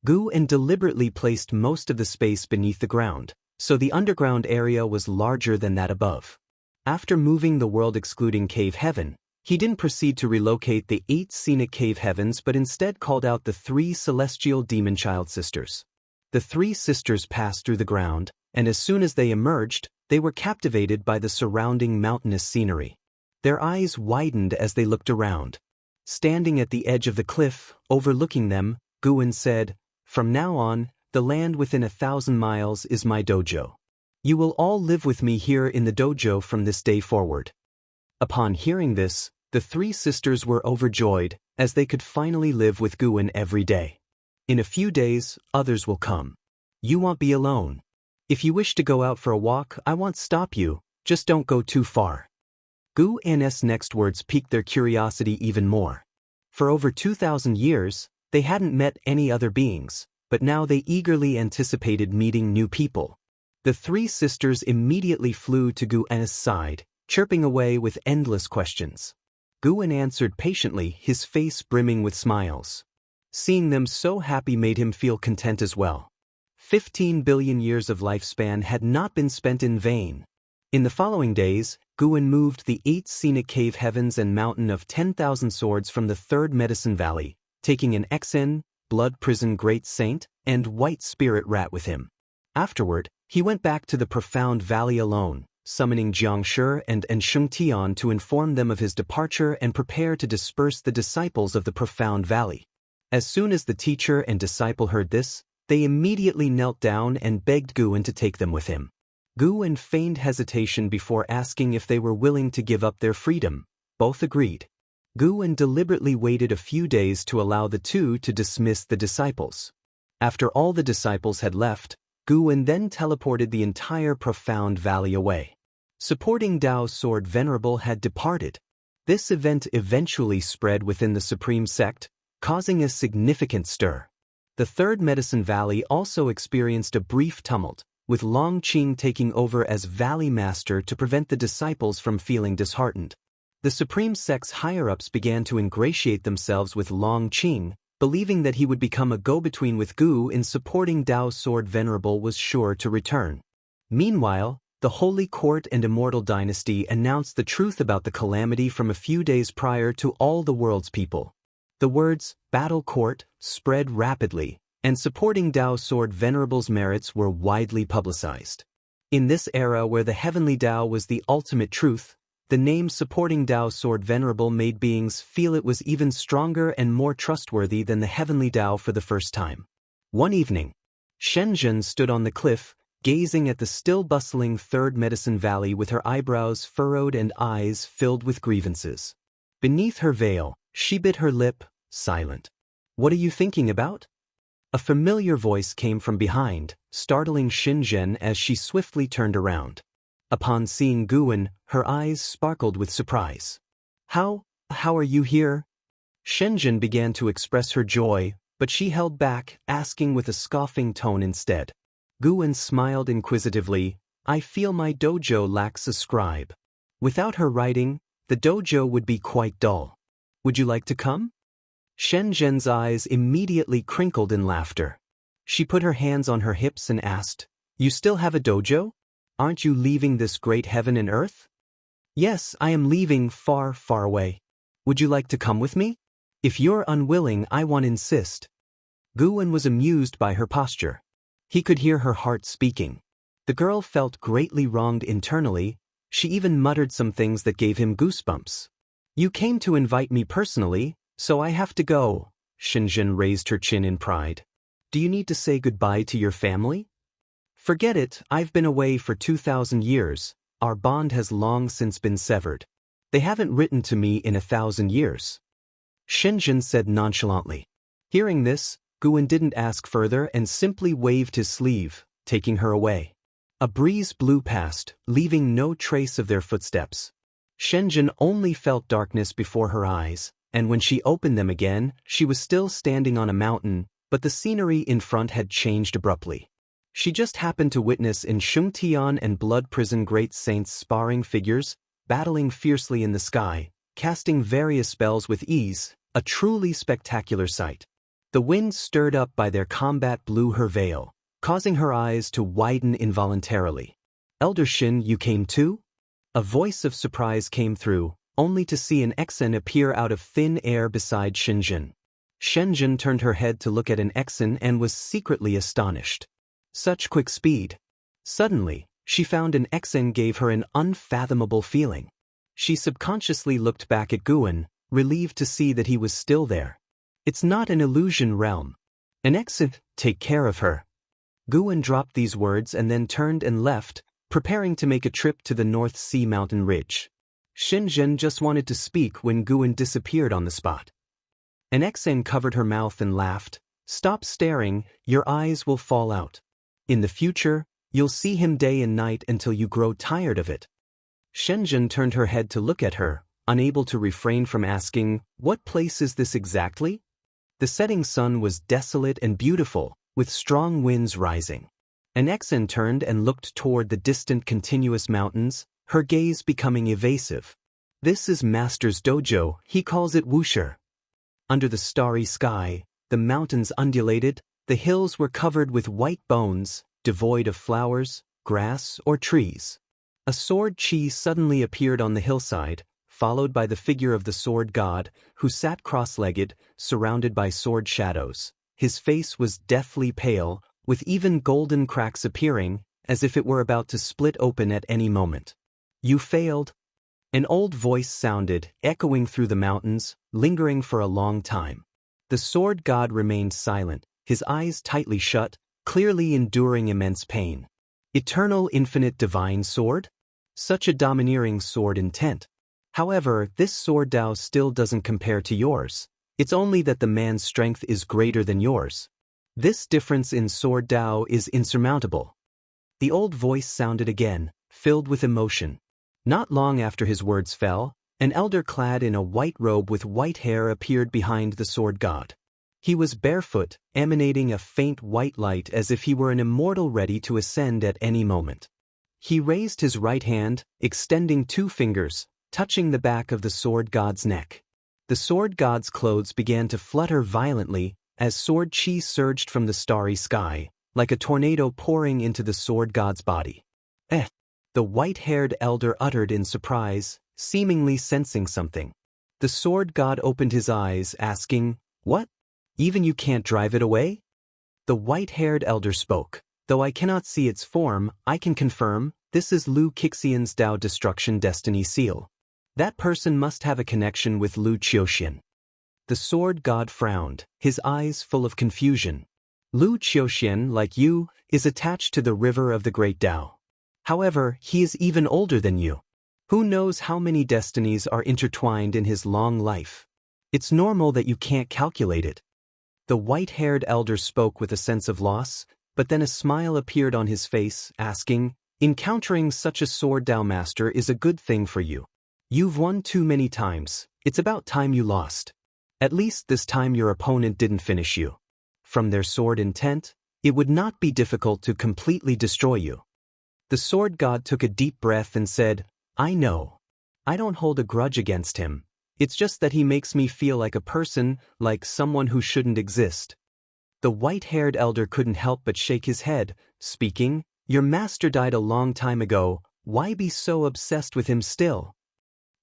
S1: Guan deliberately placed most of the space beneath the ground, so the underground area was larger than that above. After moving the world-excluding cave heaven, he didn't proceed to relocate the 8 scenic cave heavens but instead called out the 3 celestial demon child sisters. The 3 sisters passed through the ground, and as soon as they emerged, they were captivated by the surrounding mountainous scenery. Their eyes widened as they looked around. Standing at the edge of the cliff, overlooking them, Guwen said, "From now on, the land within 1,000 miles is my dojo. You will all live with me here in the dojo from this day forward." Upon hearing this, the three sisters were overjoyed, as they could finally live with Guwen every day. "In a few days, others will come. You won't be alone. If you wish to go out for a walk, I won't stop you, just don't go too far." Guwen's next words piqued their curiosity even more. For over 2,000 years, they hadn't met any other beings, but now they eagerly anticipated meeting new people. The three sisters immediately flew to Guwen's side, chirping away with endless questions. Guwen answered patiently, his face brimming with smiles. Seeing them so happy made him feel content as well. 15 billion years of lifespan had not been spent in vain. In the following days, Guwen moved the 8 scenic cave heavens and mountain of 10,000 swords from the 3rd Medicine Valley, taking an Exen, Blood Prison Great Saint, and White Spirit Rat with him. Afterward, he went back to the Profound Valley alone, summoning Jianghu and Shengtian to inform them of his departure and prepare to disperse the disciples of the Profound Valley. As soon as the teacher and disciple heard this, they immediately knelt down and begged Guwen to take them with him. Guwen feigned hesitation before asking if they were willing to give up their freedom. Both agreed. Guwen deliberately waited a few days to allow the two to dismiss the disciples. After all the disciples had left, Guwen then teleported the entire Profound Valley away. Supporting Dao's sword Venerable had departed. This event eventually spread within the Supreme Sect, causing a significant stir. The 3rd Medicine Valley also experienced a brief tumult, with Long Qing taking over as Valley Master to prevent the disciples from feeling disheartened. The Supreme Sect's higher-ups began to ingratiate themselves with Long Qing, believing that he would become a go-between with Gu in supporting Dao's sword Venerable was sure to return. Meanwhile, the Holy Court and Immortal Dynasty announced the truth about the calamity from a few days prior to all the world's people. The words, "Battle Court," spread rapidly, and supporting Dao's sword Venerable's merits were widely publicized. In this era where the Heavenly Dao was the ultimate truth, the name supporting Dao's sword Venerable made beings feel it was even stronger and more trustworthy than the Heavenly Dao for the first time. One evening, Shenzhen stood on the cliff, gazing at the still bustling 3rd Medicine Valley with her eyebrows furrowed and eyes filled with grievances. Beneath her veil, she bit her lip, silent. "What are you thinking about?" A familiar voice came from behind, startling Shenzhen as she swiftly turned around. Upon seeing Guwen, her eyes sparkled with surprise. How are you here?" Shenzhen began to express her joy, but she held back, asking with a scoffing tone instead. Guwen smiled inquisitively, "I feel my dojo lacks a scribe. Without her writing, the dojo would be quite dull. Would you like to come?" Shenzhen's eyes immediately crinkled in laughter. She put her hands on her hips and asked, "You still have a dojo? Aren't you leaving this great heaven and earth?" "Yes, I am leaving far, far away. Would you like to come with me? If you're unwilling, I won't insist." Guwen was amused by her posture. He could hear her heart speaking. The girl felt greatly wronged internally. She even muttered some things that gave him goosebumps. "You came to invite me personally, so I have to go." Shenzhen raised her chin in pride. "Do you need to say goodbye to your family?" "Forget it, I've been away for 2,000 years. Our bond has long since been severed. They haven't written to me in 1,000 years." Shenzhen said nonchalantly. Hearing this, Guwen didn't ask further and simply waved his sleeve, taking her away. A breeze blew past, leaving no trace of their footsteps. Shenzhen only felt darkness before her eyes, and when she opened them again, she was still standing on a mountain, but the scenery in front had changed abruptly. She just happened to witness in Shengtian and Blood Prison Great Saints sparring figures, battling fiercely in the sky, casting various spells with ease, a truly spectacular sight. The wind stirred up by their combat blew her veil, causing her eyes to widen involuntarily. "Elder Shin, you came too?" A voice of surprise came through, only to see an Exen appear out of thin air beside Shenzhen. Shenzhen turned her head to look at an Exen and was secretly astonished. Such quick speed. Suddenly, she found an Exen gave her an unfathomable feeling. She subconsciously looked back at Guan, relieved to see that he was still there. It's not an illusion realm. An Exen, take care of her. Guan dropped these words and then turned and left, preparing to make a trip to the North Sea mountain ridge. Shenzhen just wanted to speak when Guan disappeared on the spot. An Exen covered her mouth and laughed. Stop staring, your eyes will fall out. In the future, you'll see him day and night until you grow tired of it. Shenzhen turned her head to look at her, unable to refrain from asking, what place is this exactly? The setting sun was desolate and beautiful, with strong winds rising. An Exen turned and looked toward the distant continuous mountains, her gaze becoming evasive. This is Master's dojo, he calls it Wuxia. Under the starry sky, the mountains undulated, the hills were covered with white bones, devoid of flowers, grass, or trees. A sword chi suddenly appeared on the hillside, followed by the figure of the sword god, who sat cross-legged, surrounded by sword shadows. His face was deathly pale, with even golden cracks appearing, as if it were about to split open at any moment. You failed. An old voice sounded, echoing through the mountains, lingering for a long time. The sword god remained silent, his eyes tightly shut, clearly enduring immense pain. Eternal infinite divine sword? Such a domineering sword intent. However, this sword Dao still doesn't compare to yours. It's only that the man's strength is greater than yours. This difference in sword Dao is insurmountable. The old voice sounded again, filled with emotion. Not long after his words fell, an elder clad in a white robe with white hair appeared behind the sword god. He was barefoot, emanating a faint white light as if he were an immortal ready to ascend at any moment. He raised his right hand, extending 2 fingers, touching the back of the sword god's neck. The sword god's clothes began to flutter violently as sword chi surged from the starry sky, like a tornado pouring into the sword god's body. The white-haired elder uttered in surprise, seemingly sensing something. The sword god opened his eyes, asking, "What? Even you can't drive it away?" The white-haired elder spoke. "Though I cannot see its form, I can confirm, this is Lu Qixian's Dao Destruction Destiny Seal. That person must have a connection with Lu Qiuxian." The sword god frowned, his eyes full of confusion. "Lu Qiuxian, like you, is attached to the river of the great Dao. However, he is even older than you. Who knows how many destinies are intertwined in his long life? It's normal that you can't calculate it." The white-haired elder spoke with a sense of loss, but then a smile appeared on his face, asking, "Encountering such a sword Dao master is a good thing for you. You've won too many times, it's about time you lost. At least this time your opponent didn't finish you. From their sword intent, it would not be difficult to completely destroy you." The sword god took a deep breath and said, "I know. I don't hold a grudge against him. It's just that he makes me feel like a person, like someone who shouldn't exist." The white-haired elder couldn't help but shake his head, speaking, "Your master died a long time ago, why be so obsessed with him still?"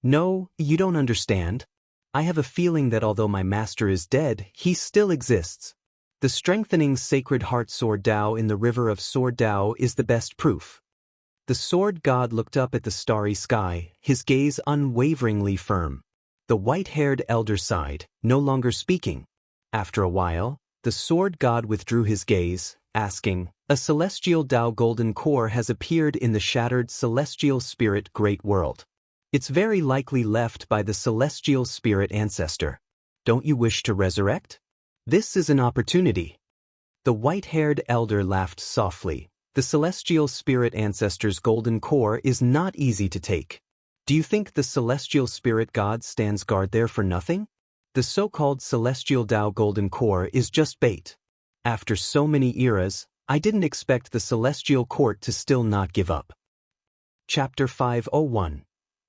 S1: "No, you don't understand. I have a feeling that although my master is dead, he still exists. The strengthening Sacred Heart Sword Dao in the river of Sword Dao is the best proof." The sword god looked up at the starry sky, his gaze unwaveringly firm. The white-haired elder sighed, no longer speaking. After a while, the sword god withdrew his gaze, asking, "A celestial Dao golden core has appeared in the shattered celestial spirit great world. It's very likely left by the celestial spirit ancestor. Don't you wish to resurrect? This is an opportunity." The white-haired elder laughed softly. The celestial spirit ancestor's golden core is not easy to take. Do you think the celestial spirit god stands guard there for nothing? The so-called celestial Dao golden core is just bait. After so many eras, I didn't expect the celestial court to still not give up. Chapter 501.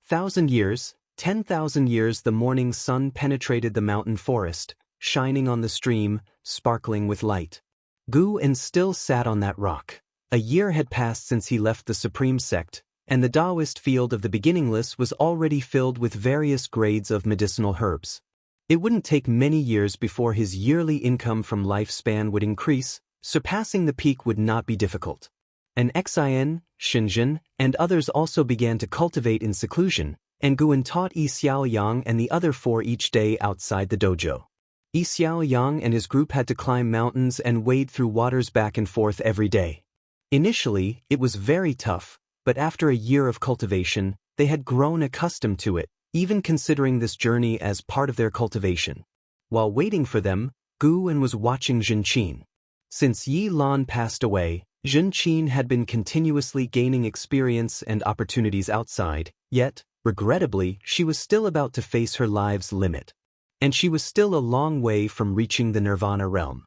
S1: 1,000 years, 10,000 years. The morning sun penetrated the mountain forest, shining on the stream, sparkling with light. Guan still sat on that rock. A year had passed since he left the Supreme Sect, and the Taoist field of the beginningless was already filled with various grades of medicinal herbs. It wouldn't take many years before his yearly income from lifespan would increase, surpassing the peak would not be difficult. An Xin, Shenzhen, and others also began to cultivate in seclusion, and Guan taught Yi Xiaoyang and the other four each day outside the dojo. Yi Xiaoyang and his group had to climb mountains and wade through waters back and forth every day. Initially, it was very tough, but after a year of cultivation, they had grown accustomed to it, even considering this journey as part of their cultivation. While waiting for them, Guan was watching Zhenqin. Since Yi Lan passed away, Zhenqin had been continuously gaining experience and opportunities outside, yet, regrettably, she was still about to face her life's limit. And she was still a long way from reaching the Nirvana realm.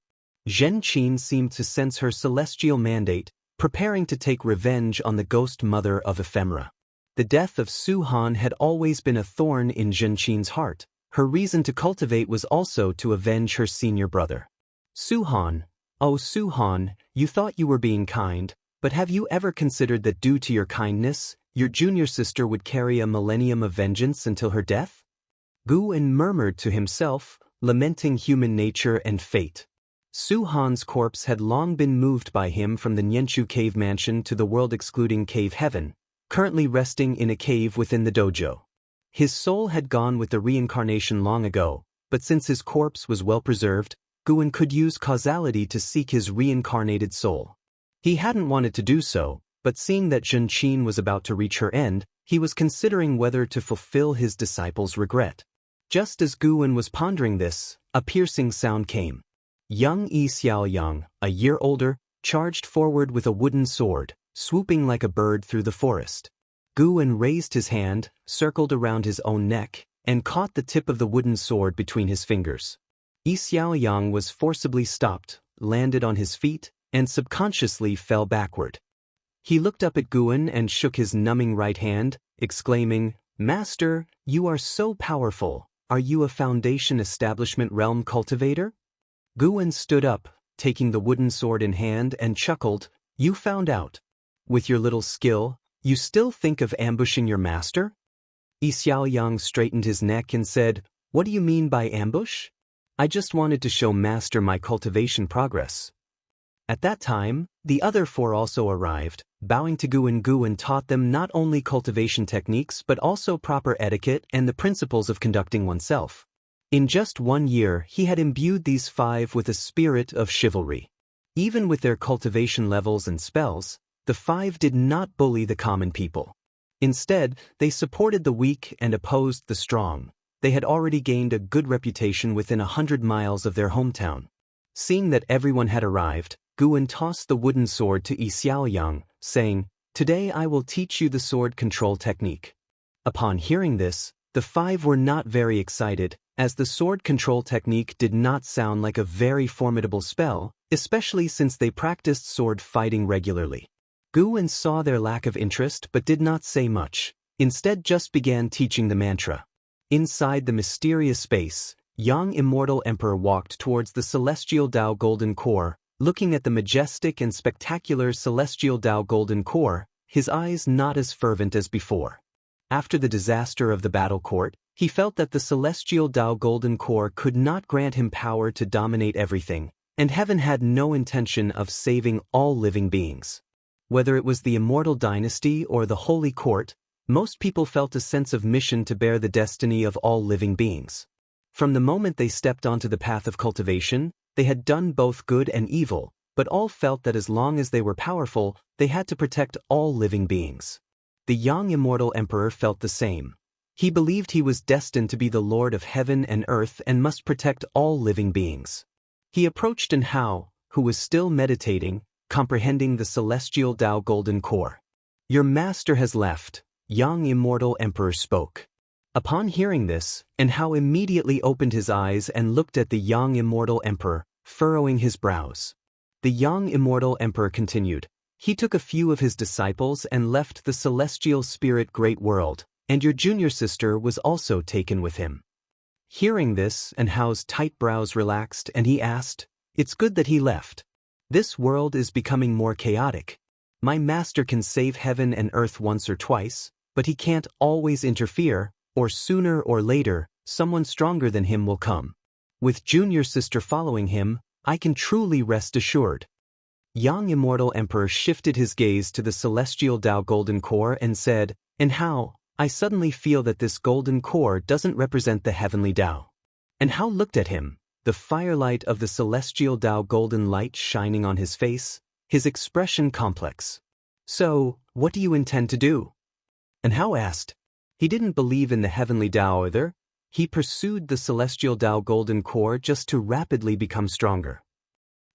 S1: Zhenqin seemed to sense her celestial mandate, preparing to take revenge on the ghost mother of ephemera. The death of Su Han had always been a thorn in Zhenqin's heart. Her reason to cultivate was also to avenge her senior brother. Su Han, oh Su Han, you thought you were being kind, but have you ever considered that due to your kindness, your junior sister would carry a millennium of vengeance until her death? Guan murmured to himself, lamenting human nature and fate. Su Han's corpse had long been moved by him from the Nianchu cave mansion to the world-excluding cave heaven, currently resting in a cave within the dojo. His soul had gone with the reincarnation long ago, but since his corpse was well preserved, Guan could use causality to seek his reincarnated soul. He hadn't wanted to do so, but seeing that Zhenqin was about to reach her end, he was considering whether to fulfill his disciple's regret. Just as Guan was pondering this, a piercing sound came. Young Yi Xiaoyang, a year older, charged forward with a wooden sword, swooping like a bird through the forest. Guan raised his hand, circled around his own neck, and caught the tip of the wooden sword between his fingers. Yi Xiaoyang was forcibly stopped, landed on his feet, and subconsciously fell backward. He looked up at Guan and shook his numbing right hand, exclaiming, "Master, you are so powerful. Are you a Foundation Establishment Realm cultivator?" Guan stood up, taking the wooden sword in hand, and chuckled, "You found out. With your little skill, you still think of ambushing your master?" Yi Xiaoyang straightened his neck and said, "What do you mean by ambush? I just wanted to show Master my cultivation progress." At that time, the other four also arrived. Bowing to Guan, Guan taught them not only cultivation techniques but also proper etiquette and the principles of conducting oneself. In just 1 year, he had imbued these five with a spirit of chivalry. Even with their cultivation levels and spells, the five did not bully the common people. Instead, they supported the weak and opposed the strong. They had already gained a good reputation within 100 miles of their hometown. Seeing that everyone had arrived, Guan tossed the wooden sword to Yi Xiaoyang, saying, "Today I will teach you the sword control technique." Upon hearing this, the five were not very excited, as the sword control technique did not sound like a very formidable spell, especially since they practiced sword fighting regularly. Guan saw their lack of interest but did not say much, instead just began teaching the mantra. Inside the mysterious space, young Immortal Emperor walked towards the Celestial Dao Golden Core. Looking at the majestic and spectacular Celestial Dao Golden Core, his eyes not as fervent as before. After the disaster of the battle court, he felt that the Celestial Dao Golden Core could not grant him power to dominate everything, and heaven had no intention of saving all living beings. Whether it was the Immortal Dynasty or the Holy Court, most people felt a sense of mission to bear the destiny of all living beings. From the moment they stepped onto the path of cultivation, they had done both good and evil, but all felt that as long as they were powerful, they had to protect all living beings. The young Immortal Emperor felt the same. He believed he was destined to be the Lord of heaven and earth and must protect all living beings. He approached Jianghu, who was still meditating, comprehending the Celestial Dao Golden Core. "Your master has left," young Immortal Emperor spoke. Upon hearing this, Jianghu immediately opened his eyes and looked at the young Immortal Emperor, furrowing his brows. The young Immortal Emperor continued, "He took a few of his disciples and left the celestial spirit great world, and your junior sister was also taken with him." Hearing this, Jianghu's tight brows relaxed and he asked, "It's good that he left. This world is becoming more chaotic. My master can save heaven and earth once or twice, but he can't always interfere, or sooner or later, someone stronger than him will come. With junior sister following him, I can truly rest assured." Yang Immortal Emperor shifted his gaze to the celestial Tao golden core and said, "And how? I suddenly feel that this golden core doesn't represent the heavenly Tao." And Hao looked at him, the firelight of the celestial Tao golden light shining on his face, his expression complex. "So, what do you intend to do?" And Hao asked. He didn't believe in the heavenly Tao either. He pursued the celestial Tao golden core just to rapidly become stronger.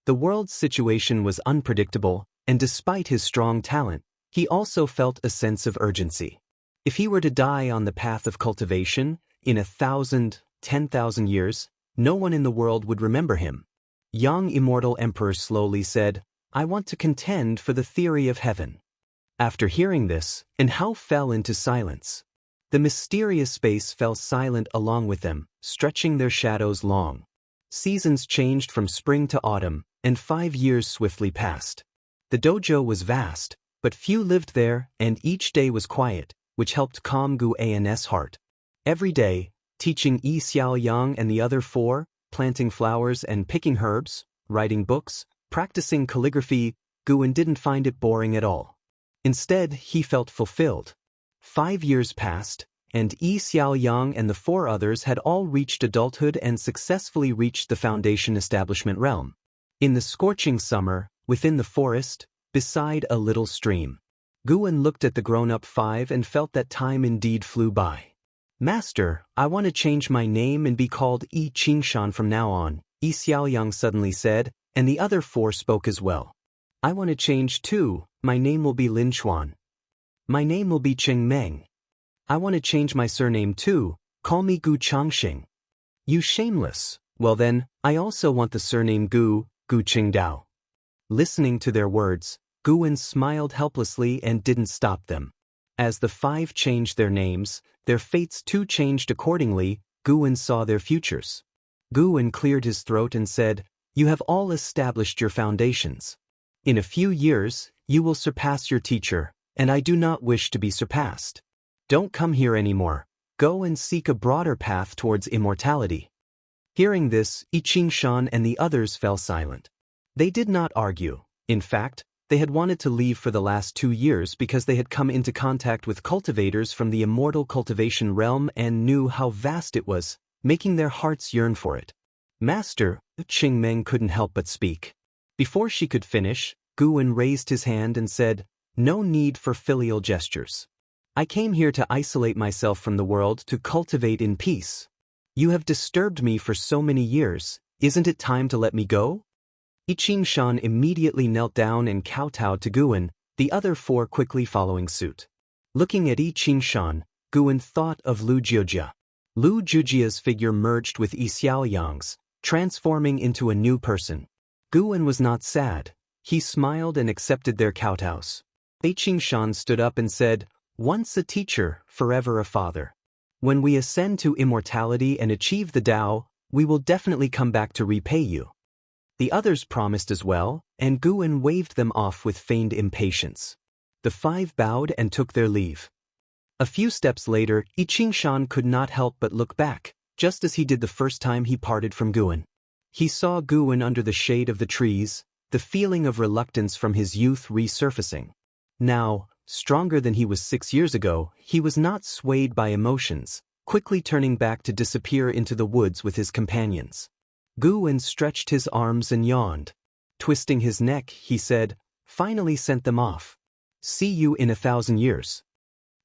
S1: The world's situation was unpredictable, and despite his strong talent, he also felt a sense of urgency. If he were to die on the path of cultivation, in 1,000, 10,000 years, no one in the world would remember him. Yang Immortal Emperor slowly said, "I want to contend for the theory of heaven." After hearing this, and Hao fell into silence. The mysterious space fell silent along with them, stretching their shadows long. Seasons changed from spring to autumn, and 5 years swiftly passed. The dojo was vast, but few lived there, and each day was quiet, which helped calm Guan's heart. Every day, teaching Yi Xiaoyang and the other 4, planting flowers and picking herbs, writing books, practicing calligraphy, Guan didn't find it boring at all. Instead, he felt fulfilled. 5 years passed, and Yi Xiaoyang and the 4 others had all reached adulthood and successfully reached the Foundation establishment realm. In the scorching summer, within the forest, beside a little stream, Guan looked at the grown-up 5 and felt that time indeed flew by. "Master, I want to change my name and be called Yi Qingshan from now on," Yi Xiaoyang suddenly said, and the other 4 spoke as well. "I want to change too. My name will be Lin Chuan. My name will be Cheng Meng. I want to change my surname too. Call me Gu Changxing." "You shameless. Well then, I also want the surname Gu Qingdao." Listening to their words, Guan smiled helplessly and didn't stop them. As the 5 changed their names, their fates too changed accordingly. Guan saw their futures. Guan cleared his throat and said, "You have all established your foundations. In a few years, you will surpass your teacher, and I do not wish to be surpassed. Don't come here anymore. Go and seek a broader path towards immortality." Hearing this, Yi Qingshan and the others fell silent. They did not argue. In fact, they had wanted to leave for the last 2 years because they had come into contact with cultivators from the immortal cultivation realm and knew how vast it was, making their hearts yearn for it. "Master," Qingmeng couldn't help but speak. Before she could finish, Guan raised his hand and said, "No need for filial gestures. I came here to isolate myself from the world to cultivate in peace. You have disturbed me for so many years. Isn't it time to let me go?" Yi Qingshan immediately knelt down and kowtowed to Guan, the other 4 quickly following suit. Looking at Yi Qingshan, Guan thought of Lu Jiujia. Lu Jiujia's figure merged with Yi Xiaoyang's, transforming into a new person. Guan was not sad. He smiled and accepted their kowtows. Yi Qingshan stood up and said, "Once a teacher, forever a father. When we ascend to immortality and achieve the Tao, we will definitely come back to repay you." The others promised as well, and Guan waved them off with feigned impatience. The 5 bowed and took their leave. A few steps later, Yi Qingshan could not help but look back, just as he did the first time he parted from Guan. He saw Guan under the shade of the trees, the feeling of reluctance from his youth resurfacing. Now, stronger than he was 6 years ago, he was not swayed by emotions, quickly turning back to disappear into the woods with his companions. Guan stretched his arms and yawned. Twisting his neck, he said, "Finally sent them off. See you in 1,000 years."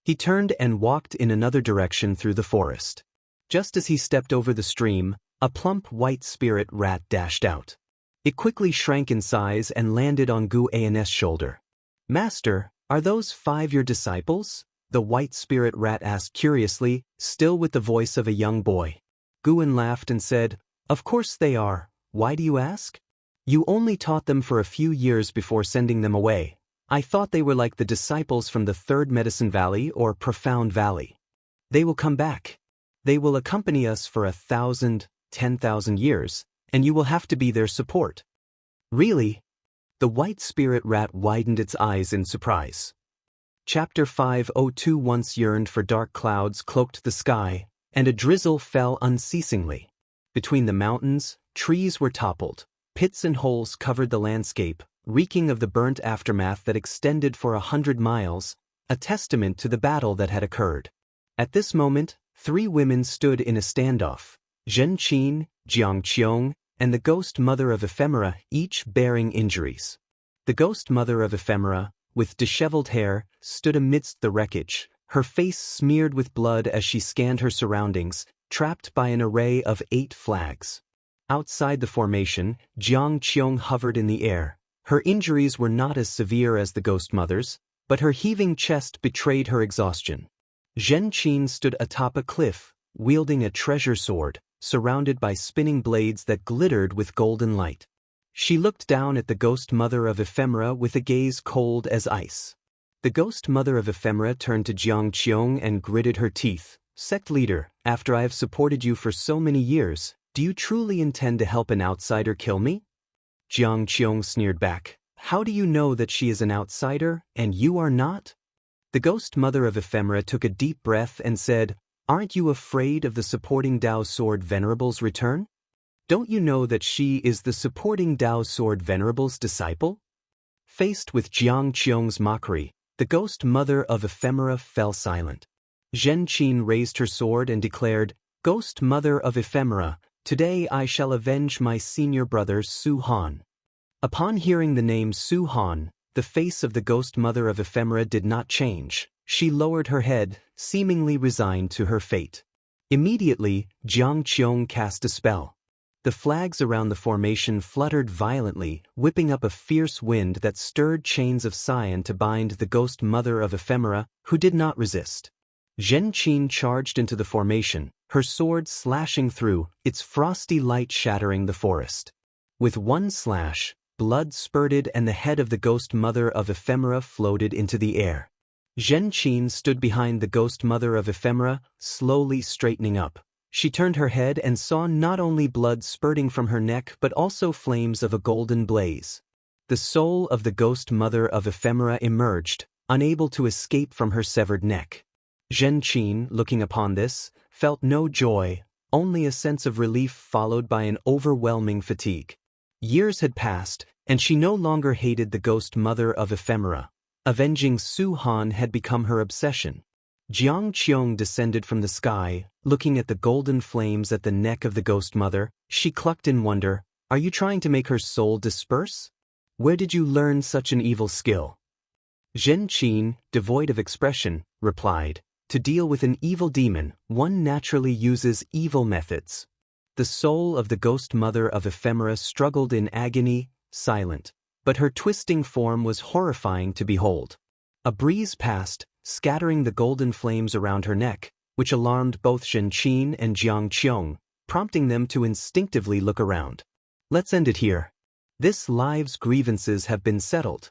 S1: He turned and walked in another direction through the forest. Just as he stepped over the stream, a plump white spirit rat dashed out. It quickly shrank in size and landed on Guan's shoulder. "Master, are those 5 your disciples?" the white spirit rat asked curiously, still with the voice of a young boy. Guan laughed and said, "Of course they are. Why do you ask? You only taught them for a few years before sending them away. I thought they were like the disciples from the Third Medicine Valley or Profound Valley. They will come back. They will accompany us for 1,000, 10,000 years, and you will have to be their support." "Really?" The white spirit rat widened its eyes in surprise. Chapter 502 Once yearned for dark clouds cloaked the sky, and a drizzle fell unceasingly. Between the mountains, trees were toppled, pits and holes covered the landscape, reeking of the burnt aftermath that extended for 100 miles, a testament to the battle that had occurred. At this moment, 3 women stood in a standoff: Zhen Qin, Jiang Qiong, and the ghost mother of Ephemera, each bearing injuries. The ghost mother of Ephemera, with disheveled hair, stood amidst the wreckage, her face smeared with blood as she scanned her surroundings, trapped by an array of 8 flags. Outside the formation, Jiang Qiong hovered in the air. Her injuries were not as severe as the ghost mother's, but her heaving chest betrayed her exhaustion. Zhen Qin stood atop a cliff, wielding a treasure sword, surrounded by spinning blades that glittered with golden light. She looked down at the ghost mother of Ephemera with a gaze cold as ice. The ghost mother of Ephemera turned to Jiang Qiong and gritted her teeth. "Sect leader, after I have supported you for so many years, do you truly intend to help an outsider kill me?" Jiang Qiong sneered back. "How do you know that she is an outsider, and you are not?" The ghost mother of Ephemera took a deep breath and said, "Aren't you afraid of the supporting Dao Sword Venerable's return? Don't you know that she is the supporting Dao Sword Venerable's disciple?" Faced with Jiang Qiong's mockery, the ghost mother of Ephemera fell silent. Zhen Qin raised her sword and declared, "Ghost mother of Ephemera, today I shall avenge my senior brother Su Han." Upon hearing the name Su Han, the face of the ghost mother of Ephemera did not change. She lowered her head, seemingly resigned to her fate. Immediately, Jiang Qiong cast a spell. The flags around the formation fluttered violently, whipping up a fierce wind that stirred chains of cyan to bind the ghost mother of Ephemera, who did not resist. Zhen Qin charged into the formation, her sword slashing through, its frosty light shattering the forest. With one slash, blood spurted and the head of the ghost mother of Ephemera floated into the air. Zhen Qin stood behind the ghost mother of Ephemera, slowly straightening up. She turned her head and saw not only blood spurting from her neck but also flames of a golden blaze. The soul of the ghost mother of Ephemera emerged, unable to escape from her severed neck. Zhen Qin, looking upon this, felt no joy, only a sense of relief followed by an overwhelming fatigue. Years had passed, and she no longer hated the ghost mother of Ephemera. Avenging Su Han had become her obsession. Jiang Qiong descended from the sky, looking at the golden flames at the neck of the ghost mother. She clucked in wonder, "Are you trying to make her soul disperse? Where did you learn such an evil skill?" Zhen Qin, devoid of expression, replied, "To deal with an evil demon, one naturally uses evil methods." The soul of the ghost mother of Ephemera struggled in agony, silent, but her twisting form was horrifying to behold. A breeze passed, scattering the golden flames around her neck, which alarmed both Zhen Qin and Jiang Qiong, prompting them to instinctively look around. "Let's end it here. This life's grievances have been settled."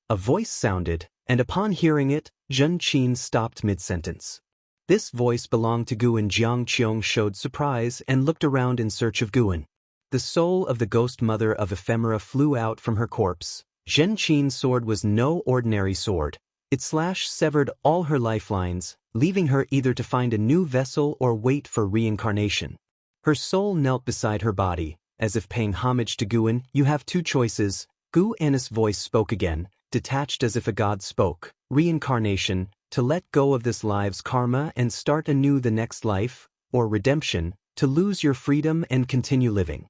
S1: A voice sounded, and upon hearing it, Zhen Qin stopped mid-sentence. This voice belonged to Gu, and Jiang Qiong showed surprise and looked around in search of Guan. The soul of the ghost mother of Ephemera flew out from her corpse. Zhen Qin's sword was no ordinary sword. Its slash severed all her lifelines, leaving her either to find a new vessel or wait for reincarnation. Her soul knelt beside her body, as if paying homage to Guan. "You have 2 choices." Gu Anna's voice spoke again, detached as if a god spoke. "Reincarnation, to let go of this life's karma and start anew the next life, or redemption, to lose your freedom and continue living."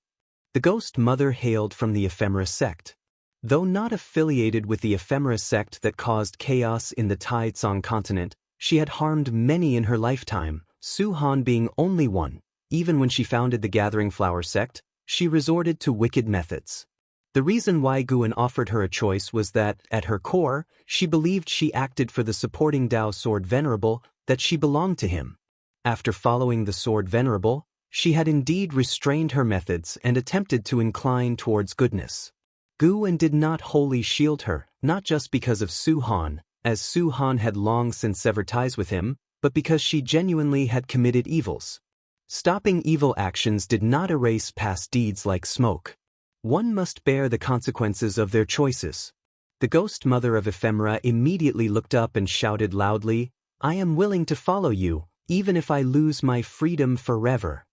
S1: The ghost mother hailed from the Ephemera sect. Though not affiliated with the Ephemera sect that caused chaos in the Taizong continent, she had harmed many in her lifetime, Su Han being only one. Even when she founded the Gathering Flower sect, she resorted to wicked methods. The reason why Guan offered her a choice was that, at her core, she believed she acted for the supporting Dao Sword Venerable, that she belonged to him. After following the Sword Venerable, she had indeed restrained her methods and attempted to incline towards goodness. Guan did not wholly shield her, not just because of Su Han, as Su Han had long since severed ties with him, but because she genuinely had committed evils. Stopping evil actions did not erase past deeds like smoke. One must bear the consequences of their choices. The ghost mother of Ephemera immediately looked up and shouted loudly, "I am willing to follow you, even if I lose my freedom forever."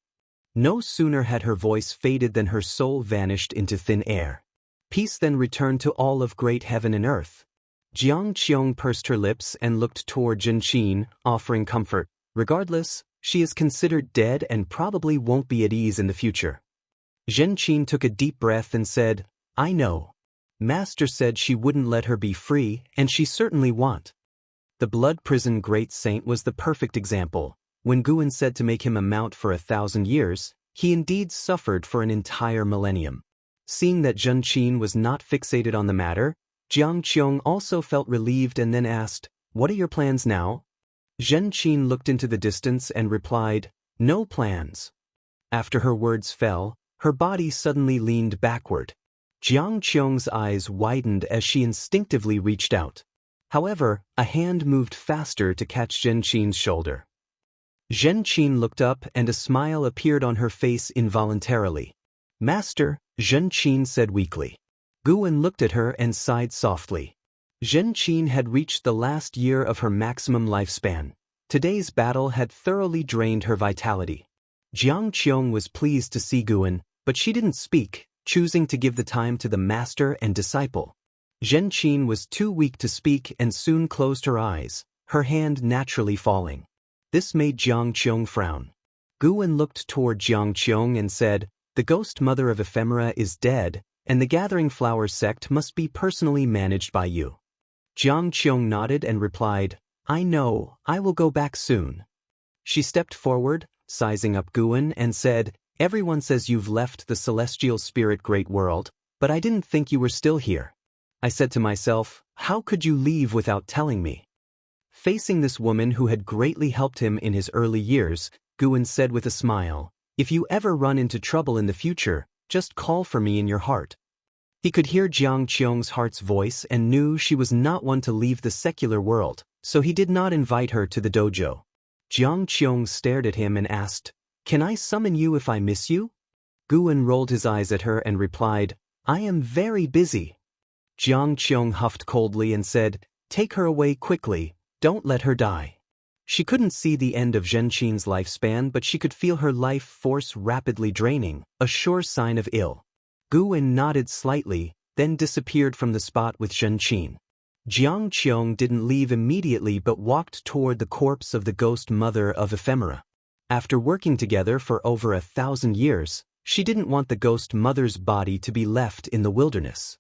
S1: No sooner had her voice faded than her soul vanished into thin air. Peace then returned to all of great heaven and earth. Jianghu pursed her lips and looked toward Zhenqin, offering comfort. Regardless, she is considered dead and probably won't be at ease in the future. Zhenqin took a deep breath and said, I know. Master said she wouldn't let her be free, and she certainly won't. The blood prison great saint was the perfect example. When Guan said to make him a mount for 1,000 years, he indeed suffered for an entire millennium. Seeing that Zhenqin was not fixated on the matter, Jianghu also felt relieved and then asked, What are your plans now? Zhenqin looked into the distance and replied, No plans. After her words fell, her body suddenly leaned backward. Jianghu's eyes widened as she instinctively reached out. However, a hand moved faster to catch Zhenqin's shoulder. Zhenqin looked up and a smile appeared on her face involuntarily. Master, Zhenqin said weakly. Guan looked at her and sighed softly. Zhenqin had reached the last year of her maximum lifespan. Today's battle had thoroughly drained her vitality. Jianghu was pleased to see Guan, but she didn't speak, choosing to give the time to the master and disciple. Zhenqin was too weak to speak and soon closed her eyes, her hand naturally falling. This made Jianghu frown. Guan looked toward Jianghu and said, The ghost mother of ephemera is dead, and the Gathering Flower sect must be personally managed by you. Jianghu nodded and replied, I know, I will go back soon. She stepped forward, sizing up Guan, and said, Everyone says you've left the celestial spirit great world, but I didn't think you were still here. I said to myself, how could you leave without telling me? Facing this woman who had greatly helped him in his early years, Guan said with a smile, If you ever run into trouble in the future, just call for me in your heart. He could hear Jianghu's heart's voice and knew she was not one to leave the secular world, so he did not invite her to the dojo. Jianghu stared at him and asked, Can I summon you if I miss you? Guan rolled his eyes at her and replied, I am very busy. Jianghu huffed coldly and said, Take her away quickly, don't let her die. She couldn't see the end of Zhenqin's lifespan, but she could feel her life force rapidly draining, a sure sign of ill. Guan nodded slightly, then disappeared from the spot with Zhenqin. Jianghu didn't leave immediately but walked toward the corpse of the ghost mother of ephemera. After working together for over 1,000 years, she didn't want the ghost mother's body to be left in the wilderness.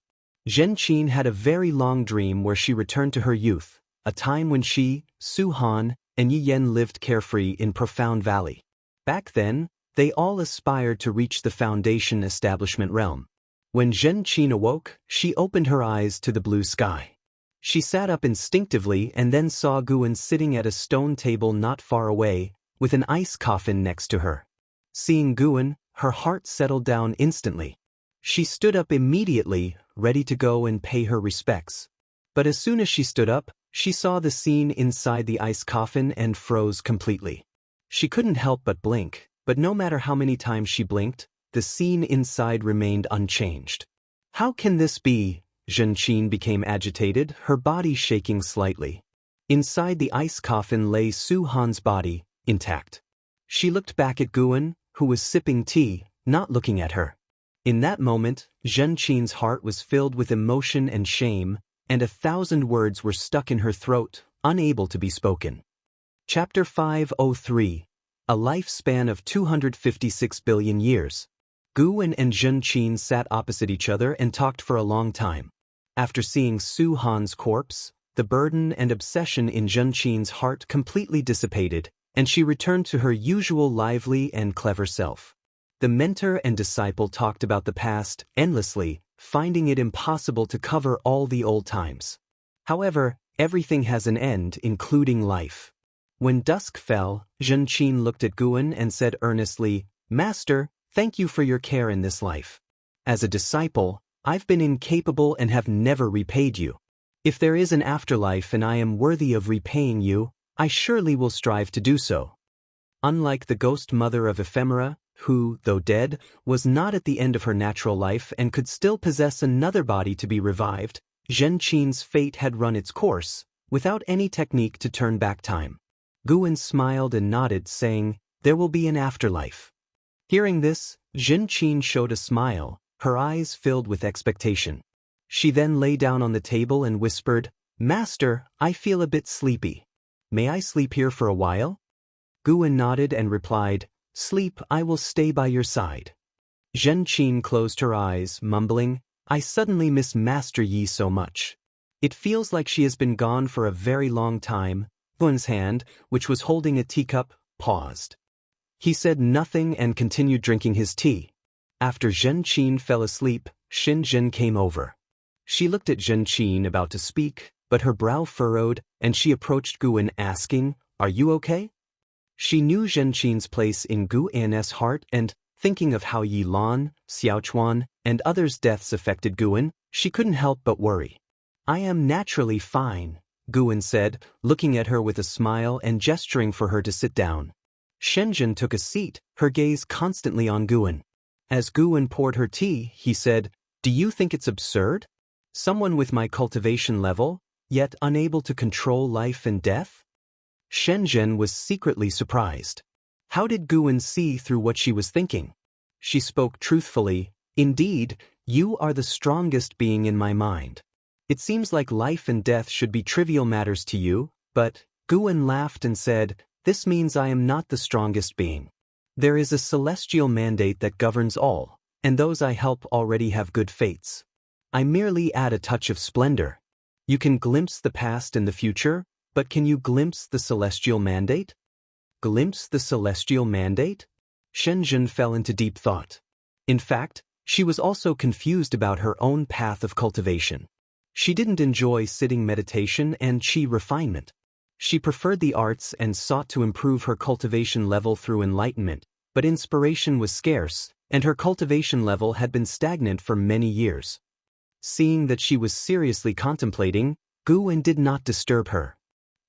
S1: Zhenqin had a very long dream where she returned to her youth, a time when she, Su Han, and Yi Yan lived carefree in Profound Valley. Back then, they all aspired to reach the Foundation establishment realm. When Zhenqin awoke, she opened her eyes to the blue sky. She sat up instinctively and then saw Guan sitting at a stone table not far away, with an ice coffin next to her. Seeing Guan, her heart settled down instantly. She stood up immediately, ready to go and pay her respects. But as soon as she stood up, she saw the scene inside the ice coffin and froze completely. She couldn't help but blink, but no matter how many times she blinked, the scene inside remained unchanged. How can this be? Zhenqin became agitated, her body shaking slightly. Inside the ice coffin lay Su Han's body, intact. She looked back at Guan, who was sipping tea, not looking at her. In that moment, Zhenqin's heart was filled with emotion and shame, and 1,000 words were stuck in her throat, unable to be spoken. Chapter 503. A lifespan of 256 billion years. Guan and Zhenqin sat opposite each other and talked for a long time. After seeing Su Han's corpse, the burden and obsession in Zhenqin's heart completely dissipated, and she returned to her usual lively and clever self. The mentor and disciple talked about the past endlessly, finding it impossible to cover all the old times. However, everything has an end, including life. When dusk fell, Zhenqin looked at Guan and said earnestly, Master, thank you for your care in this life. As a disciple, I've been incapable and have never repaid you. If there is an afterlife and I am worthy of repaying you, I surely will strive to do so. Unlike the ghost mother of ephemera, who, though dead, was not at the end of her natural life and could still possess another body to be revived, Zhenqin's fate had run its course, without any technique to turn back time. Guan smiled and nodded, saying, There will be an afterlife. Hearing this, Zhenqin showed a smile, her eyes filled with expectation. She then lay down on the table and whispered, "Master, I feel a bit sleepy. May I sleep here for a while?" Guwen nodded and replied, "Sleep, I will stay by your side." Zhen Qin closed her eyes, mumbling, "I suddenly miss Master Yi so much. It feels like she has been gone for a very long time." Guwen's hand, which was holding a teacup, paused. He said nothing and continued drinking his tea. After Zhen Qin fell asleep, Xin Zhen came over. She looked at Zhen Qin about to speak, but her brow furrowed, and she approached Guwen asking, "Are you okay?" She knew Zhen Qin's place in Guwen's heart, and, thinking of how Yi Lan, Xiaochuan, and others' deaths affected Guwen, she couldn't help but worry. "I am naturally fine," Guwen said, looking at her with a smile and gesturing for her to sit down. Shenzhen took a seat, her gaze constantly on Guwen. As Guwen poured her tea, he said, "Do you think it's absurd? Someone with my cultivation level, yet unable to control life and death?" Shenzhen was secretly surprised. How did Guwen see through what she was thinking? She spoke truthfully, "Indeed, you are the strongest being in my mind. It seems like life and death should be trivial matters to you, but..." Guwen laughed and said, "This means I am not the strongest being. There is a celestial mandate that governs all, and those I help already have good fates. I merely add a touch of splendor. You can glimpse the past and the future, but can you glimpse the celestial mandate?" Glimpse the celestial mandate? Shenzhen fell into deep thought. In fact, she was also confused about her own path of cultivation. She didn't enjoy sitting meditation and qi refinement. She preferred the arts and sought to improve her cultivation level through enlightenment, but inspiration was scarce, and her cultivation level had been stagnant for many years. Seeing that she was seriously contemplating, Guwen did not disturb her.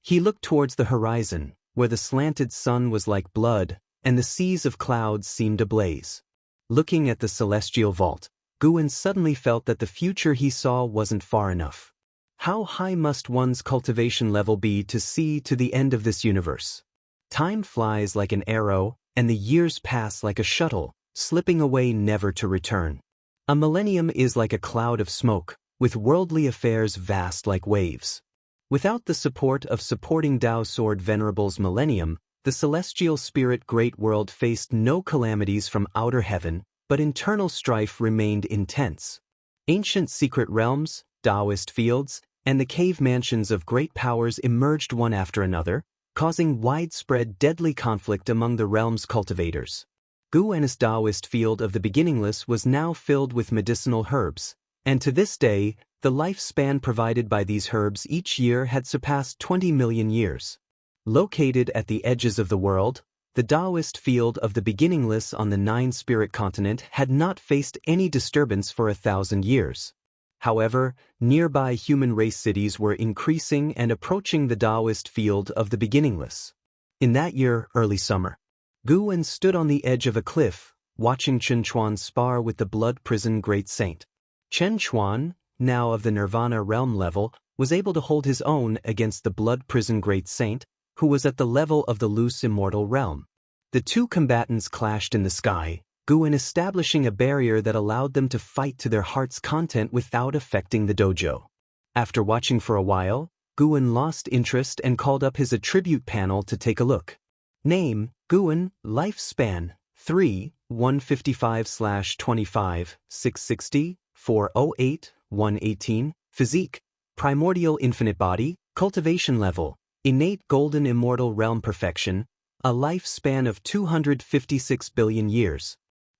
S1: He looked towards the horizon, where the slanted sun was like blood, and the seas of clouds seemed ablaze. Looking at the celestial vault, Guwen suddenly felt that the future he saw wasn't far enough. How high must one's cultivation level be to see to the end of this universe? Time flies like an arrow, and the years pass like a shuttle, slipping away never to return. A millennium is like a cloud of smoke, with worldly affairs vast like waves. Without the support of supporting Tao Sword Venerable's millennium, the celestial spirit great world faced no calamities from outer heaven, but internal strife remained intense. Ancient secret realms, Taoist fields, and the cave mansions of great powers emerged one after another, causing widespread deadly conflict among the realm's cultivators. Guwen's Taoist field of the beginningless was now filled with medicinal herbs, and to this day, the lifespan provided by these herbs each year had surpassed 20 million years. Located at the edges of the world, the Taoist field of the beginningless on the nine-spirit continent had not faced any disturbance for 1,000 years. However, nearby human race cities were increasing and approaching the Taoist field of the beginningless. In that year, early summer, Guwen stood on the edge of a cliff, watching Chen Chuan spar with the blood prison great saint. Chen Chuan, now of the Nirvana realm level, was able to hold his own against the blood prison great saint, who was at the level of the loose immortal realm. The two combatants clashed in the sky, Guwen establishing a barrier that allowed them to fight to their heart's content without affecting the dojo. After watching for a while, Guwen lost interest and called up his attribute panel to take a look. Name, Guwen, lifespan, 3, 155/25, 660, 408, 118, physique, primordial infinite body, cultivation level, innate golden immortal realm perfection, a lifespan of 256 billion years.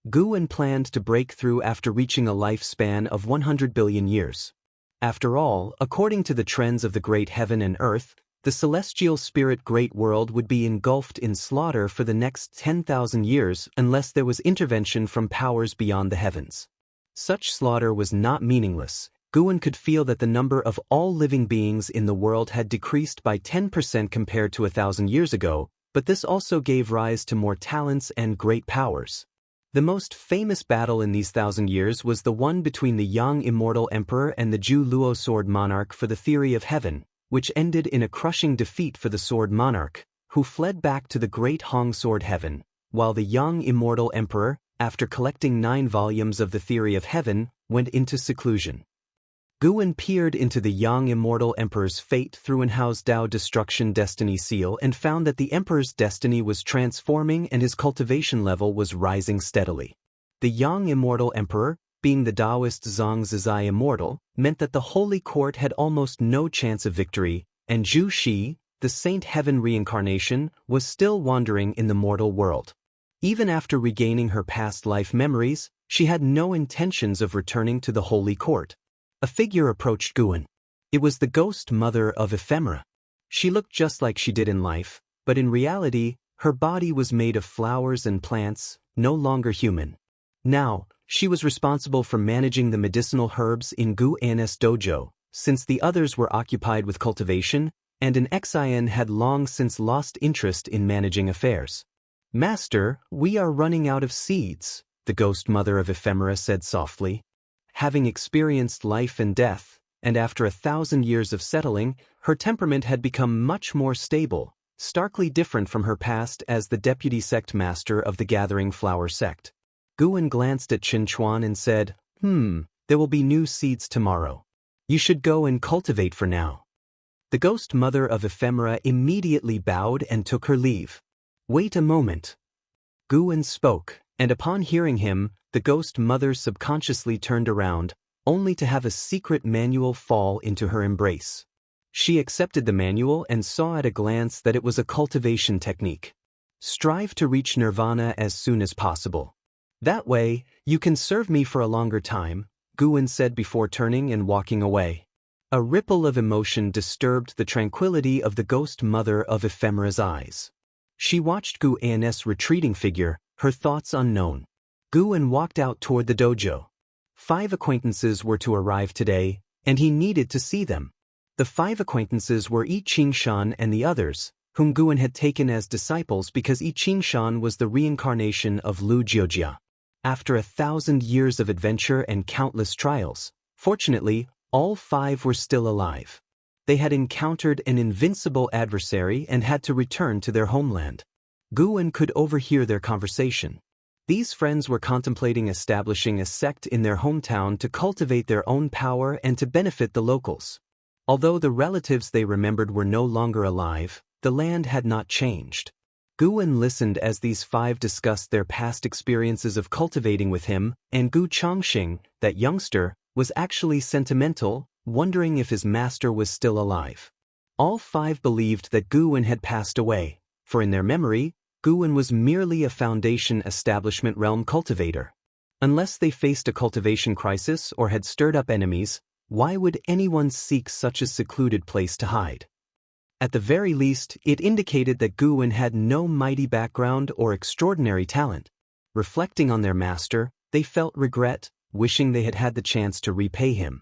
S1: Guwen planned to break through after reaching a lifespan of 100 billion years. After all, according to the trends of the great heaven and earth, the celestial spirit great world would be engulfed in slaughter for the next 10,000 years unless there was intervention from powers beyond the heavens. Such slaughter was not meaningless. Guwen could feel that the number of all living beings in the world had decreased by 10% compared to 1,000 years ago, but this also gave rise to more talents and great powers. The most famous battle in these 1,000 years was the one between the young immortal emperor and the Jianghu Luo sword monarch for the theory of heaven, which ended in a crushing defeat for the sword monarch, who fled back to the great Hong sword heaven, while the young immortal emperor, after collecting 9 volumes of the Theory of Heaven, went into seclusion. Guwen peered into the young immortal emperor's fate through Enhao's Dao Destruction Destiny seal and found that the emperor's destiny was transforming and his cultivation level was rising steadily. The young immortal emperor, being the Taoist Zhang Zizai Immortal, meant that the Holy Court had almost no chance of victory, and Zhu Shi, the Saint Heaven reincarnation, was still wandering in the mortal world. Even after regaining her past life memories, she had no intentions of returning to the Holy Court. A figure approached Guwen. It was the ghost mother of Ephemera. She looked just like she did in life, but in reality, her body was made of flowers and plants, no longer human. Now, she was responsible for managing the medicinal herbs in Gu An's dojo, since the others were occupied with cultivation, and an Xian had long since lost interest in managing affairs. "Master, we are running out of seeds," the ghost mother of Ephemera said softly. Having experienced life and death, and after 1,000 years of settling, her temperament had become much more stable, starkly different from her past as the deputy sect master of the Gathering Flower sect. Guwen glanced at Qin Chuan and said, "There will be new seeds tomorrow. You should go and cultivate for now." The ghost mother of Ephemera immediately bowed and took her leave. "Wait a moment." Guwen spoke, and upon hearing him, the ghost mother subconsciously turned around, only to have a secret manual fall into her embrace. She accepted the manual and saw at a glance that it was a cultivation technique. "Strive to reach nirvana as soon as possible. That way, you can serve me for a longer time," Guwen said before turning and walking away. A ripple of emotion disturbed the tranquility of the ghost mother of Ephemera's eyes. She watched Gu An's retreating figure, her thoughts unknown. Guwen walked out toward the dojo. 5 acquaintances were to arrive today, and he needed to see them. The 5 acquaintances were Yi Qingshan and the others, whom Guwen had taken as disciples because Yi Qingshan was the reincarnation of Lu Jiujia. After 1,000 years of adventure and countless trials, fortunately, all 5 were still alive. They had encountered an invincible adversary and had to return to their homeland. Guwen could overhear their conversation. These friends were contemplating establishing a sect in their hometown to cultivate their own power and to benefit the locals. Although the relatives they remembered were no longer alive, the land had not changed. Guwen listened as these 5 discussed their past experiences of cultivating with him, and Gu Changxing, that youngster, was actually sentimental, wondering if his master was still alive. All 5 believed that Guwen had passed away, for in their memory, Guwen was merely a Foundation establishment realm cultivator. Unless they faced a cultivation crisis or had stirred up enemies, why would anyone seek such a secluded place to hide? At the very least, it indicated that Guwen had no mighty background or extraordinary talent. Reflecting on their master, they felt regret, wishing they had had the chance to repay him.